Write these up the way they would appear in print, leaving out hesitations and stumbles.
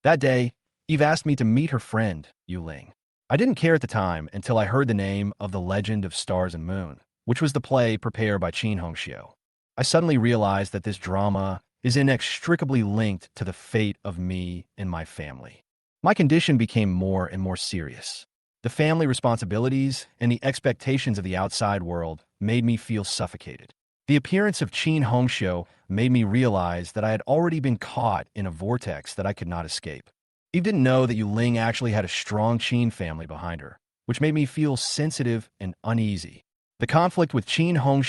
That day, Eve asked me to meet her friend, Yu Ling. I didn't care at the time until I heard the name of The Legend of Stars and Moon, which was the play prepared by Chen Hong. I suddenly realized that this drama is inextricably linked to the fate of me and my family. My condition became more and more serious. The family responsibilities and the expectations of the outside world made me feel suffocated. The appearance of Chen Hong made me realize that I had already been caught in a vortex that I could not escape. Eve didn't know that Yu Ling actually had a strong Chen family behind her, which made me feel sensitive and uneasy. The conflict with Chen Hong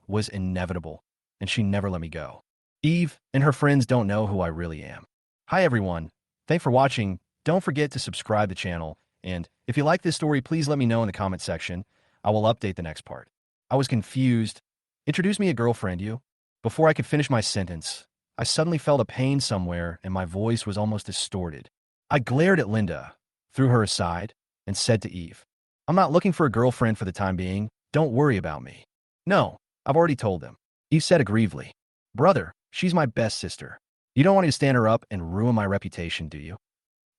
was inevitable, and she never let me go. Eve and her friends don't know who I really am. Hi everyone, thanks for watching. Don't forget to subscribe to the channel, and if you like this story, please let me know in the comment section. I will update the next part. I was confused. Introduce me a girlfriend, you. Before I could finish my sentence, I suddenly felt a pain somewhere and my voice was almost distorted. I glared at Linda, threw her aside, and said to Eve, I'm not looking for a girlfriend for the time being. Don't worry about me. No, I've already told them. Eve said aggrievedly. Brother, she's my best sister. You don't want me to stand her up and ruin my reputation, do you?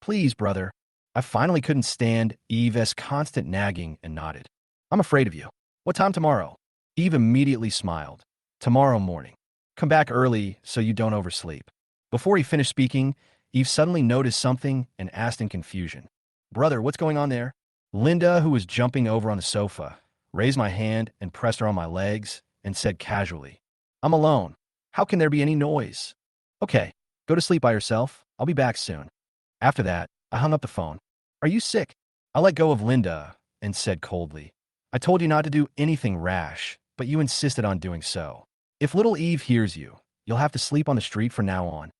Please, brother. I finally couldn't stand Eve's constant nagging and nodded. I'm afraid of you. What time tomorrow? Eve immediately smiled. Tomorrow morning. Come back early so you don't oversleep. Before he finished speaking, Eve suddenly noticed something and asked in confusion. Brother, what's going on there? Linda, who was jumping over on the sofa, raised my hand and pressed her on my legs and said casually, I'm alone. How can there be any noise? Okay, go to sleep by yourself. I'll be back soon. After that, I hung up the phone. Are you sick? I let go of Linda and said coldly, I told you not to do anything rash, but you insisted on doing so. If little Eve hears you, you'll have to sleep on the street from now on.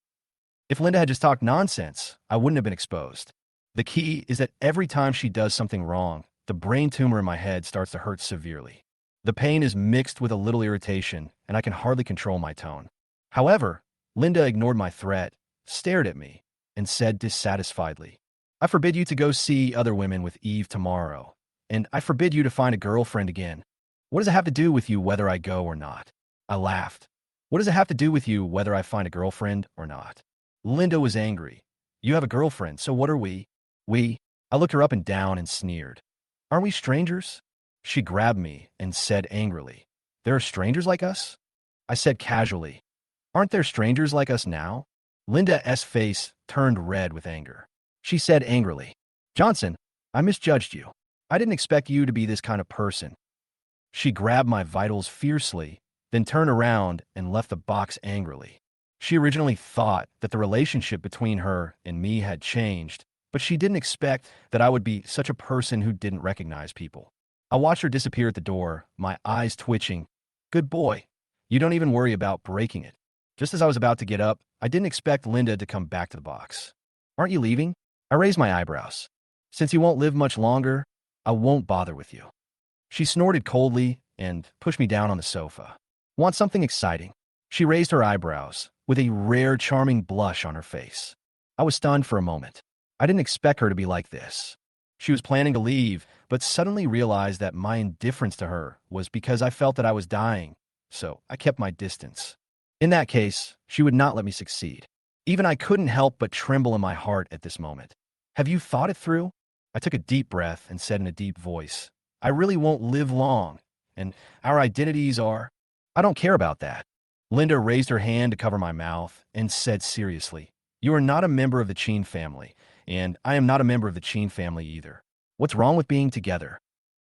If Linda had just talked nonsense, I wouldn't have been exposed. The key is that every time she does something wrong, the brain tumor in my head starts to hurt severely. The pain is mixed with a little irritation, and I can hardly control my tone. However, Linda ignored my threat, stared at me, and said dissatisfiedly, I forbid you to go see other women with Eve tomorrow, and I forbid you to find a girlfriend again. What does it have to do with you whether I go or not? I laughed. What does it have to do with you whether I find a girlfriend or not? Linda was angry. You have a girlfriend, so what are we? We? I looked her up and down and sneered. Aren't we strangers? She grabbed me and said angrily, There are strangers like us? I said casually, Aren't there strangers like us now? Linda's face turned red with anger. She said angrily, Johnson, I misjudged you. I didn't expect you to be this kind of person. She grabbed my vitals fiercely, then turned around and left the box angrily. She originally thought that the relationship between her and me had changed, but she didn't expect that I would be such a person who didn't recognize people. I watched her disappear at the door, my eyes twitching. Good boy. You don't even worry about breaking it. Just as I was about to get up, I didn't expect Linda to come back to the box. Aren't you leaving? I raised my eyebrows. Since you won't live much longer, I won't bother with you. She snorted coldly and pushed me down on the sofa. Want something exciting? She raised her eyebrows, with a rare, charming blush on her face. I was stunned for a moment. I didn't expect her to be like this. She was planning to leave, but suddenly realized that my indifference to her was because I felt that I was dying, so I kept my distance. In that case, she would not let me succeed. Even I couldn't help but tremble in my heart at this moment. Have you thought it through? I took a deep breath and said in a deep voice, I really won't live long, and our identities are... I don't care about that. Linda raised her hand to cover my mouth and said seriously, You are not a member of the Chen family, and I am not a member of the Chen family either. What's wrong with being together?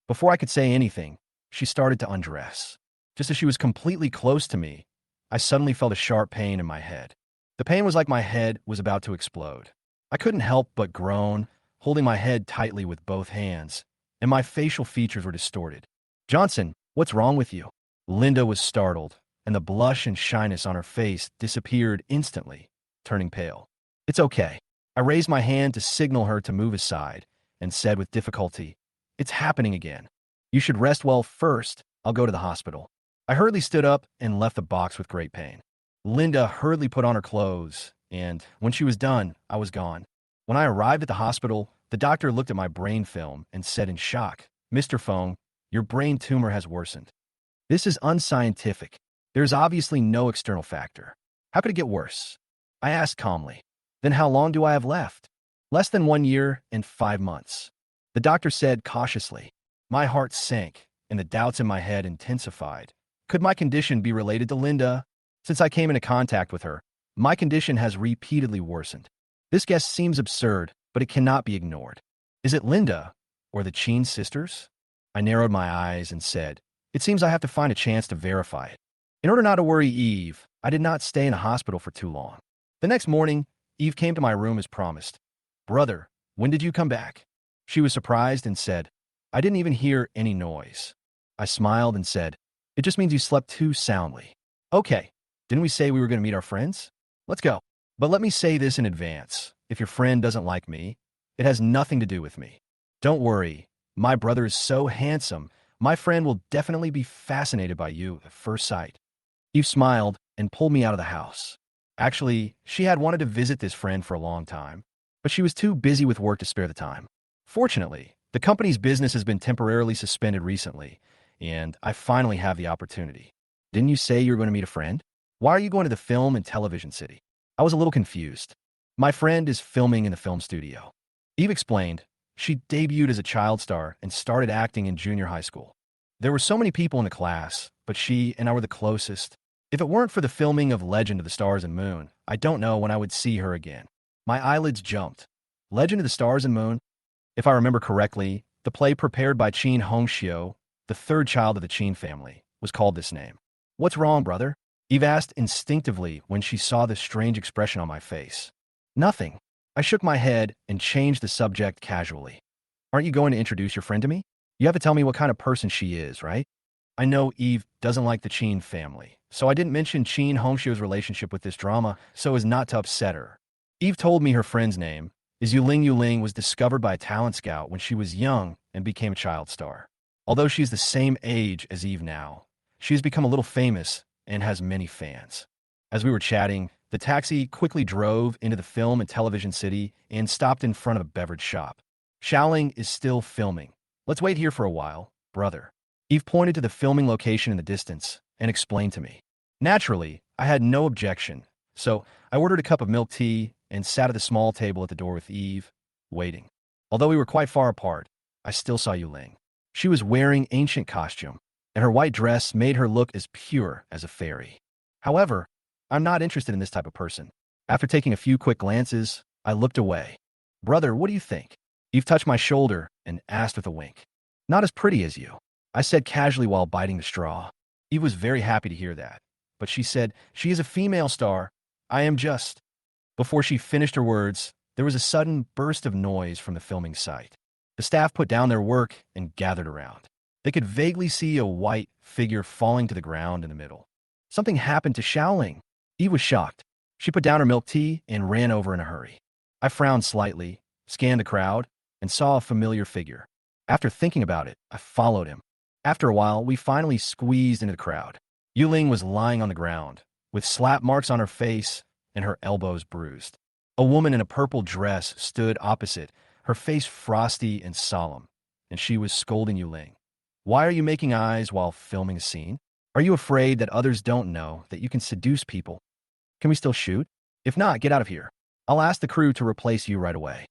Before I could say anything, she started to undress. Just as she was completely close to me, I suddenly felt a sharp pain in my head. The pain was like my head was about to explode. I couldn't help but groan, holding my head tightly with both hands, and my facial features were distorted. Johnson, what's wrong with you? Linda was startled, and the blush and shyness on her face disappeared instantly, turning pale. It's okay. I raised my hand to signal her to move aside and said with difficulty, It's happening again. You should rest well first. I'll go to the hospital. I hurriedly stood up and left the box with great pain. Linda hurriedly put on her clothes, and when she was done, I was gone. When I arrived at the hospital, the doctor looked at my brain film and said in shock, Mr. Fong, your brain tumor has worsened. This is unscientific. There's obviously no external factor. How could it get worse? I asked calmly. Then how long do I have left? Less than 1 year and 5 months. The doctor said cautiously. My heart sank, and the doubts in my head intensified. Could my condition be related to Linda? Since I came into contact with her, my condition has repeatedly worsened. This guess seems absurd, but it cannot be ignored. Is it Linda or the Chen sisters? I narrowed my eyes and said, it seems I have to find a chance to verify it. In order not to worry Eve, I did not stay in a hospital for too long. The next morning, Eve came to my room as promised. Brother, when did you come back? She was surprised and said, I didn't even hear any noise. I smiled and said, it just means you slept too soundly. Okay, didn't we say we were going to meet our friends? Let's go. But let me say this in advance. If your friend doesn't like me, it has nothing to do with me. Don't worry, my brother is so handsome, my friend will definitely be fascinated by you at first sight. Eve smiled and pulled me out of the house. Actually, she had wanted to visit this friend for a long time, but she was too busy with work to spare the time. Fortunately, the company's business has been temporarily suspended recently, and I finally have the opportunity. Didn't you say you were going to meet a friend? Why are you going to the film and television city? I was a little confused. My friend is filming in the film studio. Eve explained. She debuted as a child star and started acting in junior high school. There were so many people in the class, but she and I were the closest. If it weren't for the filming of Legend of the Stars and Moon, I don't know when I would see her again. My eyelids jumped. Legend of the Stars and Moon? If I remember correctly, the play prepared by Chen Hong, the third child of the Chen family, was called this name. What's wrong, brother? Eve asked instinctively when she saw the strange expression on my face. Nothing. I shook my head and changed the subject casually. Aren't you going to introduce your friend to me? You have to tell me what kind of person she is, right? I know Eve doesn't like the Chen family, so I didn't mention Chen Hongxiu's relationship with this drama so as not to upset her. Eve told me her friend's name is Yuling. Yuling was discovered by a talent scout when she was young and became a child star. Although she's the same age as Eve now, she has become a little famous and has many fans. As we were chatting, the taxi quickly drove into the film and television city and stopped in front of a beverage shop. Xiaoling is still filming. Let's wait here for a while, brother. Eve pointed to the filming location in the distance and explained to me. Naturally, I had no objection, so I ordered a cup of milk tea and sat at the small table at the door with Eve, waiting. Although we were quite far apart, I still saw Yuling. She was wearing ancient costume, and her white dress made her look as pure as a fairy. However, I'm not interested in this type of person. After taking a few quick glances, I looked away. Brother, what do you think? Eve touched my shoulder and asked with a wink. Not as pretty as you, I said casually while biting the straw. Eve was very happy to hear that, but she said, she is a female star. I am just. Before she finished her words, there was a sudden burst of noise from the filming site. The staff put down their work and gathered around. They could vaguely see a white figure falling to the ground in the middle. Something happened to Xiaoling. Eve was shocked. She put down her milk tea and ran over in a hurry. I frowned slightly, scanned the crowd, and saw a familiar figure. After thinking about it, I followed him. After a while, we finally squeezed into the crowd. Yuling was lying on the ground, with slap marks on her face and her elbows bruised. A woman in a purple dress stood opposite, her face frosty and solemn, and she was scolding Yuling. Why are you making eyes while filming a scene? Are you afraid that others don't know that you can seduce people? Can we still shoot? If not, get out of here. I'll ask the crew to replace you right away.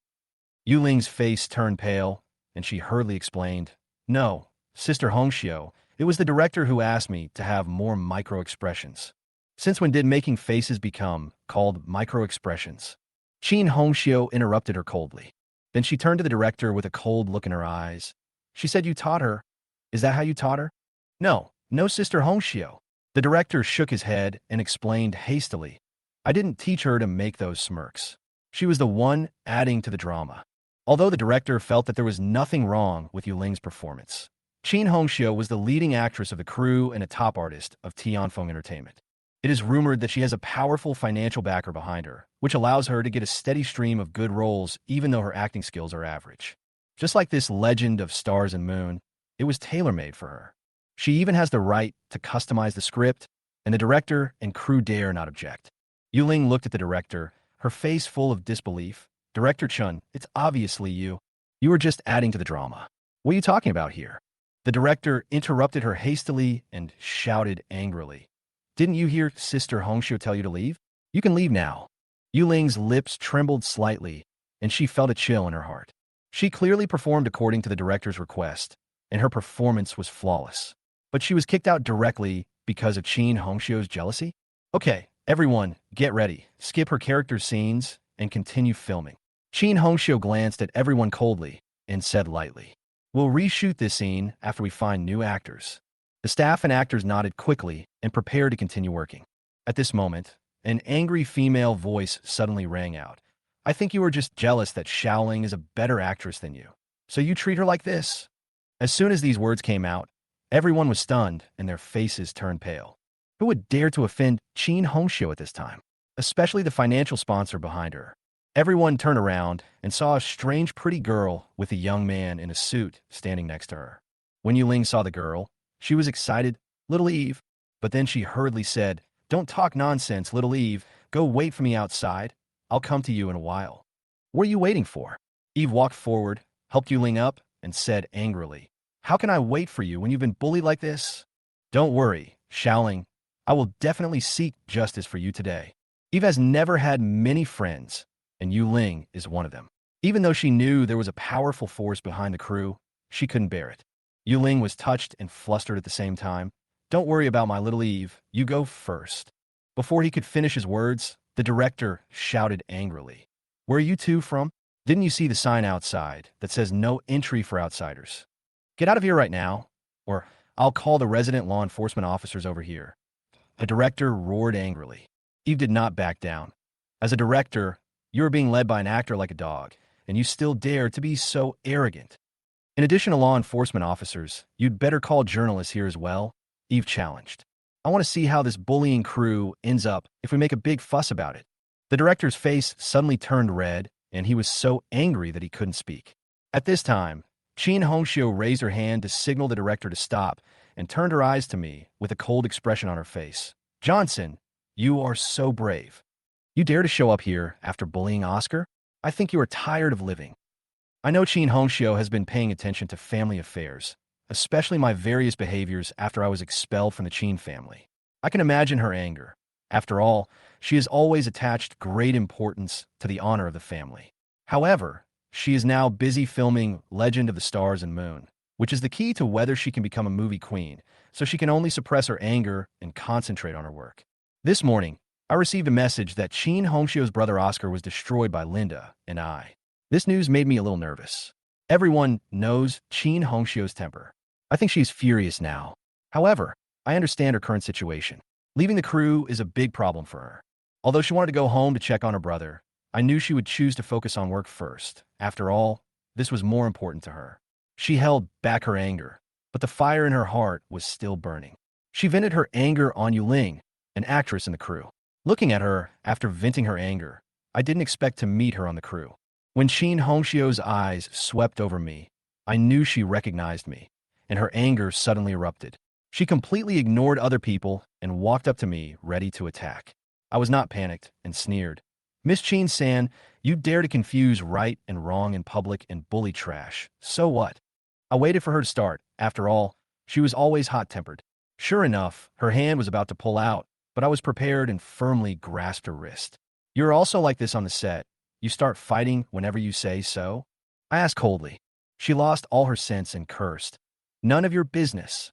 Yuling's face turned pale, and she hurriedly explained, No, Sister Hongxiu, it was the director who asked me to have more micro-expressions. Since when did making faces become called micro-expressions? Chen Hongxiu interrupted her coldly. Then she turned to the director with a cold look in her eyes. She said you taught her. Is that how you taught her? No, Sister Hongxiu. The director shook his head and explained hastily. I didn't teach her to make those smirks. She was the one adding to the drama. Although the director felt that there was nothing wrong with Yuling's performance, Chen Hongxiu was the leading actress of the crew and a top artist of Tianfeng Entertainment. It is rumored that she has a powerful financial backer behind her, which allows her to get a steady stream of good roles even though her acting skills are average. Just like this Legend of Stars and Moon, it was tailor-made for her. She even has the right to customize the script, and the director and crew dare not object. Yuling looked at the director, her face full of disbelief. Director Chen, it's obviously you. You were just adding to the drama. What are you talking about here? The director interrupted her hastily and shouted angrily. Didn't you hear Sister Hongxiu tell you to leave? You can leave now. Yuling's lips trembled slightly, and she felt a chill in her heart. She clearly performed according to the director's request, and her performance was flawless. But she was kicked out directly because of Chen Hongxiu's jealousy? Okay, everyone, get ready. Skip her character scenes and continue filming. Chen Hongxiu glanced at everyone coldly and said lightly, "We'll reshoot this scene after we find new actors." The staff and actors nodded quickly and prepared to continue working. At this moment, an angry female voice suddenly rang out. "I think you are just jealous that Xiaoling is a better actress than you. So you treat her like this?" As soon as these words came out, everyone was stunned and their faces turned pale. Who would dare to offend Chen Hongxiu at this time? Especially the financial sponsor behind her. Everyone turned around and saw a strange pretty girl with a young man in a suit standing next to her. When Yuling saw the girl, she was excited, "Little Eve," but then she hurriedly said, "Don't talk nonsense, little Eve. Go wait for me outside. I'll come to you in a while." "What are you waiting for?" Eve walked forward, helped Yuling up, and said angrily, "How can I wait for you when you've been bullied like this?" "Don't worry, Xiaoling. I will definitely seek justice for you today." Eve has never had many friends, and Yuling is one of them. Even though she knew there was a powerful force behind the crew, she couldn't bear it. Yuling was touched and flustered at the same time. "Don't worry about my little Eve. You go first." Before he could finish his words, the director shouted angrily, "Where are you two from? Didn't you see the sign outside that says no entry for outsiders? Get out of here right now, or I'll call the resident law enforcement officers over here." The director roared angrily. Eve did not back down. As a director, you are being led by an actor like a dog, and you still dare to be so arrogant. In addition to law enforcement officers, you'd better call journalists here as well, Eve challenged. "I want to see how this bullying crew ends up if we make a big fuss about it." The director's face suddenly turned red, and he was so angry that he couldn't speak. At this time, Chen Hongxiu raised her hand to signal the director to stop and turned her eyes to me with a cold expression on her face. "Johnson, you are so brave. You dare to show up here after bullying Oscar? I think you are tired of living." I know Chen Hongxiu has been paying attention to family affairs, especially my various behaviors after I was expelled from the Chen family. I can imagine her anger. After all, she has always attached great importance to the honor of the family. However, she is now busy filming Legend of the Stars and Moon, which is the key to whether she can become a movie queen, so she can only suppress her anger and concentrate on her work. This morning, I received a message that Chen Hongxiu's brother Oscar was destroyed by Linda and I. This news made me a little nervous. Everyone knows Chen Hongxiu's temper. I think she's furious now. However, I understand her current situation. Leaving the crew is a big problem for her. Although she wanted to go home to check on her brother, I knew she would choose to focus on work first. After all, this was more important to her. She held back her anger, but the fire in her heart was still burning. She vented her anger on Yuling, an actress in the crew. Looking at her after venting her anger, I didn't expect to meet her on the crew. When Chen Hongxiu's eyes swept over me, I knew she recognized me, and her anger suddenly erupted. She completely ignored other people and walked up to me, ready to attack. I was not panicked and sneered. "Miss Chen-san, you dare to confuse right and wrong in public and bully trash. So what?" I waited for her to start. After all, she was always hot-tempered. Sure enough, her hand was about to pull out, but I was prepared and firmly grasped her wrist. "You're also like this on the set. You start fighting whenever you say so?" I asked coldly. She lost all her sense and cursed. "None of your business."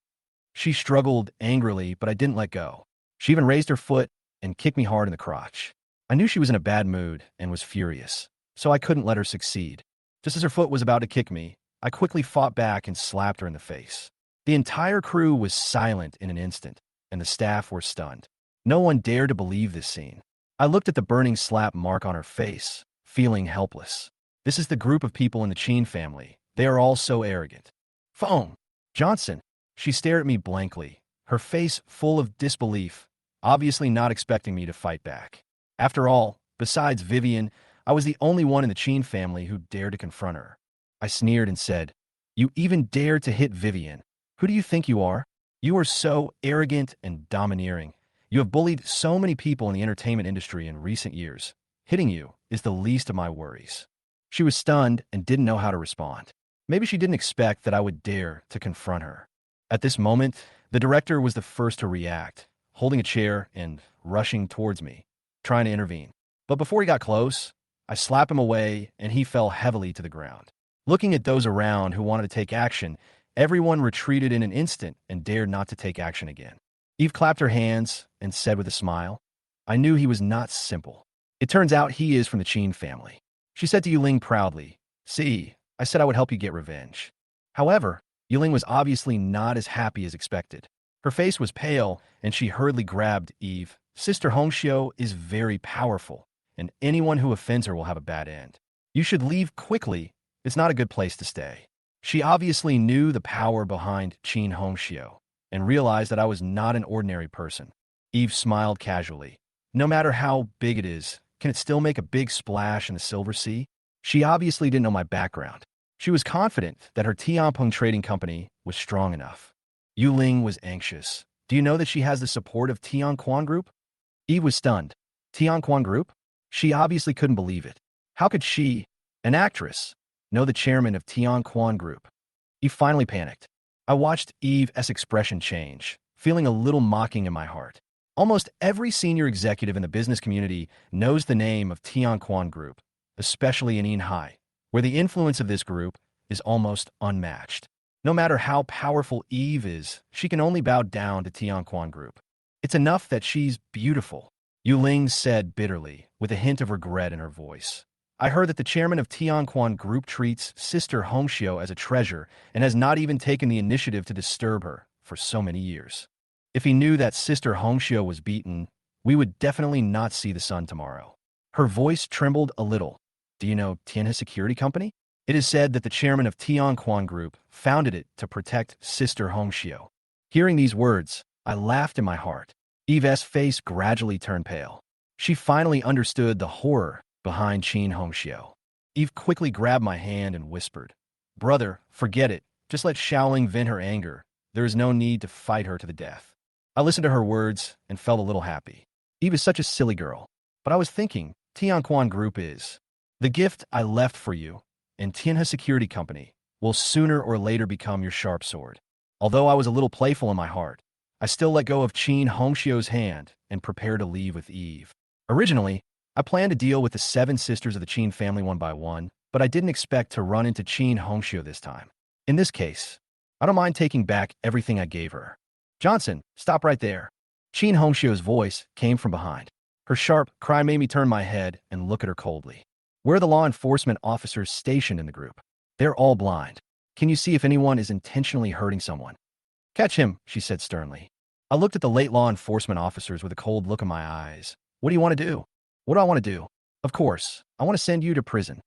She struggled angrily, but I didn't let go. She even raised her foot and kicked me hard in the crotch. I knew she was in a bad mood and was furious, so I couldn't let her succeed. Just as her foot was about to kick me, I quickly fought back and slapped her in the face. The entire crew was silent in an instant, and the staff were stunned. No one dared to believe this scene. I looked at the burning slap mark on her face, feeling helpless. This is the group of people in the Chen family. They are all so arrogant. "Phone! Johnson!" She stared at me blankly, her face full of disbelief, obviously not expecting me to fight back. After all, besides Vivien, I was the only one in the Chen family who dared to confront her. I sneered and said, "You even dared to hit Vivien. Who do you think you are? You are so arrogant and domineering. You have bullied so many people in the entertainment industry in recent years. Hitting you is the least of my worries." She was stunned and didn't know how to respond. Maybe she didn't expect that I would dare to confront her. At this moment, the director was the first to react, holding a chair and rushing towards me, trying to intervene. But before he got close, I slapped him away and he fell heavily to the ground. Looking at those around who wanted to take action, everyone retreated in an instant and dared not to take action again. Eve clapped her hands and said with a smile, I knew he was not simple. It turns out he is from the Chen family. She said to Yuling proudly, See, I said I would help you get revenge. However, Yuling was obviously not as happy as expected. Her face was pale, and she hurriedly grabbed Eve. Sister Hongxiu is very powerful, and anyone who offends her will have a bad end. You should leave quickly. It's not a good place to stay. She obviously knew the power behind Chen Hongxiu and realized that I was not an ordinary person. Eve smiled casually. No matter how big it is, can it still make a big splash in the Silver Sea? She obviously didn't know my background. She was confident that her Tianpeng trading company was strong enough. Yuling was anxious. Do you know that she has the support of Tianquan Group? Eve was stunned. Tianquan Group? She obviously couldn't believe it. How could she, an actress, know the chairman of Tianquan Group? Eve finally panicked. I watched Eve's expression change, feeling a little mocking in my heart. Almost every senior executive in the business community knows the name of Tianquan Group, especially in Yinhai, where the influence of this group is almost unmatched. No matter how powerful Eve is, she can only bow down to Tianquan Group. It's enough that she's beautiful, Yuling said bitterly, with a hint of regret in her voice. I heard that the chairman of Tianquan Group treats Sister Hongxiu as a treasure and has not even taken the initiative to disturb her for so many years. If he knew that Sister Hongxiu was beaten, we would definitely not see the sun tomorrow. Her voice trembled a little. Do you know Tianhe Security Company? It is said that the chairman of Tianquan Group founded it to protect Sister Hongxiu. Hearing these words, I laughed in my heart. Eve's face gradually turned pale. She finally understood the horror behind Chen Hongxiu. Eve quickly grabbed my hand and whispered, Brother, forget it. Just let Xiaoling vent her anger. There is no need to fight her to the death. I listened to her words and felt a little happy. Eve is such a silly girl. But I was thinking, Tianquan Group is the gift I left for you, and Tianhe Security Company will sooner or later become your sharp sword. Although I was a little playful in my heart, I still let go of Chen Hongxiu's hand and prepared to leave with Eve. Originally, I planned to deal with the 7 sisters of the Chen family one by one, but I didn't expect to run into Chen Hongxiu this time. In this case, I don't mind taking back everything I gave her. Johnson, stop right there. Chen Hongxiu's voice came from behind. Her sharp cry made me turn my head and look at her coldly. Where are the law enforcement officers stationed in the group? They're all blind. Can you see if anyone is intentionally hurting someone? Catch him, she said sternly. I looked at the late law enforcement officers with a cold look in my eyes. What do you want to do? What do I want to do? Of course, I want to send you to prison.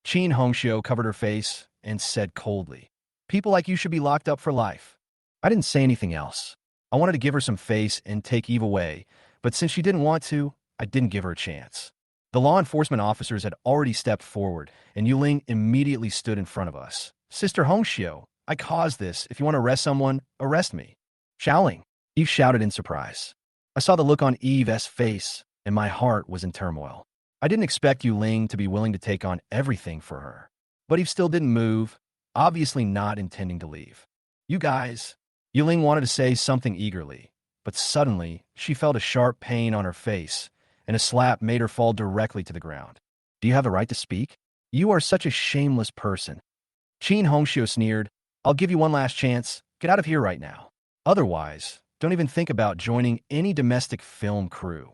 Chen Hongxiu covered her face and said coldly, People like you should be locked up for life. I didn't say anything else. I wanted to give her some face and take Eve away, but since she didn't want to, I didn't give her a chance. The law enforcement officers had already stepped forward, and Yuling immediately stood in front of us. Sister Hongxiu, I caused this. If you want to arrest someone, arrest me. Xiaoling, Eve shouted in surprise. I saw the look on Eve's face, and my heart was in turmoil. I didn't expect Yuling to be willing to take on everything for her. But Eve still didn't move, obviously not intending to leave. You guys, Yuling wanted to say something eagerly, but suddenly she felt a sharp pain on her face, and a slap made her fall directly to the ground. Do you have the right to speak? You are such a shameless person. Chen Hongxiu sneered. I'll give you one last chance. Get out of here right now. Otherwise, don't even think about joining any domestic film crew.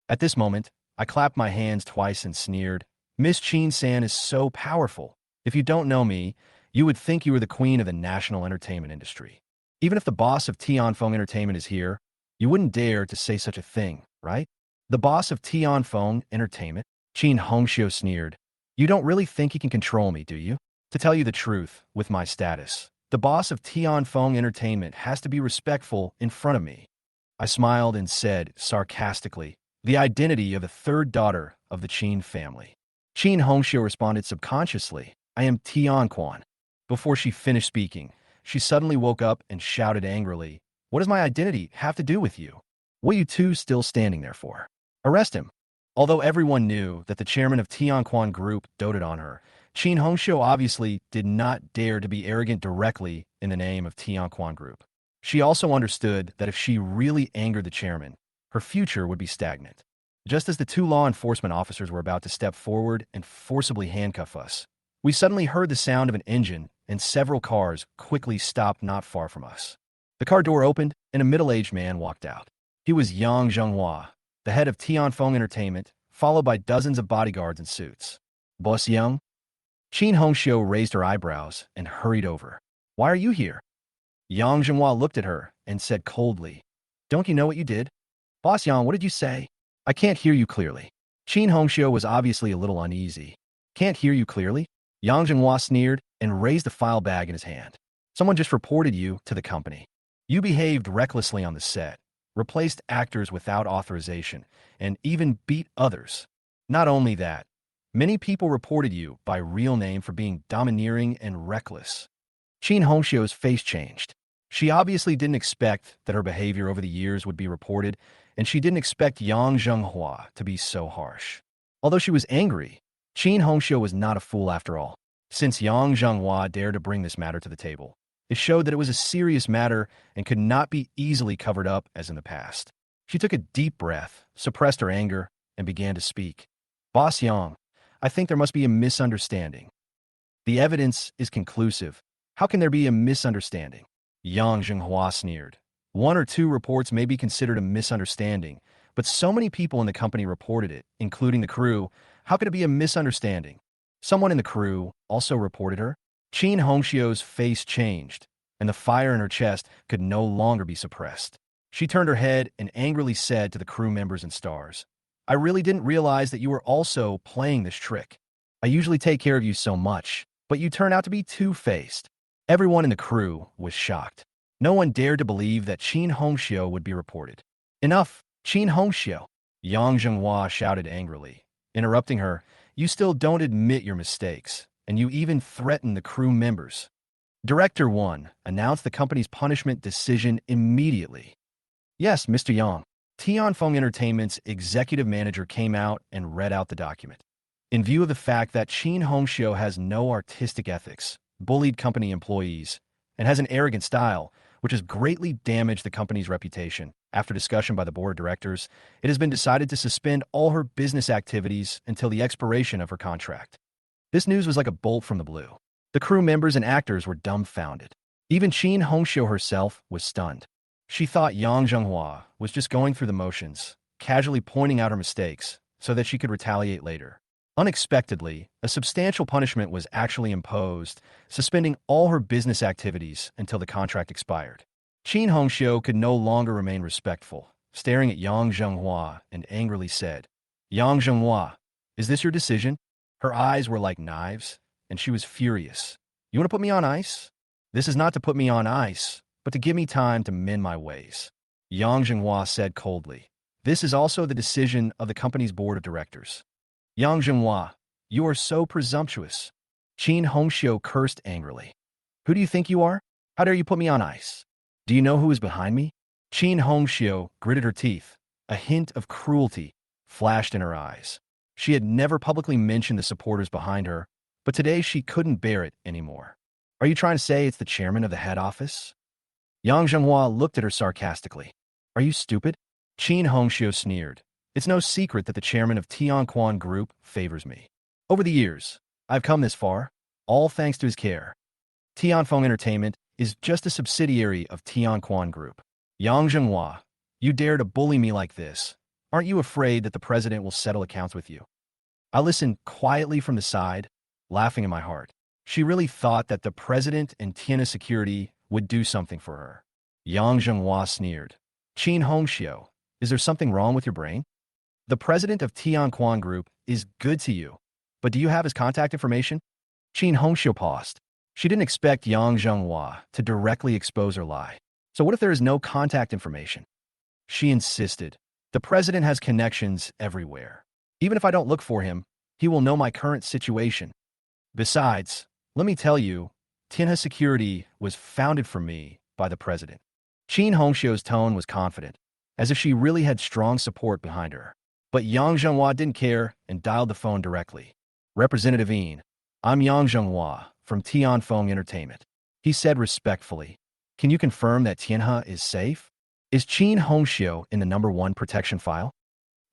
At this moment, I clapped my hands twice and sneered. Miss Chen-san is so powerful. If you don't know me, you would think you were the queen of the national entertainment industry. Even if the boss of Tianfeng Entertainment is here, you wouldn't dare to say such a thing, right? The boss of Tianfeng Entertainment? Chen Hongxiu sneered. You don't really think you can control me, do you? To tell you the truth, with my status, the boss of Tianfeng Entertainment has to be respectful in front of me. I smiled and said, sarcastically, the identity of the 3rd daughter of the Chen family. Chen Hongxiu responded subconsciously, I am Tianquan. Before she finished speaking, she suddenly woke up and shouted angrily, What does my identity have to do with you? What are you two still standing there for? Arrest him. Although everyone knew that the chairman of Tianquan Group doted on her, Chen Hongxiu obviously did not dare to be arrogant directly in the name of Tianquan Group. She also understood that if she really angered the chairman, her future would be stagnant. Just as the two law enforcement officers were about to step forward and forcibly handcuff us, we suddenly heard the sound of an engine and several cars quickly stopped not far from us. The car door opened and a middle-aged man walked out. He was Yang Zhenghua, the head of Tianfeng Entertainment, followed by dozens of bodyguards in suits. Boss Yang? Chen Hong raised her eyebrows and hurried over. Why are you here? Yang Zhenghua looked at her and said coldly, Don't you know what you did? Boss Yang, what did you say? I can't hear you clearly. Chen Hong was obviously a little uneasy. Can't hear you clearly? Yang Zhenghua sneered and raised a file bag in his hand. Someone just reported you to the company. You behaved recklessly on the set, replaced actors without authorization, and even beat others. Not only that, many people reported you by real name for being domineering and reckless. Chen Hongxiu's face changed. She obviously didn't expect that her behavior over the years would be reported, and she didn't expect Yang Zhenghua to be so harsh. Although she was angry, Chen Hongxiu was not a fool after all. Since Yang Zhenghua dared to bring this matter to the table, it showed that it was a serious matter and could not be easily covered up as in the past. She took a deep breath, suppressed her anger, and began to speak. Boss Yang, I think there must be a misunderstanding. The evidence is conclusive. How can there be a misunderstanding? Yang Zhenghua sneered. One or two reports may be considered a misunderstanding, but so many people in the company reported it, including the crew. How could it be a misunderstanding? Someone in the crew also reported her. Chen Hongxiu's face changed, and the fire in her chest could no longer be suppressed. She turned her head and angrily said to the crew members and stars, I really didn't realize that you were also playing this trick. I usually take care of you so much, but you turn out to be two-faced. Everyone in the crew was shocked. No one dared to believe that Chen Hongxiu would be reported. Enough, Chen Hongxiu! Yang Zhenghua shouted angrily. Interrupting her, you still don't admit your mistakes, and you even threaten the crew members. Director 1 announced the company's punishment decision immediately. Yes, Mr. Yang. Tianfeng Entertainment's executive manager came out and read out the document. In view of the fact that Chen Hongxiu has no artistic ethics, bullied company employees, and has an arrogant style, which has greatly damaged the company's reputation. After discussion by the board of directors, it has been decided to suspend all her business activities until the expiration of her contract. This news was like a bolt from the blue. The crew members and actors were dumbfounded. Even Chen Hongxiu herself was stunned. She thought Yang Zhenghua was just going through the motions, casually pointing out her mistakes so that she could retaliate later. Unexpectedly, a substantial punishment was actually imposed, suspending all her business activities until the contract expired. Chen Hongxiu could no longer remain respectful, staring at Yang Zhenghua and angrily said, Yang Zhenghua, is this your decision? Her eyes were like knives, and she was furious. You want to put me on ice? This is not to put me on ice, but to give me time to mend my ways. Yang Zhenghua said coldly. This is also the decision of the company's board of directors. Yang Zhenghua, you are so presumptuous. Chen Hongxiu cursed angrily. Who do you think you are? How dare you put me on ice? Do you know who is behind me? Chen Hongxiu gritted her teeth. A hint of cruelty flashed in her eyes. She had never publicly mentioned the supporters behind her, but today she couldn't bear it anymore. Are you trying to say it's the chairman of the head office? Yang Zhenghua looked at her sarcastically. Are you stupid? Chen Hongxiu sneered. It's no secret that the chairman of Tianquan Group favors me. Over the years, I've come this far, all thanks to his care. Tianfeng Entertainment is just a subsidiary of Tianquan Group. Yang Zhenghua, you dare to bully me like this. Aren't you afraid that the president will settle accounts with you? I listened quietly from the side, laughing in my heart. She really thought that the president and Tiana Security would do something for her. Yang Zhenghua sneered. Chen Hongxiu, is there something wrong with your brain? The president of Tianquan Group is good to you, but do you have his contact information? Chen Hongxiu paused. She didn't expect Yang Zhenghua to directly expose her lie. So what if there is no contact information? She insisted. The president has connections everywhere. Even if I don't look for him, he will know my current situation. Besides, let me tell you, Tianhe Security was founded for me by the president. Chen Hongxiu's tone was confident, as if she really had strong support behind her. But Yang Zhenghua didn't care and dialed the phone directly. Representative Yin, I'm Yang Zhenghua from Tianfeng Entertainment. He said respectfully, can you confirm that Tianhe is safe? Is Chen Hongxiu in the #1 protection file?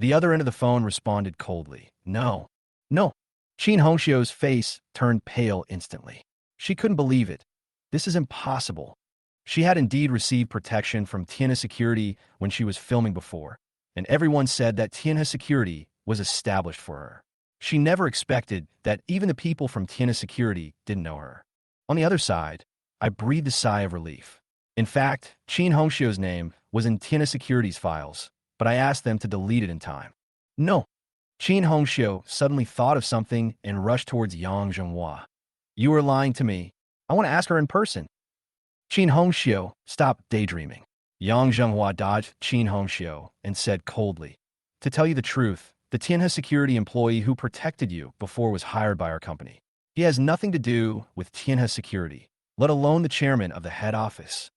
The other end of the phone responded coldly. No. No. Chen Hongxiu's face turned pale instantly. She couldn't believe it. This is impossible. She had indeed received protection from Tianhe Security when she was filming before, and everyone said that Tianhe Security was established for her. She never expected that even the people from Tianhe Security didn't know her. On the other side, I breathed a sigh of relief. In fact, Chen Hongxiu's name was in Tianhe Security's files, but I asked them to delete it in time. No. Chen Hongxiu suddenly thought of something and rushed towards Yang Zhenghua. You are lying to me. I want to ask her in person. Chen Hongxiu stopped daydreaming. Yang Zhenghua dodged Chen Hongxiu and said coldly, to tell you the truth, the Tianhe security employee who protected you before was hired by our company. He has nothing to do with Tianhe security, let alone the chairman of the head office.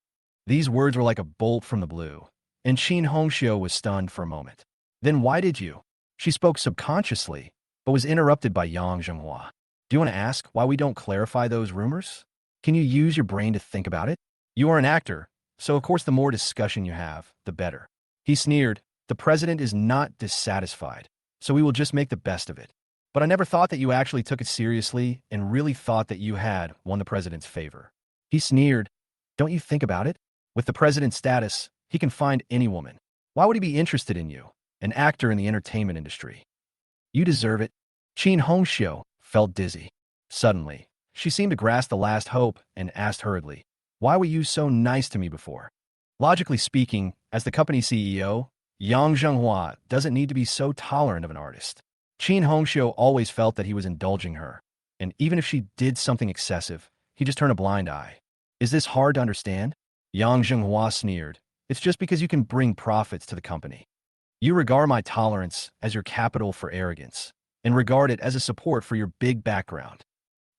These words were like a bolt from the blue, and Chen Hongxiu was stunned for a moment. Then why did you? She spoke subconsciously, but was interrupted by Yang Zhenghua. Do you want to ask why we don't clarify those rumors? Can you use your brain to think about it? You are an actor, so of course the more discussion you have, the better. He sneered. The president is not dissatisfied, so we will just make the best of it. But I never thought that you actually took it seriously and really thought that you had won the president's favor. He sneered. Don't you think about it? With the president's status, he can find any woman. Why would he be interested in you, an actor in the entertainment industry? You deserve it. Chen Hongxiu felt dizzy. Suddenly, she seemed to grasp the last hope and asked hurriedly, why were you so nice to me before? Logically speaking, as the company CEO, Yang Zhenghua doesn't need to be so tolerant of an artist. Chen Hongxiu always felt that he was indulging her, and even if she did something excessive, he just turned a blind eye. Is this hard to understand? Yang Zhenghua sneered. It's just because you can bring profits to the company. You regard my tolerance as your capital for arrogance, and regard it as a support for your big background.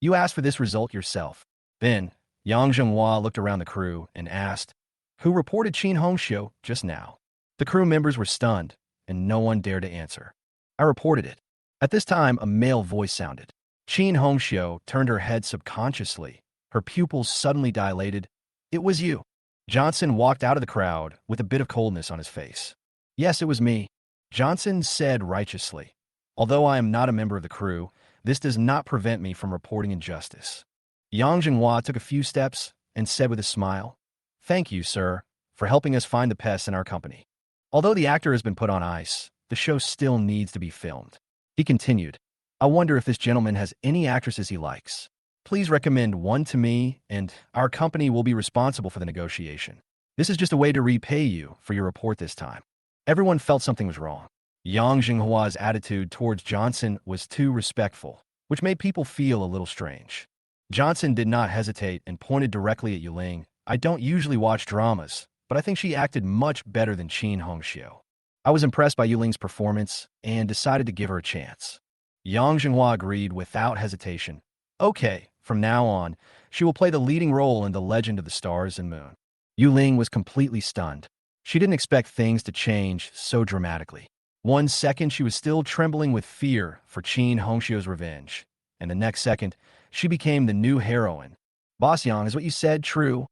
You asked for this result yourself. Then, Yang Zhenghua looked around the crew and asked, who reported Chen Hongxiu just now? The crew members were stunned, and no one dared to answer. I reported it. At this time, a male voice sounded. Chen Hongxiu turned her head subconsciously. Her pupils suddenly dilated. It was you. Johnson walked out of the crowd with a bit of coldness on his face. Yes, it was me. Johnson said righteously. Although I am not a member of the crew, this does not prevent me from reporting injustice. Yang Zhenghua took a few steps and said with a smile, thank you, sir, for helping us find the pests in our company. Although the actor has been put on ice, the show still needs to be filmed. He continued, I wonder if this gentleman has any actresses he likes. Please recommend one to me, and our company will be responsible for the negotiation. This is just a way to repay you for your report this time. Everyone felt something was wrong. Yang Zhenghua's attitude towards Johnson was too respectful, which made people feel a little strange. Johnson did not hesitate and pointed directly at Yuling. I don't usually watch dramas, but I think she acted much better than Chen Hongxiu. I was impressed by Yuling's performance and decided to give her a chance. Yang Zhenghua agreed without hesitation. Okay, from now on, she will play the leading role in The Legend of the Stars and Moon. Yuling was completely stunned. She didn't expect things to change so dramatically. 1 second, she was still trembling with fear for Chen Hongxiu's revenge, and the next second, she became the new heroine. Boss Yang, is what you said true?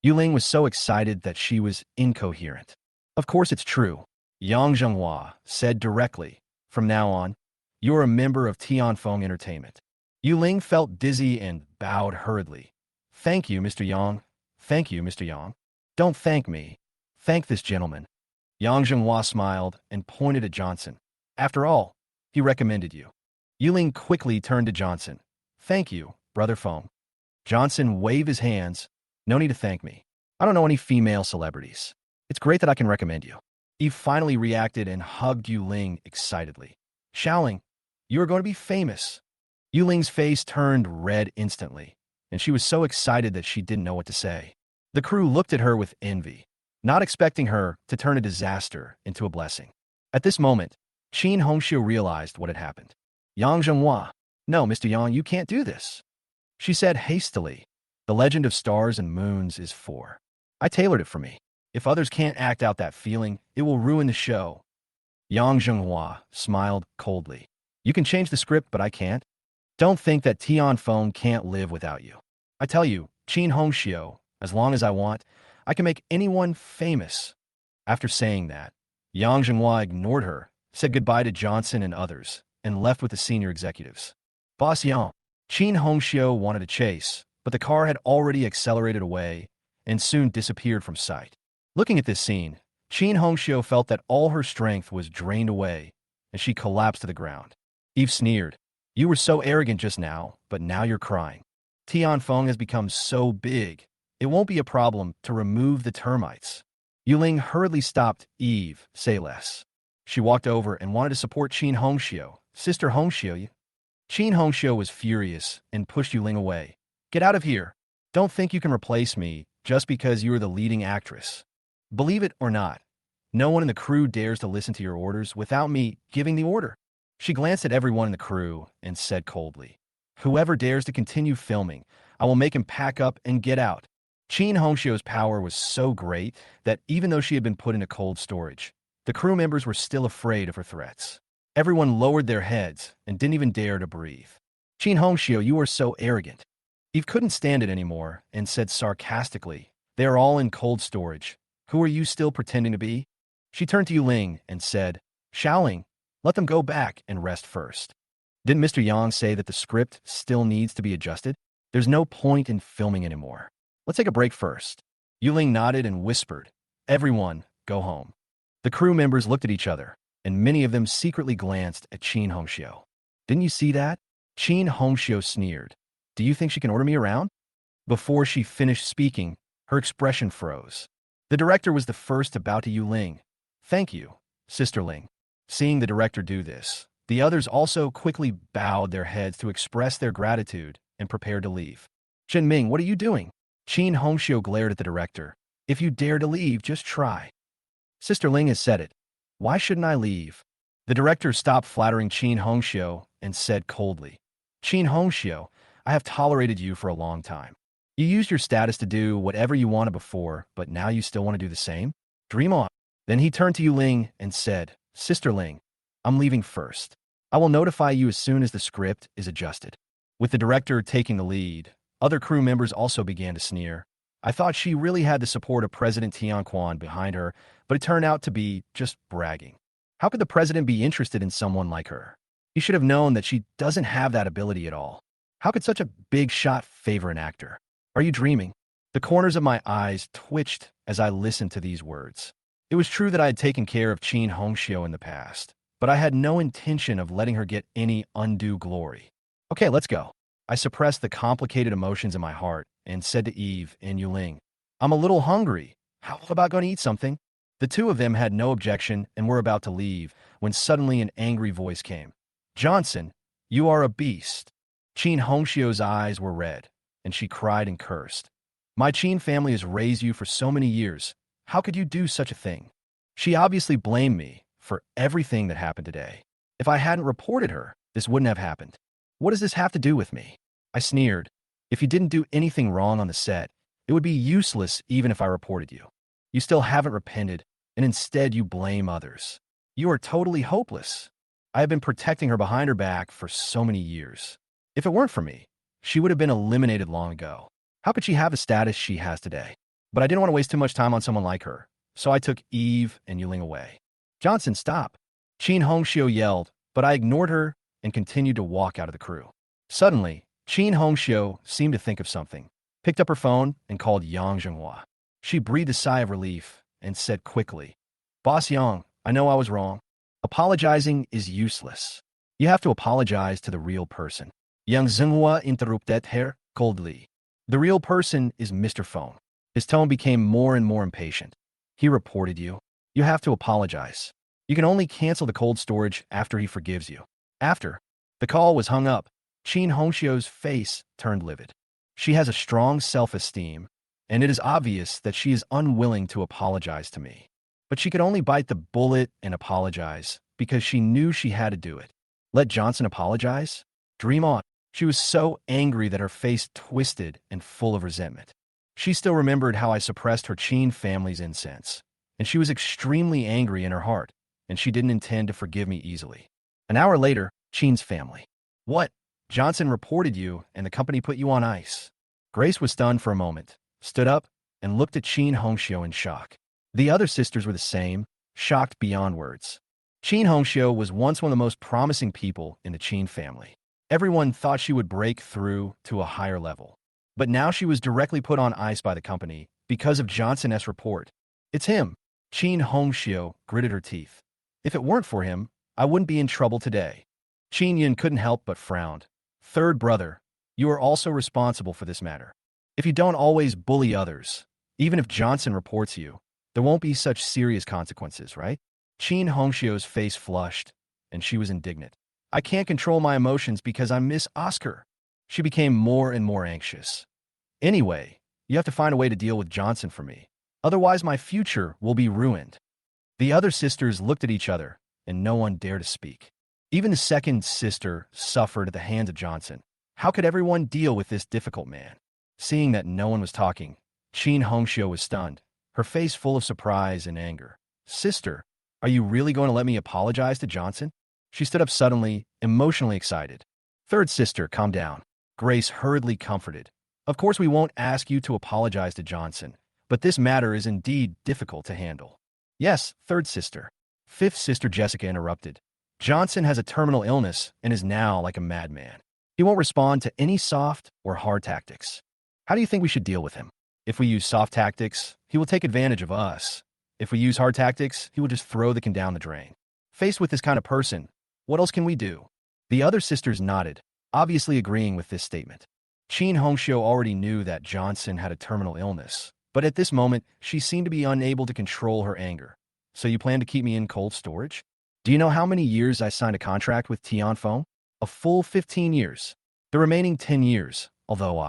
Yuling was so excited that she was incoherent. Of course it's true. Yang Zhenghua said directly, from now on, you're a member of Tianfeng Entertainment. Yuling felt dizzy and bowed hurriedly. Thank you, Mr. Yang. Thank you, Mr. Yang. Don't thank me. Thank this gentleman. Yang Zhenghua smiled and pointed at Johnson. After all, he recommended you. Yuling quickly turned to Johnson. Thank you, Brother Feng. Johnson waved his hands. No need to thank me. I don't know any female celebrities. It's great that I can recommend you. Eve finally reacted and hugged Yuling excitedly. Xiaoling, you are going to be famous. Yuling's face turned red instantly, and she was so excited that she didn't know what to say. The crew looked at her with envy, not expecting her to turn a disaster into a blessing. At this moment, Chen Hongxiu realized what had happened. Yang Zhenghua, no, Mr. Yang, you can't do this. She said hastily, The Legend of Stars and Moons is for. I tailored it for me. If others can't act out that feeling, it will ruin the show. Yang Zhenghua smiled coldly. You can change the script, but I can't. Don't think that Tianfeng can't live without you. I tell you, Chen Hongxiu, as long as I want, I can make anyone famous. After saying that, Yang Zhenghua ignored her, said goodbye to Johnson and others, and left with the senior executives. Boss Yang, Chen Hong wanted to chase, but the car had already accelerated away and soon disappeared from sight. Looking at this scene, Chen Hong felt that all her strength was drained away, and she collapsed to the ground. Eve sneered, "You were so arrogant just now, but now you're crying. Tianfeng has become so big, it won't be a problem to remove the termites." Yuling hurriedly stopped Eve, "Say less." She walked over and wanted to support Chen Hongxiu. "Sister Hongxiu." Chen Hongxiu was furious and pushed Yuling away. "Get out of here. Don't think you can replace me just because you are the leading actress. Believe it or not, no one in the crew dares to listen to your orders without me giving the order." She glanced at everyone in the crew and said coldly, "Whoever dares to continue filming, I will make him pack up and get out." Chen Hongxiu's power was so great that even though she had been put into cold storage, the crew members were still afraid of her threats. Everyone lowered their heads and didn't even dare to breathe. "Chen Hongxiu, you are so arrogant." Eve couldn't stand it anymore and said sarcastically, "They are all in cold storage. Who are you still pretending to be?" She turned to Yuling and said, "Xiaoling, let them go back and rest first. Didn't Mr. Yang say that the script still needs to be adjusted? There's no point in filming anymore. Let's take a break first." Yuling nodded and whispered, "Everyone, go home." The crew members looked at each other, and many of them secretly glanced at Chen Hongxiu. "Didn't you see that?" Chen Hongxiu sneered. "Do you think she can order me around?" Before she finished speaking, her expression froze. The director was the first to bow to Yuling. "Thank you, Sister Ling." Seeing the director do this, the others also quickly bowed their heads to express their gratitude and prepared to leave. "Chen Ming, what are you doing?" Chen Hongxiu glared at the director. "If you dare to leave, just try." "Sister Ling has said it. Why shouldn't I leave?" The director stopped flattering Chen Hongxiu and said coldly, "Chen Hongxiu, I have tolerated you for a long time. You used your status to do whatever you wanted before, but now you still want to do the same? Dream on." Then he turned to Yuling and said, "Sister Ling, I'm leaving first. I will notify you as soon as the script is adjusted." With the director taking the lead, other crew members also began to sneer. "I thought she really had the support of President Tianquan behind her, but it turned out to be just bragging. How could the president be interested in someone like her? He should have known that she doesn't have that ability at all. How could such a big shot favor an actor? Are you dreaming?" The corners of my eyes twitched as I listened to these words. It was true that I had taken care of Chen Hongxiu in the past, but I had no intention of letting her get any undue glory. "Okay, let's go." I suppressed the complicated emotions in my heart and said to Eve and Yuling, "I'm a little hungry. How about going to eat something?" The two of them had no objection and were about to leave when suddenly an angry voice came. "Johnson, you are a beast." Chen Hongxiu's eyes were red, and she cried and cursed. "My Chen family has raised you for so many years. How could you do such a thing?" She obviously blamed me for everything that happened today. If I hadn't reported her, this wouldn't have happened. What does this have to do with me? I sneered. "If you didn't do anything wrong on the set, it would be useless even if I reported you. You still haven't repented, and instead you blame others. You are totally hopeless. I have been protecting her behind her back for so many years. If it weren't for me, she would have been eliminated long ago. How could she have the status she has today?" But I didn't want to waste too much time on someone like her, so I took Eve and Yuling away. "Johnson, stop!" Chen Hongxiu yelled, but I ignored her and continued to walk out of the crew. Suddenly, Chen Hongxiu seemed to think of something, picked up her phone, and called Yang Zhenghua. She breathed a sigh of relief and said quickly, "Boss Yang, I know I was wrong. Apologizing is useless. You have to apologize to the real person." Yang Zhenghua interrupted her coldly. "The real person is Mr. Phone." His tone became more and more impatient. "He reported you. You have to apologize. You can only cancel the cold storage after he forgives you." After the call was hung up, Chen Hongxiu's face turned livid. She has a strong self-esteem, and it is obvious that she is unwilling to apologize to me. But she could only bite the bullet and apologize because she knew she had to do it. Let Johnson apologize? Dream on. She was so angry that her face twisted and full of resentment. She still remembered how I suppressed her Chen family's incense, and she was extremely angry in her heart, and she didn't intend to forgive me easily. An hour later, Chen's family. "What? Johnson reported you, and the company put you on ice." Grace was stunned for a moment, stood up, and looked at Chen Hongxiu in shock. The other sisters were the same, shocked beyond words. Chen Hongxiu was once one of the most promising people in the Qin family. Everyone thought she would break through to a higher level. But now she was directly put on ice by the company because of Johnson's report. It's him. Chen Hongxiu gritted her teeth. If it weren't for him, I wouldn't be in trouble today. Qin Yin couldn't help but frowned. Third brother, you are also responsible for this matter. If you don't always bully others, even if Johnson reports you, there won't be such serious consequences, right? Chen Hongxiu's face flushed, and she was indignant. I can't control my emotions because I miss Oscar. She became more and more anxious. Anyway, you have to find a way to deal with Johnson for me. Otherwise, my future will be ruined. The other sisters looked at each other, and no one dared to speak. Even the second sister suffered at the hands of Johnson. How could everyone deal with this difficult man? Seeing that no one was talking, Chen Hongxiu was stunned, her face full of surprise and anger. Sister, are you really going to let me apologize to Johnson? She stood up suddenly, emotionally excited. Third sister, calm down. Grace hurriedly comforted. Of course we won't ask you to apologize to Johnson, but this matter is indeed difficult to handle. Yes, third sister. Fifth sister Jessica interrupted. Johnson has a terminal illness and is now like a madman. He won't respond to any soft or hard tactics. How do you think we should deal with him? If we use soft tactics, he will take advantage of us. If we use hard tactics, he will just throw the can down the drain. Faced with this kind of person, what else can we do? The other sisters nodded, obviously agreeing with this statement. Chen Hongxiu already knew that Johnson had a terminal illness, but at this moment, she seemed to be unable to control her anger. So you plan to keep me in cold storage? Do you know how many years I signed a contract with Tianfeng? A full 15 years. The remaining 10 years, although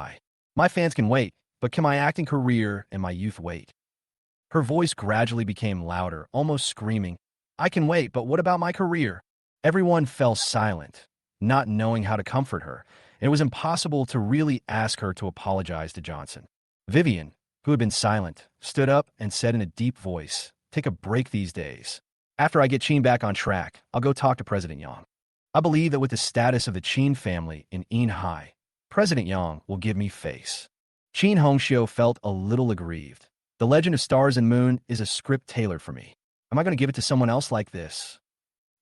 my fans can wait, but can my acting career and my youth wait? Her voice gradually became louder, almost screaming. I can wait, but what about my career? Everyone fell silent, not knowing how to comfort her. It was impossible to really ask her to apologize to Johnson. Vivien, who had been silent, stood up and said in a deep voice, take a break these days. After I get Qin back on track, I'll go talk to President Yang. I believe that with the status of the Qin family in Yinhai, President Yang will give me face. Chen Hongxiu felt a little aggrieved. The Legend of Stars and Moon is a script tailored for me. Am I going to give it to someone else like this?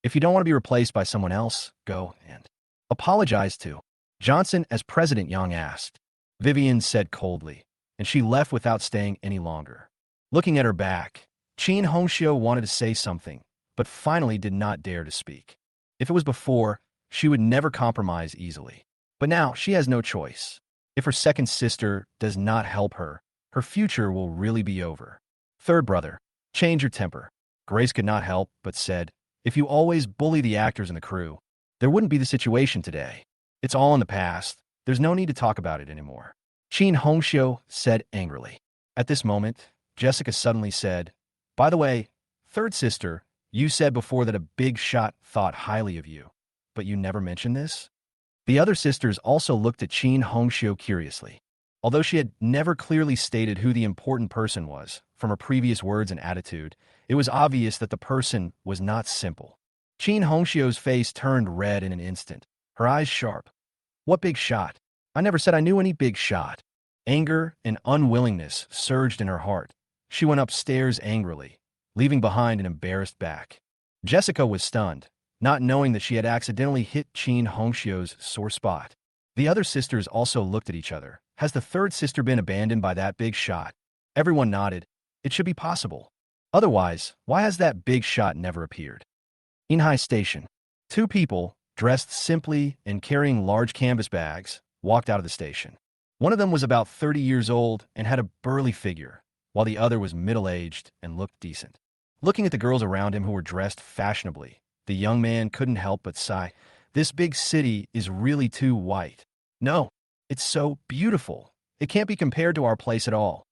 If you don't want to be replaced by someone else, go and apologize to Johnson as President Yang asked. Vivien said coldly, and she left without staying any longer. Looking at her back, Chen Hongxiu wanted to say something, but finally did not dare to speak. If it was before, she would never compromise easily. But now she has no choice. If her second sister does not help her, her future will really be over. Third brother, change your temper. Grace could not help but said, if you always bully the actors and the crew, there wouldn't be the situation today. It's all in the past. There's no need to talk about it anymore. Chen Hongxiu said angrily. At this moment, Jessica suddenly said, by the way, third sister, you said before that a big shot thought highly of you, but you never mentioned this? The other sisters also looked at Chen Hongxiu curiously. Although she had never clearly stated who the important person was, from her previous words and attitude, it was obvious that the person was not simple. Chen Hongxiu's face turned red in an instant, her eyes sharp. What big shot? I never said I knew any big shot. Anger and unwillingness surged in her heart. She went upstairs angrily, leaving behind an embarrassed back. Jessica was stunned, not knowing that she had accidentally hit Chen Hongxiu's sore spot. The other sisters also looked at each other. Has the third sister been abandoned by that big shot? Everyone nodded. It should be possible. Otherwise, why has that big shot never appeared? Inhai Station. Two people, dressed simply and carrying large canvas bags, walked out of the station. One of them was about 30 years old and had a burly figure, while the other was middle-aged and looked decent. Looking at the girls around him who were dressed fashionably, the young man couldn't help but sigh. This big city is really too white. No, it's so beautiful. It can't be compared to our place at all.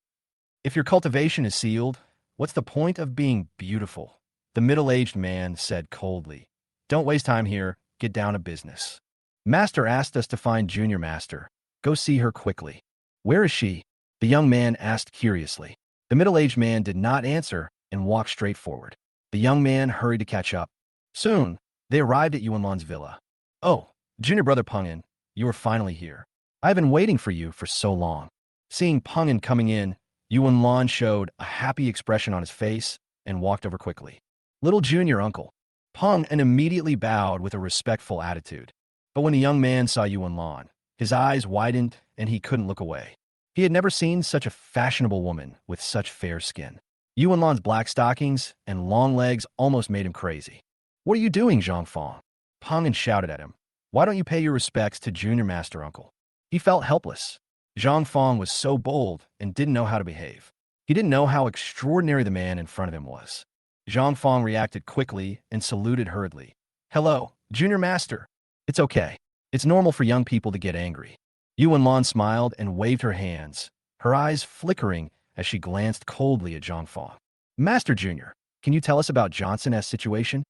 If your cultivation is sealed, what's the point of being beautiful? The middle-aged man said coldly. Don't waste time here. Get down to business. Master asked us to find Junior Master. Go see her quickly. Where is she? The young man asked curiously. The middle-aged man did not answer and walked straight forward. The young man hurried to catch up. Soon, they arrived at Yuanlan's villa. Oh, Junior Brother Peng'en, you are finally here. I've been waiting for you for so long. Seeing Peng'en coming in, Yuanlan showed a happy expression on his face and walked over quickly. Little Junior Uncle. Peng and immediately bowed with a respectful attitude. But when the young man saw Yuan Lan, his eyes widened and he couldn't look away. He had never seen such a fashionable woman with such fair skin. Yuan Lan's black stockings and long legs almost made him crazy. "What are you doing, Zhang Fong?" Peng shouted at him. "Why don't you pay your respects to Junior Master Uncle?" He felt helpless. Zhang Fong was so bold and didn't know how to behave. He didn't know how extraordinary the man in front of him was. Zhang Fong reacted quickly and saluted hurriedly. "Hello, Junior Master." "It's okay. It's normal for young people to get angry." Yuan Lan smiled and waved her hands, her eyes flickering as she glanced coldly at Zhang Fong. "Master Junior, can you tell us about Johnson's situation?"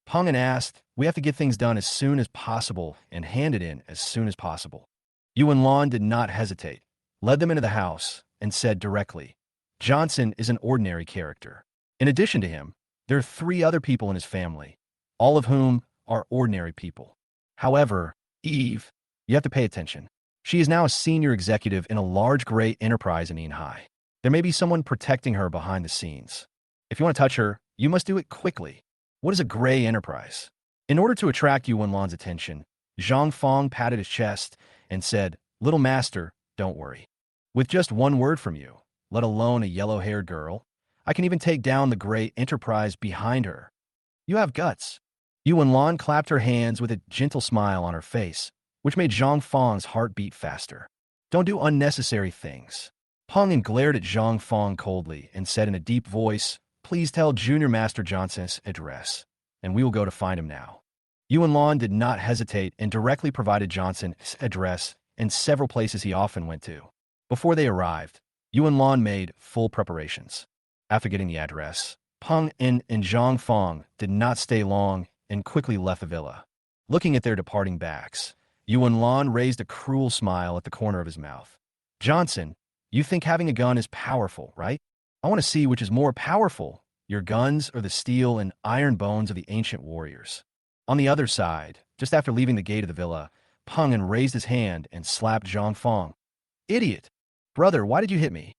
Peng asked. "We have to get things done as soon as possible and hand it in as soon as possible." Yuan Lan did not hesitate, led them into the house, and said directly, "Johnson is an ordinary character. In addition to him, there are 3 other people in his family, all of whom are ordinary people. However, Eve, you have to pay attention. She is now a senior executive in a large gray enterprise in High. There may be someone protecting her behind the scenes. If you want to touch her, you must do it quickly." "What is a gray enterprise?" In order to attract Yuan Lan's attention, Zhang Fong patted his chest and said, "Little master, don't worry. With just one word from you, let alone a yellow-haired girl, I can even take down the gray enterprise behind her. You have guts." Yuan Lan clapped her hands with a gentle smile on her face, which made Zhang Fong's heart beat faster. "Don't do unnecessary things." Peng glared at Zhang Fong coldly and said in a deep voice, "Please tell Junior Master Johnson's address, and we will go to find him now." Yuan Lan did not hesitate and directly provided Johnson's address and several places he often went to. Before they arrived, Yuan Lan made full preparations. After getting the address, Peng and Zhang Fong did not stay long and quickly left the villa. Looking at their departing backs, Yuan Lan raised a cruel smile at the corner of his mouth. "Johnson, you think having a gun is powerful, right? I want to see which is more powerful, your guns or the steel and iron bones of the ancient warriors." On the other side, just after leaving the gate of the villa, Peng raised his hand and slapped Zhang Fong. "Idiot! Brother, why did you hit me?"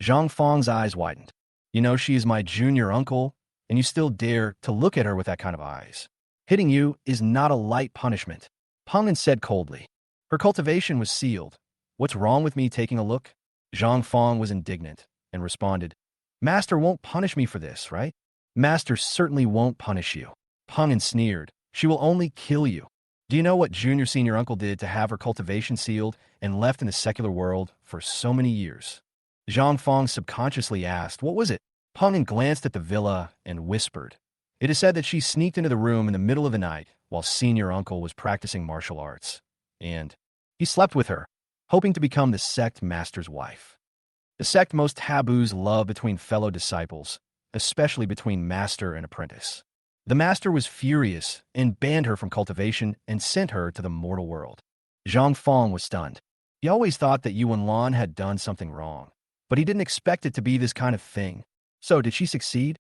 Zhang Fong's eyes widened. "You know she is my junior uncle, and you still dare to look at her with that kind of eyes. Hitting you is not a light punishment." Peng said coldly. "Her cultivation was sealed. What's wrong with me taking a look?" Zhang Fong was indignant and responded, "Master won't punish me for this, right?" "Master certainly won't punish you." Peng sneered. "She will only kill you. Do you know what Junior Senior Uncle did to have her cultivation sealed and left in the secular world for so many years?" Zhang Fong subconsciously asked, "What was it?" Peng glanced at the villa and whispered, "It is said that she sneaked into the room in the middle of the night while Senior Uncle was practicing martial arts, and he slept with her, hoping to become the sect master's wife. The sect most taboos love between fellow disciples, especially between master and apprentice. The master was furious and banned her from cultivation and sent her to the mortal world." Zhang Fong was stunned. He always thought that Yuan Lan had done something wrong, but he didn't expect it to be this kind of thing. So, did she succeed?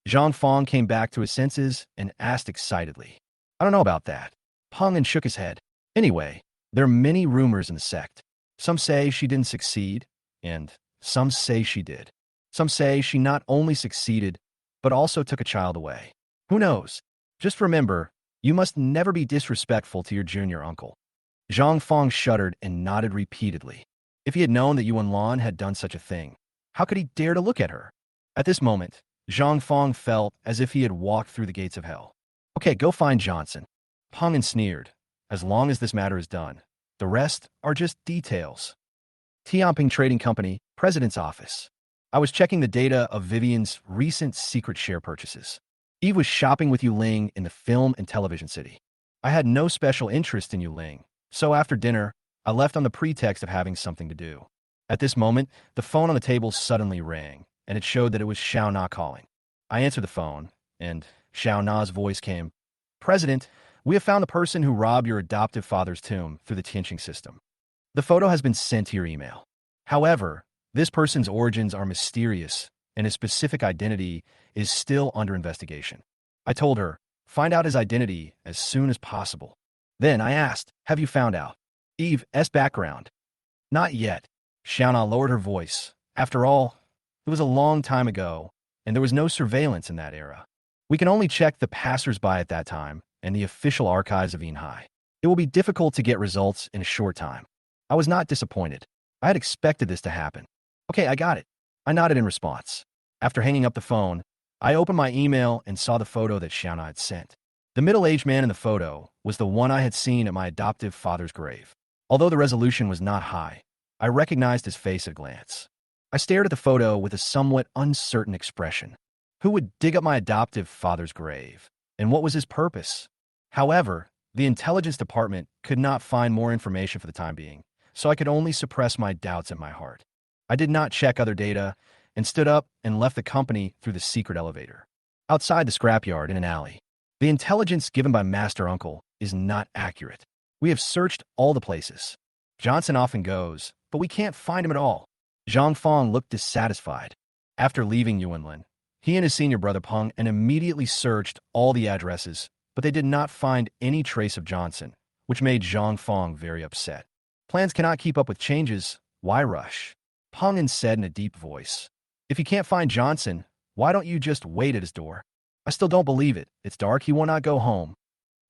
Zhang Fong came back to his senses and asked excitedly. "I don't know about that." Peng shook his head. "Anyway, there are many rumors in the sect. Some say she didn't succeed, and some say she did. Some say she not only succeeded, but also took a child away. Who knows? Just remember, you must never be disrespectful to your junior uncle." Zhang Fong shuddered and nodded repeatedly. If he had known that Yuan Lan had done such a thing, how could he dare to look at her? At this moment, Zhang Fong felt as if he had walked through the gates of hell. "Okay, go find Johnson." Peng sneered. "As long as this matter is done, the rest are just details." Tianping Trading Company, President's Office. I was checking the data of Vivien's recent secret share purchases. Eve was shopping with Yu Ling in the film and television city. I had no special interest in Yu Ling, so after dinner, I left on the pretext of having something to do. At this moment, the phone on the table suddenly rang, and it showed that it was Xiao Na calling. I answered the phone, and Xiao Na's voice came. "President, we have found the person who robbed your adoptive father's tomb through the Tianqing system. The photo has been sent to your email. However, this person's origins are mysterious, and his specific identity is still under investigation." I told her, "Find out his identity as soon as possible." Then I asked, "Have you found out Eve's background?" "Not yet." Xiaona lowered her voice. "After all, it was a long time ago, and there was no surveillance in that era. We can only check the passersby at that time and the official archives of Inhai. It will be difficult to get results in a short time. I was not disappointed. I had expected this to happen. Okay, I got it. I nodded in response. After hanging up the phone, I opened my email and saw the photo that Xiaona had sent. The middle-aged man in the photo was the one I had seen at my adoptive father's grave. Although the resolution was not high, I recognized his face at a glance. I stared at the photo with a somewhat uncertain expression. Who would dig up my adoptive father's grave? And what was his purpose? However, the intelligence department could not find more information for the time being, so I could only suppress my doubts in my heart. I did not check other data and stood up and left the company through the secret elevator. Outside the scrapyard in an alley, the intelligence given by Master Uncle is not accurate. We have searched all the places. Johnson often goes, but we can't find him at all. Zhang Fong looked dissatisfied. After leaving Yuanlin, he and his senior brother Peng and immediately searched all the addresses, but they did not find any trace of Johnson, which made Zhang Fong very upset. Plans cannot keep up with changes. Why rush? Peng said in a deep voice. If you can't find Johnson, why don't you just wait at his door? I still don't believe it. It's dark. He will not go home.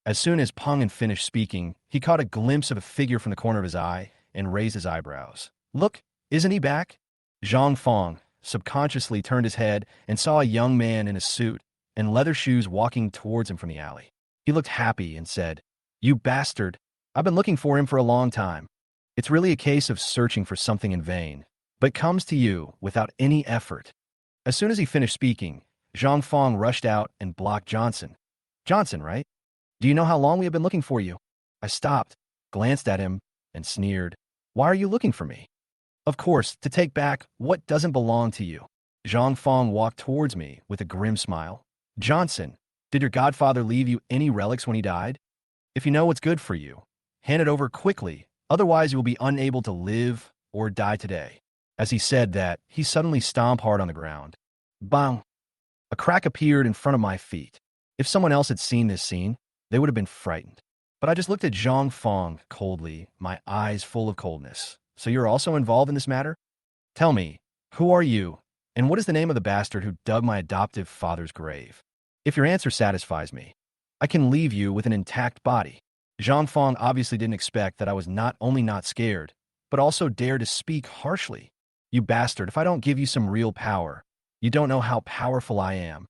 As soon as Peng finished speaking, he caught a glimpse of a figure from the corner of his eye and raised his eyebrows. Look, isn't he back? Zhang Fong subconsciously turned his head and saw a young man in a suit and leather shoes walking towards him from the alley. He looked happy and said, "You bastard. I've been looking for him for a long time. It's really a case of searching for something in vain, but comes to you without any effort." As soon as he finished speaking, Zhang Fong rushed out and blocked Johnson. "Johnson, right? Do you know how long we have been looking for you?" I stopped, glanced at him, and sneered. "Why are you looking for me?" "Of course, to take back what doesn't belong to you." Zhang Fong walked towards me with a grim smile. "Johnson, did your godfather leave you any relics when he died? If you know what's good for you, hand it over quickly, otherwise you will be unable to live or die today." As he said that, he suddenly stomped hard on the ground. Bang! A crack appeared in front of my feet. If someone else had seen this scene, they would have been frightened. But I just looked at Zhang Fong coldly, my eyes full of coldness. "So you're also involved in this matter? Tell me, who are you, and what is the name of the bastard who dug my adoptive father's grave? If your answer satisfies me, I can leave you with an intact body." Zhang Fong obviously didn't expect that I was not only not scared, but also dared to speak harshly. "You bastard, if I don't give you some real power, you don't know how powerful I am."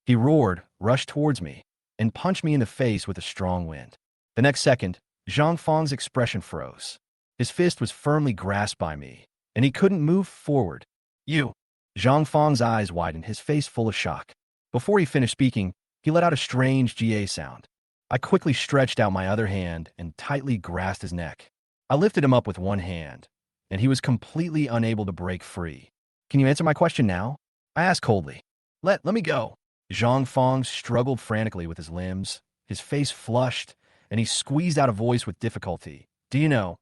He roared, rushed towards me, and punched me in the face with a strong wind. The next second, Zhang Fong's expression froze. His fist was firmly grasped by me, and he couldn't move forward. "You!" Zhang Fong's eyes widened, his face full of shock. Before he finished speaking, he let out a strange GA sound. I quickly stretched out my other hand and tightly grasped his neck. I lifted him up with one hand, and he was completely unable to break free. "Can you answer my question now?" I asked coldly. Let me go." Zhang Fong struggled frantically with his limbs, his face flushed, and he squeezed out a voice with difficulty. Do you know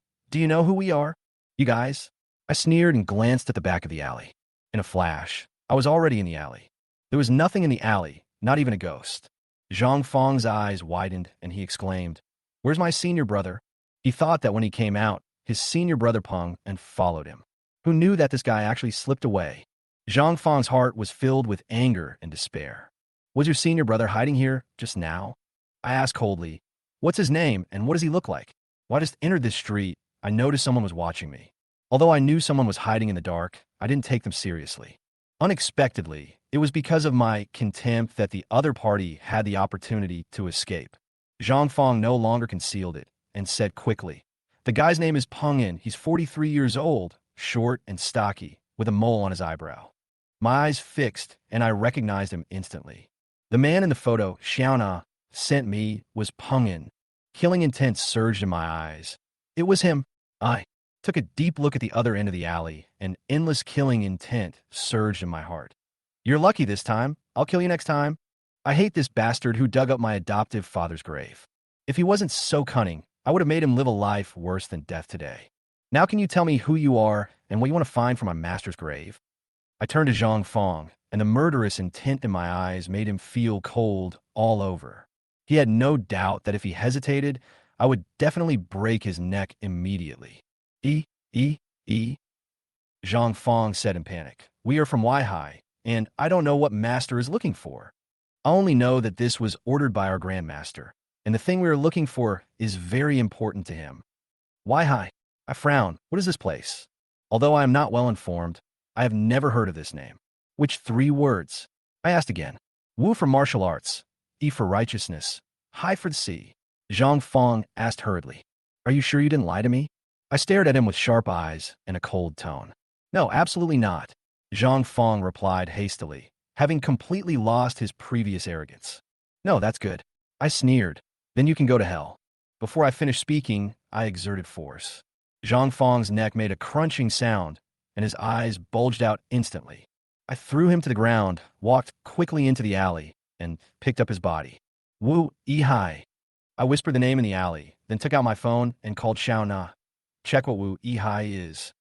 who we are? You guys?" I sneered and glanced at the back of the alley. In a flash, I was already in the alley. There was nothing in the alley, not even a ghost. Zhang Fong's eyes widened, and he exclaimed, "Where's my senior brother?" He thought that when he came out, his senior brother Peng and followed him. Who knew that this guy actually slipped away? Zhang Fong's heart was filled with anger and despair. "Was your senior brother hiding here just now?" I asked coldly. "What's his name, and what does he look like?" When I just entered this street, I noticed someone was watching me. Although I knew someone was hiding in the dark, I didn't take them seriously. Unexpectedly, it was because of my contempt that the other party had the opportunity to escape. Zhang Fong no longer concealed it and said quickly, "The guy's name is Peng. He's 43 years old, short and stocky, with a mole on his eyebrow." My eyes fixed, and I recognized him instantly. The man in the photo Xiaona sent me was Peng. Killing intent surged in my eyes. It was him. I took a deep look at the other end of the alley, and endless killing intent surged in my heart. "You're lucky this time. I'll kill you next time. I hate this bastard who dug up my adoptive father's grave. If he wasn't so cunning, I would have made him live a life worse than death today. Now can you tell me who you are and what you want to find from my master's grave?" I turned to Zhang Fong, and the murderous intent in my eyes made him feel cold all over. He had no doubt that if he hesitated, I would definitely break his neck immediately. E. Zhang Fong said in panic. "We are from Weihai, and I don't know what master is looking for." I only know that this was ordered by our Grandmaster, and the thing we are looking for is very important to him. Why hi? I frown. What is this place? Although I am not well informed, I have never heard of this name. Which 3 words? I asked again. Wu for martial arts, E for righteousness, Hai for the sea. Zhang Fong asked hurriedly. Are you sure you didn't lie to me? I stared at him with sharp eyes and a cold tone. No, absolutely not. Zhang Fong replied hastily, having completely lost his previous arrogance. No, that's good. I sneered. Then you can go to hell. Before I finished speaking, I exerted force. Zhang Fong's neck made a crunching sound, and his eyes bulged out instantly. I threw him to the ground, walked quickly into the alley, and picked up his body. Wu Yihai. I whispered the name in the alley, then took out my phone and called Xiao Na. Check what Wu Yihai is.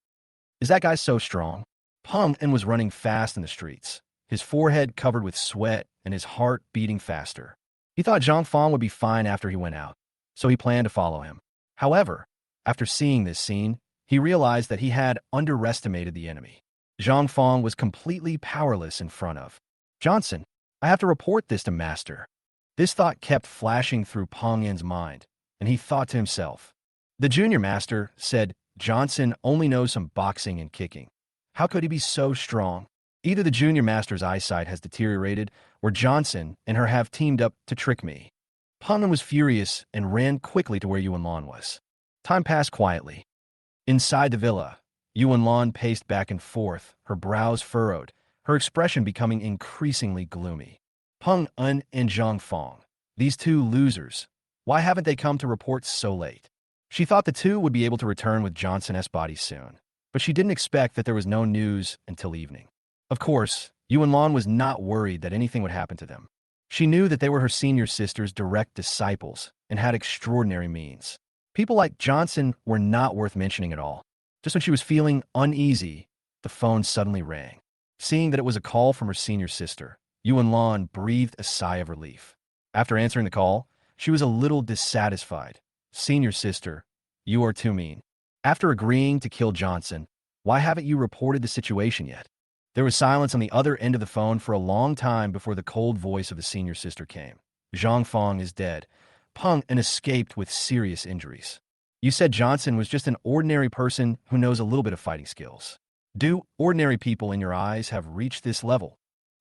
Is that guy so strong? Peng En was running fast in the streets, his forehead covered with sweat and his heart beating faster. He thought Zhang Fong would be fine after he went out, so he planned to follow him. However, after seeing this scene, he realized that he had underestimated the enemy. Zhang Fong was completely powerless in front of Johnson. I have to report this to Master. This thought kept flashing through Peng En's mind, and he thought to himself. The junior master said Johnson only knows some boxing and kicking. How could he be so strong? Either the junior master's eyesight has deteriorated, or Johnson and her have teamed up to trick me. Peng En was furious and ran quickly to where Yuan Lan was. Time passed quietly. Inside the villa, Yuan Lan paced back and forth, her brows furrowed, her expression becoming increasingly gloomy. Peng En and Zhang Fong, these 2 losers, why haven't they come to report so late? She thought the 2 would be able to return with Johnson's body soon, but she didn't expect that there was no news until evening. Of course, Yuan Lan was not worried that anything would happen to them. She knew that they were her senior sister's direct disciples and had extraordinary means. People like Johnson were not worth mentioning at all. Just when she was feeling uneasy, the phone suddenly rang. Seeing that it was a call from her senior sister, Yuan Lan breathed a sigh of relief. After answering the call, she was a little dissatisfied. Senior sister, you are too mean. After agreeing to kill Johnson, why haven't you reported the situation yet? There was silence on the other end of the phone for a long time before the cold voice of the senior sister came. Zhang Fong is dead. Peng En escaped with serious injuries. You said Johnson was just an ordinary person who knows a little bit of fighting skills. Do ordinary people in your eyes have reached this level?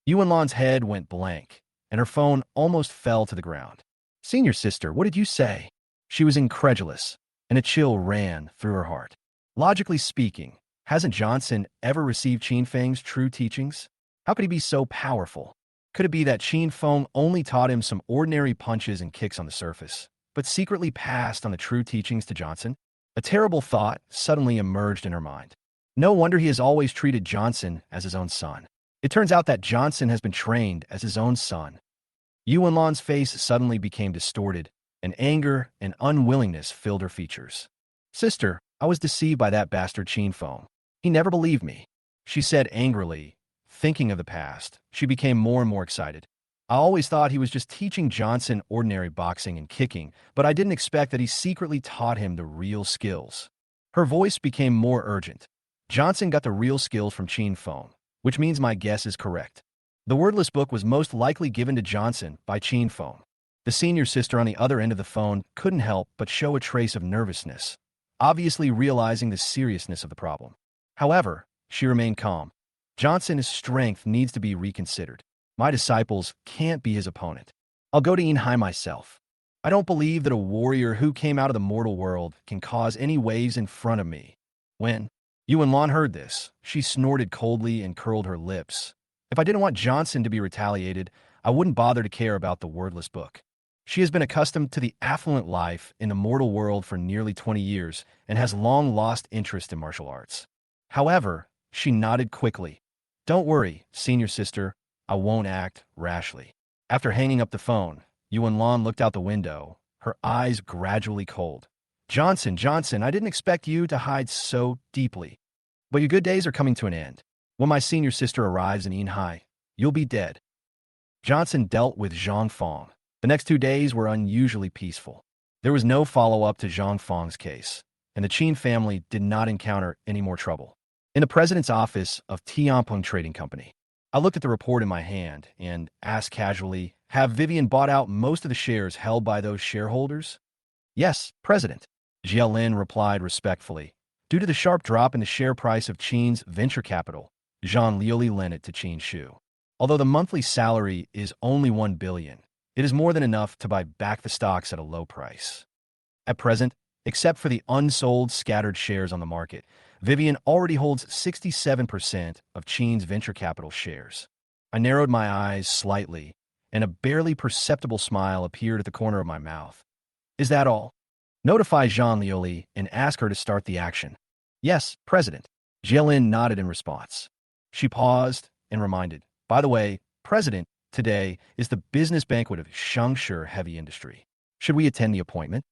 Yuan Lan's head went blank, and her phone almost fell to the ground. Senior sister, what did you say? She was incredulous, and a chill ran through her heart. Logically speaking, hasn't Johnson ever received Qin Feng's true teachings? How could he be so powerful? Could it be that Qin Feng only taught him some ordinary punches and kicks on the surface, but secretly passed on the true teachings to Johnson? A terrible thought suddenly emerged in her mind. No wonder he has always treated Johnson as his own son. It turns out that Johnson has been trained as his own son. Yuan Lan's face suddenly became distorted, and anger and unwillingness filled her features. Sister, I was deceived by that bastard Qin Feng. He never believed me, she said angrily. Thinking of the past, she became more and more excited. I always thought he was just teaching Johnson ordinary boxing and kicking, but I didn't expect that he secretly taught him the real skills. Her voice became more urgent. Johnson got the real skills from Qin Feng, which means my guess is correct. The wordless book was most likely given to Johnson by Qin Feng. The senior sister on the other end of the phone couldn't help but show a trace of nervousness, obviously realizing the seriousness of the problem. However, she remained calm. Johnson's strength needs to be reconsidered. My disciples can't be his opponent. I'll go to Inhai myself. I don't believe that a warrior who came out of the mortal world can cause any waves in front of me. When Yuan Lan heard this, she snorted coldly and curled her lips. If I didn't want Johnson to be retaliated, I wouldn't bother to care about the wordless book. She has been accustomed to the affluent life in the mortal world for nearly 20 years and has long lost interest in martial arts. However, she nodded quickly. Don't worry, senior sister, I won't act rashly. After hanging up the phone, Yuan Lan looked out the window, her eyes gradually cold. Johnson, I didn't expect you to hide so deeply. But your good days are coming to an end. When my senior sister arrives in Inhai, you'll be dead. Johnson dealt with Zhang Fong. The next 2 days were unusually peaceful. There was no follow-up to Zhang Fong's case, and the Qin family did not encounter any more trouble. In the president's office of Tianpeng Trading Company, I looked at the report in my hand and asked casually, Have Vivien bought out most of the shares held by those shareholders? Yes, President. Jialin replied respectfully. Due to the sharp drop in the share price of Qin's venture capital, Zhang Liuli lent it to Qin Shu. Although the monthly salary is only 1 billion, it is more than enough to buy back the stocks at a low price. At present, except for the unsold scattered shares on the market, Vivien already holds 67% of Qin's venture capital shares. I narrowed my eyes slightly, and a barely perceptible smile appeared at the corner of my mouth. Is that all? Notify Zhang Liuli and ask her to start the action. Yes, President. Jialin nodded in response. She paused and reminded, by the way, President, today is the business banquet of Shangshi Heavy Industry. Should we attend the appointment?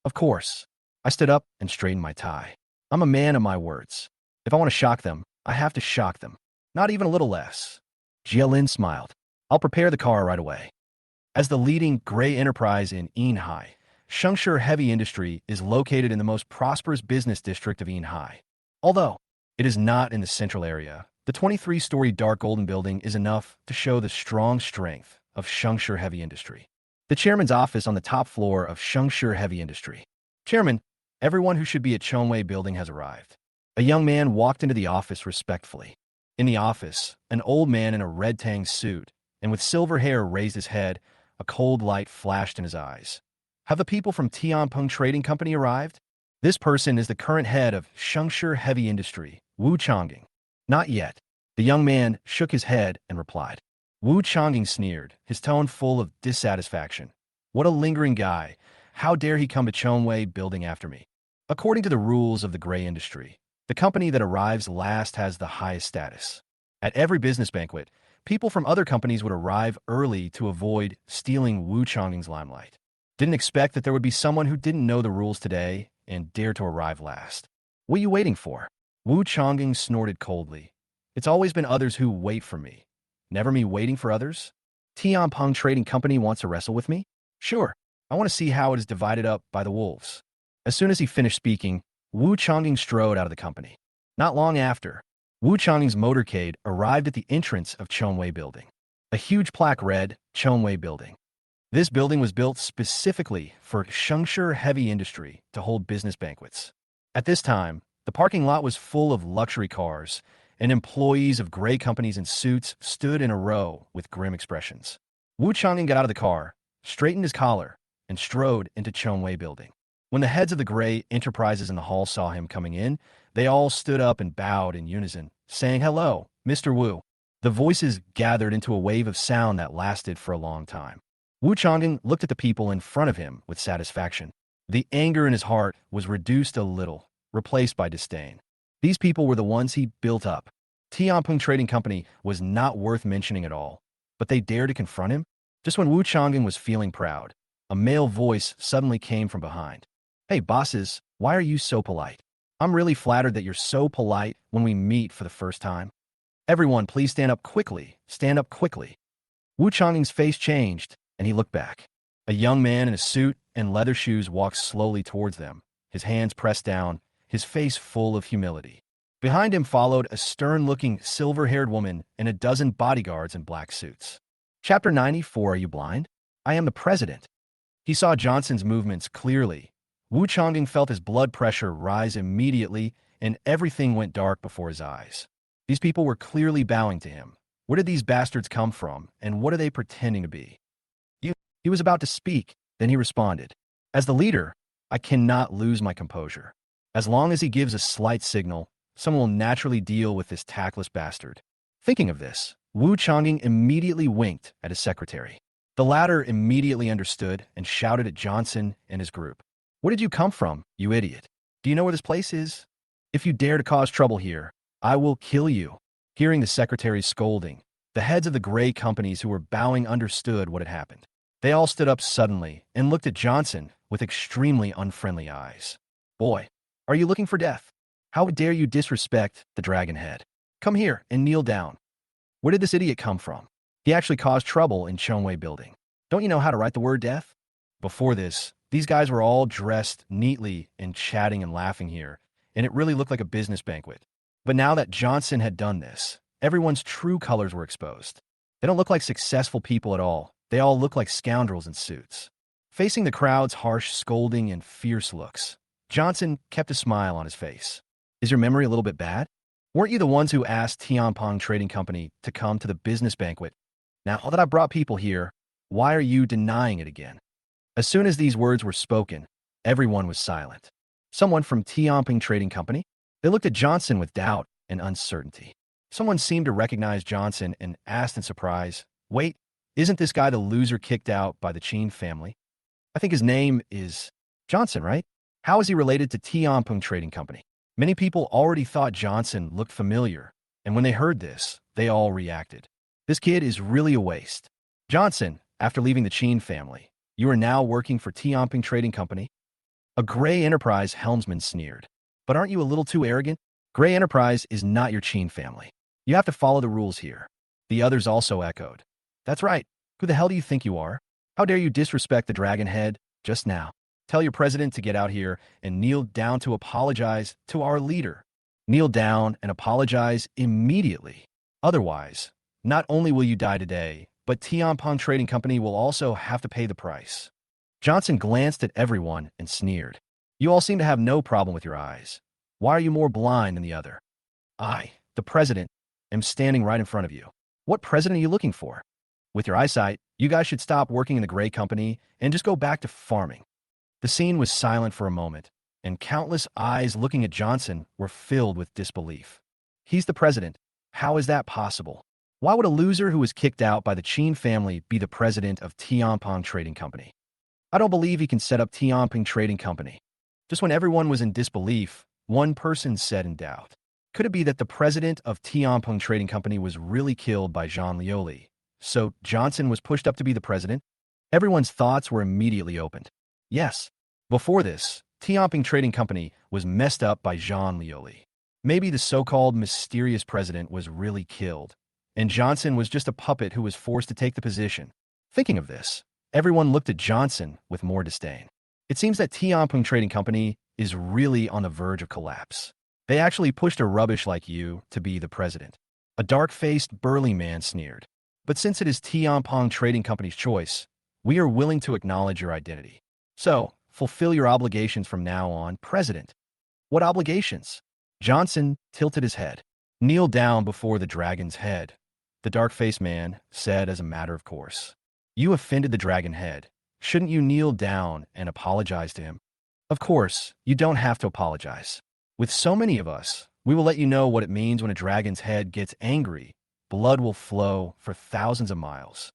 Of course. I stood up and straightened my tie. I'm a man of my words. If I want to shock them, I have to shock them. Not even a little less. Jialin smiled. I'll prepare the car right away. As the leading gray enterprise in Yinhai, Shangshi Heavy Industry is located in the most prosperous business district of Yinhai. Although it is not in the central area, the 23-story dark golden building is enough to show the strong strength of Shangshi Heavy Industry. The chairman's office on the top floor of Shangshi Heavy Industry. Chairman, everyone who should be at Chongwei Building has arrived. A young man walked into the office respectfully. In the office, an old man in a red tang suit and with silver hair raised his head. A cold light flashed in his eyes. Have the people from Tianpeng Trading Company arrived? This person is the current head of Shangshi Heavy Industry, Wu Changing. Not yet. The young man shook his head and replied. Wu Changing sneered, his tone full of dissatisfaction. What a lingering guy. How dare he come to Chongwei Building after me? According to the rules of the gray industry, the company that arrives last has the highest status. At every business banquet, people from other companies would arrive early to avoid stealing Wu Changing's limelight. Didn't expect that there would be someone who didn't know the rules today and dared to arrive last. What are you waiting for? Wu Changing snorted coldly. It's always been others who wait for me. Never me waiting for others? Tianpeng Trading Company wants to wrestle with me? Sure. I want to see how it is divided up by the wolves. As soon as he finished speaking, Wu Changing strode out of the company. Not long after, Wu Changing's motorcade arrived at the entrance of Chongwei Building. A huge plaque read, Chongwei Building. This building was built specifically for Shangshi Heavy Industry to hold business banquets. At this time, the parking lot was full of luxury cars, and employees of gray companies in suits stood in a row with grim expressions. Wu Changing got out of the car, straightened his collar, and strode into Chongwei Building. When the heads of the gray enterprises in the hall saw him coming in, they all stood up and bowed in unison, saying, Hello, Mr. Wu. The voices gathered into a wave of sound that lasted for a long time. Wu Changing looked at the people in front of him with satisfaction. The anger in his heart was reduced a little, replaced by disdain. These people were the ones he built up. Tianpeng Trading Company was not worth mentioning at all, but they dared to confront him? Just when Wu Changing was feeling proud, a male voice suddenly came from behind. Hey, bosses, why are you so polite? I'm really flattered that you're so polite when we meet for the first time. Everyone, please stand up quickly. Stand up quickly. Wu Changing's face changed, and he looked back. A young man in a suit and leather shoes walked slowly towards them, his hands pressed down, his face full of humility. Behind him followed a stern-looking, silver-haired woman and a dozen bodyguards in black suits. Chapter 94, Are You Blind? I am the president. He saw Johnson's movements clearly. Wu Changing felt his blood pressure rise immediately, and everything went dark before his eyes. These people were clearly bowing to him. Where did these bastards come from, and what are they pretending to be? He was about to speak, then he responded. As the leader, I cannot lose my composure. As long as he gives a slight signal, someone will naturally deal with this tactless bastard. Thinking of this, Wu Changing immediately winked at his secretary. The latter immediately understood and shouted at Johnson and his group. Where did you come from, you idiot? Do you know where this place is? If you dare to cause trouble here, I will kill you. Hearing the secretary's scolding, the heads of the gray companies who were bowing understood what had happened. They all stood up suddenly and looked at Johnson with extremely unfriendly eyes. Boy, are you looking for death? How dare you disrespect the dragon head? Come here and kneel down. Where did this idiot come from? He actually caused trouble in Chongwei Building. Don't you know how to write the word death? Before this, these guys were all dressed neatly and chatting and laughing here, and it really looked like a business banquet. But now that Johnson had done this, everyone's true colors were exposed. They don't look like successful people at all, They all looked like scoundrels in suits. Facing the crowd's harsh scolding and fierce looks, Johnson kept a smile on his face. Is your memory a little bit bad? Weren't you the ones who asked Tianpeng Trading Company to come to the business banquet? Now that I brought people here, why are you denying it again? As soon as these words were spoken, everyone was silent. Someone from Tianpeng Trading Company? They looked at Johnson with doubt and uncertainty. Someone seemed to recognize Johnson and asked in surprise, "Wait, isn't this guy the loser kicked out by the Chen family? I think his name is Johnson, right? How is he related to Tianpeng Trading Company?" Many people already thought Johnson looked familiar, and when they heard this, they all reacted. This kid is really a waste. Johnson, after leaving the Chen family, you are now working for Tianpeng Trading Company? A Gray Enterprise helmsman sneered. But aren't you a little too arrogant? Gray Enterprise is not your Chen family. You have to follow the rules here. The others also echoed. That's right. Who the hell do you think you are? How dare you disrespect the Dragon Head just now? Tell your president to get out here and kneel down to apologize to our leader. Kneel down and apologize immediately. Otherwise, not only will you die today, but Tianpeng Trading Company will also have to pay the price. Johnson glanced at everyone and sneered. You all seem to have no problem with your eyes. Why are you more blind than the other? I, the president, am standing right in front of you. What president are you looking for? With your eyesight, you guys should stop working in the Gray Company and just go back to farming. The scene was silent for a moment, and countless eyes looking at Johnson were filled with disbelief. He's the president. How is that possible? Why would a loser who was kicked out by the Chen family be the president of Tianpeng Trading Company? I don't believe he can set up Tianpeng Trading Company. Just when everyone was in disbelief, one person said in doubt. Could it be that the president of Tianpeng Trading Company was really killed by Jean Lioli? So Johnson was pushed up to be the president? Everyone's thoughts were immediately opened. Yes. Before this, Tianpeng Trading Company was messed up by Jean Lioli. Maybe the so-called mysterious president was really killed, and Johnson was just a puppet who was forced to take the position. Thinking of this, everyone looked at Johnson with more disdain. It seems that Tianpeng Trading Company is really on the verge of collapse. They actually pushed a rubbish like you to be the president. A dark-faced, burly man sneered. But since it is Tianpeng Trading Company's choice, we are willing to acknowledge your identity. So, fulfill your obligations from now on, President. What obligations? Johnson tilted his head. Kneel down before the dragon's head, the dark-faced man said as a matter of course. You offended the dragon head. Shouldn't you kneel down and apologize to him? Of course, you don't have to apologize. With so many of us, we will let you know what it means when a dragon's head gets angry. Blood will flow for thousands of miles.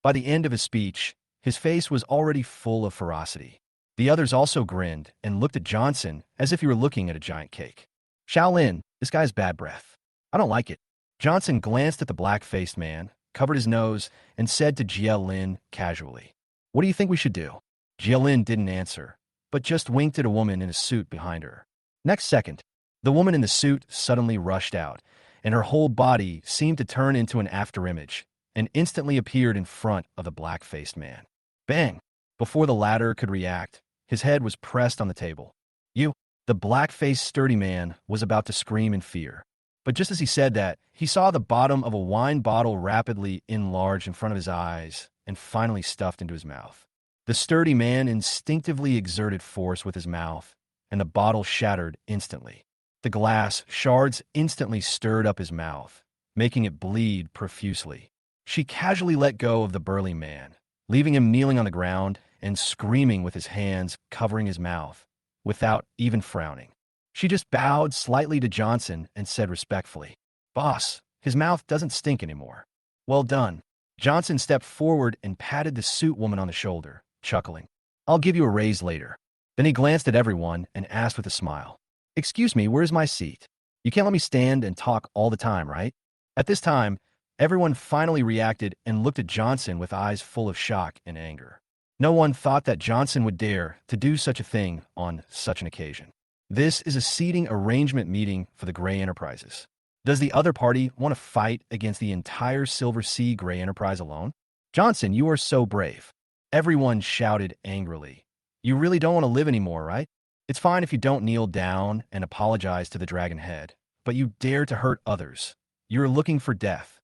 By the end of his speech, his face was already full of ferocity. The others also grinned and looked at Johnson as if he were looking at a giant cake. Shaolin, this guy's bad breath. I don't like it. Johnson glanced at the black-faced man, covered his nose, and said to Jia Lin casually, "What do you think we should do?" Jia Lin didn't answer, but just winked at a woman in a suit behind her. Next second, the woman in the suit suddenly rushed out, and her whole body seemed to turn into an afterimage and instantly appeared in front of the black-faced man. Bang! Before the latter could react, his head was pressed on the table. You, the black-faced sturdy man, was about to scream in fear. But just as he said that, he saw the bottom of a wine bottle rapidly enlarge in front of his eyes and finally stuffed into his mouth. The sturdy man instinctively exerted force with his mouth, and the bottle shattered instantly. The glass shards instantly stirred up his mouth, making it bleed profusely. She casually let go of the burly man, leaving him kneeling on the ground and screaming with his hands covering his mouth, without even frowning. She just bowed slightly to Johnson and said respectfully, "Boss, his mouth doesn't stink anymore." "Well done." Johnson stepped forward and patted the suit woman on the shoulder, chuckling. "I'll give you a raise later." Then he glanced at everyone and asked with a smile, "Excuse me, where's my seat? You can't let me stand and talk all the time, right?" At this time, everyone finally reacted and looked at Johnson with eyes full of shock and anger. No one thought that Johnson would dare to do such a thing on such an occasion. This is a seating arrangement meeting for the Gray Enterprises. Does the other party want to fight against the entire Silver Sea Gray Enterprise alone? Johnson, you are so brave. Everyone shouted angrily. You really don't want to live anymore, right? It's fine if you don't kneel down and apologize to the Dragon Head, but you dare to hurt others. You're looking for death.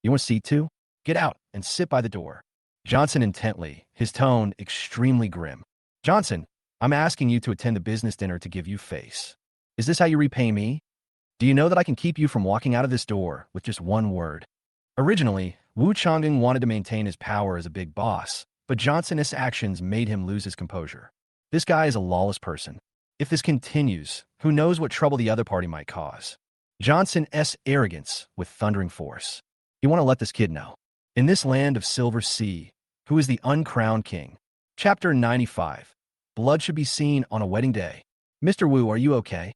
You want a seat too? Get out and sit by the door. Johnson intently, his tone extremely grim. Johnson, I'm asking you to attend the business dinner to give you face. Is this how you repay me? Do you know that I can keep you from walking out of this door with just one word? Originally, Wu Chang'eng wanted to maintain his power as a big boss, but Johnson's actions made him lose his composure. This guy is a lawless person. If this continues, who knows what trouble the other party might cause. Johnson's arrogance with thundering force. You want to let this kid know. In this land of Silver Sea, who is the uncrowned king? Chapter 95. Blood should be seen on a wedding day. Mr. Wu, are you okay?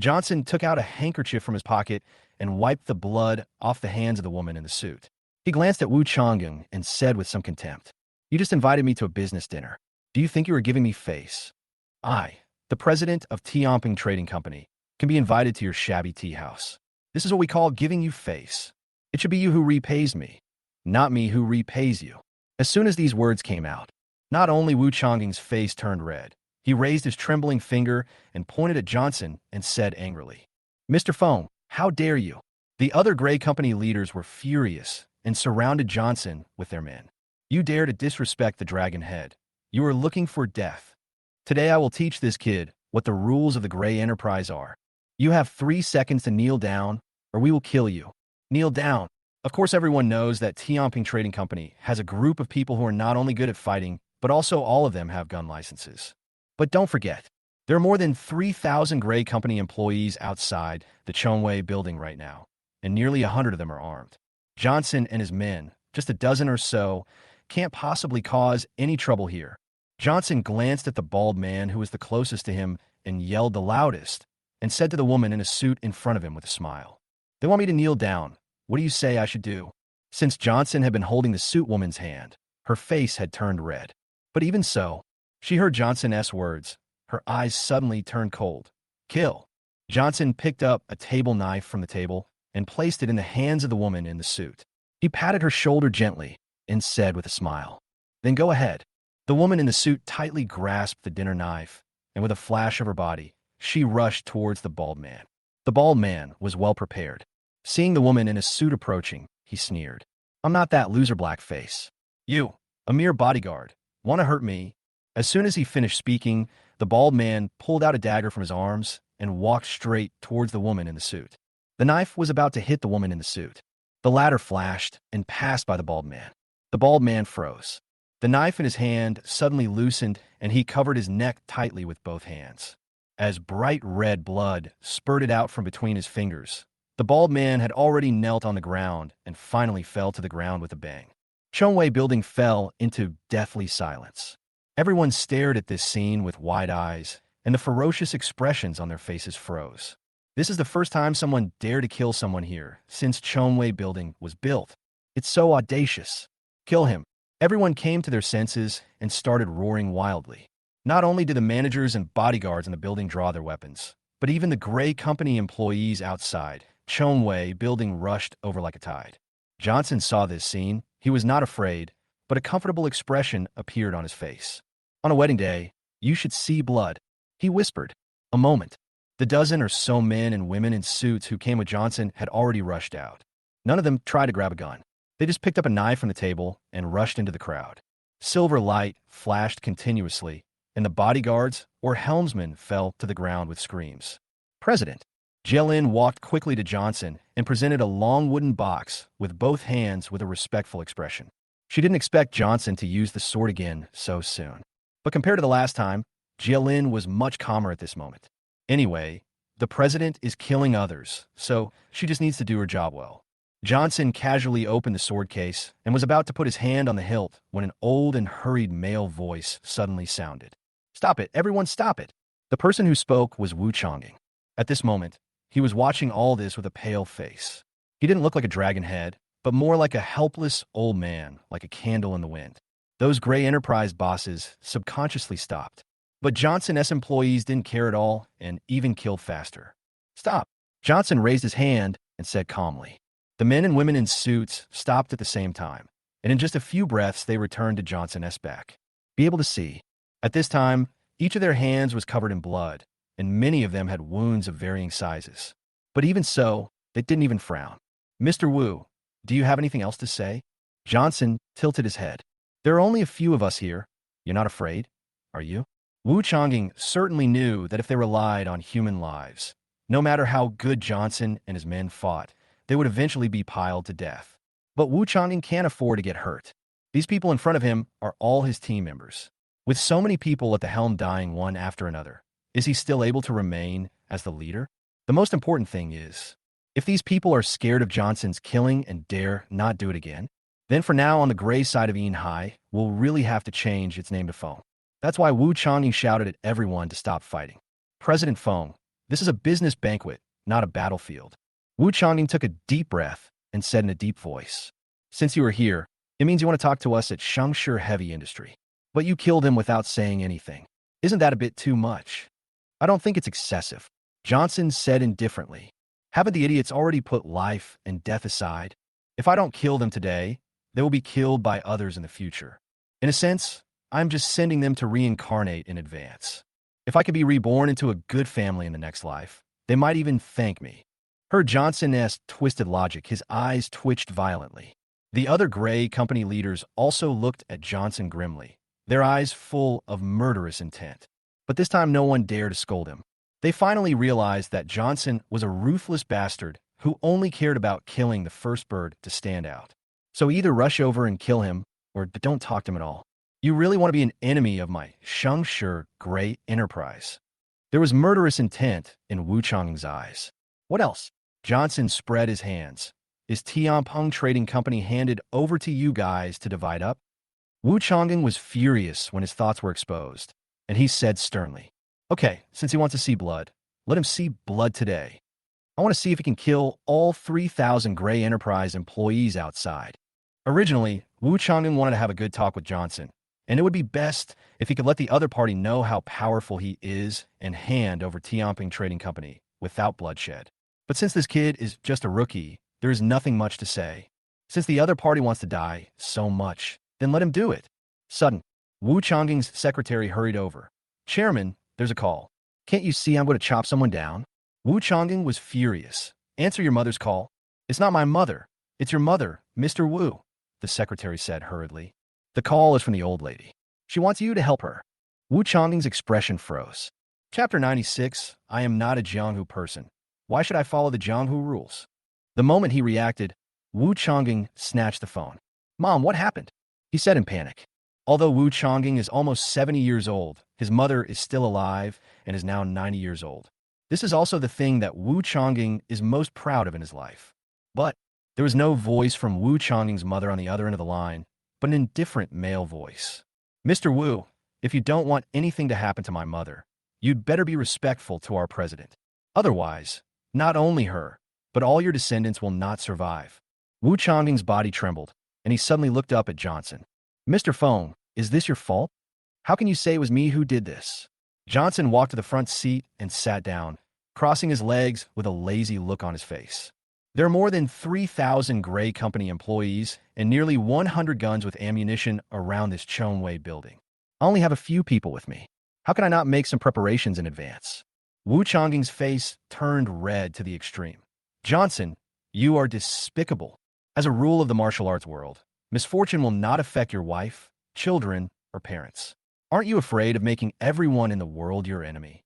Johnson took out a handkerchief from his pocket and wiped the blood off the hands of the woman in the suit. He glanced at Wu Chang'eng and said with some contempt, You just invited me to a business dinner. Do you think you were giving me face? I, the president of Tianping Trading Company, can be invited to your shabby tea house. This is what we call giving you face. It should be you who repays me, not me who repays you. As soon as these words came out, not only Wu Chang'eng's face turned red, he raised his trembling finger and pointed at Johnson and said angrily, Mr. Feng, how dare you? The other Gray Company leaders were furious and surrounded Johnson with their men. You dare to disrespect the Dragon Head. You are looking for death. Today I will teach this kid what the rules of the Gray Enterprise are. You have 3 seconds to kneel down, or we will kill you. Kneel down. Of course, everyone knows that Tianping Trading Company has a group of people who are not only good at fighting, but also all of them have gun licenses. But don't forget, there are more than 3,000 Gray Company employees outside the Chongwei building right now, and nearly 100 of them are armed. Johnson and his men, just a dozen or so, can't possibly cause any trouble here. Johnson glanced at the bald man who was the closest to him and yelled the loudest, and said to the woman in a suit in front of him with a smile, They want me to kneel down. What do you say I should do? Since Johnson had been holding the suit woman's hand, her face had turned red. But even so, she heard Johnson's words. Her eyes suddenly turned cold. Kill. Johnson picked up a table knife from the table and placed it in the hands of the woman in the suit. He patted her shoulder gently and said with a smile, Then go ahead. The woman in the suit tightly grasped the dinner knife, and with a flash of her body, she rushed towards the bald man. The bald man was well prepared. Seeing the woman in a suit approaching, he sneered. I'm not that loser blackface. You, a mere bodyguard, want to hurt me? As soon as he finished speaking, the bald man pulled out a dagger from his arms and walked straight towards the woman in the suit. The knife was about to hit the woman in the suit. The latter flashed and passed by the bald man. The bald man froze. The knife in his hand suddenly loosened, and he covered his neck tightly with both hands. As bright red blood spurted out from between his fingers, the bald man had already knelt on the ground and finally fell to the ground with a bang. Chongwei building fell into deathly silence. Everyone stared at this scene with wide eyes, and the ferocious expressions on their faces froze. This is the first time someone dared to kill someone here since Chongwei building was built. It's so audacious. Kill him. Everyone came to their senses and started roaring wildly. Not only did the managers and bodyguards in the building draw their weapons, but even the Gray Company employees outside Chongwei building rushed over like a tide. Johnson saw this scene. He was not afraid, but a comfortable expression appeared on his face. On a wedding day, you should see blood. He whispered. A moment. The dozen or so men and women in suits who came with Johnson had already rushed out. None of them tried to grab a gun. They just picked up a knife from the table and rushed into the crowd. Silver light flashed continuously, and the bodyguards or helmsmen fell to the ground with screams. President Jielin walked quickly to Johnson and presented a long wooden box with both hands with a respectful expression. She didn't expect Johnson to use the sword again so soon. But compared to the last time, Jielin was much calmer at this moment. Anyway, the president is killing others, so she just needs to do her job well. Johnson casually opened the sword case and was about to put his hand on the hilt when an old and hurried male voice suddenly sounded. Stop it, everyone stop it. The person who spoke was Wu Chang'eng. At this moment, he was watching all this with a pale face. He didn't look like a dragon head, but more like a helpless old man, like a candle in the wind. Those Gray Enterprise bosses subconsciously stopped. But Johnson's employees didn't care at all and even killed faster. Stop. Johnson raised his hand and said calmly. The men and women in suits stopped at the same time, and in just a few breaths they returned to Johnson's back. Be able to see. At this time, each of their hands was covered in blood, and many of them had wounds of varying sizes. But even so, they didn't even frown. Mr. Wu, do you have anything else to say? Johnson tilted his head. There are only a few of us here. You're not afraid, are you? Wu Changing certainly knew that if they relied on human lives, no matter how good Johnson and his men fought, they would eventually be piled to death. But Wu Changing can't afford to get hurt. These people in front of him are all his team members. With so many people at the helm dying one after another, is he still able to remain as the leader? The most important thing is, if these people are scared of Johnson's killing and dare not do it again, then for now on the gray side of Hai will really have to change its name to Feng. That's why Wu Changing shouted at everyone to stop fighting. President Feng, this is a business banquet, not a battlefield. Wu Changing took a deep breath and said in a deep voice, since you are here, it means you want to talk to us at Shangshi Heavy Industry. But you killed him without saying anything. Isn't that a bit too much? I don't think it's excessive. Johnson said indifferently. Haven't the idiots already put life and death aside? If I don't kill them today, they will be killed by others in the future. In a sense, I'm just sending them to reincarnate in advance. If I could be reborn into a good family in the next life, they might even thank me. Heard Johnson-esque twisted logic, his eyes twitched violently. The other gray company leaders also looked at Johnson grimly, their eyes full of murderous intent. But this time no one dared to scold him. They finally realized that Johnson was a ruthless bastard who only cared about killing the first bird to stand out. So either rush over and kill him, or don't talk to him at all. You really want to be an enemy of my Shangshi Gray Enterprise. There was murderous intent in Wu Chang's eyes. What else? Johnson spread his hands. Is Tianpeng Trading Company handed over to you guys to divide up? Wu Changing was furious when his thoughts were exposed, and he said sternly, okay, since he wants to see blood, let him see blood today. I want to see if he can kill all 3,000 Gray Enterprise employees outside. Originally, Wu Changing wanted to have a good talk with Johnson, and it would be best if he could let the other party know how powerful he is and hand over Tianpeng Trading Company without bloodshed. But since this kid is just a rookie, there is nothing much to say. Since the other party wants to die so much, then let him do it. Sudden, Wu Changing's secretary hurried over. Chairman, there's a call. Can't you see I'm going to chop someone down? Wu Changing was furious. Answer your mother's call. It's not my mother. It's your mother, Mr. Wu, the secretary said hurriedly. The call is from the old lady. She wants you to help her. Wu Changing's expression froze. Chapter 96, I am not a Jianghu person. Why should I follow the Jianghu rules? The moment he reacted, Wu Changing snatched the phone. Mom, what happened? He said in panic. Although Wu Changing is almost 70 years old, his mother is still alive and is now 90 years old. This is also the thing that Wu Changing is most proud of in his life. But there was no voice from Wu Changing's mother on the other end of the line, but an indifferent male voice. Mr. Wu, if you don't want anything to happen to my mother, you'd better be respectful to our president. Otherwise, not only her, but all your descendants will not survive. Wu Changing's body trembled, and he suddenly looked up at Johnson. Mr. Feng, is this your fault? How can you say it was me who did this? Johnson walked to the front seat and sat down, crossing his legs with a lazy look on his face. There are more than 3,000 Gray Company employees and nearly 100 guns with ammunition around this Chongwei building. I only have a few people with me. How can I not make some preparations in advance? Wu Changing's face turned red to the extreme. Johnson, you are despicable. As a rule of the martial arts world, misfortune will not affect your wife, children, or parents. Aren't you afraid of making everyone in the world your enemy?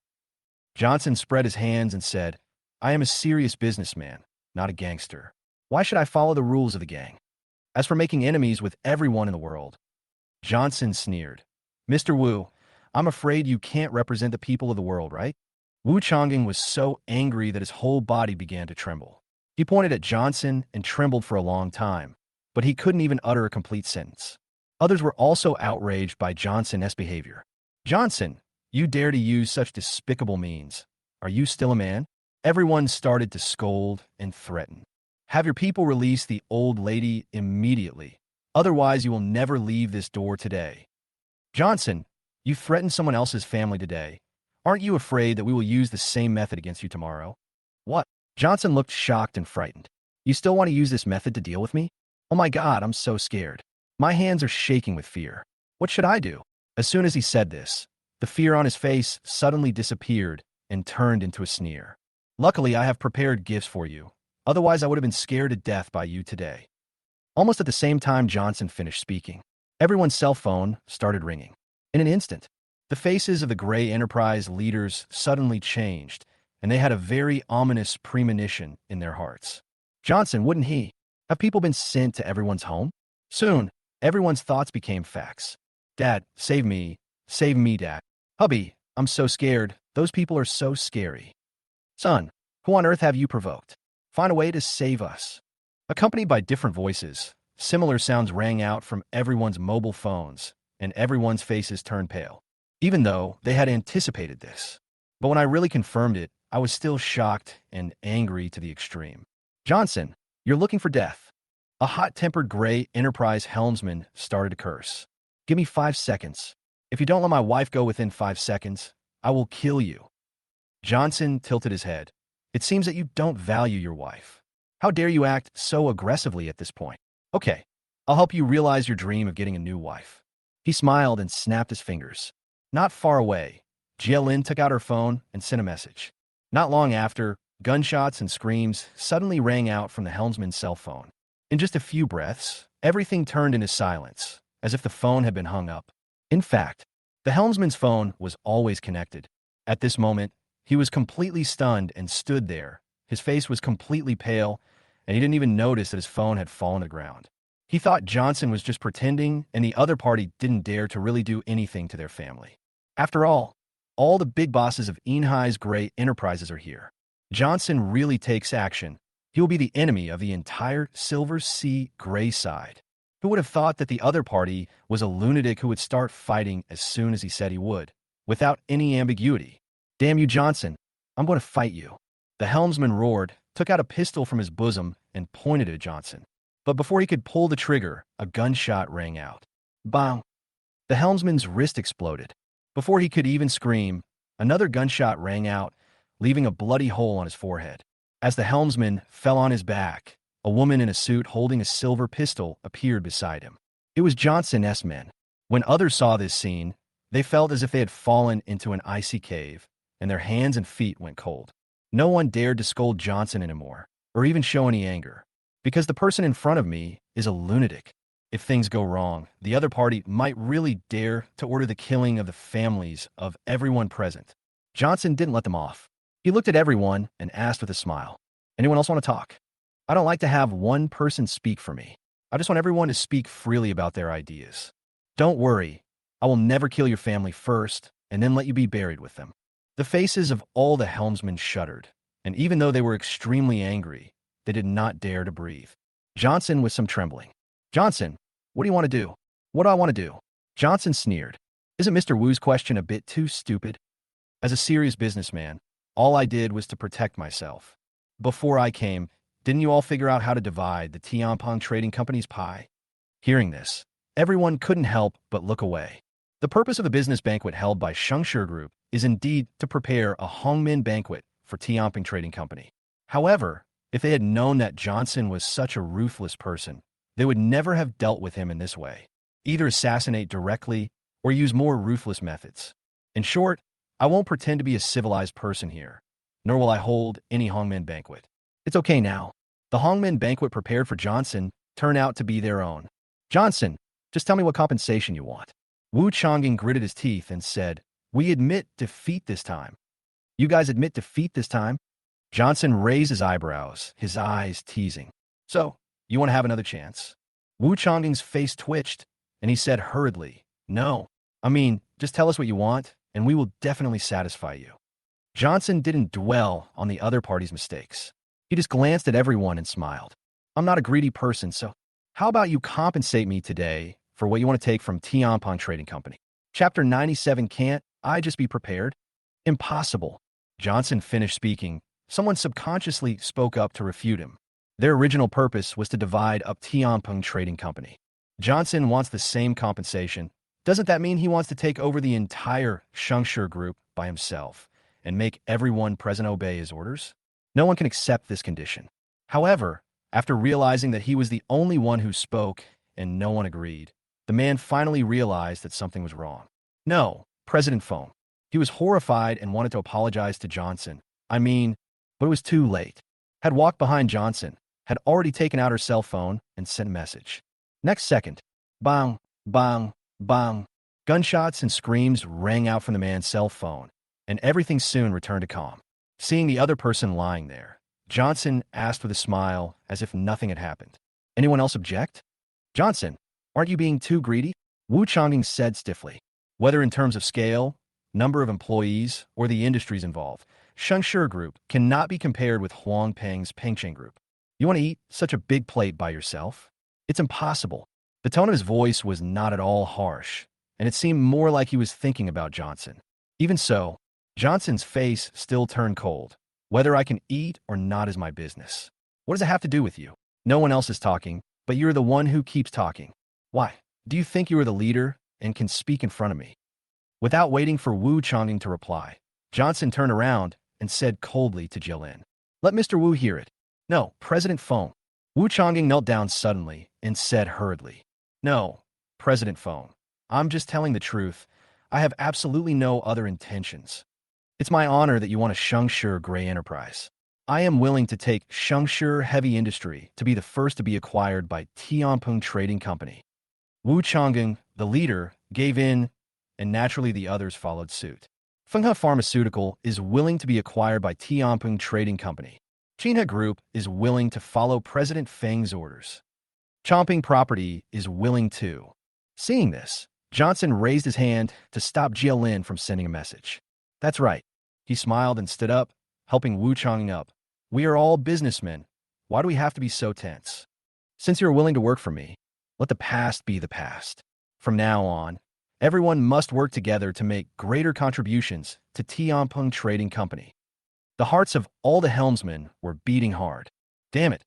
Johnson spread his hands and said, I am a serious businessman, not a gangster. Why should I follow the rules of the gang? As for making enemies with everyone in the world, Johnson sneered. Mr. Wu, I'm afraid you can't represent the people of the world, right? Wu Changing was so angry that his whole body began to tremble. He pointed at Johnson and trembled for a long time, but he couldn't even utter a complete sentence. Others were also outraged by Johnson's behavior. Johnson, you dare to use such despicable means. Are you still a man? Everyone started to scold and threaten. Have your people release the old lady immediately. Otherwise, you will never leave this door today. Johnson, you threatened someone else's family today. Aren't you afraid that we will use the same method against you tomorrow? What? Johnson looked shocked and frightened. You still want to use this method to deal with me? Oh my God, I'm so scared. My hands are shaking with fear. What should I do? As soon as he said this, the fear on his face suddenly disappeared and turned into a sneer. Luckily, I have prepared gifts for you. Otherwise, I would have been scared to death by you today. Almost at the same time Johnson finished speaking, Everyone's cell phone started ringing. In an instant, the faces of the Gray Enterprise leaders suddenly changed, and they had a very ominous premonition in their hearts. Johnson, wouldn't he? Have people been sent to everyone's home? Soon, everyone's thoughts became facts. Dad, save me. Save me, Dad. Hubby, I'm so scared. Those people are so scary. Son, who on earth have you provoked? Find a way to save us. Accompanied by different voices, similar sounds rang out from everyone's mobile phones, and everyone's faces turned pale, even though they had anticipated this. But when I really confirmed it, I was still shocked and angry to the extreme. Johnson, you're looking for death. A hot-tempered Gray Enterprise helmsman started to curse. Give me 5 seconds. If you don't let my wife go within 5 seconds, I will kill you. Johnson tilted his head. It seems that you don't value your wife. How dare you act so aggressively at this point? Okay, I'll help you realize your dream of getting a new wife. He smiled and snapped his fingers. Not far away, Jia Lin took out her phone and sent a message. Not long after, gunshots and screams suddenly rang out from the helmsman's cell phone. In just a few breaths, everything turned into silence, as if the phone had been hung up. In fact, the helmsman's phone was always connected. At this moment, he was completely stunned and stood there. His face was completely pale, and he didn't even notice that his phone had fallen to the ground. He thought Johnson was just pretending, and the other party didn't dare to really do anything to their family. After all the big bosses of Inhai's Gray Enterprises are here. Johnson really takes action. He will be the enemy of the entire Silver Sea Gray side. Who would have thought that the other party was a lunatic who would start fighting as soon as he said he would, without any ambiguity? Damn you, Johnson. I'm going to fight you. The helmsman roared, took out a pistol from his bosom, and pointed at Johnson. But before he could pull the trigger, a gunshot rang out. Bang! The helmsman's wrist exploded. Before he could even scream, another gunshot rang out, leaving a bloody hole on his forehead. As the helmsman fell on his back, a woman in a suit holding a silver pistol appeared beside him. It was Johnson's men. When others saw this scene, they felt as if they had fallen into an icy cave, and their hands and feet went cold. No one dared to scold Johnson anymore, or even show any anger, because the person in front of me is a lunatic. If things go wrong, the other party might really dare to order the killing of the families of everyone present. Johnson didn't let them off. He looked at everyone and asked with a smile, "Anyone else want to talk? I don't like to have one person speak for me. I just want everyone to speak freely about their ideas. Don't worry, I will never kill your family first and then let you be buried with them." The faces of all the helmsmen shuddered, and even though they were extremely angry, they did not dare to breathe. Johnson with some trembling. "Johnson, what do you want to do?" "What do I want to do?" Johnson sneered. "Isn't Mr. Wu's question a bit too stupid? As a serious businessman, all I did was to protect myself. Before I came, didn't you all figure out how to divide the Tianpeng Trading Company's pie?" Hearing this, everyone couldn't help but look away. The purpose of the business banquet held by Shengshi Group is indeed to prepare a Hongmen banquet for Tianpeng Trading Company. However, if they had known that Johnson was such a ruthless person, they would never have dealt with him in this way, either assassinate directly or use more ruthless methods. In short, I won't pretend to be a civilized person here, nor will I hold any Hongmen banquet. It's okay now. The Hongmen banquet prepared for Johnson turned out to be their own. "Johnson, just tell me what compensation you want." Wu Changing gritted his teeth and said, "We admit defeat this time." "You guys admit defeat this time?" Johnson raised his eyebrows, his eyes teasing. "So, you want to have another chance?" Wu Changing's face twitched, and he said hurriedly, "No. I mean, just tell us what you want, and we will definitely satisfy you." Johnson didn't dwell on the other party's mistakes. He just glanced at everyone and smiled. "I'm not a greedy person, so how about you compensate me today for what you want to take from Tianpeng Trading Company?" Chapter 97. Can't I just be prepared? Impossible. Johnson finished speaking. Someone subconsciously spoke up to refute him. Their original purpose was to divide up Tianpeng Trading Company. Johnson wants the same compensation. Doesn't that mean he wants to take over the entire Shengshi Group by himself and make everyone present obey his orders? No one can accept this condition. However, after realizing that he was the only one who spoke and no one agreed, the man finally realized that something was wrong. "No, President Foam." He was horrified and wanted to apologize to Johnson. But it was too late. Had walked behind Johnson, had already taken out her cell phone and sent a message. Next second, bang, Bang, bang. Gunshots and screams rang out from the man's cell phone, and everything soon returned to calm. Seeing the other person lying there, Johnson asked with a smile as if nothing had happened. Anyone else object? Johnson, aren't you being too greedy? Wu Changing said stiffly. Whether in terms of scale, number of employees, or the industries involved, Shengshi Group cannot be compared with Huang Peng's Pengcheng Group. You want to eat such a big plate by yourself? It's impossible. The tone of his voice was not at all harsh, and it seemed more like he was thinking about Johnson. Even so, Johnson's face still turned cold. Whether I can eat or not is my business. What does it have to do with you? No one else is talking, but you're the one who keeps talking. Why? Do you think you are the leader and can speak in front of me? Without waiting for Wu Changing to reply, Johnson turned around and said coldly to Jilin, "Let Mr. Wu hear it." "No, President Feng." Wu Changing knelt down suddenly and said hurriedly, "No, President Feng. I'm just telling the truth. I have absolutely no other intentions. It's my honor that you want a Shengshi Gray Enterprise. I am willing to take Shengshi Heavy Industry to be the first to be acquired by Tianpeng Trading Company." Wu Changing, the leader, gave in, and naturally the others followed suit. Fenghe Pharmaceutical is willing to be acquired by Tianpeng Trading Company. Jinhe Group is willing to follow President Feng's orders. Chomping Property is willing too. Seeing this, Johnson raised his hand to stop Jilin from sending a message. "That's right." He smiled and stood up, helping Wu Changing up. "We are all businessmen. Why do we have to be so tense? Since you're willing to work for me, let the past be the past. From now on, everyone must work together to make greater contributions to Tianpeng Trading Company." The hearts of all the helmsmen were beating hard. Damn it.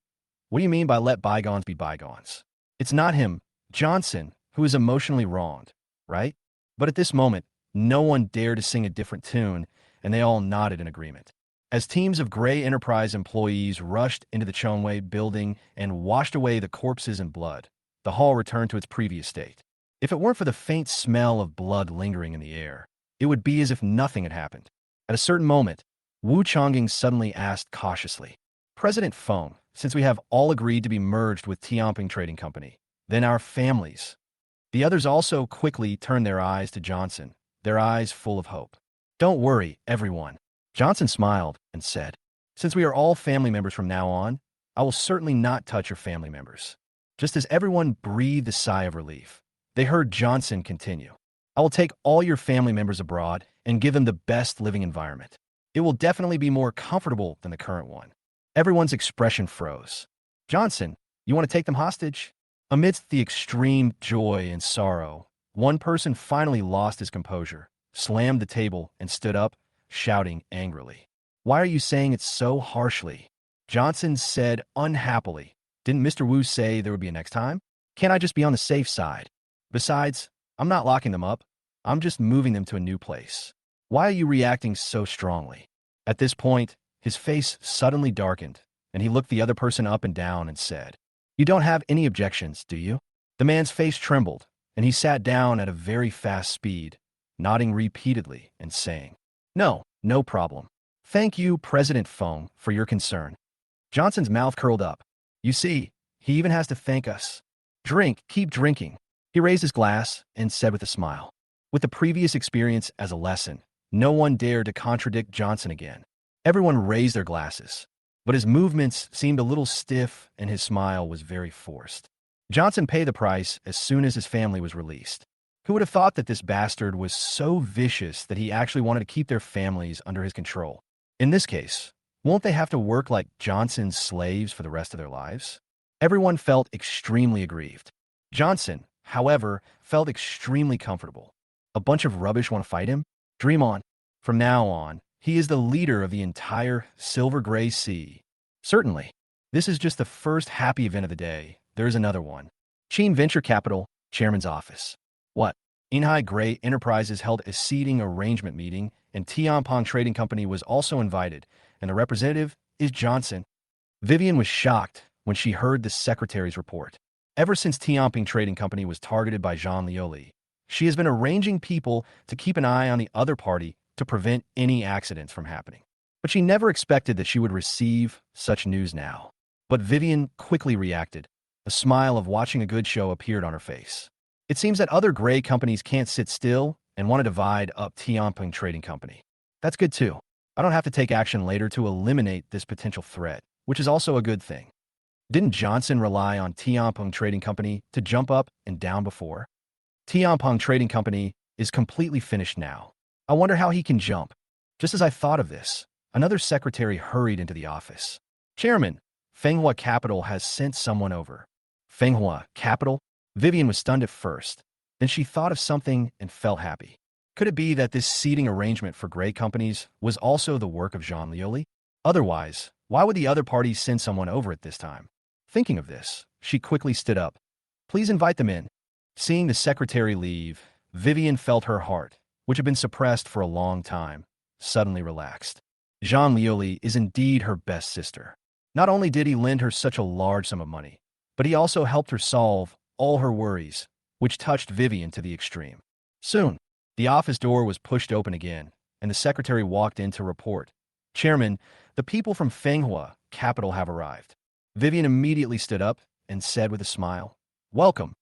What do you mean by let bygones be bygones? It's not him, Johnson, who is emotionally wronged, right? But at this moment, no one dared to sing a different tune, and they all nodded in agreement. As teams of Gray Enterprise employees rushed into the Chongwei building and washed away the corpses and blood, the hall returned to its previous state. If it weren't for the faint smell of blood lingering in the air, it would be as if nothing had happened. At a certain moment, Wu Changing suddenly asked cautiously, "President Feng, since we have all agreed to be merged with Tianping Trading Company, then our families." The others also quickly turned their eyes to Johnson, their eyes full of hope. "Don't worry, everyone." Johnson smiled and said, "Since we are all family members from now on, I will certainly not touch your family members." Just as everyone breathed a sigh of relief, they heard Johnson continue, "I will take all your family members abroad and give them the best living environment. It will definitely be more comfortable than the current one." Everyone's expression froze. "Johnson, you want to take them hostage?" Amidst the extreme joy and sorrow, one person finally lost his composure, slammed the table, and stood up, shouting angrily, "Why are you saying it so harshly?" Johnson said unhappily, "Didn't Mr. Wu say there would be a next time? Can't I just be on the safe side? Besides, I'm not locking them up. I'm just moving them to a new place. Why are you reacting so strongly?" At this point, his face suddenly darkened, and he looked the other person up and down and said, "You don't have any objections, do you?" The man's face trembled, and he sat down at a very fast speed, nodding repeatedly and saying, "No, no problem. Thank you, President Feng, for your concern." Johnson's mouth curled up. "You see, he even has to thank us. Drink, keep drinking." He raised his glass and said with a smile, with the previous experience as a lesson, no one dared to contradict Johnson again. Everyone raised their glasses, but his movements seemed a little stiff and his smile was very forced. Johnson paid the price as soon as his family was released. Who would have thought that this bastard was so vicious that he actually wanted to keep their families under his control? In this case, won't they have to work like Johnson's slaves for the rest of their lives? Everyone felt extremely aggrieved. Johnson, however, felt extremely comfortable. A bunch of rubbish want to fight him? Dream on. From now on, he is the leader of the entire Silver Gray Sea. Certainly, this is just the first happy event of the day. There is another one. Qin Venture Capital, Chairman's Office. What? Inhai Gray Enterprises held a seating arrangement meeting, and Tianpeng Trading Company was also invited, and the representative is Johnson. Vivien was shocked when she heard the secretary's report. Ever since Tianpeng Trading Company was targeted by Zhang Lioli, she has been arranging people to keep an eye on the other party to prevent any accidents from happening. But she never expected that she would receive such news now. But Vivien quickly reacted. A smile of watching a good show appeared on her face. It seems that other gray companies can't sit still and want to divide up Tianping Trading Company. That's good too. I don't have to take action later to eliminate this potential threat, which is also a good thing. Didn't Johnson rely on Tianping Trading Company to jump up and down before? Tianping Trading Company is completely finished now. I wonder how he can jump. Just as I thought of this, another secretary hurried into the office. Chairman, Fenghua Capital has sent someone over. Fenghua Capital? Vivien was stunned at first. Then she thought of something and felt happy. Could it be that this seating arrangement for gray companies was also the work of Jean Lioli? Otherwise, why would the other parties send someone over at this time? Thinking of this, she quickly stood up. Please invite them in. Seeing the secretary leave, Vivien felt her heart, which had been suppressed for a long time, suddenly relaxed. Jean Lioli is indeed her best sister. Not only did he lend her such a large sum of money, but he also helped her solve all her worries, which touched Vivien to the extreme. Soon, the office door was pushed open again, and the secretary walked in to report. Chairman, the people from Fenghua Capital have arrived. Vivien immediately stood up and said with a smile, Welcome.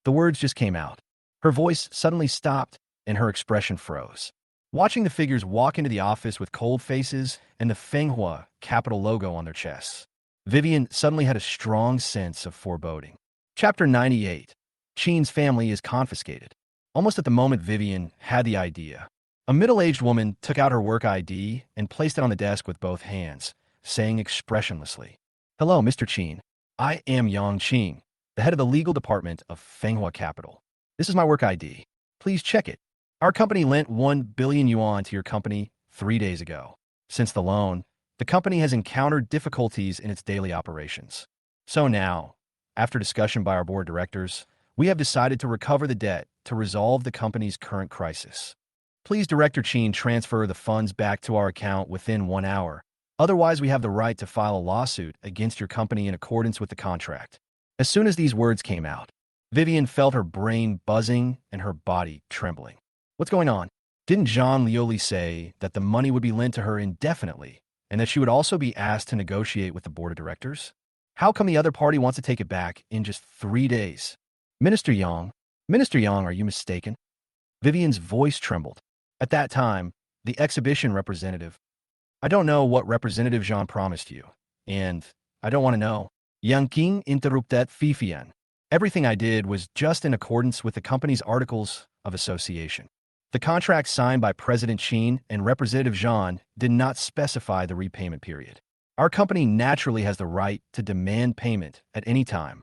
The words just came out. Her voice suddenly stopped, and her expression froze. Watching the figures walk into the office with cold faces and the Fenghua Capital logo on their chests, Vivien suddenly had a strong sense of foreboding. Chapter 98. Chen's family is confiscated. Almost at the moment Vivien had the idea, a middle-aged woman took out her work ID and placed it on the desk with both hands, saying expressionlessly, Hello, Mr. Chen. I am Yang Qing, the head of the legal department of Fenghua Capital. This is my work ID. Please check it. Our company lent 1 billion yuan to your company 3 days ago. Since the loan, the company has encountered difficulties in its daily operations. So now, after discussion by our board of directors, we have decided to recover the debt to resolve the company's current crisis. Please, Director Chen, transfer the funds back to our account within 1 hour. Otherwise, we have the right to file a lawsuit against your company in accordance with the contract. As soon as these words came out, Vivien felt her brain buzzing and her body trembling. What's going on? Didn't Jean Lioli say that the money would be lent to her indefinitely and that she would also be asked to negotiate with the board of directors? How come the other party wants to take it back in just 3 days? Minister Yang, are you mistaken? Vivien's voice trembled. At that time, the exhibition representative, I don't know what Representative Jean promised you, and I don't want to know. Yang Qing interrupted Vivien. Everything I did was just in accordance with the company's articles of association. The contract signed by President Chen and Representative Jean did not specify the repayment period. Our company naturally has the right to demand payment at any time.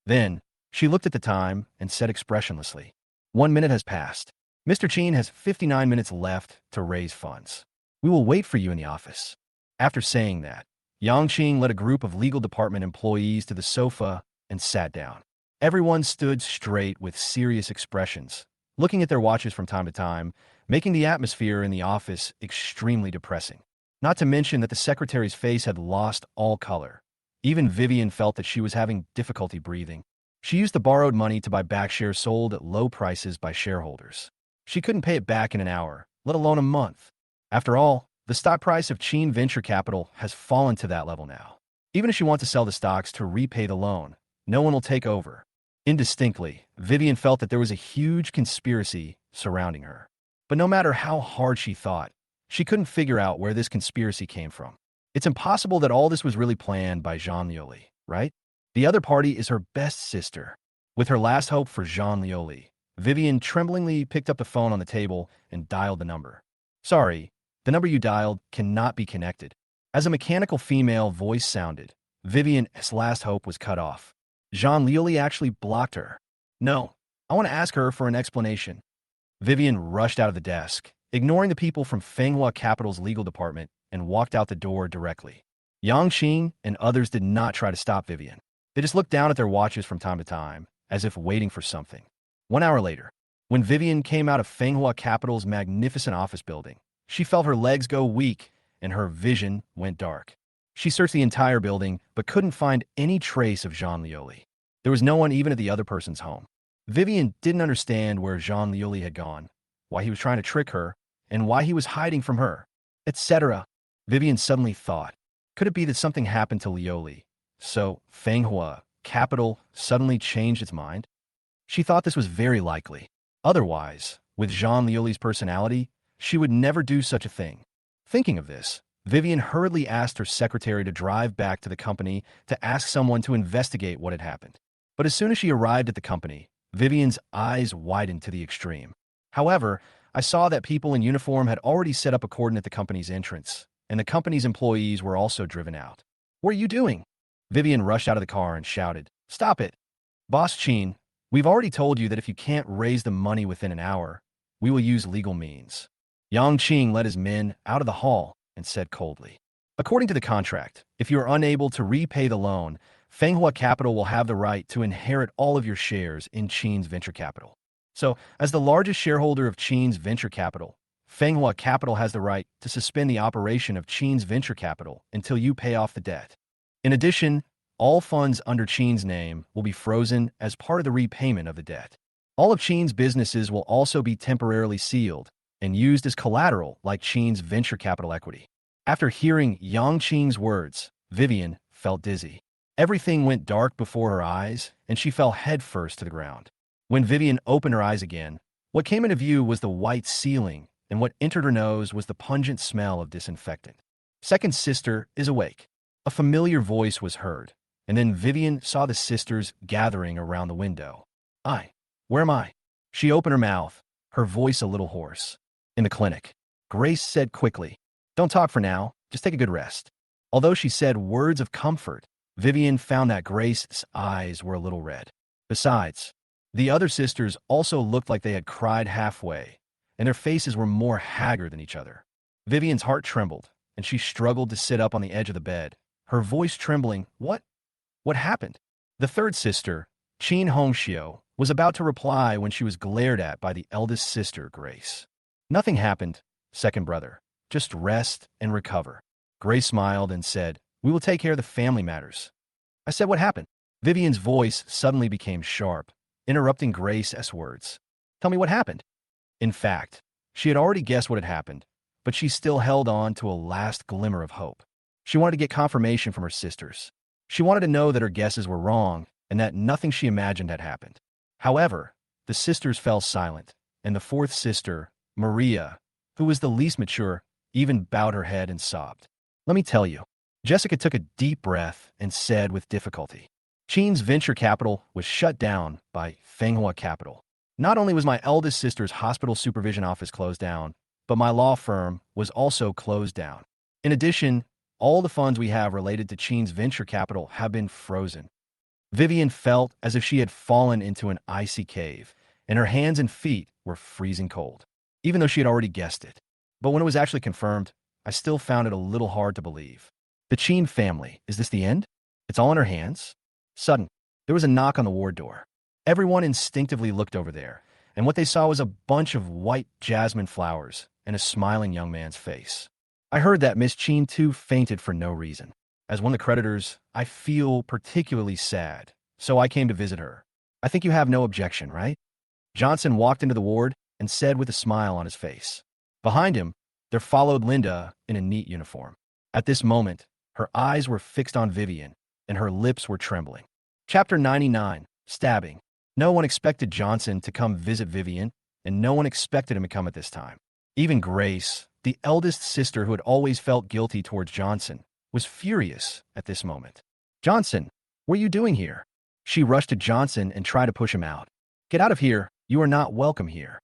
Then, she looked at the time and said expressionlessly, 1 minute has passed. Mr. Chen has 59 minutes left to raise funds. We will wait for you in the office. After saying that, Yang Qing led a group of legal department employees to the sofa and sat down. Everyone stood straight with serious expressions, looking at their watches from time to time, making the atmosphere in the office extremely depressing. Not to mention that the secretary's face had lost all color. Even Vivien felt that she was having difficulty breathing. She used the borrowed money to buy back shares sold at low prices by shareholders. She couldn't pay it back in an hour, let alone a month. After all, the stock price of Chen Venture Capital has fallen to that level now. Even if she wants to sell the stocks to repay the loan, no one will take over. Indistinctly, Vivien felt that there was a huge conspiracy surrounding her. But no matter how hard she thought, she couldn't figure out where this conspiracy came from. It's impossible that all this was really planned by Jean Lioli, right? The other party is her best sister. With her last hope for Jean Lioli, Vivien tremblingly picked up the phone on the table and dialed the number. Sorry, the number you dialed cannot be connected. As a mechanical female voice sounded, Vivien's last hope was cut off. Jean Lioli actually blocked her. No, I want to ask her for an explanation. Vivien rushed out of the desk, ignoring the people from Fenghua Capital's legal department, and walked out the door directly. Yang Qing and others did not try to stop Vivien. They just looked down at their watches from time to time, as if waiting for something. 1 hour later, when Vivien came out of Fenghua Capital's magnificent office building, she felt her legs go weak and her vision went dark. She searched the entire building, but couldn't find any trace of Jean Lioli. There was no one even at the other person's home. Vivien didn't understand where Jean Lioli had gone, why he was trying to trick her, and why he was hiding from her, etc. Vivien suddenly thought, could it be that something happened to Lioli? So Fenghua Capital suddenly changed its mind? She thought this was very likely. Otherwise, with Jean Lioli's personality, she would never do such a thing. Thinking of this, Vivien hurriedly asked her secretary to drive back to the company to ask someone to investigate what had happened. But as soon as she arrived at the company, Vivien's eyes widened to the extreme. However, I saw that people in uniform had already set up a cordon at the company's entrance, and the company's employees were also driven out. "What are you doing?" Vivien rushed out of the car and shouted, "Stop it! Boss Chen, we've already told you that if you can't raise the money within an hour, we will use legal means." Yang Qing led his men out of the hall and said coldly, "According to the contract, if you are unable to repay the loan, Fanghua Capital will have the right to inherit all of your shares in Qin's venture capital. So, as the largest shareholder of Qin's venture capital, Fanghua Capital has the right to suspend the operation of Qin's venture capital until you pay off the debt. In addition, all funds under Qin's name will be frozen as part of the repayment of the debt. All of Qin's businesses will also be temporarily sealed and used as collateral like Qin's venture capital equity." After hearing Yang Qing's words, Vivien felt dizzy. Everything went dark before her eyes, and she fell headfirst to the ground. When Vivien opened her eyes again, what came into view was the white ceiling, and what entered her nose was the pungent smell of disinfectant. "Second sister is awake." A familiar voice was heard, and then Vivien saw the sisters gathering around the window. Where am I?" She opened her mouth, her voice a little hoarse. "In the clinic," Grace said quickly. "Don't talk for now, just take a good rest." Although she said words of comfort, Vivien found that Grace's eyes were a little red. Besides, the other sisters also looked like they had cried halfway, and their faces were more haggard than each other. Vivien's heart trembled, and she struggled to sit up on the edge of the bed, her voice trembling. What happened?" The third sister, Chen Hong, was about to reply when she was glared at by the eldest sister, Grace. "Nothing happened, second brother. Just rest and recover." Grace smiled and said, "We will take care of the family matters." I said, "What happened?" Vivien's voice suddenly became sharp, interrupting Grace's words. "Tell me what happened." In fact, she had already guessed what had happened, but she still held on to a last glimmer of hope. She wanted to get confirmation from her sisters. She wanted to know that her guesses were wrong and that nothing she imagined had happened. However, the sisters fell silent, and the fourth sister, Maria, who was the least mature, even bowed her head and sobbed. "Let me tell you." Jessica took a deep breath and said with difficulty, "Qin's venture capital was shut down by Fanghua Capital. Not only was my eldest sister's hospital supervision office closed down, but my law firm was also closed down. In addition, all the funds we have related to Qin's venture capital have been frozen." Vivien felt as if she had fallen into an icy cave, and her hands and feet were freezing cold, even though she had already guessed it. But when it was actually confirmed, I still found it a little hard to believe. The Chen family, is this the end? It's all in her hands? Sudden, there was a knock on the ward door. Everyone instinctively looked over there, and what they saw was a bunch of white jasmine flowers and a smiling young man's face. I heard that Miss Chen too fainted for no reason. As one of the creditors, I feel particularly sad, so I came to visit her. I think you have no objection, right? Johnson walked into the ward and said with a smile on his face. Behind him, there followed Linda in a neat uniform. At this moment, her eyes were fixed on Vivien, and her lips were trembling. Chapter 99, Stabbing. No one expected Johnson to come visit Vivien, and no one expected him to come at this time. Even Grace, the eldest sister who had always felt guilty towards Johnson, was furious at this moment. "Johnson, what are you doing here?" She rushed to Johnson and tried to push him out. "Get out of here. You are not welcome here."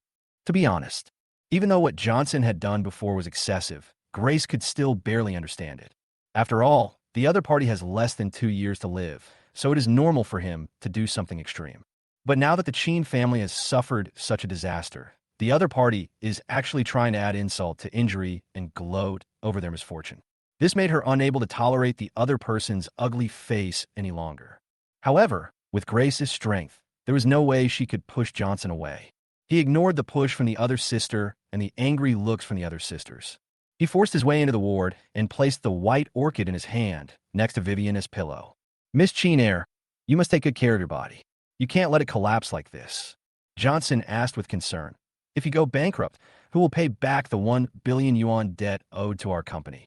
To be honest, even though what Johnson had done before was excessive, Grace could still barely understand it. After all, the other party has less than 2 years to live, so it is normal for him to do something extreme. But now that the Chen family has suffered such a disaster, the other party is actually trying to add insult to injury and gloat over their misfortune. This made her unable to tolerate the other person's ugly face any longer. However, with Grace's strength, there was no way she could push Johnson away. He ignored the push from the other sister and the angry looks from the other sisters. He forced his way into the ward and placed the white orchid in his hand next to Vivien as pillow. "Miss Chen, you must take good care of your body. You can't let it collapse like this." Johnson asked with concern. "If you go bankrupt, who will pay back the 1 billion yuan debt owed to our company?"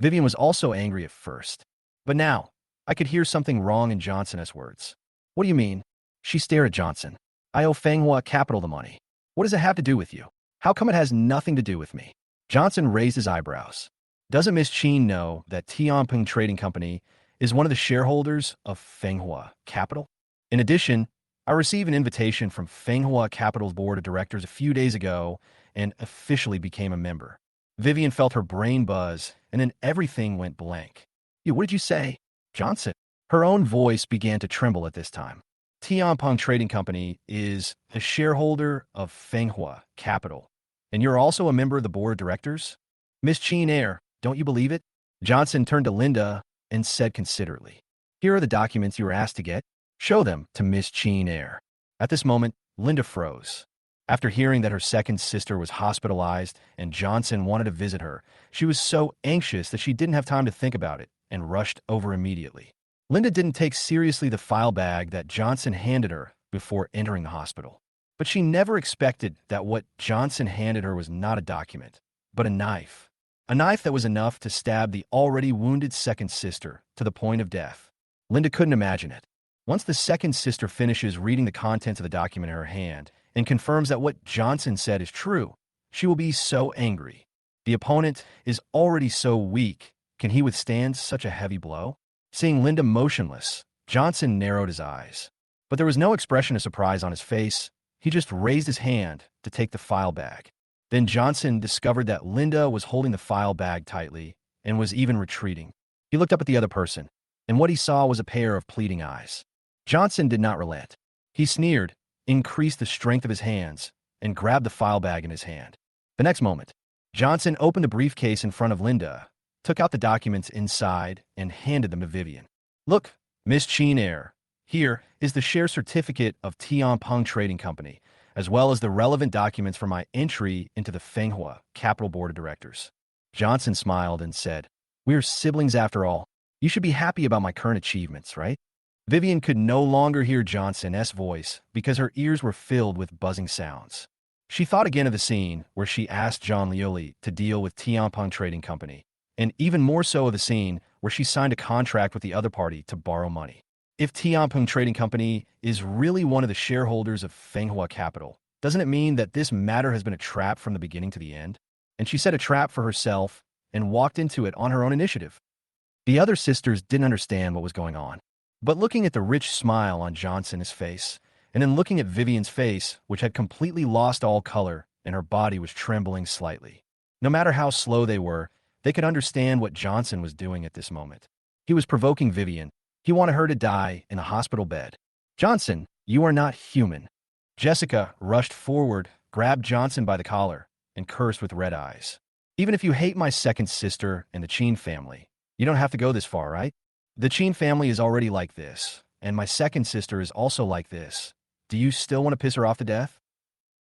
Vivien was also angry at first, but now I could hear something wrong in Johnson's words. "What do you mean?" She stared at Johnson. I owe Fanghua Capital the money. What does it have to do with you? How come it has nothing to do with me? Johnson raised his eyebrows. Doesn't Miss Chen know that Tianping Trading Company is one of the shareholders of Fanghua Capital? In addition, I received an invitation from Fanghua Capital's board of directors a few days ago and officially became a member. Vivien felt her brain buzz, and then everything went blank. What did you say? Johnson. Her own voice began to tremble at this time. Tianping Trading Company is a shareholder of Fanghua Capital, and you're also a member of the board of directors? Miss Chen Air, don't you believe it? Johnson turned to Linda and said considerately, here are the documents you were asked to get. Show them to Miss Chen Air. At this moment, Linda froze. After hearing that her second sister was hospitalized and Johnson wanted to visit her, she was so anxious that she didn't have time to think about it and rushed over immediately. Linda didn't take seriously the file bag that Johnson handed her before entering the hospital. But she never expected that what Johnson handed her was not a document, but a knife. A knife that was enough to stab the already wounded second sister to the point of death. Linda couldn't imagine it. Once the second sister finishes reading the contents of the document in her hand and confirms that what Johnson said is true, she will be so angry. The opponent is already so weak. Can he withstand such a heavy blow? Seeing Linda motionless, Johnson narrowed his eyes. But there was no expression of surprise on his face. He just raised his hand to take the file bag. Then Johnson discovered that Linda was holding the file bag tightly and was even retreating. He looked up at the other person, and what he saw was a pair of pleading eyes. Johnson did not relent. He sneered, increased the strength of his hands, and grabbed the file bag in his hand. The next moment, Johnson opened the briefcase in front of Linda, took out the documents inside, and handed them to Vivien. Look, Miss Chen Air, here is the share certificate of Tianping Trading Company, as well as the relevant documents for my entry into the Fanghua Capital Board of Directors. Johnson smiled and said, we're siblings after all. You should be happy about my current achievements, right? Vivien could no longer hear Johnson's voice because her ears were filled with buzzing sounds. She thought again of the scene where she asked Zhang Liuli to deal with Tianping Trading Company, and even more so of the scene where she signed a contract with the other party to borrow money. If Tianping Trading Company is really one of the shareholders of Fanghua Capital, doesn't it mean that this matter has been a trap from the beginning to the end? And she set a trap for herself and walked into it on her own initiative. The other sisters didn't understand what was going on. But looking at the rich smile on Johnson's face, and then looking at Vivien's face, which had completely lost all color and her body was trembling slightly. No matter how slow they were, they could understand what Johnson was doing at this moment. He was provoking Vivien. He wanted her to die in a hospital bed. Johnson, you are not human. Jessica rushed forward, grabbed Johnson by the collar, and cursed with red eyes. Even if you hate my second sister and the Chen family, you don't have to go this far, right? The Chen family is already like this, and my second sister is also like this. Do you still want to piss her off to death?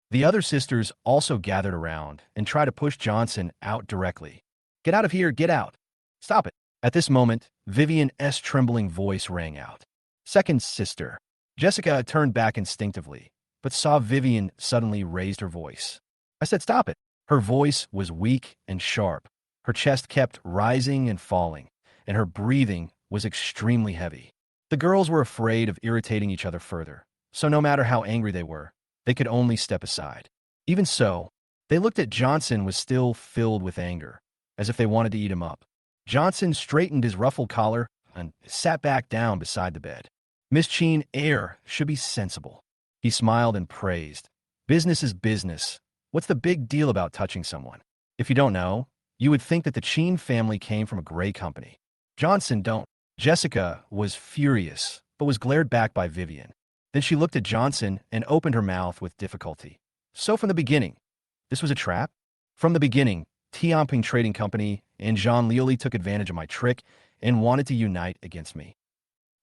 The other sisters also gathered around and tried to push Johnson out directly. Get out of here, get out. Stop it. At this moment, Vivien's trembling voice rang out. Second sister. Jessica turned back instinctively, but saw Vivien suddenly raised her voice. I said stop it. Her voice was weak and sharp. Her chest kept rising and falling, and her breathing was extremely heavy. The girls were afraid of irritating each other further, so no matter how angry they were, they could only step aside. Even so, they looked at Johnson was still filled with anger, as if they wanted to eat him up. Johnson straightened his ruffled collar and sat back down beside the bed. Miss Chen Air should be sensible. He smiled and praised. Business is business. What's the big deal about touching someone? If you don't know, you would think that the Chen family came from a gray company. Johnson don't. Jessica was furious, but was glared back by Vivien. Then she looked at Johnson and opened her mouth with difficulty. So from the beginning, this was a trap? From the beginning, Tianping Trading Company and Zhang Liuli took advantage of my trick and wanted to unite against me.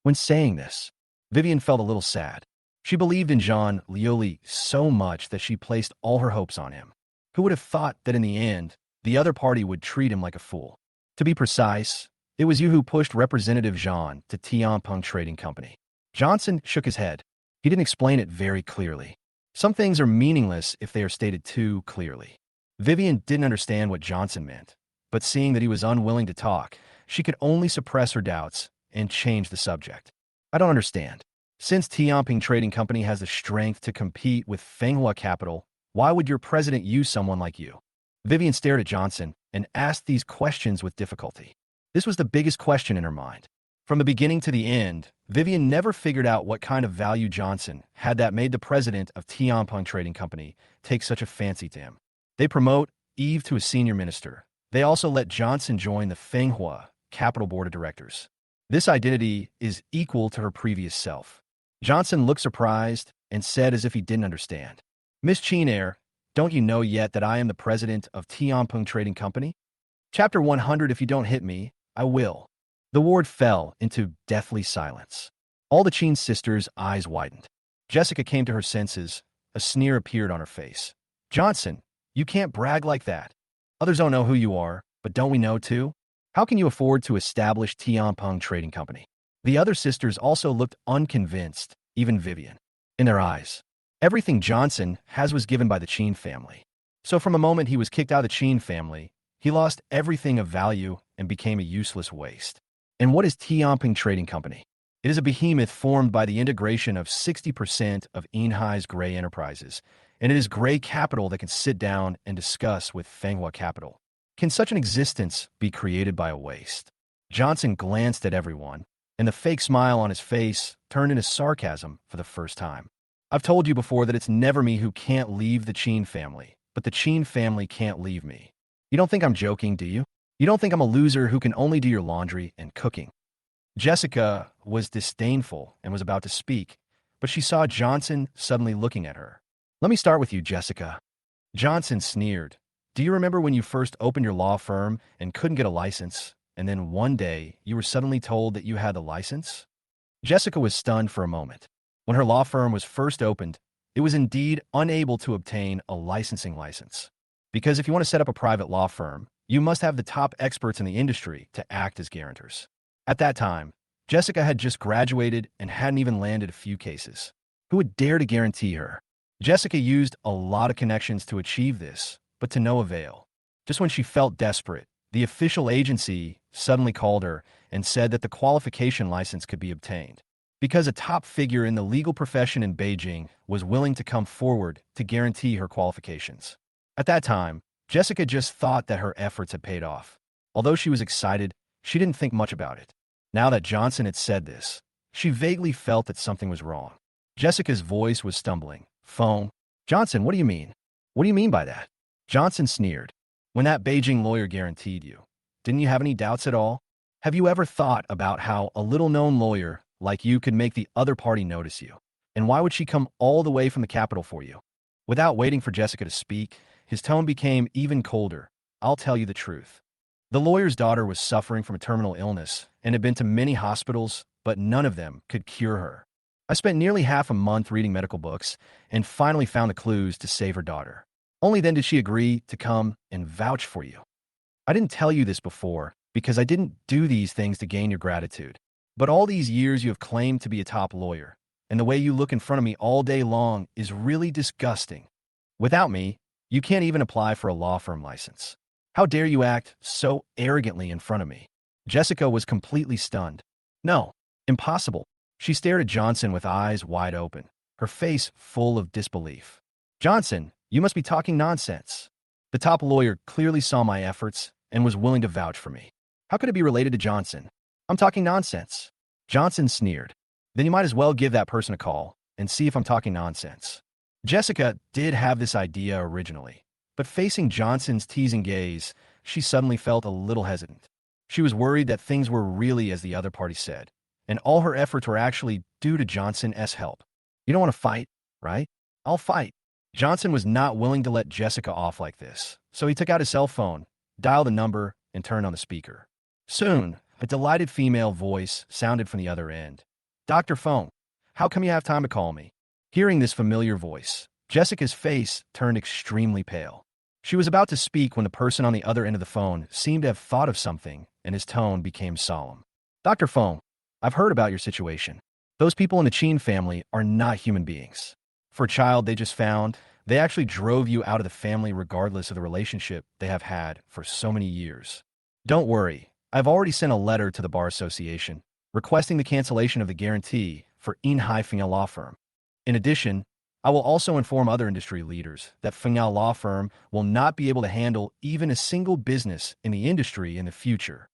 When saying this, Vivien felt a little sad. She believed in Zhang Liuli so much that she placed all her hopes on him. Who would have thought that in the end, the other party would treat him like a fool? To be precise, it was you who pushed Representative Zhang to Tianping Trading Company. Johnson shook his head. He didn't explain it very clearly. Some things are meaningless if they are stated too clearly. Vivien didn't understand what Johnson meant, but seeing that he was unwilling to talk, she could only suppress her doubts and change the subject. I don't understand. Since Tianping Trading Company has the strength to compete with Fenghua Capital, why would your president use someone like you? Vivien stared at Johnson and asked these questions with difficulty. This was the biggest question in her mind. From the beginning to the end, Vivien never figured out what kind of value Johnson had that made the president of Tianping Trading Company take such a fancy to him. They promote Eve to a senior minister. They also let Johnson join the Fenghua Capital Board of Directors. This identity is equal to her previous self. Johnson looked surprised and said as if he didn't understand. Miss Chin, don't you know yet that I am the president of Tianping Trading Company? Chapter 100. If you don't hit me, I will. The ward fell into deathly silence. All the Chen sisters' eyes widened. Jessica came to her senses. A sneer appeared on her face. Johnson, you can't brag like that. Others don't know who you are, but don't we know too? How can you afford to establish Tianping Trading Company? The other sisters also looked unconvinced, even Vivien. In their eyes, everything Johnson has was given by the Chen family. So from the moment he was kicked out of the Chen family, he lost everything of value and became a useless waste. And what is Tianping Trading Company? It is a behemoth formed by the integration of 60% of Enhai's gray enterprises, and it is gray capital that can sit down and discuss with Fenghua Capital. Can such an existence be created by a waste? Johnson glanced at everyone, and the fake smile on his face turned into sarcasm for the first time. I've told you before that it's never me who can't leave the Chen family, but the Chen family can't leave me. You don't think I'm joking, do you? You don't think I'm a loser who can only do your laundry and cooking? Jessica was disdainful and was about to speak, but she saw Johnson suddenly looking at her. Let me start with you, Jessica. Johnson sneered. Do you remember when you first opened your law firm and couldn't get a license, and then one day you were suddenly told that you had the license? Jessica was stunned for a moment. When her law firm was first opened, it was indeed unable to obtain a licensing license. Because if you want to set up a private law firm, you must have the top experts in the industry to act as guarantors. At that time, Jessica had just graduated and hadn't even landed a few cases. Who would dare to guarantee her? Jessica used a lot of connections to achieve this, but to no avail. Just when she felt desperate, the official agency suddenly called her and said that the qualification license could be obtained. Because a top figure in the legal profession in Beijing was willing to come forward to guarantee her qualifications. At that time, Jessica just thought that her efforts had paid off. Although she was excited, she didn't think much about it. Now that Johnson had said this, she vaguely felt that something was wrong. Jessica's voice was stumbling. Phone. Johnson, what do you mean? What do you mean by that? Johnson sneered. When that Beijing lawyer guaranteed you, didn't you have any doubts at all? Have you ever thought about how a little-known lawyer like you could make the other party notice you? And why would she come all the way from the capital for you? Without waiting for Jessica to speak, his tone became even colder. I'll tell you the truth. The lawyer's daughter was suffering from a terminal illness and had been to many hospitals, but none of them could cure her. I spent nearly half a month reading medical books and finally found the clues to save her daughter. Only then did she agree to come and vouch for you. I didn't tell you this before because I didn't do these things to gain your gratitude. But all these years you have claimed to be a top lawyer, and the way you look in front of me all day long is really disgusting. Without me, you can't even apply for a law firm license. How dare you act so arrogantly in front of me? Jessica was completely stunned. No, impossible. She stared at Johnson with eyes wide open, her face full of disbelief. Johnson, you must be talking nonsense. The top lawyer clearly saw my efforts and was willing to vouch for me. How could it be related to Johnson? I'm talking nonsense. Johnson sneered. Then you might as well give that person a call and see if I'm talking nonsense. Jessica did have this idea originally, but facing Johnson's teasing gaze, she suddenly felt a little hesitant. She was worried that things were really as the other party said, and all her efforts were actually due to Johnson's help. You don't want to fight, right? I'll fight. Johnson was not willing to let Jessica off like this, so he took out his cell phone, dialed the number, and turned on the speaker. Soon, a delighted female voice sounded from the other end. Dr. Phone, how come you have time to call me? Hearing this familiar voice, Jessica's face turned extremely pale. She was about to speak when the person on the other end of the phone seemed to have thought of something, and his tone became solemn. Dr. Phone, I've heard about your situation. Those people in the Chen family are not human beings. For a child they just found, they actually drove you out of the family regardless of the relationship they have had for so many years. Don't worry, I've already sent a letter to the Bar Association requesting the cancellation of the guarantee for Inhai Law Firm. In addition, I will also inform other industry leaders that Fengao Law Firm will not be able to handle even a single business in the industry in the future.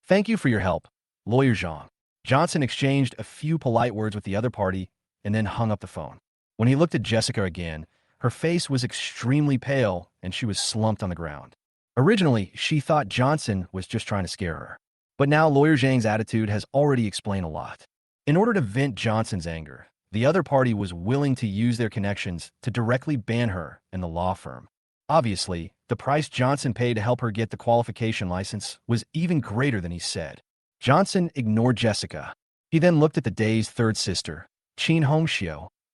Thank you for your help, Lawyer Zhang. Johnson exchanged a few polite words with the other party and then hung up the phone. When he looked at Jessica again, her face was extremely pale and she was slumped on the ground. Originally, she thought Johnson was just trying to scare her. But now Lawyer Zhang's attitude has already explained a lot. In order to vent Johnson's anger, the other party was willing to use their connections to directly ban her and the law firm. Obviously, the price Johnson paid to help her get the qualification license was even greater than he said. Johnson ignored Jessica. He then looked at the dazed third sister, Chen Hong,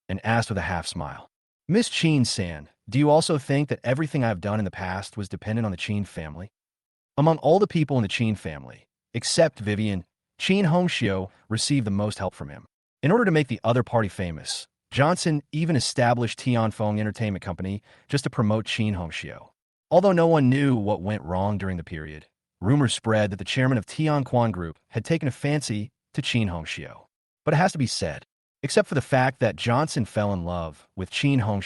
and asked with a half-smile, "Miss Chen-san, do you also think that everything I've done in the past was dependent on the Chen family?" Among all the people in the Chen family, except Vivien, Chen Hong received the most help from him. In order to make the other party famous, Johnson even established Tianfeng Entertainment Company just to promote Chen Hong. Although no one knew what went wrong during the period, rumors spread that the chairman of Tianquan Group had taken a fancy to Chen Hong. But it has to be said, except for the fact that Johnson fell in love with Chen Hong,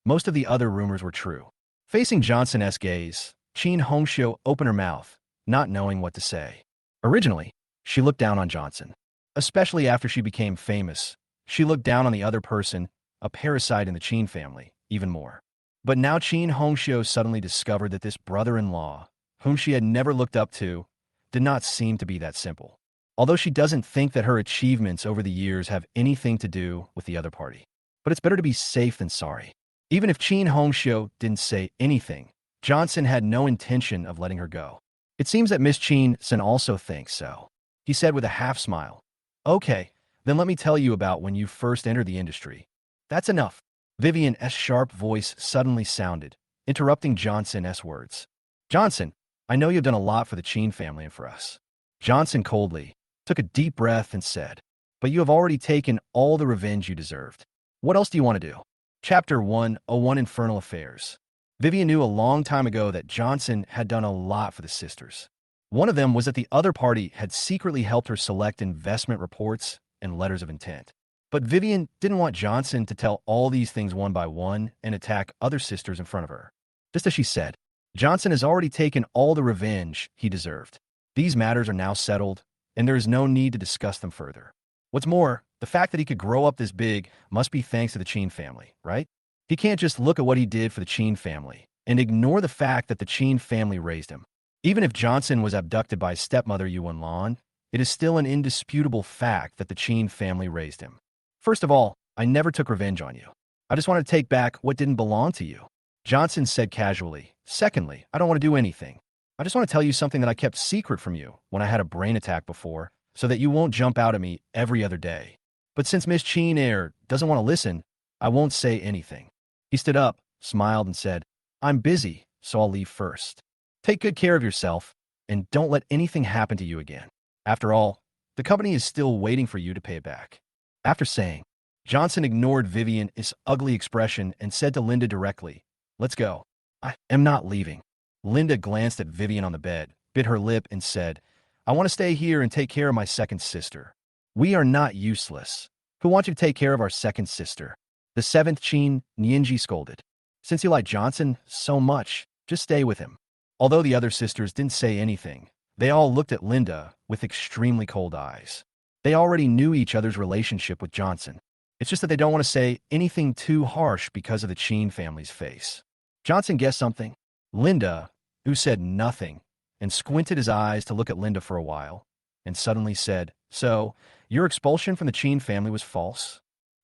most of the other rumors were true. Facing Johnson's gaze, Chen Hong opened her mouth, not knowing what to say. Originally, she looked down on Johnson. Especially after she became famous, she looked down on the other person, a parasite in the Chen family, even more. But now Chen Hong suddenly discovered that this brother-in-law, whom she had never looked up to, did not seem to be that simple. Although she doesn't think that her achievements over the years have anything to do with the other party. But it's better to be safe than sorry. Even if Chen Hong didn't say anything, Johnson had no intention of letting her go. It seems that Miss Chen-san also thinks so. He said with a half-smile, "Okay, then let me tell you about when you first entered the industry." "That's enough." Vivien's sharp voice suddenly sounded, interrupting Johnson's words. "Johnson, I know you've done a lot for the Chen family and for us." Johnson coldly took a deep breath and said, "But you have already taken all the revenge you deserved. What else do you want to do?" Chapter 101 Infernal Affairs. Vivien knew a long time ago that Johnson had done a lot for the sisters. One of them was that the other party had secretly helped her select investment reports and letters of intent. But Vivien didn't want Johnson to tell all these things one by one and attack other sisters in front of her. Just as she said, Johnson has already taken all the revenge he deserved. These matters are now settled, and there is no need to discuss them further. What's more, the fact that he could grow up this big must be thanks to the Chen family, right? He can't just look at what he did for the Chen family and ignore the fact that the Chen family raised him. Even if Johnson was abducted by his stepmother Yuan Lan, it is still an indisputable fact that the Chen family raised him. First of all, I never took revenge on you. I just want to take back what didn't belong to you, Johnson said casually. Secondly, I don't want to do anything. I just want to tell you something that I kept secret from you when I had a brain attack before, so that you won't jump out at me every other day. But since Miss Chen doesn't want to listen, I won't say anything. He stood up, smiled, and said, "I'm busy, so I'll leave first. Take good care of yourself, and don't let anything happen to you again. After all, the company is still waiting for you to pay it back." After saying, Johnson ignored Vivien's ugly expression and said to Linda directly, "Let's go." "I am not leaving." Linda glanced at Vivien on the bed, bit her lip, and said, "I want to stay here and take care of my second sister." "We are not useless. Who wants you to take care of our second sister?" The seventh Chen, Nianji, scolded. "Since you like Johnson so much, just stay with him." Although the other sisters didn't say anything, they all looked at Linda with extremely cold eyes. They already knew each other's relationship with Johnson. It's just that they don't want to say anything too harsh because of the Chen family's face. Johnson guessed something. Linda, who said nothing, and squinted his eyes to look at Linda for a while, and suddenly said, "So, your expulsion from the Chen family was false?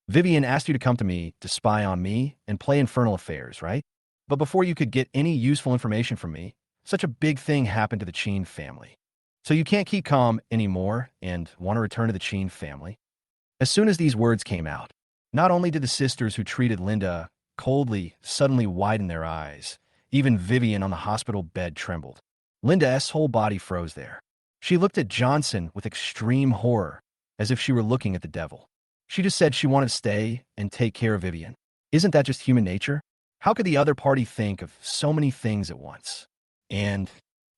Vivien asked you to come to me to spy on me and play infernal affairs, right? But before you could get any useful information from me, such a big thing happened to the Chen family. So you can't keep calm anymore and want to return to the Chen family." As soon as these words came out, not only did the sisters who treated Linda coldly suddenly widen their eyes, even Vivien on the hospital bed trembled. Linda's whole body froze there. She looked at Johnson with extreme horror, as if she were looking at the devil. She just said she wanted to stay and take care of Vivien. Isn't that just human nature? How could the other party think of so many things at once? And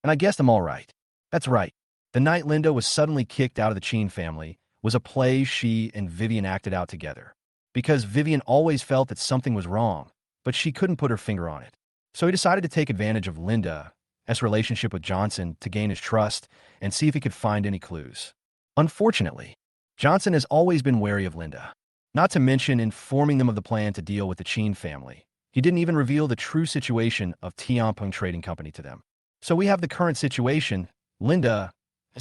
I guessed I'm all right. That's right. The night Linda was suddenly kicked out of the Chen family, was a play she and Vivien acted out together. Because Vivien always felt that something was wrong, but she couldn't put her finger on it. So he decided to take advantage of Linda's relationship with Johnson to gain his trust and see if he could find any clues. Unfortunately, Johnson has always been wary of Linda, not to mention informing them of the plan to deal with the Chen family. He didn't even reveal the true situation of Tianpeng Trading Company to them. So we have the current situation. Linda's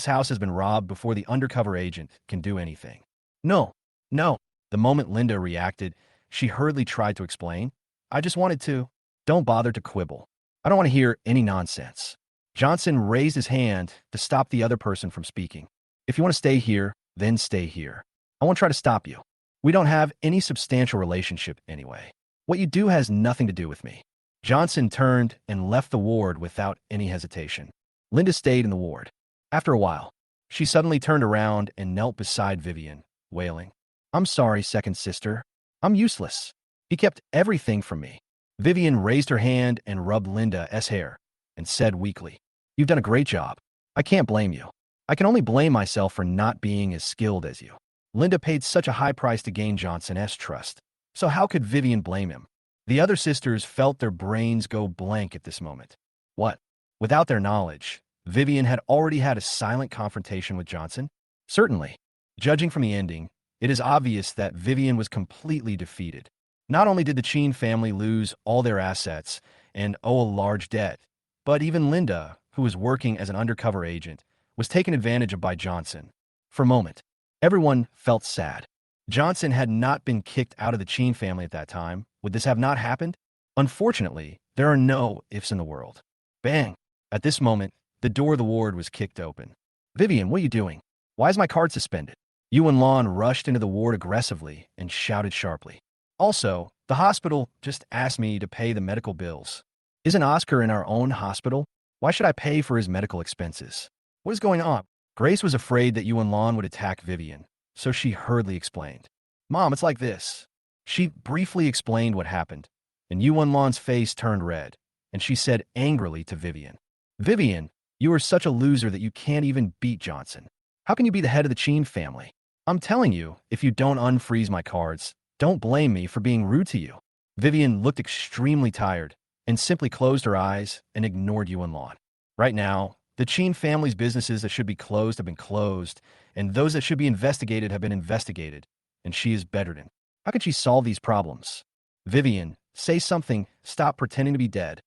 house has been robbed before the undercover agent can do anything. No, no. The moment Linda reacted, she hurriedly tried to explain. I just wanted to. Don't bother to quibble. I don't want to hear any nonsense. Johnson raised his hand to stop the other person from speaking. If you want to stay here, then stay here. I won't try to stop you. We don't have any substantial relationship anyway. What you do has nothing to do with me. Johnson turned and left the ward without any hesitation. Linda stayed in the ward. After a while, she suddenly turned around and knelt beside Vivien, wailing. I'm sorry, second sister. I'm useless. He kept everything from me. Vivien raised her hand and rubbed Linda's hair and said weakly, You've done a great job. I can't blame you. I can only blame myself for not being as skilled as you. Linda paid such a high price to gain Johnson's trust. So how could Vivien blame him? The other sisters felt their brains go blank at this moment. What? Without their knowledge, Vivien had already had a silent confrontation with Johnson? Certainly. Judging from the ending, it is obvious that Vivien was completely defeated. Not only did the Chen family lose all their assets and owe a large debt, but even Linda, who was working as an undercover agent, was taken advantage of by Johnson. For a moment, everyone felt sad. Johnson had not been kicked out of the Chen family at that time. Would this have not happened? Unfortunately, there are no ifs in the world. Bang! At this moment, the door of the ward was kicked open. Vivien, what are you doing? Why is my card suspended? Yuan Lan rushed into the ward aggressively and shouted sharply. Also, the hospital just asked me to pay the medical bills. Isn't Oscar in our own hospital? Why should I pay for his medical expenses? What is going on? Grace was afraid that Yuan Lan would attack Vivien, so she hurriedly explained. Mom, it's like this. She briefly explained what happened, and Yuan Lan's face turned red, and she said angrily to Vivien, Vivien, you are such a loser that you can't even beat Johnson. How can you be the head of the Chen family? I'm telling you, if you don't unfreeze my cards, don't blame me for being rude to you. Vivien looked extremely tired and simply closed her eyes and ignored Yuan Lan. Right now, the Chen family's businesses that should be closed have been closed, and those that should be investigated have been investigated, and she is bedridden. How can she solve these problems? Vivien, say something. Stop pretending to be dead.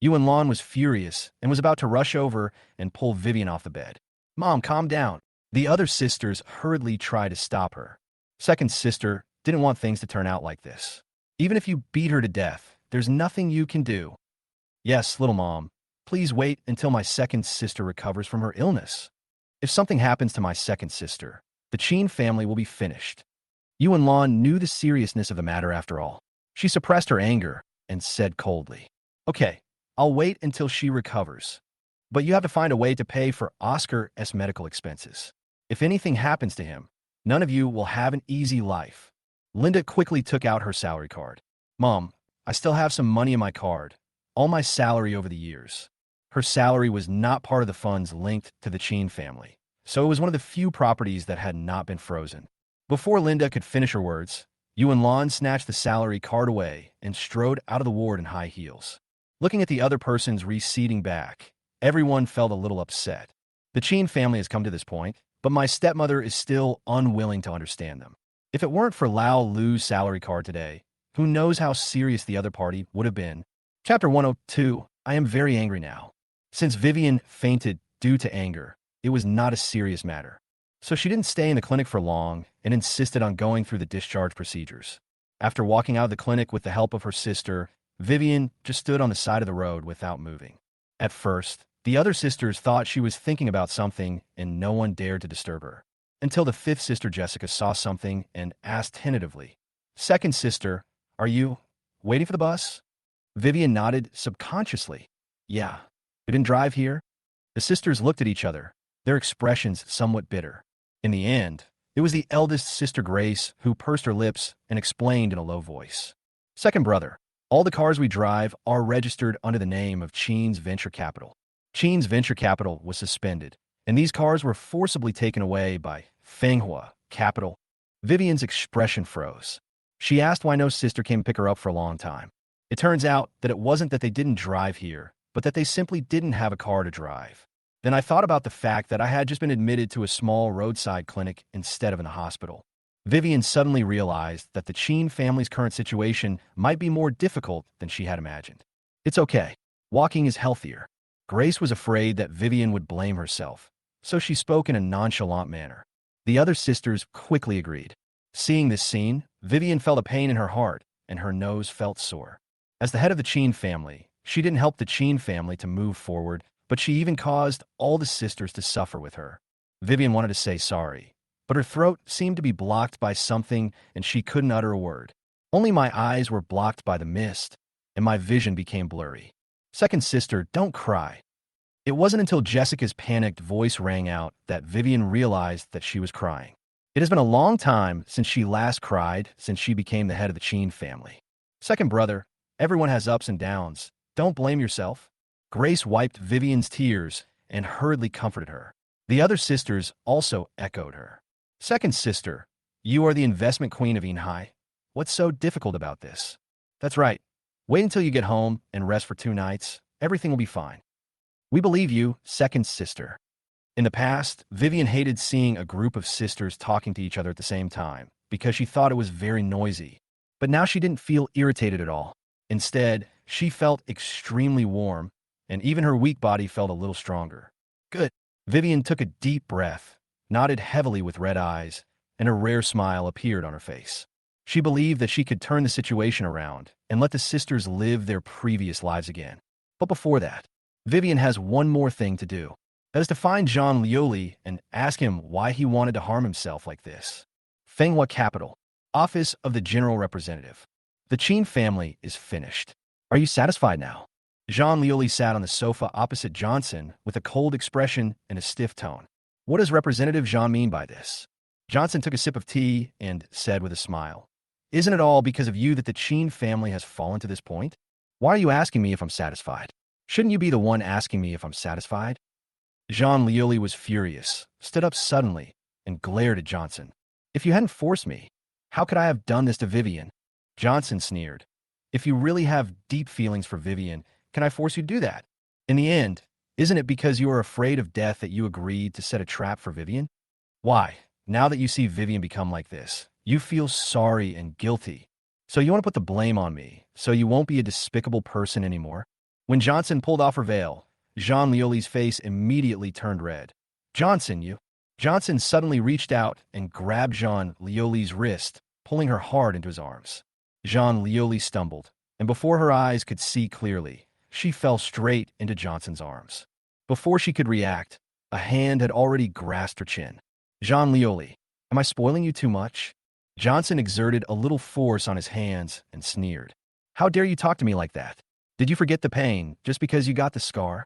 Yuan Lan was furious and was about to rush over and pull Vivien off the bed. Mom, calm down. The other sisters hurriedly tried to stop her. Second sister didn't want things to turn out like this. Even if you beat her to death, there's nothing you can do. Yes, little mom, please wait until my second sister recovers from her illness. If something happens to my second sister, the Chen family will be finished. Yuan Lan knew the seriousness of the matter after all. She suppressed her anger and said coldly, Okay, I'll wait until she recovers. But you have to find a way to pay for Oscar's medical expenses. If anything happens to him, none of you will have an easy life. Linda quickly took out her salary card. Mom, I still have some money in my card, all my salary over the years. Her salary was not part of the funds linked to the Chen family, so it was one of the few properties that had not been frozen. Before Linda could finish her words, Yuan Lan snatched the salary card away and strode out of the ward in high heels. Looking at the other persons receding back, everyone felt a little upset. The Chen family has come to this point, but my stepmother is still unwilling to understand them. If it weren't for Lao Lu's salary card today, who knows how serious the other party would have been. Chapter 102, I am very angry now. Since Vivien fainted due to anger, it was not a serious matter. So she didn't stay in the clinic for long and insisted on going through the discharge procedures. After walking out of the clinic with the help of her sister, Vivien just stood on the side of the road without moving. At first, the other sisters thought she was thinking about something and no one dared to disturb her. Until the fifth sister Jessica saw something and asked tentatively, Second sister, are you waiting for the bus? Vivien nodded subconsciously. Yeah. You didn't drive here? The sisters looked at each other, their expressions somewhat bitter. In the end, it was the eldest sister Grace who pursed her lips and explained in a low voice. Second brother, all the cars we drive are registered under the name of Chen's venture capital. Chen's venture capital was suspended, and these cars were forcibly taken away by Manhwa, capital. Vivien's expression froze. She asked why no sister came pick her up for a long time. It turns out that it wasn't that they didn't drive here, but that they simply didn't have a car to drive. Then I thought about the fact that I had just been admitted to a small roadside clinic instead of in the hospital. Vivien suddenly realized that the Chen family's current situation might be more difficult than she had imagined. It's okay. Walking is healthier. Grace was afraid that Vivien would blame herself, so she spoke in a nonchalant manner. The other sisters quickly agreed. Seeing this scene, Vivien felt a pain in her heart, and her nose felt sore. As the head of the Chen family, she didn't help the Chen family to move forward, but she even caused all the sisters to suffer with her. Vivien wanted to say sorry, but her throat seemed to be blocked by something and she couldn't utter a word. Only my eyes were blocked by the mist, and my vision became blurry. Second sister, don't cry. It wasn't until Jessica's panicked voice rang out that Vivien realized that she was crying. It has been a long time since she last cried since she became the head of the Chen family. Second brother, everyone has ups and downs. Don't blame yourself. Grace wiped Vivien's tears and hurriedly comforted her. The other sisters also echoed her. Second sister, you are the investment queen of Inhai. What's so difficult about this? That's right. Wait until you get home and rest for 2 nights. Everything will be fine. We believe you, second sister. In the past, Vivien hated seeing a group of sisters talking to each other at the same time because she thought it was very noisy. But now she didn't feel irritated at all. Instead, she felt extremely warm, and even her weak body felt a little stronger. Good. Vivien took a deep breath, nodded heavily with red eyes, and a rare smile appeared on her face. She believed that she could turn the situation around and let the sisters live their previous lives again. But before that, Vivien has one more thing to do. That is to find Jean Lioli and ask him why he wanted to harm himself like this. Manhwa Capital, Office of the General Representative. The Chen family is finished. Are you satisfied now? Jean Lioli sat on the sofa opposite Johnson with a cold expression and a stiff tone. What does Representative Jean mean by this? Johnson took a sip of tea and said with a smile, Isn't it all because of you that the Chen family has fallen to this point? Why are you asking me if I'm satisfied? Shouldn't you be the one asking me if I'm satisfied? Jean Lioli was furious, stood up suddenly, and glared at Johnson. If you hadn't forced me, how could I have done this to Vivien? Johnson sneered. If you really have deep feelings for Vivien, can I force you to do that? In the end, isn't it because you are afraid of death that you agreed to set a trap for Vivien? Why, now that you see Vivien become like this, you feel sorry and guilty. So you want to put the blame on me, so you won't be a despicable person anymore? When Johnson pulled off her veil, Jean Lioli's face immediately turned red. Johnson, you. Johnson suddenly reached out and grabbed Jean Lioli's wrist, pulling her hard into his arms. Jean Lioli stumbled, and before her eyes could see clearly, she fell straight into Johnson's arms. Before she could react, a hand had already grasped her chin. Jean Lioli, am I spoiling you too much? Johnson exerted a little force on his hands and sneered. How dare you talk to me like that? Did you forget the pain just because you got the scar?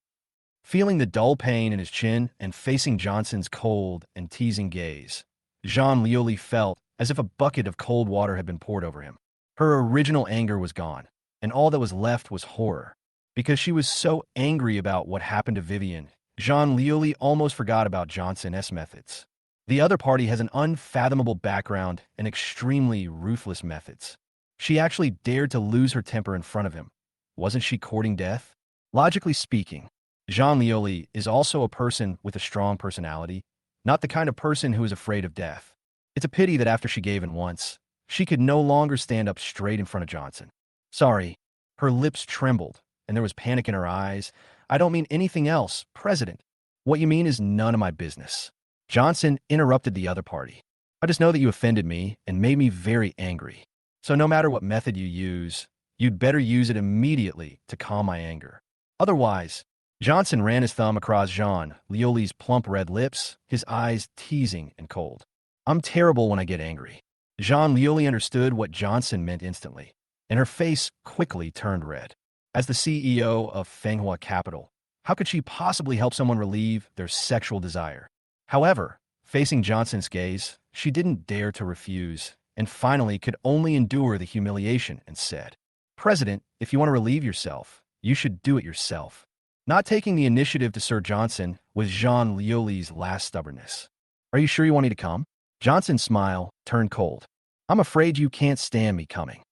Feeling the dull pain in his chin and facing Johnson's cold and teasing gaze, Jean Lioli felt as if a bucket of cold water had been poured over him. Her original anger was gone, and all that was left was horror. Because she was so angry about what happened to Vivien, Jean Lioli almost forgot about Johnson's methods. The other party has an unfathomable background and extremely ruthless methods. She actually dared to lose her temper in front of him. Wasn't she courting death? Logically speaking, Jean Lioli is also a person with a strong personality, not the kind of person who is afraid of death. It's a pity that after she gave in once, she could no longer stand up straight in front of Johnson. Sorry. Her lips trembled, and there was panic in her eyes. I don't mean anything else, President. What you mean is none of my business. Johnson interrupted the other party. I just know that you offended me and made me very angry. So no matter what method you use, you'd better use it immediately to calm my anger. Otherwise, Johnson ran his thumb across Jean Lioli's plump red lips, his eyes teasing and cold. I'm terrible when I get angry. Jean Lioli understood what Johnson meant instantly, and her face quickly turned red. As the CEO of Manhwa Capital, how could she possibly help someone relieve their sexual desire? However, facing Johnson's gaze, she didn't dare to refuse, and finally could only endure the humiliation and said, President, if you want to relieve yourself, you should do it yourself. Not taking the initiative to Sir Johnson was Jean Lioli's last stubbornness. Are you sure you want me to come? Johnson's smile turned cold. I'm afraid you can't stand me coming.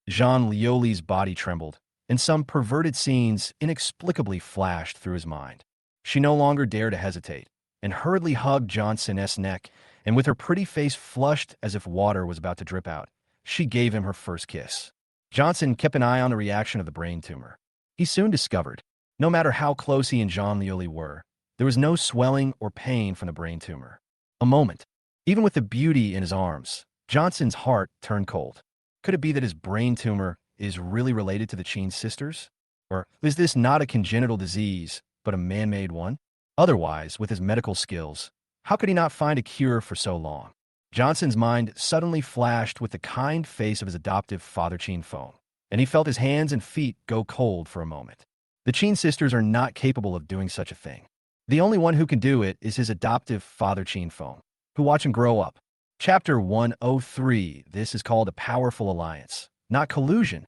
Jean Lioli's body trembled, and some perverted scenes inexplicably flashed through his mind. She no longer dared to hesitate, and hurriedly hugged Johnson's neck, and with her pretty face flushed as if water was about to drip out, she gave him her first kiss. Johnson kept an eye on the reaction of the brain tumor. He soon discovered, no matter how close he and Jean Lioli were, there was no swelling or pain from the brain tumor. A moment, even with the beauty in his arms, Johnson's heart turned cold. Could it be that his brain tumor is really related to the Chen sisters? Or is this not a congenital disease, but a man-made one? Otherwise, with his medical skills, how could he not find a cure for so long? Johnson's mind suddenly flashed with the kind face of his adoptive father Chen Hong, and he felt his hands and feet go cold for a moment. The Chen sisters are not capable of doing such a thing. The only one who can do it is his adoptive father Chen Hong, who watch him grow up. Chapter 103. This is called a powerful alliance, not collusion.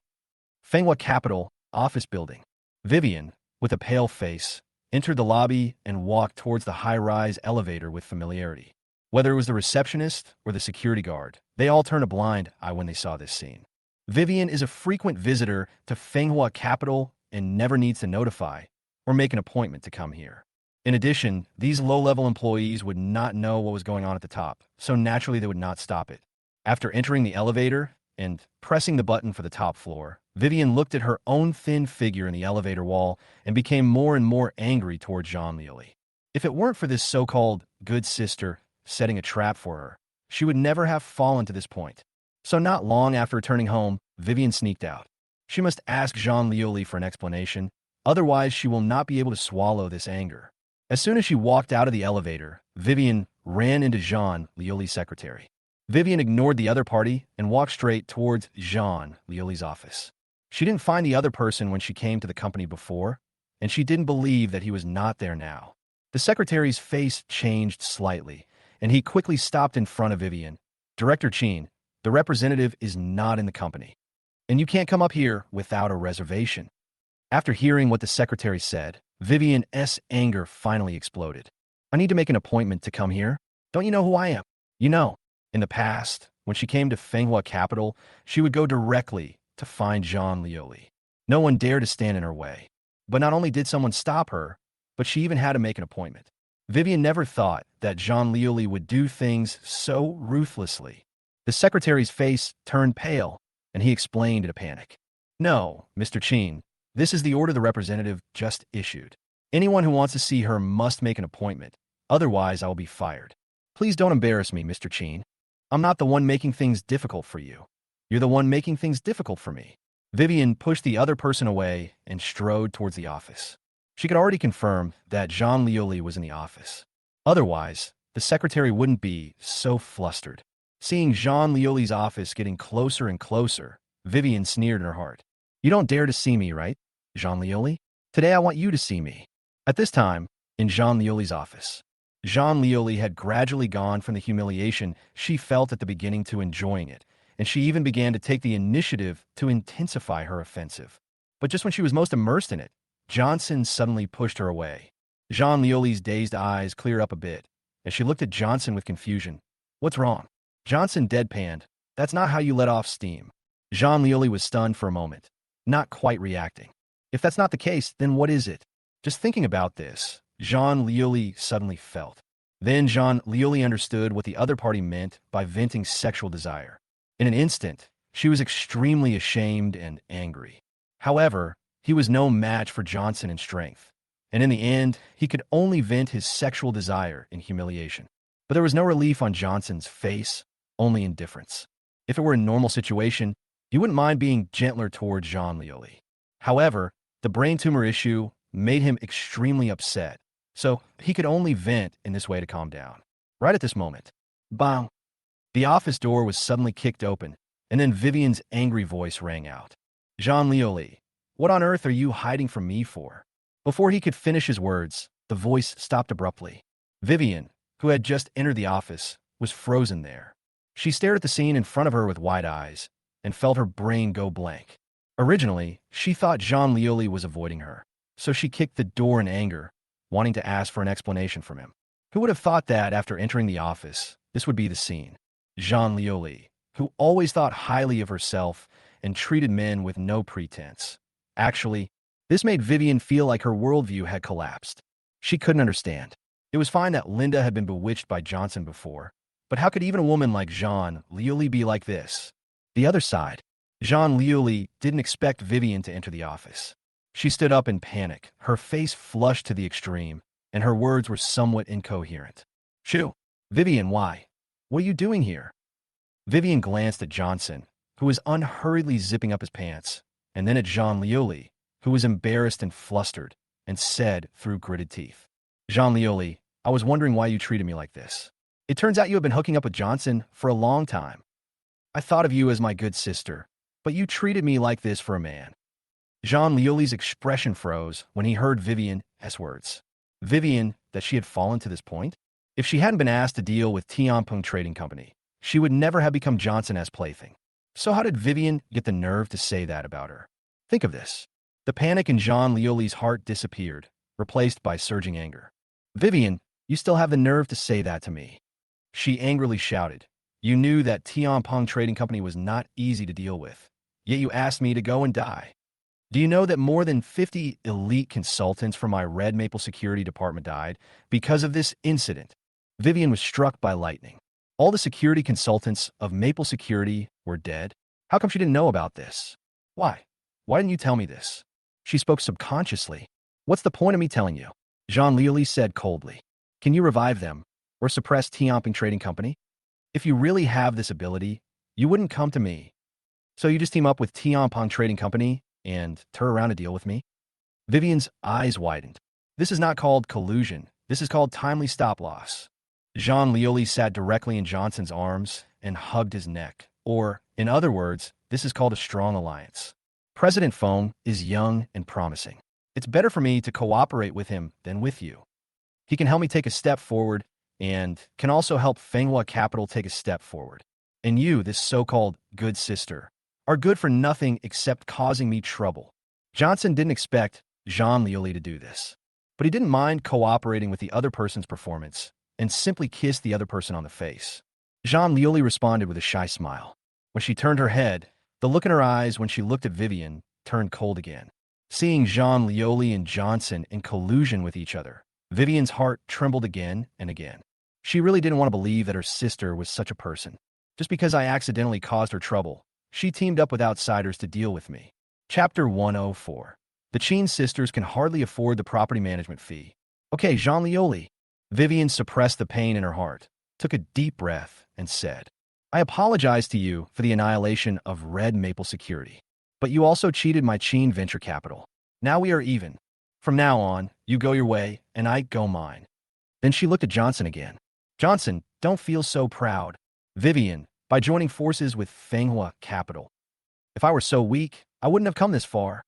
Manhwa Capital, office building. Vivien, with a pale face, entered the lobby and walked towards the high-rise elevator with familiarity. Whether it was the receptionist or the security guard, they all turned a blind eye when they saw this scene. Vivien is a frequent visitor to Manhwa Capital and never needs to notify or make an appointment to come here. In addition, these low-level employees would not know what was going on at the top, so naturally they would not stop it. After entering the elevator and pressing the button for the top floor, Vivien looked at her own thin figure in the elevator wall and became more and more angry toward Jean Lioli. If it weren't for this so-called good sister setting a trap for her, she would never have fallen to this point. So not long after returning home, Vivien sneaked out. She must ask Jean Lioli for an explanation, otherwise she will not be able to swallow this anger. As soon as she walked out of the elevator, Vivien ran into Jean Lioli's secretary. Vivien ignored the other party and walked straight towards Jean Lioli's office. She didn't find the other person when she came to the company before, and she didn't believe that he was not there now. The secretary's face changed slightly, and he quickly stopped in front of Vivien. Director Chen, the representative is not in the company, and you can't come up here without a reservation. After hearing what the secretary said, Vivien's anger finally exploded. I need to make an appointment to come here. Don't you know who I am? You know, in the past, when she came to Manhwa Capital, she would go directly to find Jean Lioli. No one dared to stand in her way. But not only did someone stop her, but she even had to make an appointment. Vivien never thought that Jean Lioli would do things so ruthlessly. The secretary's face turned pale, and he explained in a panic. No, Mr. Chen, this is the order the representative just issued. Anyone who wants to see her must make an appointment, otherwise I will be fired. Please don't embarrass me, Mr. Chen. I'm not the one making things difficult for you. You're the one making things difficult for me. Vivien pushed the other person away and strode towards the office. She could already confirm that Jean Lioli was in the office. Otherwise, the secretary wouldn't be so flustered. Seeing Jean Lioli's office getting closer and closer, Vivien sneered in her heart. You don't dare to see me, right, Jean Lioli? Today I want you to see me. At this time, in Jean Lioli's office, Jean Lioli had gradually gone from the humiliation she felt at the beginning to enjoying it, and she even began to take the initiative to intensify her offensive. But just when she was most immersed in it, Johnson suddenly pushed her away. Jean Lioli's dazed eyes cleared up a bit, as she looked at Johnson with confusion. What's wrong? Johnson deadpanned. That's not how you let off steam. Jean Lioli was stunned for a moment, not quite reacting. If that's not the case, then what is it? Just thinking about this, Jean Lioli suddenly felt. Then Jean Lioli understood what the other party meant by venting sexual desire. In an instant, she was extremely ashamed and angry. However, he was no match for Johnson in strength, and in the end, he could only vent his sexual desire in humiliation. But there was no relief on Johnson's face, only indifference. If it were a normal situation, he wouldn't mind being gentler toward Jean Lioli. However, the brain tumor issue made him extremely upset, so he could only vent in this way to calm down. Right at this moment, bang! The office door was suddenly kicked open, and then Vivien's angry voice rang out. Jean Lioli, what on earth are you hiding from me for? Before he could finish his words, the voice stopped abruptly. Vivien, who had just entered the office, was frozen there. She stared at the scene in front of her with wide eyes and felt her brain go blank. Originally, she thought Jean Lioli was avoiding her, so she kicked the door in anger, wanting to ask for an explanation from him. Who would have thought that after entering the office, This would be the scene. Zhang Liuli, who always thought highly of herself and treated men with no pretense. Actually, this made Vivien feel like her worldview had collapsed. She couldn't understand. It was fine that Linda had been bewitched by Johnson before, but how could even a woman like Zhang Liuli be like this? The other side. Zhang Liuli didn't expect Vivien to enter the office. She stood up in panic, her face flushed to the extreme, and her words were somewhat incoherent. Shoo! Vivien, why? What are you doing here? Vivien glanced at Johnson, who was unhurriedly zipping up his pants, and then at Zhang Liuli, who was embarrassed and flustered, and said through gritted teeth, Zhang Liuli, I was wondering why you treated me like this. It turns out you have been hooking up with Johnson for a long time. I thought of you as my good sister, but you treated me like this for a man. Zhang Liuli's expression froze when he heard Vivien's words. Vivien, that she had fallen to this point? If she hadn't been asked to deal with Tianpeng Trading Company, she would never have become Johnson's plaything. So how did Vivien get the nerve to say that about her? Think of this. The panic in Zhang Liuli's heart disappeared, replaced by surging anger. Vivien, you still have the nerve to say that to me. She angrily shouted. You knew that Tianpeng Trading Company was not easy to deal with, yet you asked me to go and die. Do you know that more than 50 elite consultants from my Red Maple Security Department died because of this incident? Vivien was struck by lightning. All the security consultants of Maple Security were dead? How come she didn't know about this? Why? Why didn't you tell me this? She spoke subconsciously. What's the point of me telling you? Zhang Liuli said coldly. Can you revive them or suppress Tianpeng Trading Company? If you really have this ability, you wouldn't come to me. So you just team up with Tianpeng Trading Company and turn around to deal with me? Vivien's eyes widened. This is not called collusion. This is called timely stop-loss. Zhang Liuli sat directly in Johnson's arms and hugged his neck. Or, in other words, this is called a strong alliance. President Feng is young and promising. It's better for me to cooperate with him than with you. He can help me take a step forward and can also help Fenghua Capital take a step forward. And you, this so-called good sister, are good for nothing except causing me trouble. Johnson didn't expect Zhang Liuli to do this, but he didn't mind cooperating with the other person's performance and simply kissed the other person on the face. Zhang Liuli responded with a shy smile. When she turned her head, the look in her eyes when she looked at Vivien turned cold again. Seeing Zhang Liuli and Johnson in collusion with each other, Vivien's heart trembled again and again. She really didn't want to believe that her sister was such a person. Just because I accidentally caused her trouble, she teamed up with outsiders to deal with me. Chapter 104. The Chen sisters can hardly afford the property management fee. Okay, Zhang Liuli. Vivien suppressed the pain in her heart, took a deep breath, and said, I apologize to you for the annihilation of Red Maple Security. But you also cheated my Chen venture capital. Now we are even. From now on, you go your way, and I go mine. Then she looked at Johnson again. Johnson, don't feel so proud. Vivien, by joining forces with Fenghua Capital. If I were so weak, I wouldn't have come this far.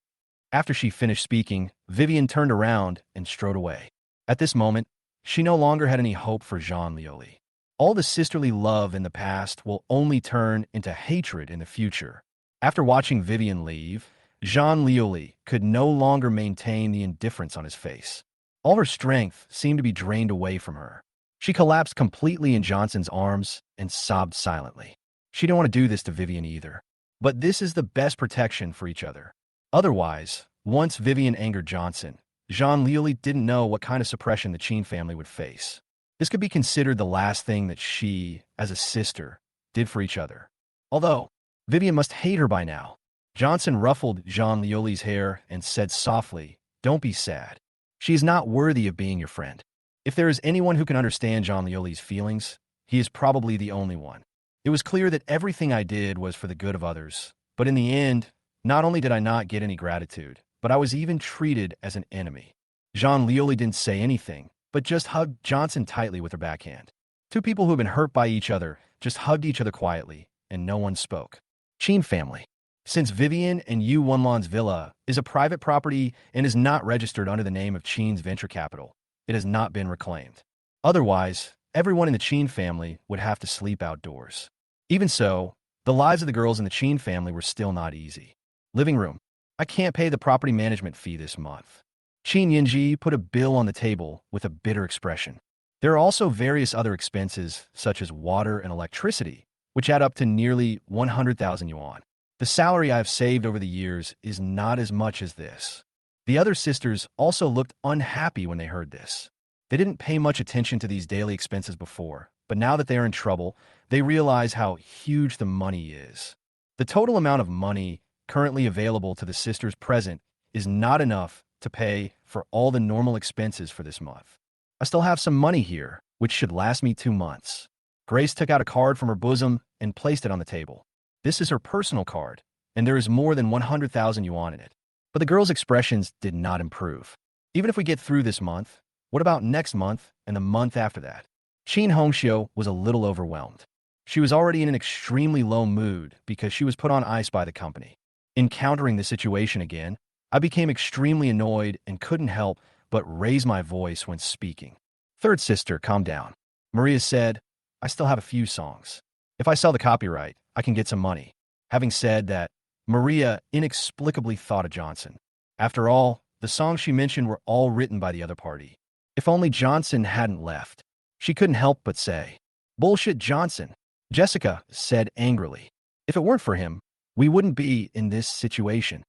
After she finished speaking, Vivien turned around and strode away. At this moment, she no longer had any hope for Zhang Liuli. All the sisterly love in the past will only turn into hatred in the future. After watching Vivien leave, Zhang Liuli could no longer maintain the indifference on his face. All her strength seemed to be drained away from her. She collapsed completely in Johnson's arms and sobbed silently. She didn't want to do this to Vivien either. But this is the best protection for each other. Otherwise, once Vivien angered Johnson, Zhang Liuli didn't know what kind of suppression the Chen family would face. This could be considered the last thing that she, as a sister, did for each other. Although, Vivien must hate her by now. Johnson ruffled Zhang Liuli's hair and said softly, Don't be sad. She is not worthy of being your friend. If there is anyone who can understand Zhang Liuli's feelings, he is probably the only one. It was clear that everything I did was for the good of others. But in the end, not only did I not get any gratitude, but I was even treated as an enemy. Zhang Liuli didn't say anything, but just hugged Johnson tightly with her backhand. Two people who had been hurt by each other just hugged each other quietly, and no one spoke. Chen family. Since Vivien and Yu Wenlan's villa is a private property and is not registered under the name of Chen's venture capital, it has not been reclaimed. Otherwise, everyone in the Chen family would have to sleep outdoors. Even so, the lives of the girls in the Chen family were still not easy. Living room. I can't pay the property management fee this month. Chen Yinji put a bill on the table with a bitter expression. There are also various other expenses, such as water and electricity, which add up to nearly 100,000 yuan. The salary I have saved over the years is not as much as this. The other sisters also looked unhappy when they heard this. They didn't pay much attention to these daily expenses before, but now that they are in trouble, they realize how huge the money is. The total amount of money currently available to the sisters present is not enough to pay for all the normal expenses for this month. I still have some money here, which should last me 2 months. Grace took out a card from her bosom and placed it on the table. This is her personal card, and there is more than 100,000 yuan in it. But the girl's expressions did not improve. Even if we get through this month, what about next month and the month after that? Chen Hong was a little overwhelmed. She was already in an extremely low mood because she was put on ice by the company. Encountering the situation again, I became extremely annoyed and couldn't help but raise my voice when speaking. Third sister, calm down. Maria said, I still have a few songs. If I sell the copyright, I can get some money. Having said that, Maria inexplicably thought of Johnson. After all, the songs she mentioned were all written by the other party. If only Johnson hadn't left. She couldn't help but say, Bullshit Johnson, Jessica said angrily. If it weren't for him, we wouldn't be in this situation.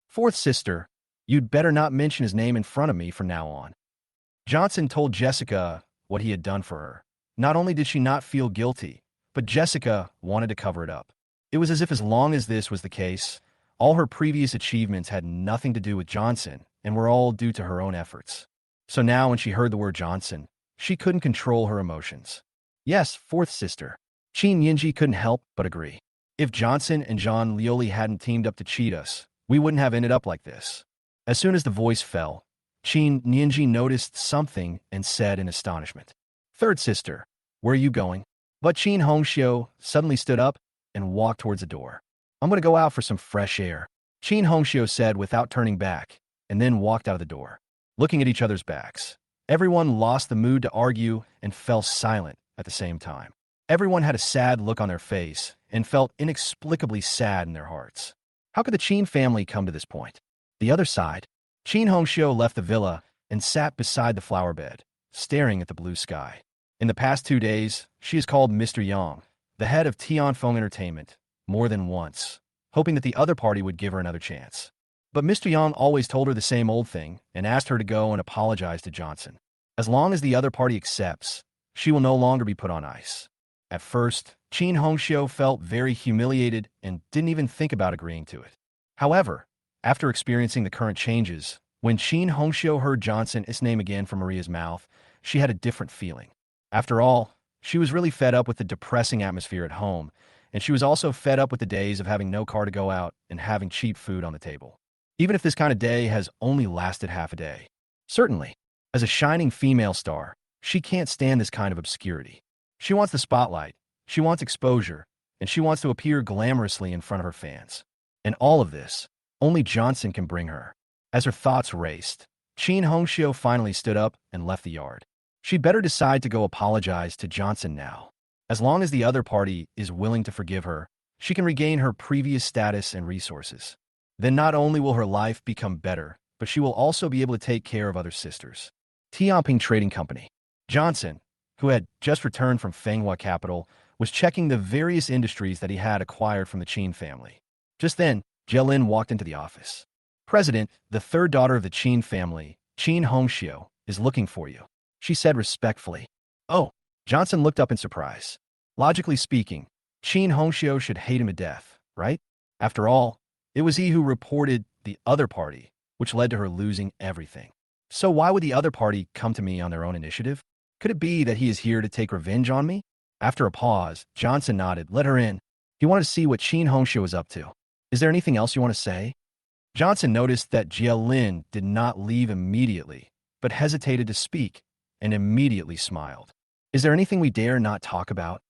Fourth sister, you'd better not mention his name in front of me from now on. Johnson told Jessica what he had done for her. Not only did she not feel guilty, but Jessica wanted to cover it up. It was as if as long as this was the case, all her previous achievements had nothing to do with Johnson and were all due to her own efforts. So now when she heard the word Johnson, she couldn't control her emotions. Yes, fourth sister. Qin Yinji couldn't help but agree. If Johnson and John Lioli hadn't teamed up to cheat us, we wouldn't have ended up like this. As soon as the voice fell, Qin Yinji noticed something and said in astonishment, Third sister, where are you going? But Chen Hong suddenly stood up and walked towards the door. I'm going to go out for some fresh air, Chen Hong said without turning back, and then walked out of the door. Looking at each other's backs, everyone lost the mood to argue and fell silent at the same time. Everyone had a sad look on their face and felt inexplicably sad in their hearts. How could the Chen family come to this point? The other side, Chen Hong left the villa and sat beside the flower bed, staring at the blue sky. In the past 2 days, she has called Mr. Yang, the head of Tianfeng Entertainment, more than once, hoping that the other party would give her another chance. But Mr. Yang always told her the same old thing and asked her to go and apologize to Johnson. As long as the other party accepts, she will no longer be put on ice. At first, Chen Hong felt very humiliated and didn't even think about agreeing to it. However, after experiencing the current changes, when Chen Hong heard Johnson's name again from Maria's mouth, she had a different feeling. After all, she was really fed up with the depressing atmosphere at home, and she was also fed up with the days of having no car to go out and having cheap food on the table. Even if this kind of day has only lasted half a day. Certainly, as a shining female star, she can't stand this kind of obscurity. She wants the spotlight, she wants exposure, and she wants to appear glamorously in front of her fans. And all of this, only Johnson can bring her. As her thoughts raced, Chen Hong finally stood up and left the yard. She'd better decide to go apologize to Johnson now. As long as the other party is willing to forgive her, she can regain her previous status and resources. Then not only will her life become better, but she will also be able to take care of other sisters. Tianping Trading Company. Johnson, who had just returned from Manhwa capital, was checking the various industries that he had acquired from the Chen family. Just then, Jielin walked into the office. President, the third daughter of the Chen family, Chen Hong is looking for you, she said respectfully. Oh, Johnson looked up in surprise. Logically speaking, Chen Hong should hate him to death, right? After all, it was he who reported the other party, which led to her losing everything. So why would the other party come to me on their own initiative? Could it be that he is here to take revenge on me? After a pause, Johnson nodded, let her in. He wanted to see what Chen Hong was up to. Is there anything else you want to say? Johnson noticed that Jielin did not leave immediately, but hesitated to speak, and immediately smiled. Is there anything we dare not talk about?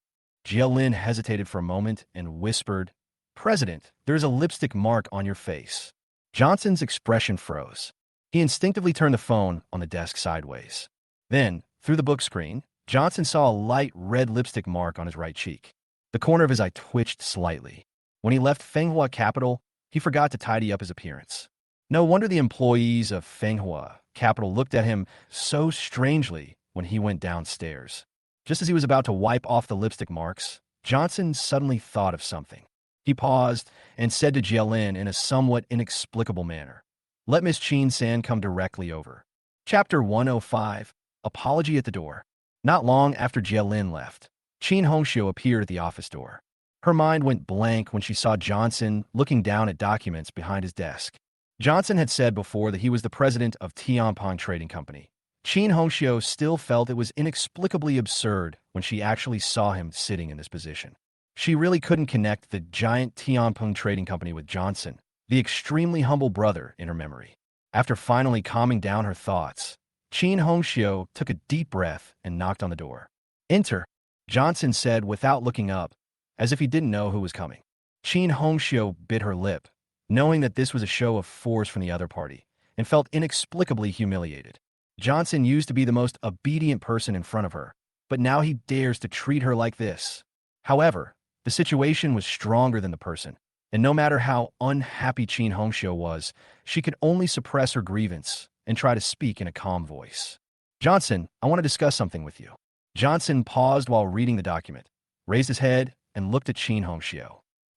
Jielin hesitated for a moment and whispered, President, there is a lipstick mark on your face. Johnson's expression froze. He instinctively turned the phone on the desk sideways. Then, through the book screen, Johnson saw a light red lipstick mark on his right cheek. The corner of his eye twitched slightly. When he left Manhwa capital, he forgot to tidy up his appearance. No wonder the employees of Manhwa capital looked at him so strangely when he went downstairs. Just as he was about to wipe off the lipstick marks, Johnson suddenly thought of something. He paused and said to Jialin in a somewhat inexplicable manner, "Let Miss Chin-san come directly over." Chapter 105, Apology at the Door. Not long after Jialin left, Chen Hong appeared at the office door. Her mind went blank when she saw Johnson looking down at documents behind his desk. Johnson had said before that he was the president of Tianpeng Trading Company. Chen Hong still felt it was inexplicably absurd when she actually saw him sitting in this position. She really couldn't connect the giant Tianpeng Trading Company with Johnson, the extremely humble brother, in her memory. After finally calming down her thoughts, Chen Hong took a deep breath and knocked on the door. "Enter," Johnson said without looking up, as if he didn't know who was coming. Chen Hong bit her lip, knowing that this was a show of force from the other party, and felt inexplicably humiliated. Johnson used to be the most obedient person in front of her, but now he dares to treat her like this. However, the situation was stronger than the person, and no matter how unhappy Chen Hong was, she could only suppress her grievance and try to speak in a calm voice. "Johnson, I want to discuss something with you." Johnson paused while reading the document, raised his head, and looked at Chen Hong.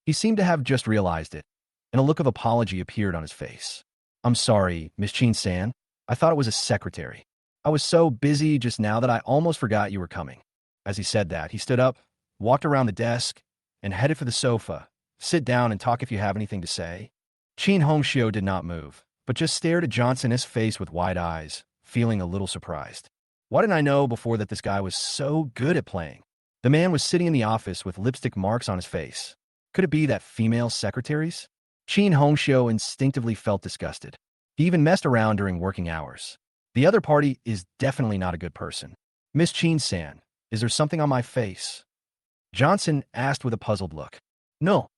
He seemed to have just realized it, and a look of apology appeared on his face. "I'm sorry, Miss Chin-san. I thought it was a secretary. I was so busy just now that I almost forgot you were coming." As he said that, he stood up, walked around the desk, and headed for the sofa. "Sit down and talk if you have anything to say." Chen Hong did not move, but just stared at Johnson's face with wide eyes, feeling a little surprised. Why didn't I know before that this guy was so good at playing? The man was sitting in the office with lipstick marks on his face. Could it be that female secretaries? Chen Hong instinctively felt disgusted. He even messed around during working hours. The other party is definitely not a good person. "Miss Chin-san, is there something on my face?" Johnson asked with a puzzled look. No.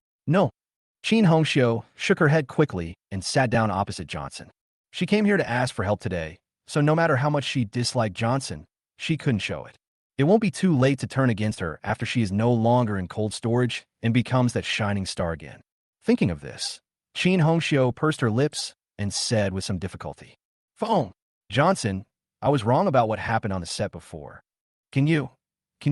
Chen Hong shook her head quickly and sat down opposite Johnson. She came here to ask for help today, so no matter how much she disliked Johnson, she couldn't show it. It won't be too late to turn against her after she is no longer in cold storage and becomes that shining star again. Thinking of this, Chen Hong pursed her lips and said with some difficulty, "Phone. Johnson, I was wrong about what happened on the set before. Can you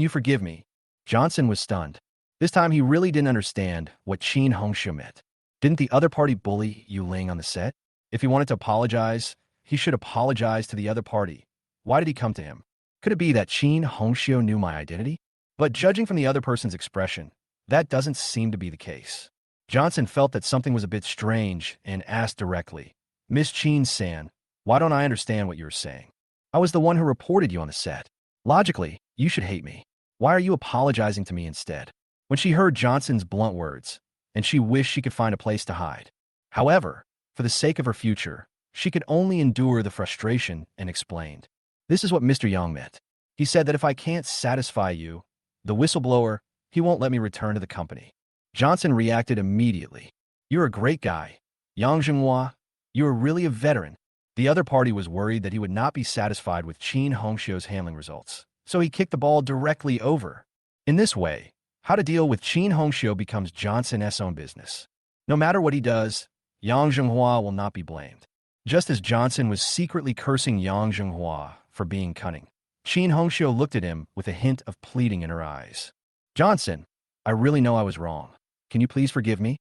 forgive me?" Johnson was stunned. This time he really didn't understand what Chen Hong meant. Didn't the other party bully Yuling on the set? If he wanted to apologize, he should apologize to the other party. Why did he come to him? Could it be that Chen Hong knew my identity? But judging from the other person's expression, that doesn't seem to be the case. Johnson felt that something was a bit strange and asked directly, "Miss Chin-san, why don't I understand what you're saying? I was the one who reported you on the set. Logically, you should hate me. Why are you apologizing to me instead?" When she heard Johnson's blunt words, and she wished she could find a place to hide. However, for the sake of her future, she could only endure the frustration and explained. "This is what Mr. Yang meant. He said that if I can't satisfy you, the whistleblower, he won't let me return to the company." Johnson reacted immediately. "You're a great guy. Yang Zhenghua, you're really a veteran." The other party was worried that he would not be satisfied with Chen Hong's handling results, so he kicked the ball directly over. In this way, how to deal with Chen Hong becomes Johnson's own business. No matter what he does, Yang Zhenghua will not be blamed. Just as Johnson was secretly cursing Yang Zhenghua for being cunning, Chen Hong looked at him with a hint of pleading in her eyes. "Johnson, I really know I was wrong. Can you please forgive me?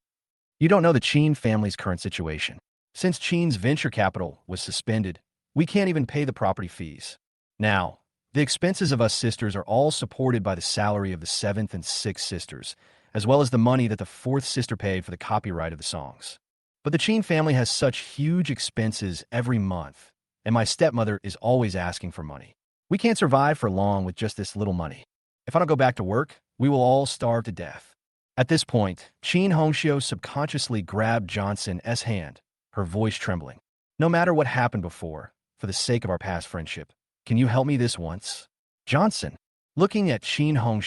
You don't know the Chen family's current situation. Since Chen's venture capital was suspended, we can't even pay the property fees. Now, the expenses of us sisters are all supported by the salary of the 7th and 6th sisters, as well as the money that the 4th sister paid for the copyright of the songs. But the Chen family has such huge expenses every month, and my stepmother is always asking for money. We can't survive for long with just this little money. If I don't go back to work, we will all starve to death." At this point, Chen Hong subconsciously grabbed Johnson's hand, her voice trembling. "No matter what happened before, for the sake of our past friendship, can you help me this once?" Johnson, looking at Chen Hong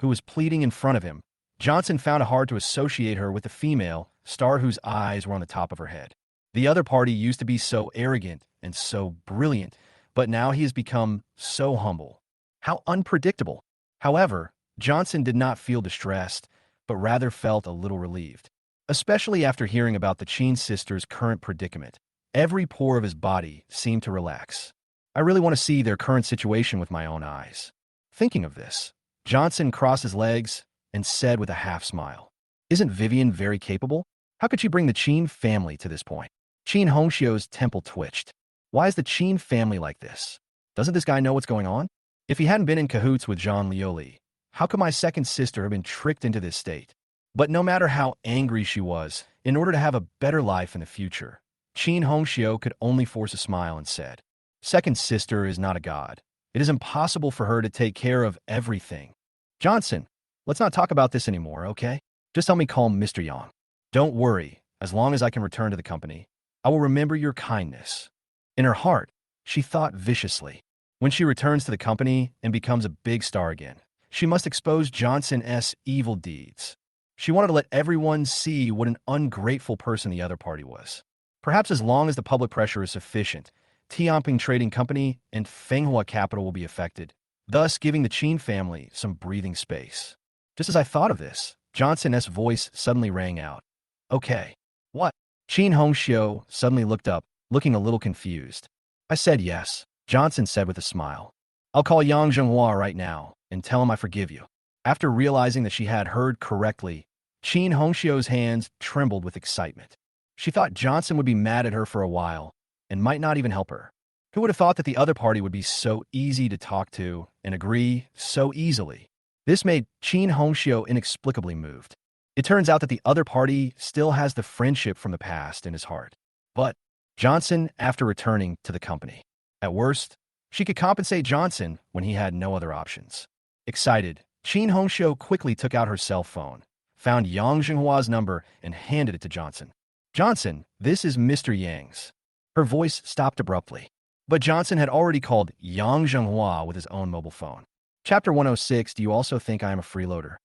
who was pleading in front of him, Johnson found it hard to associate her with the female star whose eyes were on the top of her head. The other party used to be so arrogant and so brilliant, but now he has become so humble. How unpredictable. However, Johnson did not feel distressed, but rather felt a little relieved. Especially after hearing about the Chen sisters' current predicament, every pore of his body seemed to relax. I really want to see their current situation with my own eyes. Thinking of this, Johnson crossed his legs and said with a half smile, "Isn't Vivien very capable? How could she bring the Chen family to this point?" Chen Hongxiu's temple twitched. Why is the Chen family like this? Doesn't this guy know what's going on? If he hadn't been in cahoots with Zhang Liuli, how could my second sister have been tricked into this state? But no matter how angry she was, in order to have a better life in the future, Chen Hongxiu could only force a smile and said, "Second sister is not a god. It is impossible for her to take care of everything. Johnson, let's not talk about this anymore, okay? Just help me calm Mr. Yang. Don't worry, as long as I can return to the company, I will remember your kindness." In her heart, she thought viciously. When she returns to the company and becomes a big star again, she must expose Johnson's evil deeds. She wanted to let everyone see what an ungrateful person the other party was. Perhaps as long as the public pressure is sufficient, Tianping Trading Company and Fenghua Capital will be affected, thus giving the Chen family some breathing space. Just as I thought of this, Johnson's voice suddenly rang out. "Okay. What?" Chen Hongxiu suddenly looked up, looking a little confused. "I said yes," Johnson said with a smile. "I'll call Yang Zhenghua right now and tell him I forgive you." After realizing that she had heard correctly, Chen Hongxiu's hands trembled with excitement. She thought Johnson would be mad at her for a while and might not even help her. Who would have thought that the other party would be so easy to talk to and agree so easily? This made Chen Hongxiu inexplicably moved. It turns out that the other party still has the friendship from the past in his heart. But Johnson, after returning to the company, at worst, she could compensate Johnson when he had no other options. Excited, Chen Hongxiu quickly took out her cell phone, found Yang Zhenghua's number, and handed it to Johnson. "Johnson, this is Mr. Yang's." Her voice stopped abruptly, but Johnson had already called Yang Zhenghua with his own mobile phone. Chapter 106, Do you also think I am a freeloader?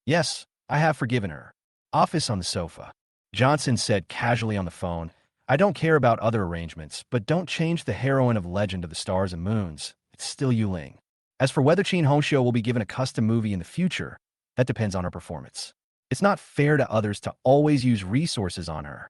Yes, I have forgiven her. Office on the sofa. Johnson said casually on the phone, "I don't care about other arrangements, but don't change the heroine of Legend of the Stars and Moons. It's still Yuling. As for whether Chen Hongxiu will be given a custom movie in the future, that depends on her performance. It's not fair to others to always use resources on her."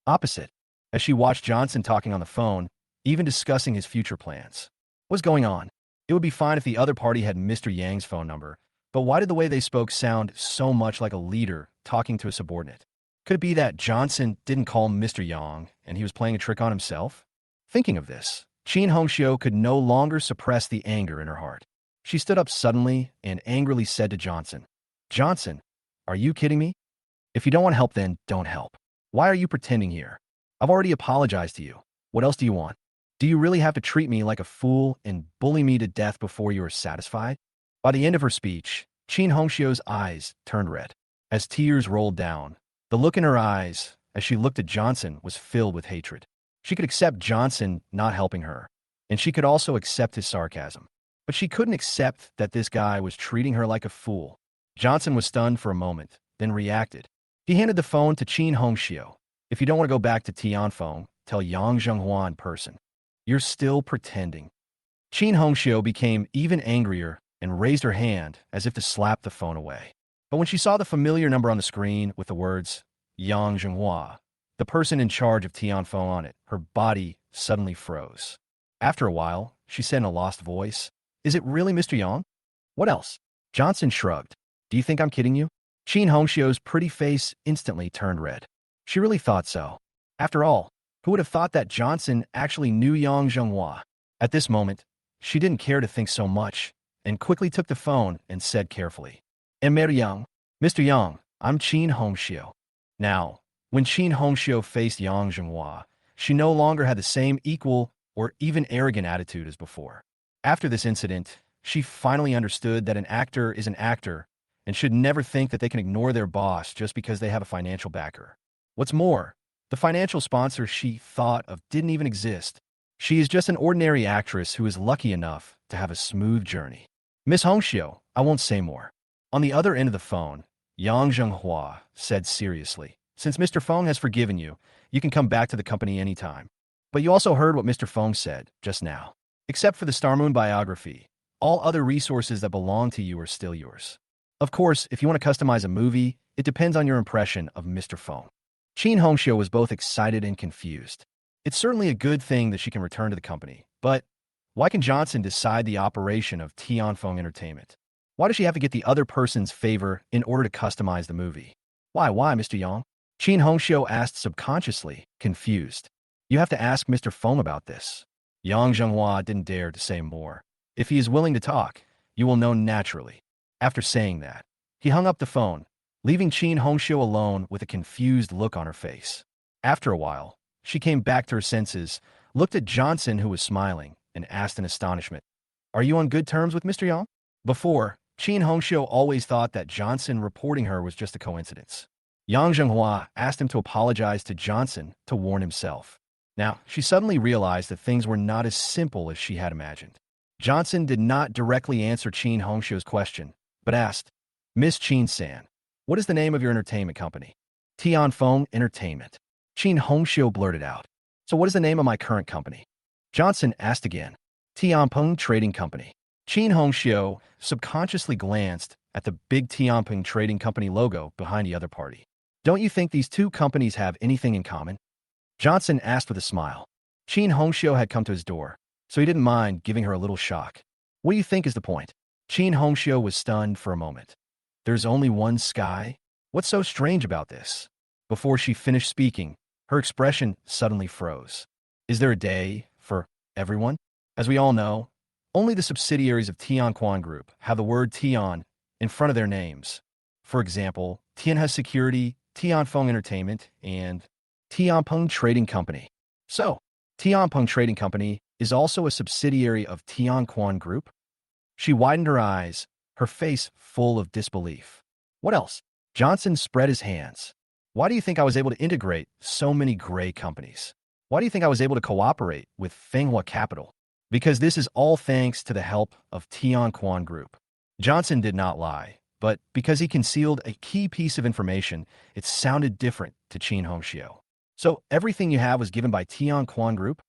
Opposite, as she watched Johnson talking on the phone, even discussing his future plans. What's going on? It would be fine if the other party had Mr. Yang's phone number, but why did the way they spoke sound so much like a leader talking to a subordinate? Could it be that Johnson didn't call Mr. Yang and he was playing a trick on himself? Thinking of this, Chen Hongxiu could no longer suppress the anger in her heart. She stood up suddenly and angrily said to Johnson, "Johnson, are you kidding me? If you don't want help, then don't help. Why are you pretending here? I've already apologized to you. What else do you want? Do you really have to treat me like a fool and bully me to death before you are satisfied?" By the end of her speech, Chen Hongxiu's eyes turned red. As tears rolled down, the look in her eyes as she looked at Johnson was filled with hatred. She could accept Johnson not helping her, and she could also accept his sarcasm. But she couldn't accept that this guy was treating her like a fool. Johnson was stunned for a moment, then reacted. He handed the phone to Chen Hongxiu. "If you don't want to go back to Tianfeng, tell Yang Zhenghua in person. You're still pretending." Chen Hongxiu became even angrier and raised her hand as if to slap the phone away. But when she saw the familiar number on the screen with the words, Yang Zhenghua, the person in charge of Tianfeng on it, her body suddenly froze. After a while, she said in a lost voice, "Is it really Mr. Yang? What else?" Johnson shrugged. "Do you think I'm kidding you?" Chen Hongxiu's pretty face instantly turned red. She really thought so. After all, who would have thought that Johnson actually knew Yang Zhenghua? At this moment, she didn't care to think so much, and quickly took the phone and said carefully, "Mr. Yang, Mr. Yang, I'm Chen Hongxiu." Now, when Chen Hongxiu faced Yang Zhenghua, she no longer had the same equal or even arrogant attitude as before. After this incident, she finally understood that an actor is an actor and should never think that they can ignore their boss just because they have a financial backer. What's more, the financial sponsor she thought of didn't even exist. She is just an ordinary actress who is lucky enough to have a smooth journey. "Miss Hongxiu, I won't say more." On the other end of the phone, Yang Zhenghua said seriously, "Since Mr. Feng has forgiven you, you can come back to the company anytime. But you also heard what Mr. Feng said just now. Except for the Star Moon biography, all other resources that belong to you are still yours. Of course, if you want to customize a movie, it depends on your impression of Mr. Feng." Chen Hongxiu was both excited and confused. It's certainly a good thing that she can return to the company, but Why can Johnson decide the operation of Tianfeng Entertainment? Why does she have to get the other person's favor in order to customize the movie? Why, Mr. Yang? Chen Hong asked subconsciously, confused. You have to ask Mr. Feng about this. Yang Zhenghua didn't dare to say more. If he is willing to talk, you will know naturally. After saying that, he hung up the phone, leaving Chen Hong alone with a confused look on her face. After a while, she came back to her senses, looked at Johnson, who was smiling, and asked in astonishment, "Are you on good terms with Mr. Yang?" Before, Chen Hong always thought that Johnson reporting her was just a coincidence. Yang Zhenghua asked him to apologize to Johnson to warn himself. Now, she suddenly realized that things were not as simple as she had imagined. Johnson did not directly answer Chen Hongxiu's question, but asked, "Miss Chen-san, what is the name of your entertainment company?" Tianfeng Entertainment. Chen Hongxiu blurted out. "So what is the name of my current company?" Johnson asked again. Tianpeng Trading Company. Chen Hongxiu subconsciously glanced at the big Tianpeng Trading Company logo behind the other party. "Don't you think these two companies have anything in common?" Johnson asked with a smile. Chen Hongxiu had come to his door, so he didn't mind giving her a little shock. "What do you think is the point?" Chen Hongxiu was stunned for a moment. "There's only one sky? What's so strange about this?" Before she finished speaking, her expression suddenly froze. "Is there a day for everyone?" As we all know, only the subsidiaries of Tianquan Group have the word Tian in front of their names. For example, Tian has Security, Tianfeng Entertainment, and Tianpeng Trading Company. So, Tianpeng Trading Company is also a subsidiary of Tianquan Group? She widened her eyes, her face full of disbelief. "What else?" Johnson spread his hands. "Why do you think I was able to integrate so many gray companies? Why do you think I was able to cooperate with Manhwa Capital? Because this is all thanks to the help of Tianquan Group." Johnson did not lie, but because he concealed a key piece of information, it sounded different to Chen Hongxiu. "So everything you have was given by Tianquan Group?"